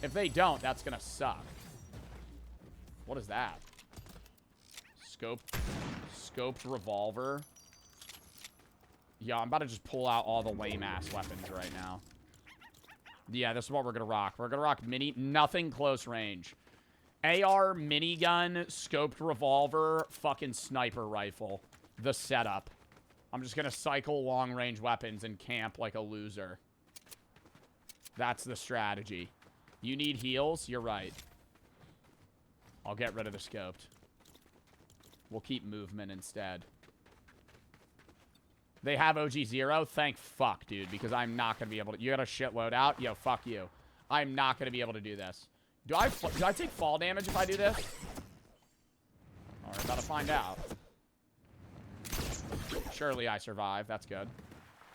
[SPEAKER 1] If they don't, that's gonna suck. What is that? Scoped revolver. Yeah, I'm about to just pull out all the lame-ass weapons right now. Yeah, this is what we're gonna rock. We're gonna rock nothing close range. AR, minigun, scoped revolver, fucking sniper rifle. The setup. I'm just gonna cycle long-range weapons and camp like a loser. That's the strategy. You need heals? You're right. I'll get rid of the scoped. We'll keep movement instead. They have OG 0? Thank fuck, dude, because I'm not going to be able to... You got a shitload out? Yo, fuck you. I'm not going to be able to do this. Do I take fall damage if I do this? Alright, about to find out. Surely I survive. That's good.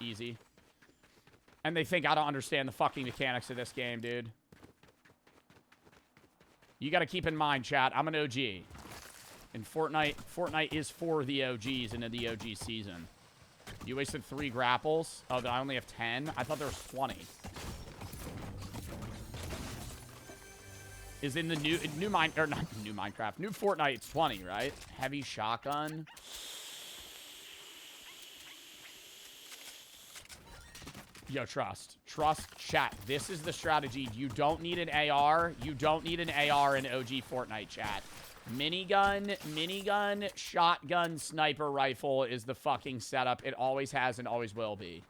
[SPEAKER 1] Easy. And they think I don't understand the fucking mechanics of this game, dude. You got to keep in mind, chat, I'm an OG. And Fortnite is for the OGs into the OG season. You wasted 3 grapples. Oh, I only have 10? I thought there was 20. Is in the new Minecraft. New Fortnite, it's 20, right? Heavy shotgun. Yo, trust, chat. This is the strategy. You don't need an AR. You don't need an AR in OG Fortnite, chat. Minigun, shotgun, sniper rifle is the fucking setup. It always has and always will be.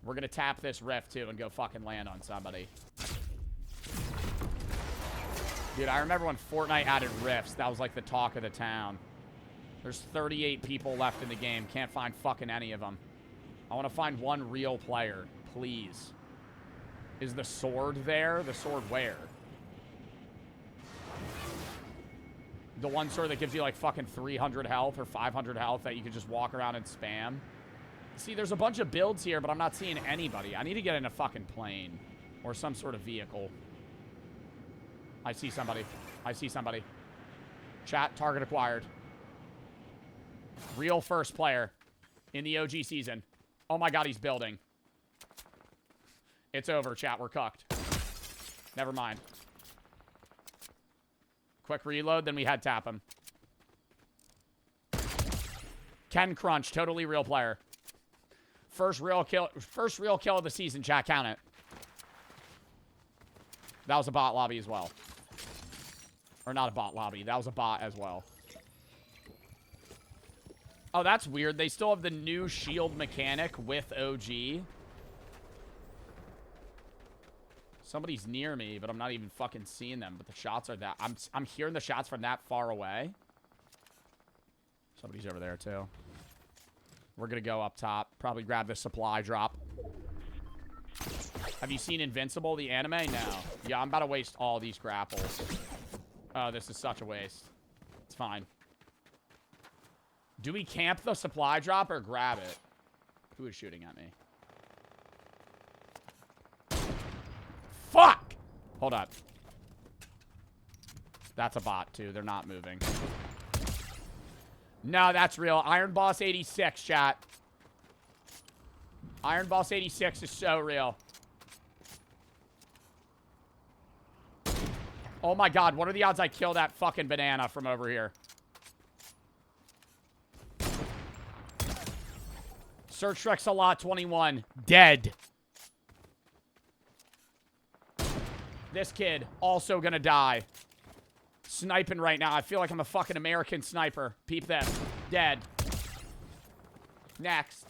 [SPEAKER 1] We're gonna tap this rift, too, and go fucking land on somebody. Dude, I remember when Fortnite added rifts. That was like the talk of the town. There's 38 people left in the game. Can't find fucking any of them. I want to find one real player, please. Is the sword there? The sword where? The one sword that gives you like fucking 300 health or 500 health that you can just walk around and spam. See, there's a bunch of builds here, but I'm not seeing anybody. I need to get in a fucking plane or some sort of vehicle. I see somebody. I see somebody. Chat, target acquired. Real first player in the OG season. Oh my god, he's building. It's over, chat. We're cucked. Never mind. Quick reload, then we had tap him. Ken Crunch, totally real player. First real kill of the season, chat. Count it. That was a bot lobby as well. Or not a bot lobby. That was a bot as well. Oh, that's weird. They still have the new shield mechanic with OG. Somebody's near me, but I'm not even fucking seeing them. But the shots are that... I'm hearing the shots from that far away. Somebody's over there, too. We're gonna go up top. Probably grab the supply drop. Have you seen Invincible, the anime? No. Yeah, I'm about to waste all these grapples. Oh, this is such a waste. It's fine. Do we camp the supply drop or grab it? Who is shooting at me? Fuck! Hold up. That's a bot, too. They're not moving. No, that's real. Iron Boss 86, chat. Iron Boss 86 is so real. Oh my god, what are the odds I kill that fucking banana from over here? Search Rex a lot 21. Dead. This kid also gonna die. Sniping right now. I feel like I'm a fucking American sniper. Peep that. Dead. Next.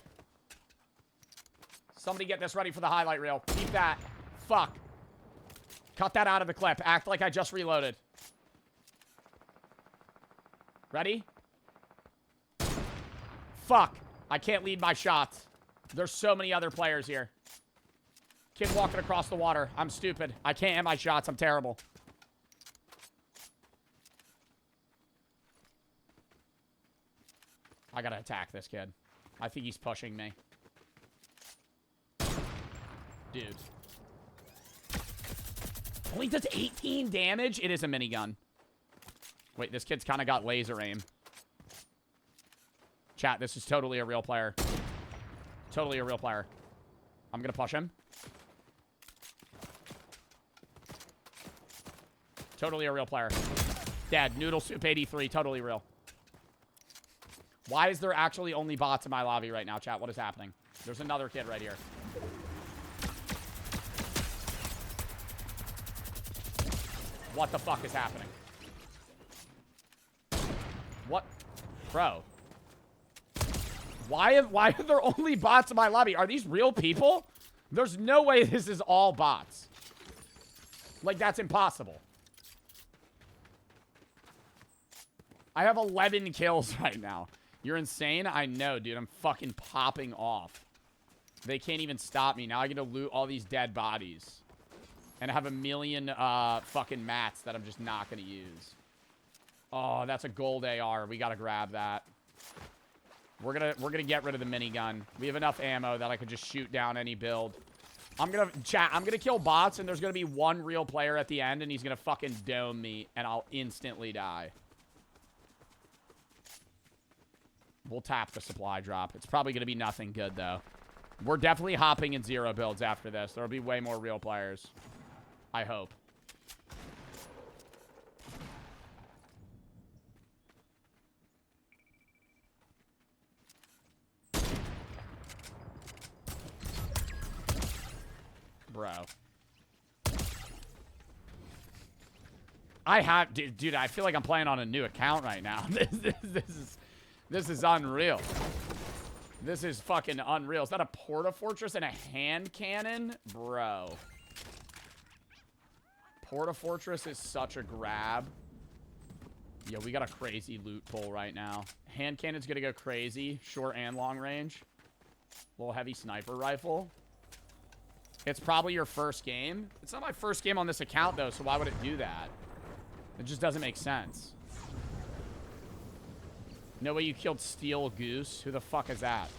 [SPEAKER 1] Somebody get this ready for the highlight reel. Peep that. Fuck. Cut that out of the clip. Act like I just reloaded. Ready? Fuck. I can't lead my shots. There's so many other players here. Kid walking across the water. I'm stupid. I can't end my shots. I'm terrible. I gotta attack this kid. I think he's pushing me. Dude. Only does 18 damage? It is a minigun. Wait, this kid's kind of got laser aim. Chat, this is totally a real player. Totally a real player. I'm gonna push him. Totally a real player. Dead. Noodle Soup 83. Totally real. Why is there actually only bots in my lobby right now, chat? What is happening? There's another kid right here. What the fuck is happening? What? Bro. Why are there only bots in my lobby? Are these real people? There's no way this is all bots. Like, that's impossible. I have 11 kills right now. You're insane? I know, dude. I'm fucking popping off. They can't even stop me. Now I get to loot all these dead bodies. And I have a million fucking mats that I'm just not going to use. Oh, that's a gold AR. We got to grab that. We're gonna get rid of the minigun. We have enough ammo that I could just shoot down any build. I'm gonna kill bots, and there's gonna be one real player at the end, and he's gonna fucking dome me, and I'll instantly die. We'll tap the supply drop. It's probably gonna be nothing good, though. We're definitely hopping in 0 builds after this. There'll be way more real players. I hope. Bro. Dude, I feel like I'm playing on a new account right now. This is unreal. This is fucking unreal. Is that a Porta Fortress and a hand cannon? Bro. Porta Fortress is such a grab. Yo, we got a crazy loot pull right now. Hand cannon's gonna go crazy. Short and long range. Little heavy sniper rifle. It's probably your first game. It's not my first game on this account, though, so why would it do that? It just doesn't make sense. No way you killed Steel Goose? Who the fuck is that?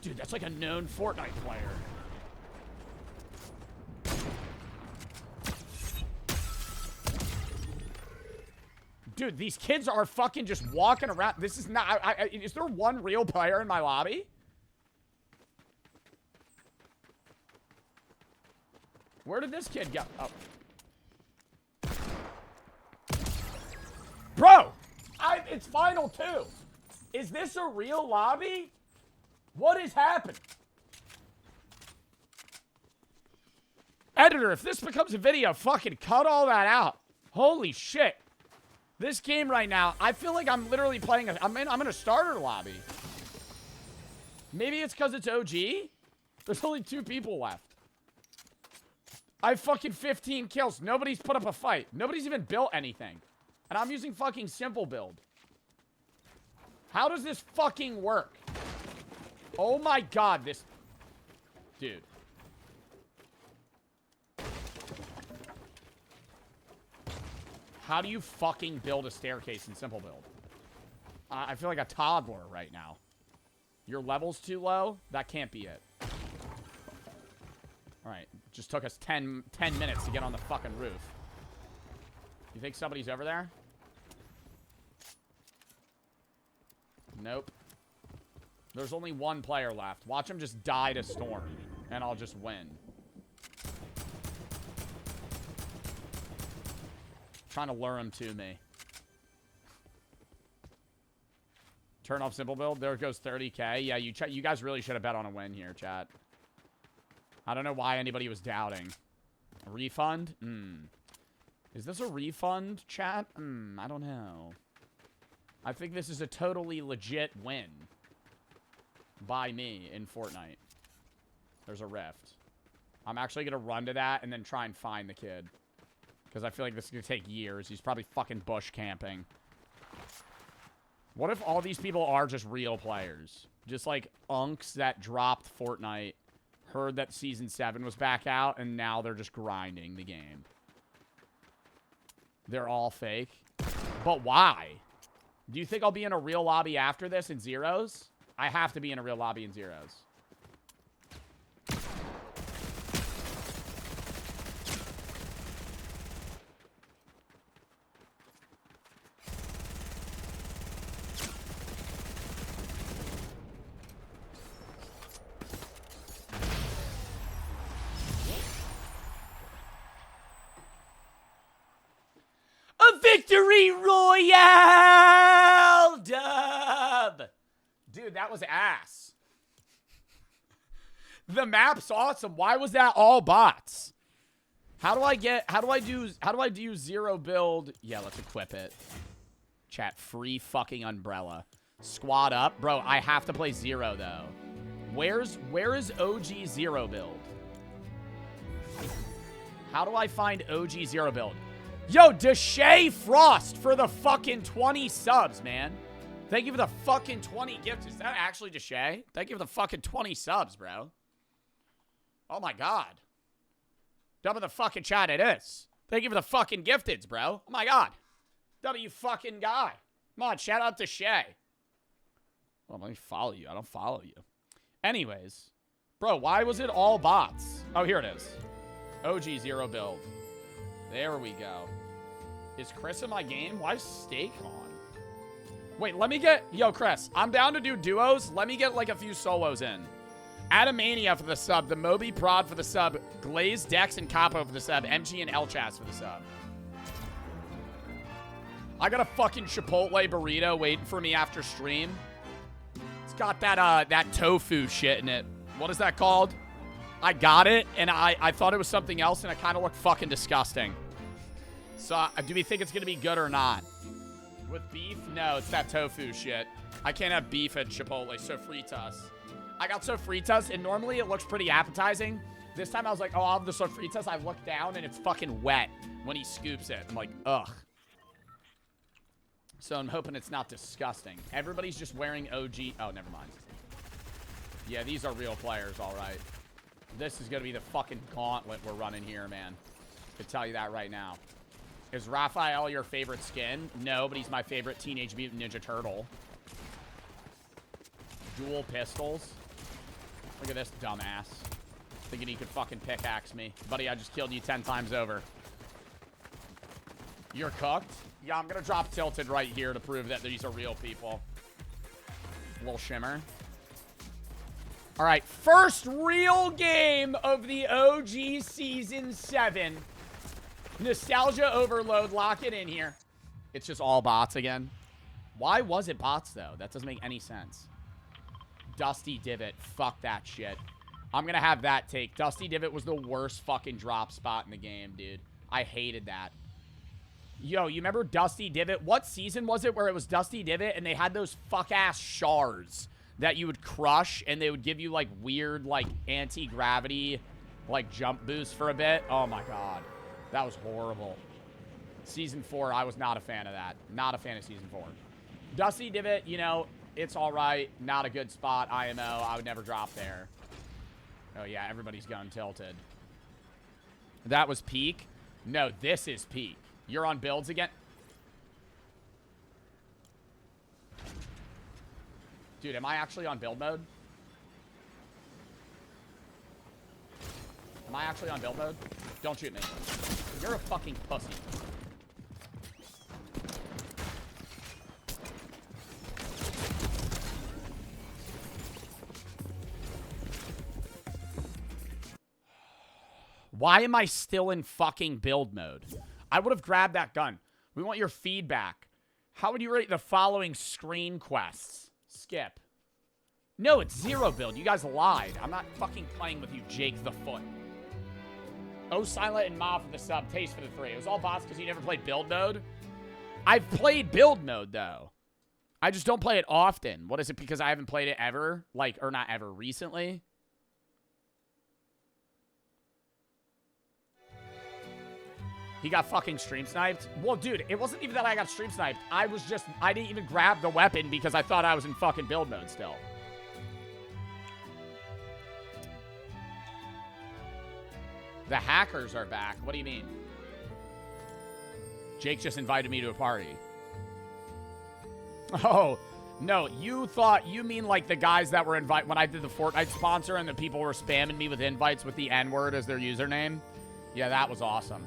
[SPEAKER 1] Dude, that's like a known Fortnite player. Dude, these kids are fucking just walking around. This is not... is there one real player in my lobby? Where did this kid go? Oh. Bro! It's final 2. Is this a real lobby? What is happening? Editor, if this becomes a video, fucking cut all that out. Holy shit. This game right now, I feel like I'm literally playing I'm in a starter lobby. Maybe it's because it's OG? There's only 2 people left. I have fucking 15 kills. Nobody's put up a fight. Nobody's even built anything. And I'm using fucking simple build. How does this fucking work? Oh my god, this... Dude. How do you fucking build a staircase in simple build? I feel like a toddler right now. Your level's too low? That can't be it. Alright, just took us 10 minutes to get on the fucking roof. You think somebody's over there? Nope. There's only one player left. Watch him just die to storm, and I'll just win. Trying to lure him to me. Turn off simple build. There goes 30k. Yeah, you guys really should have bet on a win here, chat. I don't know why anybody was doubting. A refund? Is this a refund, chat? I don't know. I think this is a totally legit win by me in Fortnite. There's a rift. I'm actually going to run to that and then try and find the kid. Because I feel like this is going to take years. He's probably fucking bush camping. What if all these people are just real players? Just like unks that dropped Fortnite, heard that Season 7 was back out, and now they're just grinding the game. They're all fake. But why? Do you think I'll be in a real lobby after this in Zeros? I have to be in a real lobby in Zeros. A victory royale dub! Dude, that was ass. The map's awesome. Why was that all bots? How do I do zero build? Yeah, let's equip it. Chat, free fucking umbrella. Squad up. Bro, I have to play zero though. Where is OG zero build? How do I find OG zero build? Yo, Deshay Frost for the fucking 20 subs, man. Thank you for the fucking 20 gifts. Is that actually Deshay? Thank you for the fucking 20 subs, bro. Oh my god. Double the fucking chat it is. Thank you for the fucking gifteds, bro. Oh my god. W fucking guy. Come on, shout out to Shay. Well, let me follow you. I don't follow you. Anyways. Bro, why was it all bots? Oh, here it is. OG zero build. There we go. Is Chris in my game? Why is Steak on? Wait, let me get... Yo, Chris, I'm down to do duos. Let me get, like, a few solos in. Adamania for the sub. The Moby Prod for the sub. Glaze, Dex, and Capo for the sub. MG and Elchas for the sub. I got a fucking Chipotle burrito waiting for me after stream. It's got that tofu shit in it. What is that called? I got it, and I thought it was something else, and it kind of looked fucking disgusting. So, do we think it's going to be good or not? With beef? No, it's that tofu shit. I can't have beef at Chipotle. Sofritas. I got Sofritas, and normally it looks pretty appetizing. This time I was like, oh, I'll have the Sofritas. I look down, and it's fucking wet when he scoops it. I'm like, ugh. So I'm hoping it's not disgusting. Everybody's just wearing OG. Oh, never mind. Yeah, these are real players, all right. This is going to be the fucking gauntlet we're running here, man. I can tell you that right now. Is Raphael your favorite skin? No, but he's my favorite Teenage Mutant Ninja Turtle. Dual pistols. Look at this dumbass. Thinking he could fucking pickaxe me. Buddy, I just killed you 10 times over. You're cooked? Yeah, I'm going to drop Tilted right here to prove that these are real people. Little shimmer. All right, first real game of the OG Season 7. Nostalgia overload, lock it in here. It's just all bots again. Why was it bots, though? That doesn't make any sense. Dusty Divot, fuck that shit. I'm gonna have that take. Dusty Divot was the worst fucking drop spot in the game, dude. I hated that. Yo, you remember Dusty Divot? What season was it where it was Dusty Divot and they had those fuck-ass shards that you would crush and they would give you, like, weird, like, anti-gravity, like, jump boost for a bit? Oh, my God. That was horrible. Season 4, I was not a fan of that. Not a fan of Season 4. Dusty Divot, you know, it's all right. Not a good spot. IMO. I would never drop there. Oh, yeah. Everybody's gun tilted. That was peak? No, this is peak. You're on builds again? Dude, am I actually on build mode? Am I actually on build mode? Don't shoot me. You're a fucking pussy. Why am I still in fucking build mode? I would have grabbed that gun. We want your feedback. How would you rate the following screen quests? Skip. No, it's zero build. You guys lied. I'm not fucking playing with you, Jake the Foot. Oh, Silent and Ma for the sub. Taste for the 3. It was all bots because you never played build mode. I've played build mode, though. I just don't play it often. What is it? Because I haven't played it ever? Like, or not ever, recently? He got fucking stream sniped? Well, dude, it wasn't even that I got stream sniped. I didn't even grab the weapon because I thought I was in fucking build mode still. The hackers are back. What do you mean? Jake just invited me to a party. Oh, no, you mean like the guys that were invited when I did the Fortnite sponsor and the people were spamming me with invites with the N-word as their username? Yeah, that was awesome.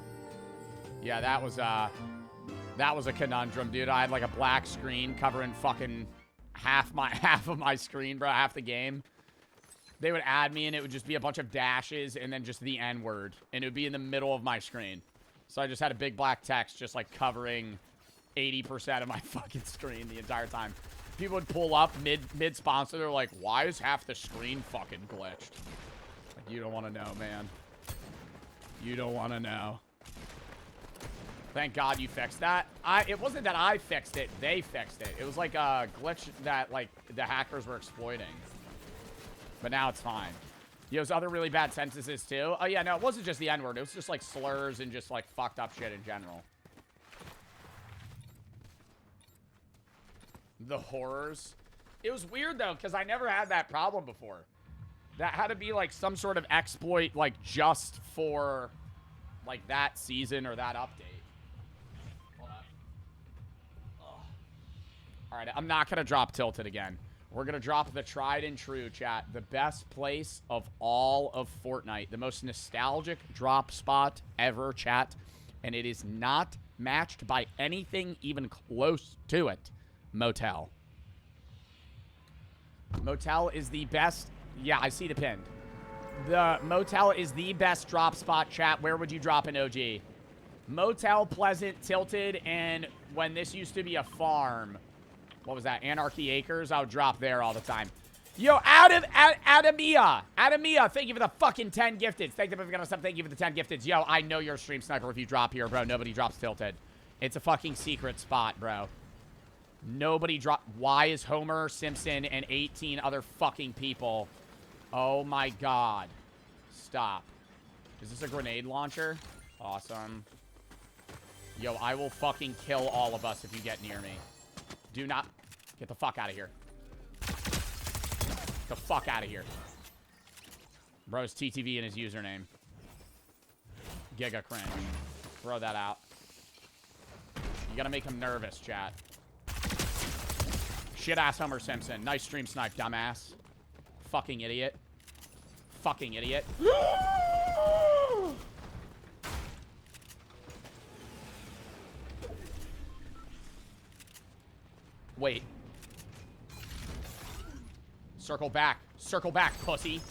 [SPEAKER 1] Yeah, that was a conundrum, dude. I had like a black screen covering fucking half of my screen, bro, half the game. They would add me and it would just be a bunch of dashes and then just the N-word. And it would be in the middle of my screen. So I just had a big black text just like covering 80% of my fucking screen the entire time. People would pull up mid-sponsor. They're like, why is half the screen fucking glitched? Like, you don't want to know, man. You don't want to know. Thank God you fixed that. It wasn't that I fixed it. They fixed it. It was like a glitch that like the hackers were exploiting. But now it's fine. There's other really bad sentences too. Oh yeah, no, it wasn't just the N-word. It was just like slurs and just like fucked up shit in general. The horrors. It was weird though, because I never had that problem before. That had to be like some sort of exploit, like just for like that season or that update. Hold up. All right, I'm not gonna drop Tilted again. We're gonna drop the tried and true, chat. The best place of all of Fortnite. The most nostalgic drop spot ever, chat. And it is not matched by anything even close to it. Motel. Motel is the best. Yeah, I see the pin. The Motel is the best drop spot, chat. Where would you drop an OG? Motel, Pleasant, Tilted, and when this used to be a farm. What was that? Anarchy Acres? I would drop there all the time. Yo, Adamia, thank you for the fucking 10 gifteds. Thank you for the 10 gifteds. Yo, I know you're a stream sniper if you drop here, bro. Nobody drops Tilted. It's a fucking secret spot, bro. Nobody drop. Why is Homer, Simpson, and 18 other fucking people? Oh my God. Stop. Is this a grenade launcher? Awesome. Yo, I will fucking kill all of us if you get near me. Do not. Get the fuck out of here. Get the fuck out of here. Bro's TTV in his username. Giga cringe. Throw that out. You gotta make him nervous, chat. Shit-ass Homer Simpson. Nice stream snipe, dumbass. Fucking idiot. Fucking idiot. Wait. Circle back. Circle back, pussy.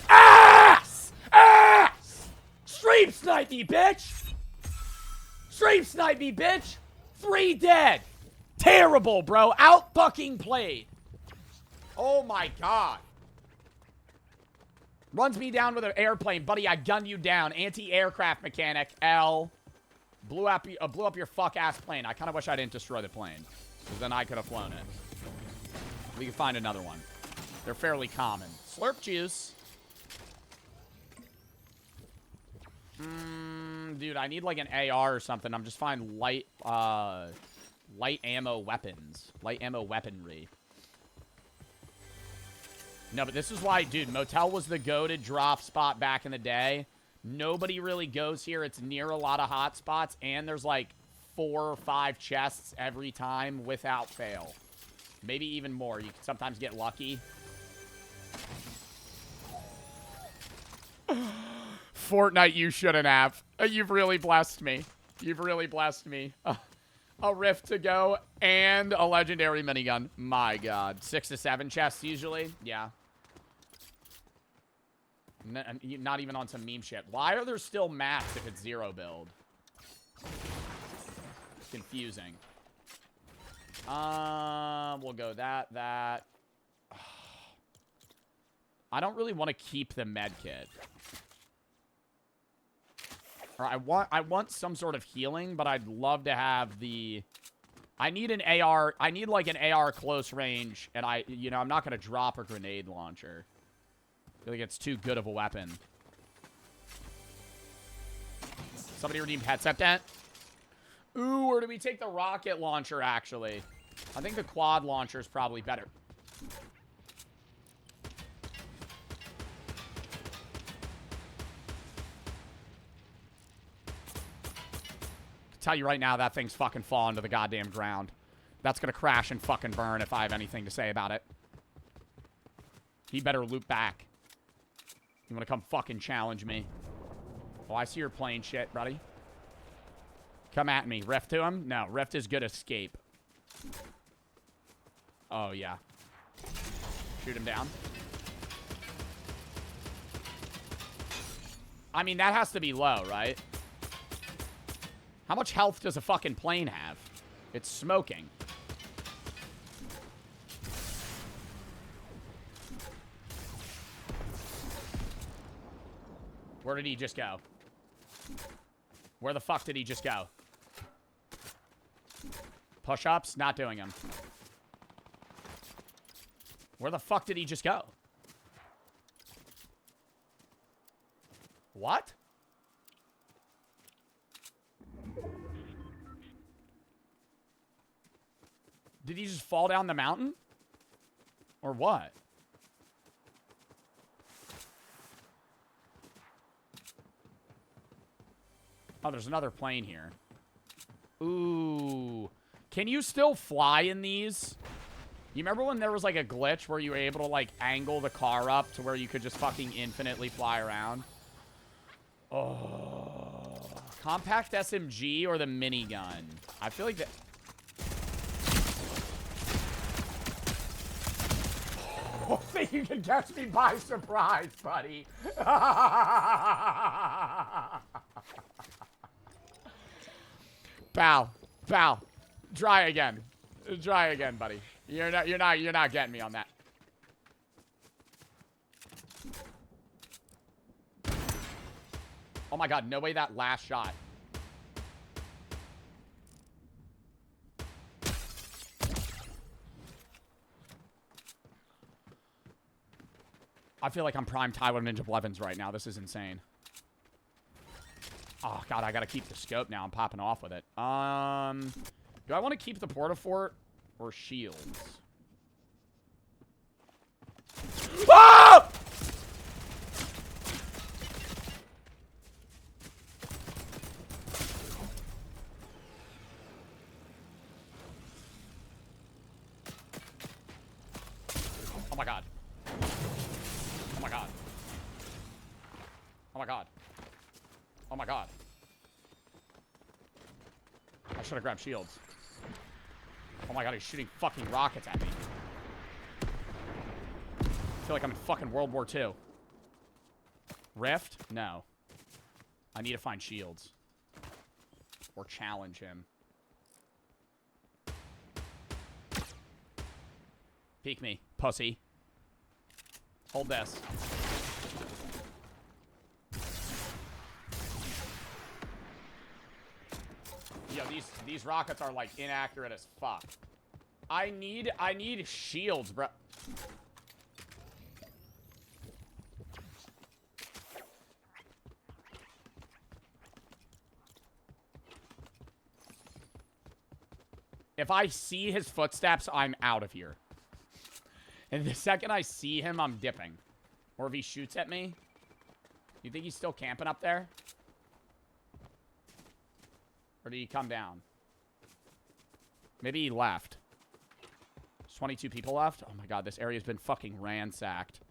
[SPEAKER 1] Ass! Ass! Stream snipe me, bitch! Stream snipe me, bitch! 3 dead! Terrible, bro. Out fucking played. Oh my God. Runs me down with an airplane. Buddy, I gunned you down. Anti-aircraft mechanic. L. Blew up your fuck-ass plane. I kind of wish I didn't destroy the plane. Because then I could have flown it. We can find another one. They're fairly common. Slurp juice. Dude, I need like an AR or something. I'm just finding light ammo weapons. Light ammo weaponry. No, but this is why, dude, Motel was the go-to drop spot back in the day. Nobody really goes here. It's near a lot of hot spots, and there's like 4 or 5 chests every time without fail. Maybe even more. You can sometimes get lucky. Fortnite, you shouldn't have. You've really blessed me. You've really blessed me. A rift to go and a legendary minigun. My God. 6 to 7 chests usually. Yeah. Not even on some meme shit. Why are there still maps if it's 0 build? Confusing. We'll go that. I don't really want to keep the med kit. Or I want some sort of healing, but I'd love to have the... I need an AR. I need like an AR close range, and I'm not going to drop a grenade launcher. I feel like it's too good of a weapon. Somebody redeemed headset dent. Ooh, or do we take the rocket launcher, actually? I think the quad launcher is probably better. Tell you right now, that thing's fucking falling to the goddamn ground. That's gonna crash and fucking burn if I have anything to say about it. He better loop back. You wanna come fucking challenge me? Oh, I see you're playing shit, buddy. Come at me. Rift to him? No, Rift is good escape. Oh, yeah. Shoot him down. I mean, that has to be low, right? How much health does a fucking plane have? It's smoking. Where did he just go? Where the fuck did he just go? Push-ups? Not doing them. Where the fuck did he just go? What? Did he just fall down the mountain? Or what? Oh, there's another plane here. Ooh. Can you still fly in these? You remember when there was like a glitch where you were able to like angle the car up to where you could just fucking infinitely fly around? Oh. Compact SMG or the minigun? I feel like that... I think you can catch me by surprise, buddy. Pal. Pal. Try again. Try again, buddy. You're not getting me on that. Oh my god, no way that last shot. I feel like I'm prime Taiwan Ninja Blevins right now. This is insane. Oh god, I gotta keep the scope now. I'm popping off with it. Do I want to keep the Portafort or shields? Ah! Oh my god. Oh my god. Oh my god. Oh my god. I should have grabbed shields. Oh my god, he's shooting fucking rockets at me. I feel like I'm in fucking World War II. Rift? No. I need to find shields. Or challenge him. Peek me, pussy. Hold this. Yo, these rockets are like inaccurate as fuck. I need shields, bro. If I see his footsteps, I'm out of here. And the second I see him, I'm dipping. Or if he shoots at me. You think he's still camping up there? Or did he come down? Maybe he left. There's 22 people left. Oh my god, this area's been fucking ransacked.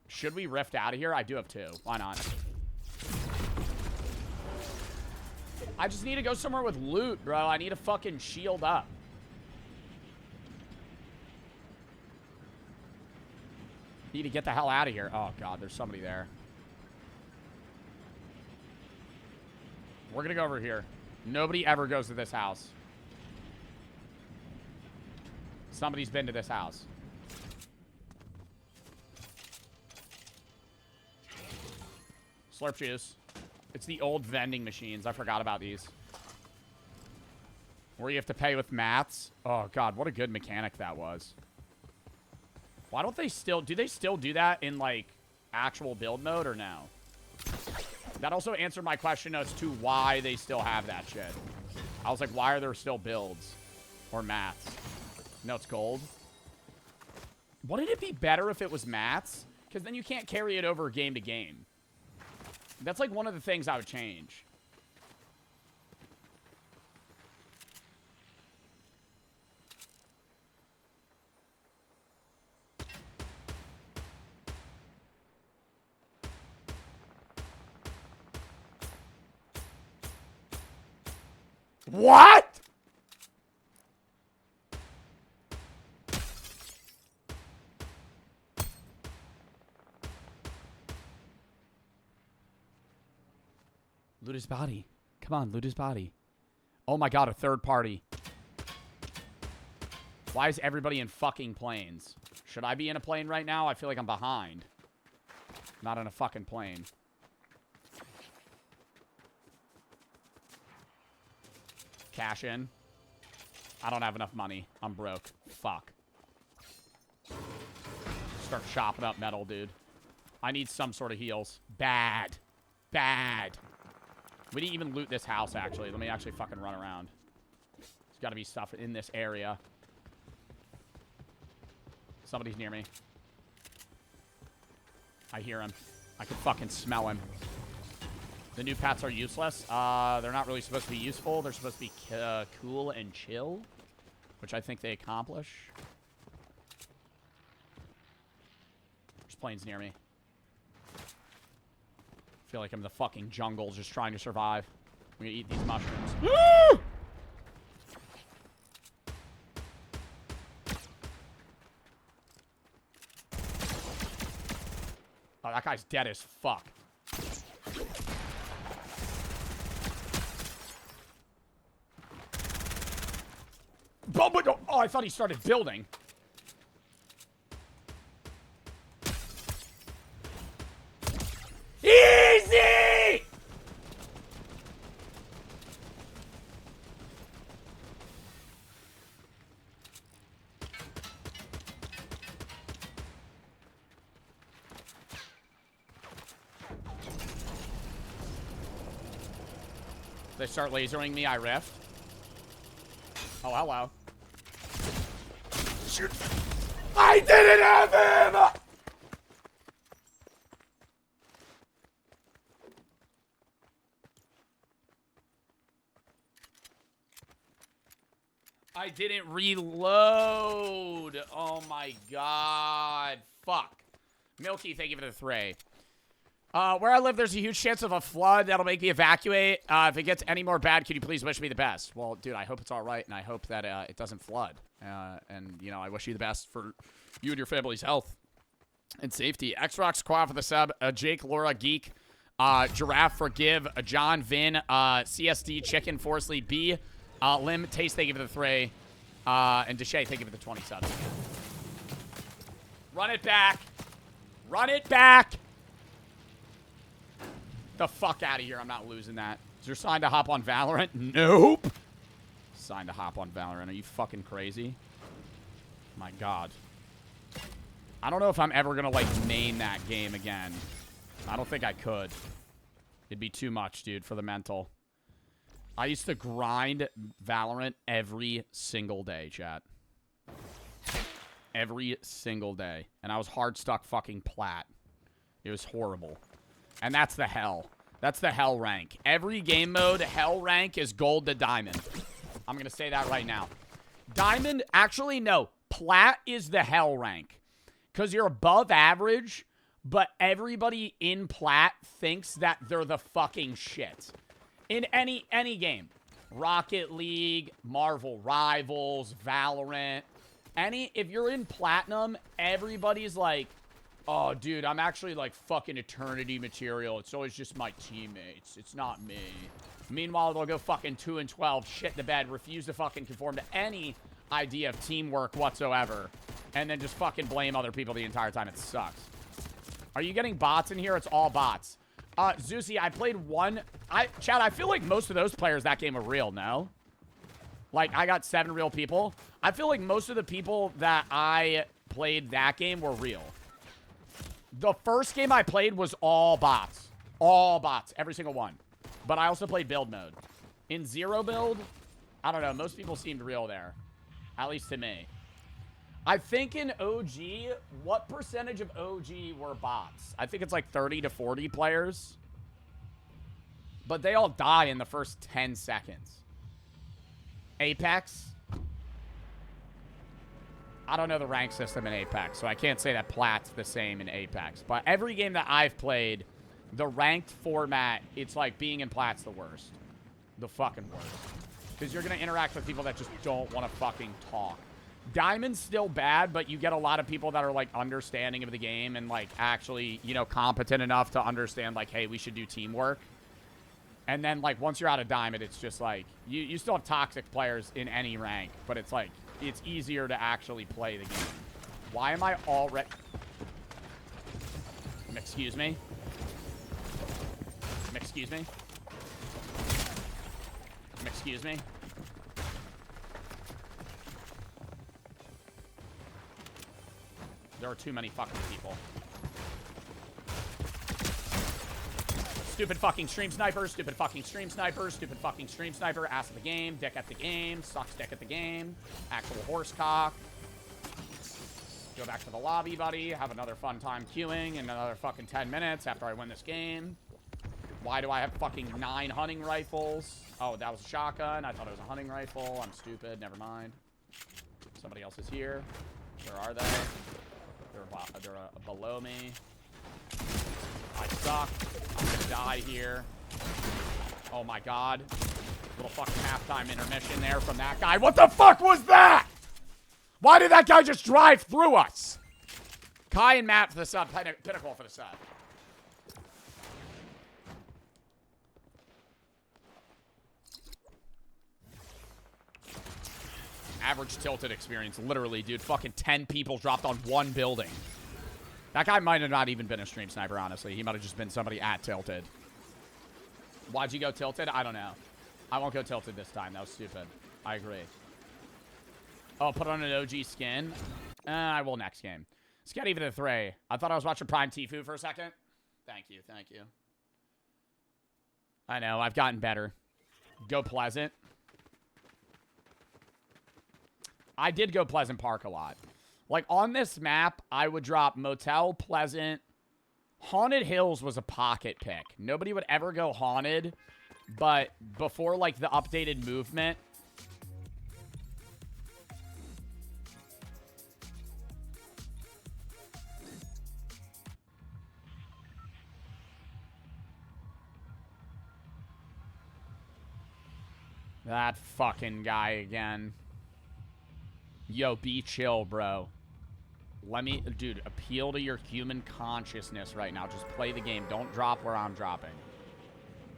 [SPEAKER 1] Should we rift out of here? I do have 2. Why not? I just need to go somewhere with loot, bro. I need to fucking shield up. Need to get the hell out of here. Oh god, there's somebody there. We're gonna go over here. Nobody ever goes to this house. Somebody's been to this house. Slurp juice. It's the old vending machines. I forgot about these. Where you have to pay with mats. Oh, God. What a good mechanic that was. Why don't they still... Do they still do that in, like, actual build mode or no? That also answered my question as to why they still have that shit. I was like, why are there still builds? Or mats? No, it's gold. Wouldn't it be better if it was mats? Because then you can't carry it over game to game. That's like one of the things I would change. What? Loot his body. Come on, loot his body. Oh my God, a third party. Why is everybody in fucking planes? Should I be in a plane right now? I feel like I'm behind. Not in a fucking plane. Cash in. I don't have enough money. I'm broke. Fuck. Start chopping up metal, dude. I need some sort of heals. Bad. Bad. We didn't even loot this house, actually. Let me actually fucking run around. There's got to be stuff in this area. Somebody's near me. I hear him. I can fucking smell him. The new pets are useless. They're not really supposed to be useful. They're supposed to be cool and chill, which I think they accomplish. There's planes near me. I feel like I'm in the fucking jungle just trying to survive. I'm gonna eat these mushrooms. Woo! Oh, that guy's dead as fuck. Oh, I thought he started building. Easy! They start lasering me, I rift. Oh, hello. Shoot. I didn't have him! I didn't reload. Oh my God. Fuck. Milky, thank you for the 3. Where I live, there's a huge chance of a flood that'll make me evacuate. If it gets any more bad, could you please wish me the best? Well, dude, I hope it's all right, and I hope that it doesn't flood. And, you know, I wish you the best for you and your family's health and safety. X-Rock Squad for the sub. Jake, Laura, Geek. Giraffe, Forgive. John, Vin. CSD, Chicken, Forsley, B. Lim, Taste, thank you for the 3. And Deshay, thank you for the 20 subs. Run it back. Run it back. The fuck out of here. I'm not losing that. Is your sign to hop on Valorant? Nope. Sign to hop on Valorant. Are you fucking crazy? My God. I don't know if I'm ever going to, like, main that game again. I don't think I could. It'd be too much, dude, for the mental. I used to grind Valorant every single day, chat. Every single day. And I was hard stuck fucking plat. It was horrible. And that's the hell. That's the hell rank. Every game mode, hell rank is gold to diamond. I'm going to say that right now. Diamond, actually, no. Plat is the hell rank. Because you're above average, but everybody in plat thinks that they're the fucking shit. In any game. Rocket League, Marvel Rivals, Valorant. If you're in platinum, everybody's like, oh, dude, I'm actually like fucking eternity material. It's always just my teammates. It's not me. Meanwhile, they'll go fucking 2 and 12, shit in the bed, refuse to fucking conform to any idea of teamwork whatsoever, and then just fucking blame other people the entire time. It sucks. Are you getting bots in here? It's all bots. Zeusy, I played one. Chad, I feel like most of those players that game are real, no? Like, I got 7 real people. I feel like most of the people that I played that game were real. The first game I played was all bots. All bots. Every single one. But I also played build mode. In zero build, I don't know. Most people seemed real there. At least to me. I think in OG, what percentage of OG were bots? I think it's like 30 to 40 players. But they all die in the first 10 seconds. Apex? I don't know the rank system in Apex, so I can't say that Plat's the same in Apex. But every game that I've played, the ranked format, it's like being in Plat's the worst. The fucking worst. Because you're going to interact with people that just don't want to fucking talk. Diamond's still bad, but you get a lot of people that are, like, understanding of the game and, like, actually, you know, competent enough to understand, like, hey, we should do teamwork. And then, like, once you're out of Diamond, it's just, like, you still have toxic players in any rank, but it's, like, it's easier to actually play the game. Why am I already... Excuse me? Excuse me? Excuse me? There are too many fucking people. Stupid fucking stream sniper, stupid fucking stream sniper, stupid fucking stream sniper, ass at the game, dick at the game, sucks dick at the game, actual horse cock. Go back to the lobby, buddy, have another fun time queuing in another fucking 10 minutes after I win this game. Why do I have fucking 9 hunting rifles? Oh, that was a shotgun. I thought it was a hunting rifle. I'm stupid. Never mind. Somebody else is here. Where are they? They're below me. I suck. I'm gonna die here. Oh my god. Little fucking halftime intermission there from that guy. What the fuck was that? Why did that guy just drive through us? Kai and Matt for the sub. Pinnacle for the sub. Average tilted experience, literally, dude. Fucking 10 people dropped on one building. That guy might have not even been a stream sniper, honestly. He might have just been somebody at tilted. Why'd you go tilted? I don't know. I won't go tilted this time. That was stupid. I agree. Oh, put on an OG skin? I will next game. Let's get even a 3. I thought I was watching Prime Tfue for a second. Thank you, thank you. I know, I've gotten better. Go Pleasant. I did go Pleasant Park a lot. Like, on this map, I would drop Motel, Pleasant. Haunted Hills was a pocket pick. Nobody would ever go Haunted, but before, like, the updated movement... That fucking guy again. Yo, be chill, bro. Let me... Dude, appeal to your human consciousness right now. Just play the game. Don't drop where I'm dropping.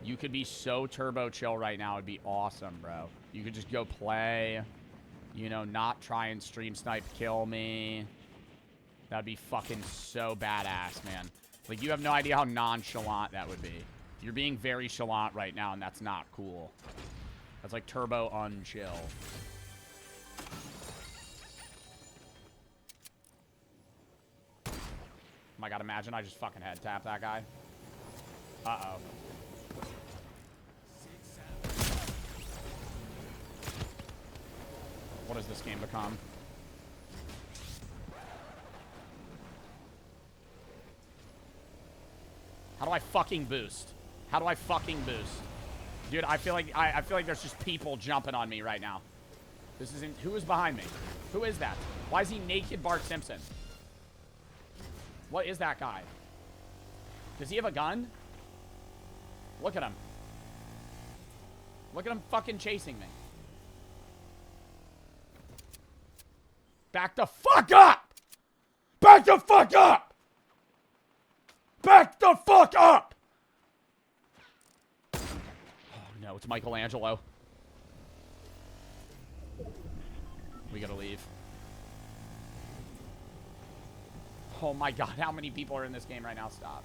[SPEAKER 1] You could be so turbo chill right now. It'd be awesome, bro. You could just go play. You know, not try and stream snipe kill me. That'd be fucking so badass, man. Like, you have no idea how nonchalant that would be. You're being very chalant right now, and that's not cool. That's like turbo unchill. Oh my god, imagine I just fucking head tap that guy. Uh-oh. What has this game become? How do I fucking boost? How do I fucking boost? Dude, I feel like there's just people jumping on me right now. This isn't... Who is behind me? Who is that? Why is he naked Bart Simpson? What is that guy? Does he have a gun? Look at him. Look at him fucking chasing me. Back the fuck up! Back the fuck up! Back the fuck up! No, it's Michelangelo. We gotta leave. Oh my god, how many people are in this game right now? Stop.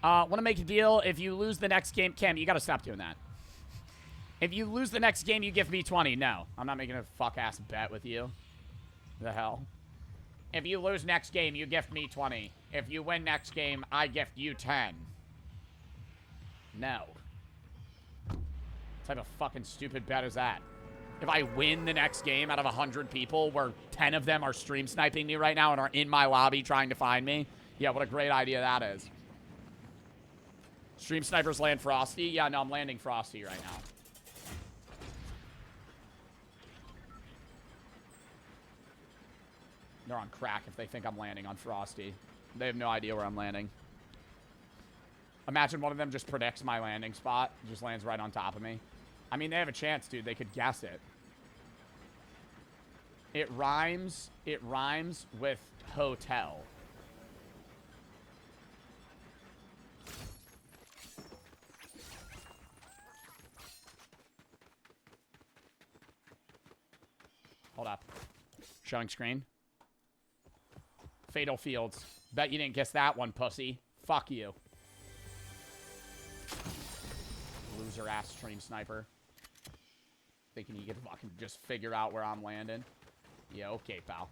[SPEAKER 1] Want to make a deal? If you lose the next game, Cam, you got to stop doing that. If you lose the next game, you give me 20. No, I'm not making a fuck-ass bet with you. The hell? If you lose next game, you gift me 20. If you win next game, I gift you 10. No. What type of fucking stupid bet is that? If I win the next game out of 100 people, where 10 of them are stream sniping me right now and are in my lobby trying to find me, yeah, what a great idea that is. Stream snipers land Frosty? Yeah, no, I'm landing Frosty right now. They're on crack if they think I'm landing on Frosty. They have no idea where I'm landing. Imagine one of them just predicts my landing spot. Just lands right on top of me. I mean, they have a chance, dude. They could guess it. It rhymes with hotel. Hold up. Showing screen. Fatal Fields. Bet you didn't guess that one, pussy. Fuck you. Loser ass stream sniper. Thinking you could fucking just figure out where I'm landing. Yeah, okay, pal.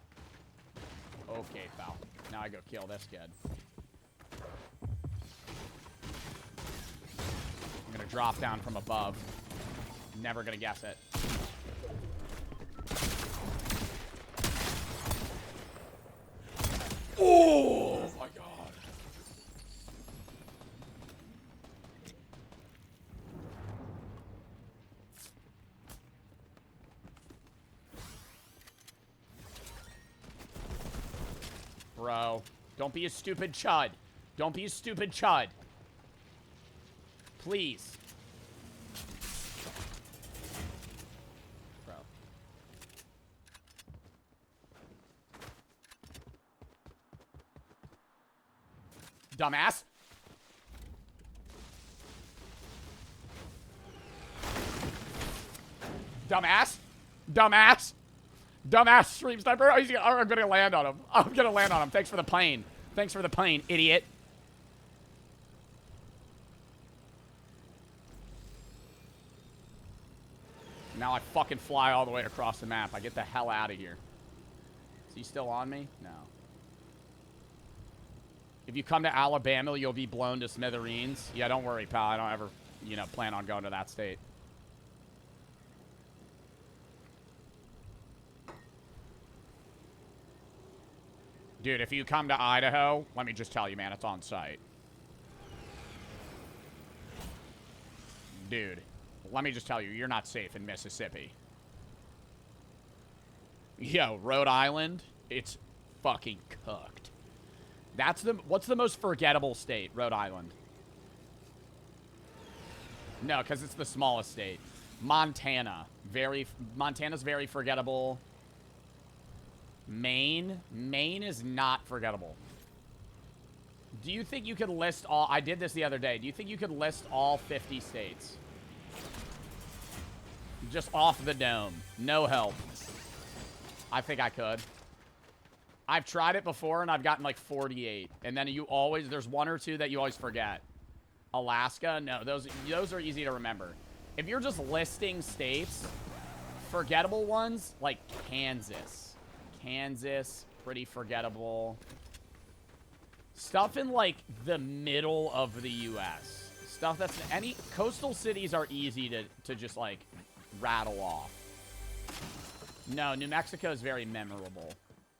[SPEAKER 1] Okay, pal. Now I go kill this kid. I'm gonna drop down from above. Never gonna guess it. Oh my god. Bro, don't be a stupid chud. Don't be a stupid chud. Please. Bro. Dumbass. Dumbass. Dumbass. Dumbass stream sniper. Oh, I'm gonna land on him. I'm gonna land on him. Thanks for the plane. Thanks for the plane, idiot. Now I fucking fly all the way across the map. I get the hell out of here. Is he still on me? No. If you come to Alabama, you'll be blown to smithereens. Yeah, don't worry, pal. I don't ever, plan on going to that state. Dude, if you come to Idaho, let me just tell you, man, it's on site. Dude, let me just tell you, you're not safe in Mississippi. Yo, Rhode Island, it's fucking cooked. What's the most forgettable state? Rhode Island. No, because it's the smallest state. Montana. Montana's very forgettable. Maine is not forgettable. Do you think you could list all... I did this the other day. Do you think you could list all 50 states? Just off the dome. No help. I think I could. I've tried it before, and I've gotten like 48. And then there's one or two that you always forget. Alaska? No, those are easy to remember. If you're just listing states, forgettable ones, like Kansas. Kansas, pretty forgettable. Stuff in, like, the middle of the U.S. Stuff that's... coastal cities are easy to just, like, rattle off. No, New Mexico is very memorable.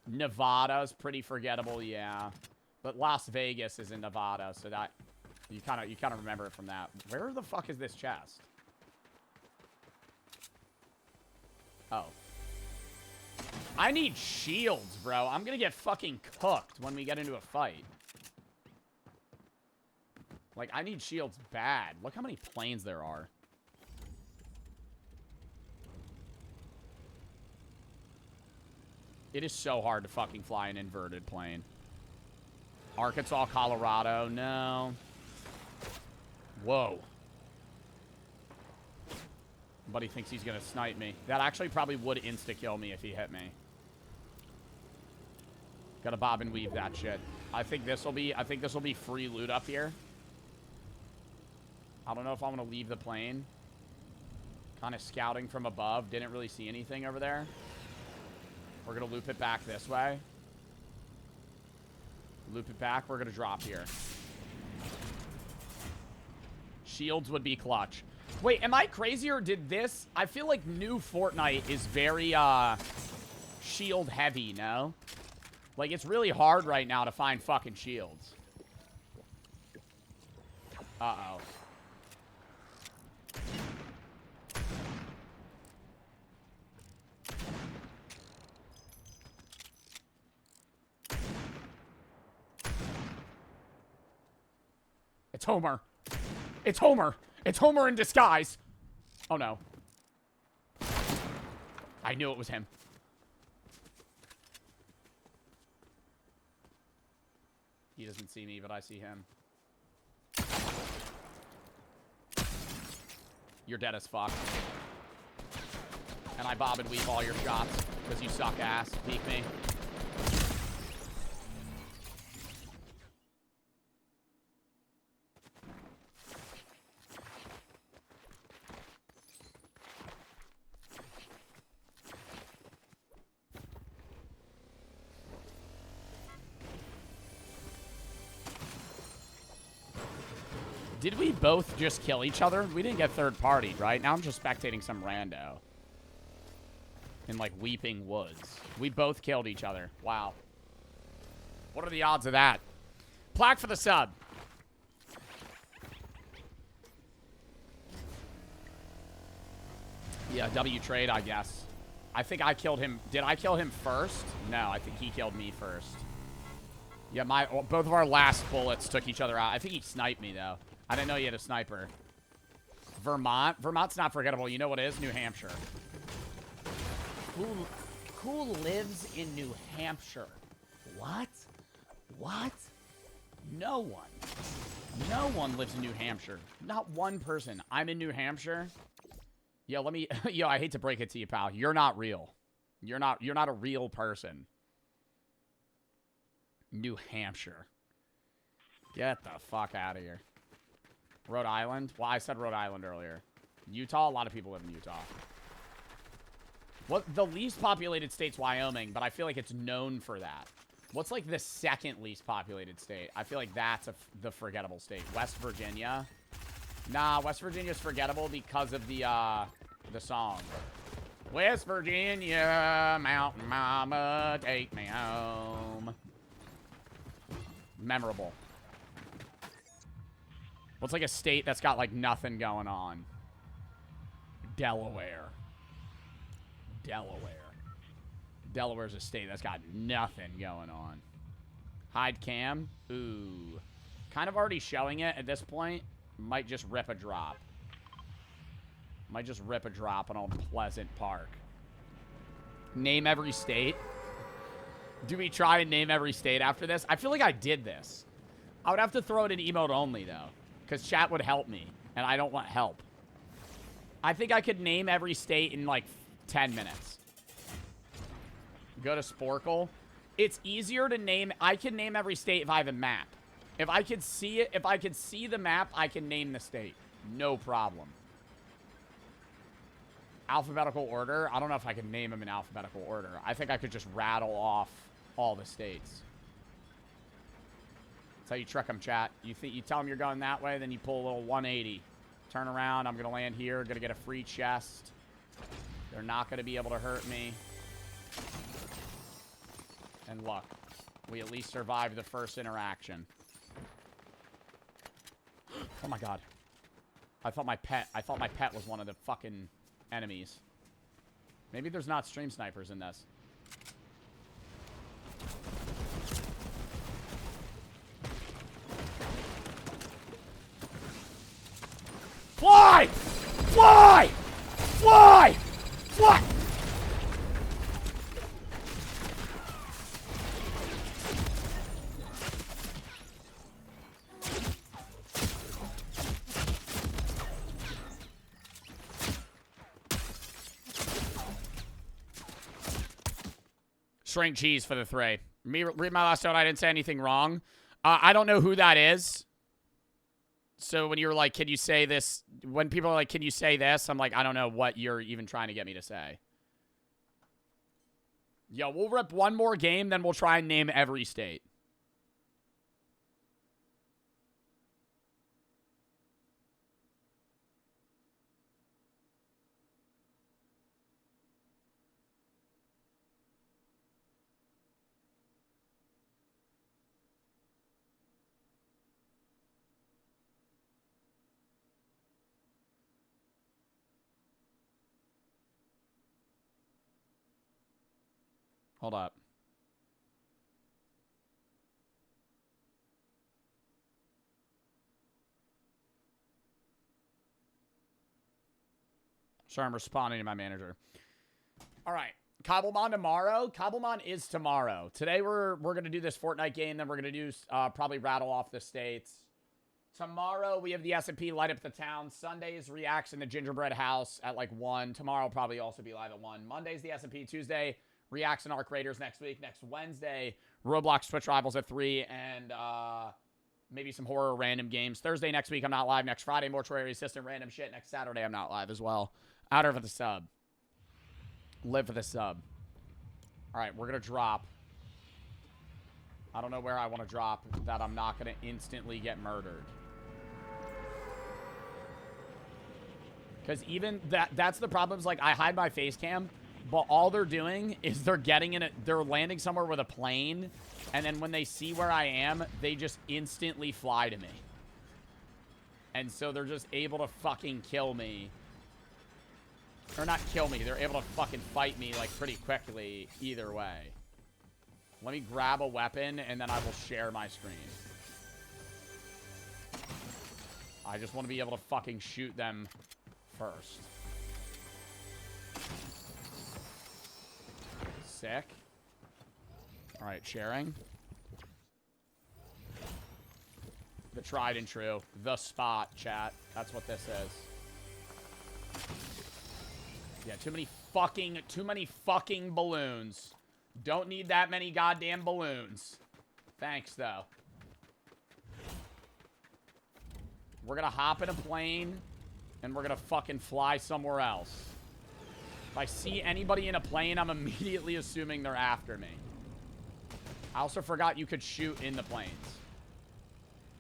[SPEAKER 1] Nevada's pretty forgettable, yeah. But Las Vegas is in Nevada, so that... You kind of remember it from that. Where the fuck is this chest? Oh. I need shields, bro. I'm gonna get fucking cooked when we get into a fight. Like, I need shields bad. Look how many planes there are. It is so hard to fucking fly an inverted plane. Arkansas, Colorado. No. Whoa. Buddy thinks he's gonna snipe me. That actually probably would insta-kill me if he hit me. Gotta bob and weave that shit. I think this will be free loot up here. I don't know if I'm going to leave the plane. Kind of scouting from above. Didn't really see anything over there. We're going to loop it back this way. Loop it back. We're going to drop here. Shields would be clutch. Wait, am I crazy or did this? I feel like new Fortnite is very shield heavy, no? Like, it's really hard right now to find fucking shields. Uh-oh. It's Homer. It's Homer. It's Homer in disguise. Oh, no. I knew it was him. He doesn't see me, but I see him. You're dead as fuck. And I bob and weave all your shots because you suck ass. Peek me. Did we both just kill each other? We didn't get third-partied, right? Now I'm just spectating some rando. In, like, Weeping Woods. We both killed each other. Wow. What are the odds of that? Plaque for the sub. Yeah, W trade, I guess. I think I killed him. Did I kill him first? No, I think he killed me first. Yeah, both of our last bullets took each other out. I think he sniped me, though. I didn't know he had a sniper. Vermont? Vermont's not forgettable. You know what is? New Hampshire. Who lives in New Hampshire? What? What? No one. No one lives in New Hampshire. Not one person. I'm in New Hampshire. Yo, let me... Yo, I hate to break it to you, pal. You're not real. You're not a real person. New Hampshire. Get the fuck out of here. Rhode Island? Well, I said Rhode Island earlier. Utah? A lot of people live in Utah. What the least populated state's Wyoming, but I feel like it's known for that. What's like the second least populated state? I feel like that's the forgettable state. West Virginia? Nah, West Virginia's forgettable because of the song. West Virginia, Mountain Mama, take me home. Memorable. What's like a state that's got like nothing going on? Delaware. Delaware. Delaware's a state that's got nothing going on. Hide cam. Ooh. Kind of already showing it at this point. Might just rip a drop. Might just rip a drop on Old Pleasant Park. Name every state. Do we try and name every state after this? I feel like I did this. I would have to throw it in emote only, though. Because chat would help me. And I don't want help. I think I could name every state in, like, 10 minutes. Go to Sporkle. It's easier to name... I can name every state if I have a map. If I could see it... If I could see the map, I can name the state. No problem. Alphabetical order? I don't know if I can name them in alphabetical order. I think I could just rattle off all the states. That's how you trick them, chat. You tell them you're going that way, then you pull a little 180. Turn around. I'm going to land here. Going to get a free chest. They're not going to be able to hurt me. And look. We at least survived the first interaction. Oh my god. I thought my pet was one of the fucking enemies. Maybe there's not stream snipers in this. Fly! Fly! Fly! Fly! Shrink cheese for the three. Read my last note. I didn't say anything wrong. I don't know who that is. So when you're like, can you say this? When people are like, can you say this? I'm like, I don't know what you're even trying to get me to say. Yo, we'll rip one more game, then we'll try and name every state. Hold up. Sorry, I'm responding to my manager. All right. Cobblemon tomorrow. Cobblemon is tomorrow. Today we're going to do this Fortnite game. Then we're going to do probably rattle off the states. Tomorrow we have the S&P light up the town. Sundays reacts in the Gingerbread House at like 1. Tomorrow will probably also be live at 1. Monday's the S&P. Tuesday reacts in Arc Raiders next week. Next Wednesday, Roblox Twitch Rivals at 3. And maybe some horror random games. Thursday next week I'm not live. Next Friday, Mortuary Assistant random shit. Next Saturday I'm not live as well. Outer for the sub. Live for the sub. All right, we're going to drop. I don't know where I want to drop that I'm not going to instantly get murdered. Because even that's the problem. Is like I hide my face cam, but all they're doing is they're getting in it. They're landing somewhere with a plane. And then when they see where I am, they just instantly fly to me. And so they're just able to fucking kill me. Or not kill me. They're able to fucking fight me, like, pretty quickly either way. Let me grab a weapon, and then I will share my screen. I just want to be able to fucking shoot them first. Sick. Alright, sharing. The tried and true. The spot, chat. That's what this is. Yeah, too many fucking balloons. Don't need that many goddamn balloons. Thanks, though. We're gonna hop in a plane, and we're gonna fucking fly somewhere else. If I see anybody in a plane, I'm immediately assuming they're after me. I also forgot you could shoot in the planes.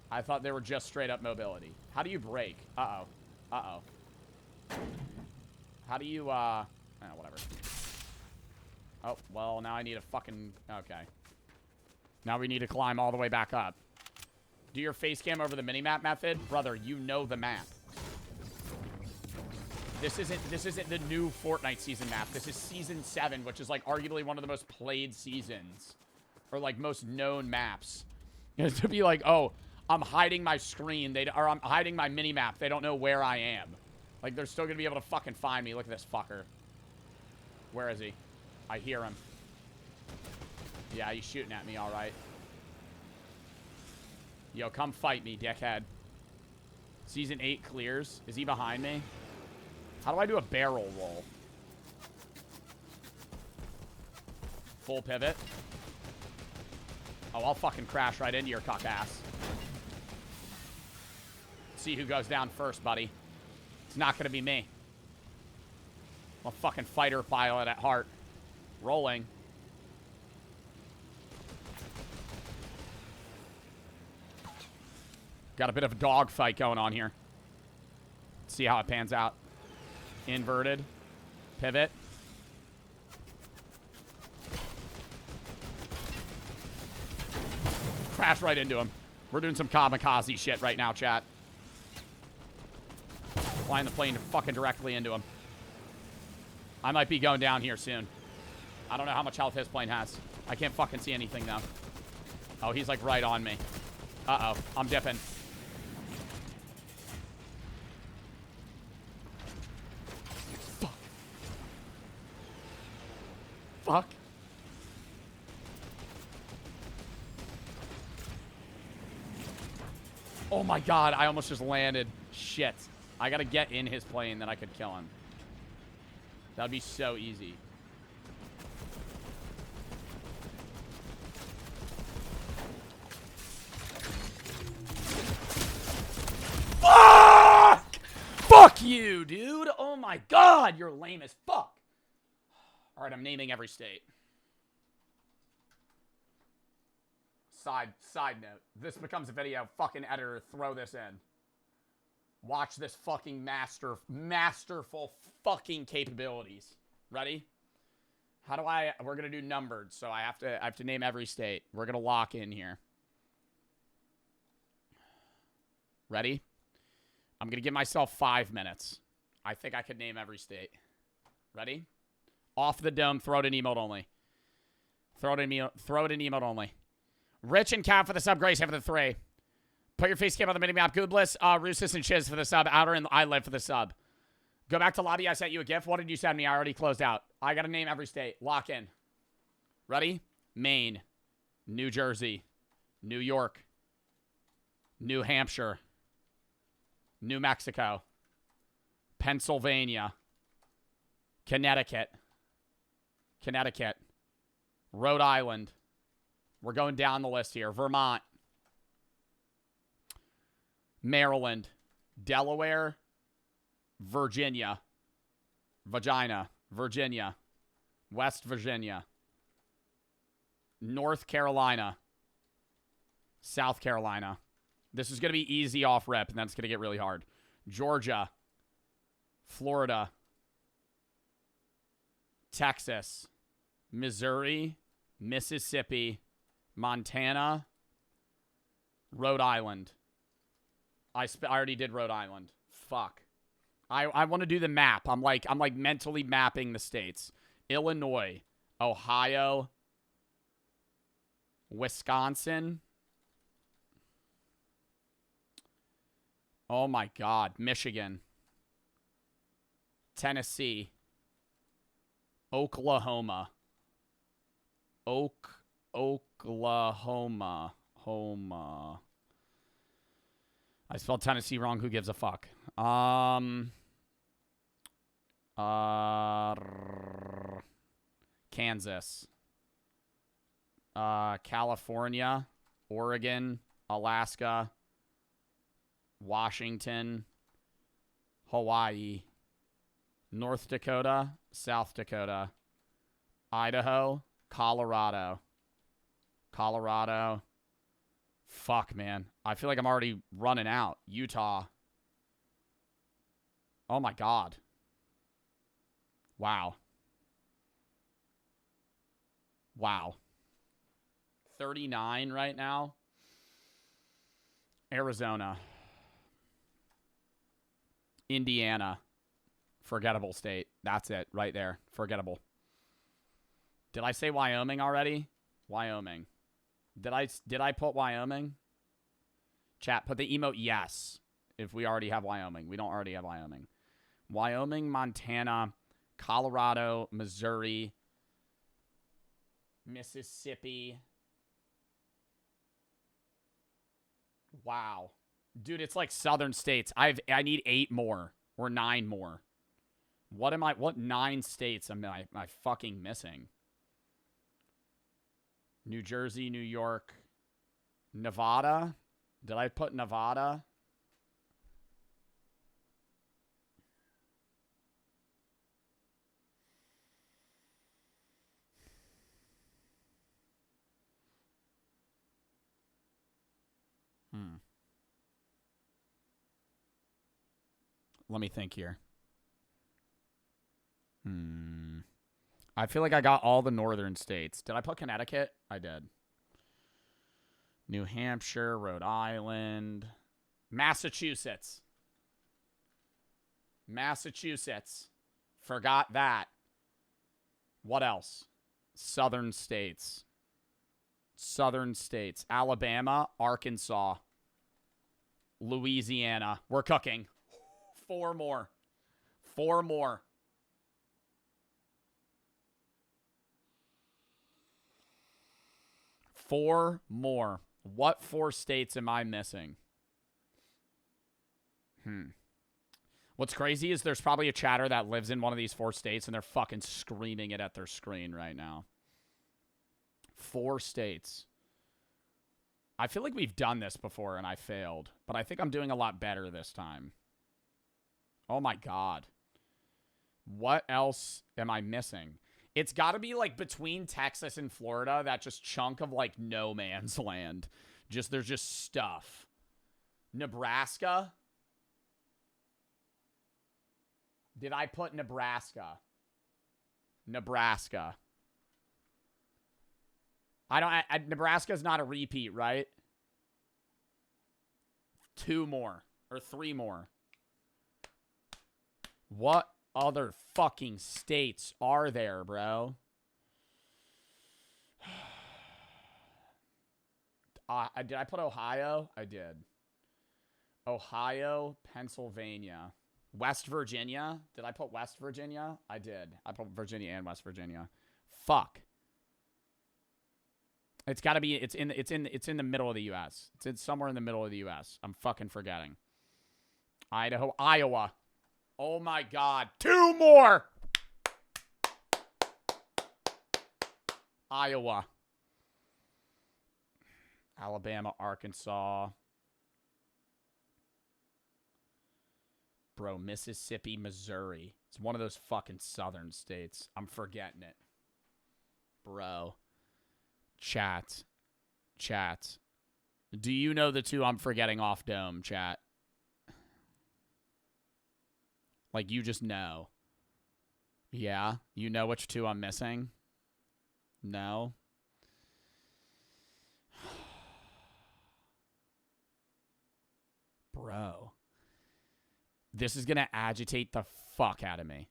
[SPEAKER 1] I thought they were just straight up mobility. How do you brake? Uh-oh. Uh-oh. How do you, whatever. Oh, well, now I need a fucking... Okay. Now we need to climb all the way back up. Do your face cam over the minimap method? Brother, you know the map. This isn't the new Fortnite season map. This is Season 7, which is, like, arguably one of the most played seasons. Or, like, most known maps. To be like, oh, I'm hiding my screen. Or I'm hiding my minimap. They don't know where I am. Like, they're still gonna be able to fucking find me. Look at this fucker. Where is he? I hear him. Yeah, he's shooting at me, alright. Yo, come fight me, dickhead. Season 8 clears. Is he behind me? How do I do a barrel roll? Full pivot. Oh, I'll fucking crash right into your cock ass. See who goes down first, buddy. It's not gonna be me. I'm a fucking fighter pilot at heart. Rolling. Got a bit of a dogfight going on here. Let's see how it pans out. Inverted. Pivot. Crash right into him. We're doing some kamikaze shit right now, chat. Flying the plane fucking directly into him. I might be going down here soon. I don't know how much health his plane has. I can't fucking see anything, though. Oh, he's, like, right on me. Uh-oh. I'm dipping. Fuck. Fuck. Oh, my God. I almost just landed. Shit. I gotta get in his plane, then I could kill him. That'd be so easy. Fuck you, dude. Oh my god, you're lame as fuck. All right, I'm naming every state. Side note. This becomes a video. Fucking editor, throw this in. Watch this fucking masterful fucking capabilities. Ready? How do we're gonna do numbered, so I have to name every state. We're gonna lock in here. Ready? I'm gonna give myself 5 minutes. I think I could name every state. Ready? Off the dome, throw it in emote only. Throw it in emote only. Rich and Cap for the sub, Grace for the 3. Put your face cam on the mini-map. Goodbliss, Roostis and Chiz for the sub. Outer and I live for the sub. Go back to lobby. I sent you a gift. What did you send me? I already closed out. I got to name every state. Lock in. Ready? Maine. New Jersey. New York. New Hampshire. New Mexico. Pennsylvania. Connecticut. Rhode Island. We're going down the list here. Vermont. Maryland. Delaware. Virginia. Virginia. West Virginia. North Carolina. South Carolina. This is going to be easy off rep, and then it's going to get really hard. Georgia. Florida. Texas. Missouri. Mississippi. Montana. Rhode Island. I already did Rhode Island. Fuck. I want to do the map. I'm like mentally mapping the states. Illinois, Ohio, Wisconsin. Oh my god, Michigan. Tennessee. Oklahoma. Oklahoma. I spelled Tennessee wrong. Who gives a fuck? Kansas. California. Oregon. Alaska. Washington. Hawaii. North Dakota. South Dakota. Idaho. Colorado. Fuck, man. I feel like I'm already running out. Utah. Oh, my God. Wow. 39 right now. Arizona. Indiana. Forgettable state. That's it right there. Forgettable. Did I say Wyoming already? Wyoming. Did I put Wyoming? Chat, put the emote yes. If we already have Wyoming. We don't already have Wyoming. Wyoming, Montana, Colorado, Missouri, Mississippi. Wow. Dude, it's like southern states. I need 8 more or 9 more. What 9 states am I fucking missing? New Jersey, New York, Nevada. Did I put Nevada? Let me think here. I feel like I got all the northern states. Did I put Connecticut? I did. New Hampshire, Rhode Island, Massachusetts. Forgot that. What else? Southern states. Alabama, Arkansas, Louisiana. We're cooking. 4 more. 4 more. What 4 states am I missing? What's crazy is there's probably a chatter that lives in one of these 4 states and they're fucking screaming it at their screen right now. 4 states. I feel like we've done this before and I failed, but I think I'm doing a lot better this time. Oh my God. What else am I missing? It's got to be like between Texas and Florida, that just chunk of like no man's land. There's just stuff. Nebraska? Did I put Nebraska? Nebraska. Nebraska's not a repeat, right? 2 more. Or 3 more. What other fucking states are there, bro? Did I put Ohio? I did. Ohio, Pennsylvania. West Virginia? Did I put West Virginia? I did. I put Virginia and West Virginia. Fuck. It's got to be it's in the middle of the US. It's somewhere in the middle of the US. I'm fucking forgetting. Idaho, Iowa. Oh my God. 2 more. Iowa. Alabama, Arkansas. Bro, Mississippi, Missouri. It's one of those fucking southern states. I'm forgetting it. Bro. Chat. Do you know the 2 I'm forgetting off dome, chat? Like, you just know. Yeah? You know which 2 I'm missing? No? Bro. This is going to agitate the fuck out of me.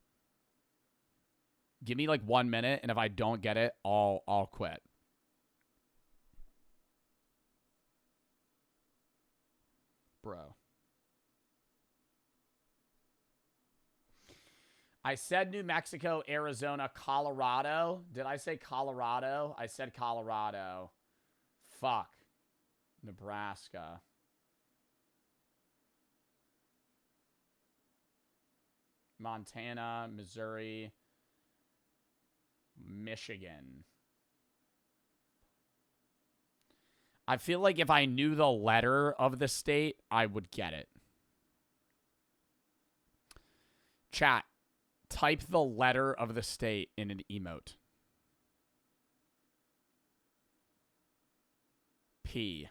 [SPEAKER 1] Give me like 1 minute, and if I don't get it, I'll quit. Bro. I said New Mexico, Arizona, Colorado. Did I say Colorado? I said Colorado. Fuck. Nebraska. Montana, Missouri, Michigan. I feel like if I knew the letter of the state, I would get it. Chat, type the letter of the state in an emote. P.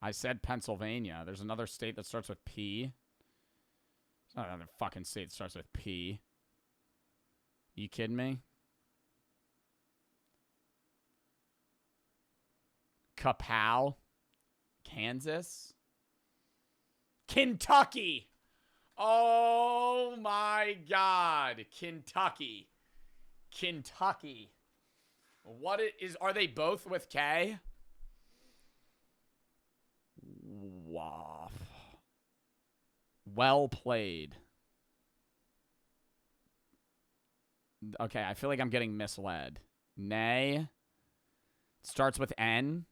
[SPEAKER 1] I said Pennsylvania. There's another state that starts with P. There's not another fucking state that starts with P. You kidding me? Kapow. Kansas. Kentucky. Oh my God. Kentucky. Kentucky. What is, are they both with K? Wow. Well played. Okay, I feel like I'm getting misled. Nay. Starts with N.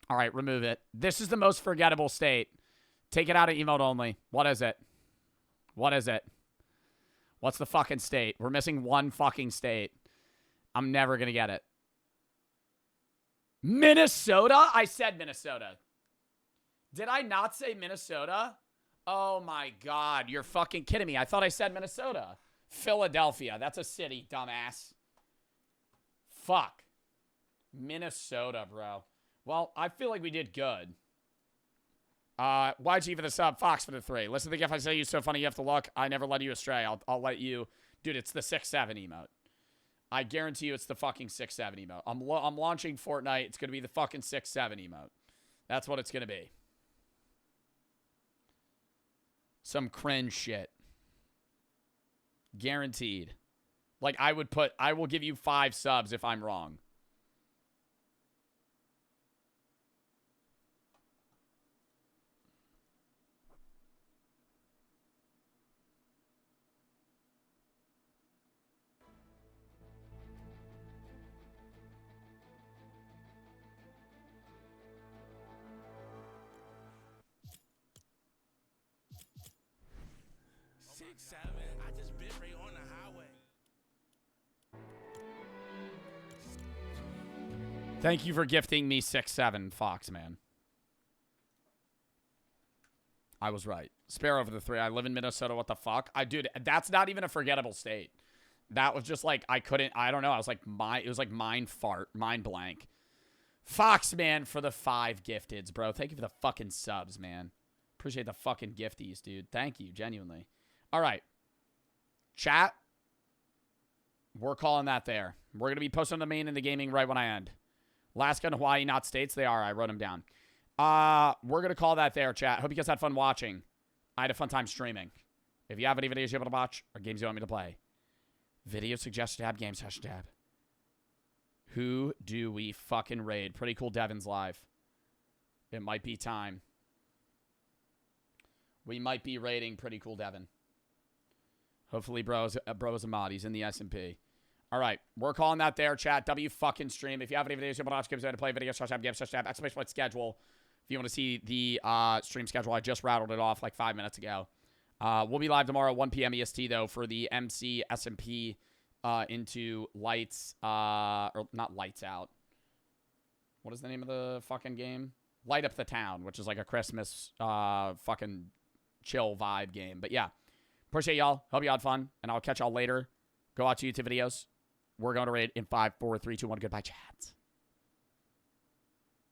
[SPEAKER 1] All right, remove it. This is the most forgettable state. Take it out of emote only. What is it? What is it? What's the fucking state? We're missing one fucking state. I'm never going to get it. Minnesota? I said Minnesota. Did I not say Minnesota? Oh my God. You're fucking kidding me. I thought I said Minnesota. Philadelphia. That's a city, dumbass. Fuck. Minnesota, bro. Well, I feel like we did good. YG for the sub, Fox for the 3. Listen to the GIF I say you so funny you have to look. I never led you astray. I'll let you. Dude, it's the 6-7 emote. I guarantee you it's the fucking 6-7 emote. I'm launching Fortnite. It's going to be the fucking 6-7 emote. That's what it's going to be. Some cringe shit. Guaranteed. Like, I will give you 5 subs if I'm wrong.
[SPEAKER 20] I just bit right on the highway.
[SPEAKER 1] Thank you for gifting me 6-7, Fox, man. I was right. Sparrow for the 3. I live in Minnesota. What the fuck? Dude, that's not even a forgettable state. That was just like, I don't know. I was like, it was like mind blank. Foxman for the 5 gifteds, bro. Thank you for the fucking subs, man. Appreciate the fucking gifties, dude. Thank you, genuinely. All right. Chat. We're calling that there. We're going to be posting on the main and the gaming right when I end. Alaska and Hawaii, not states. They are. I wrote them down. We're going to call that there, chat. Hope you guys had fun watching. I had a fun time streaming. If you have any videos you want to watch or games you want me to play, video suggestion tab, game session tab. Who do we fucking raid? Pretty Cool Devin's live. It might be time. We might be raiding Pretty Cool Devin. Hopefully, bro is a mod. He's in the S&P. All right. We're calling that there, chat. W fucking stream. If you have any videos you want to watch, games you want to play, video session tab, game session tab, exclamation point schedule. If you want to see the stream schedule, I just rattled it off like 5 minutes ago. We'll be live tomorrow, 1 p.m. EST, though, for the MC SMP into Lights, or not Lights Out. What is the name of the fucking game? Light Up the Town, which is like a Christmas fucking chill vibe game. But yeah, appreciate y'all. Hope you had fun, and I'll catch y'all later. Go watch YouTube videos. We're going to raid in 5, 4, 3, 2, 1. Goodbye, chat.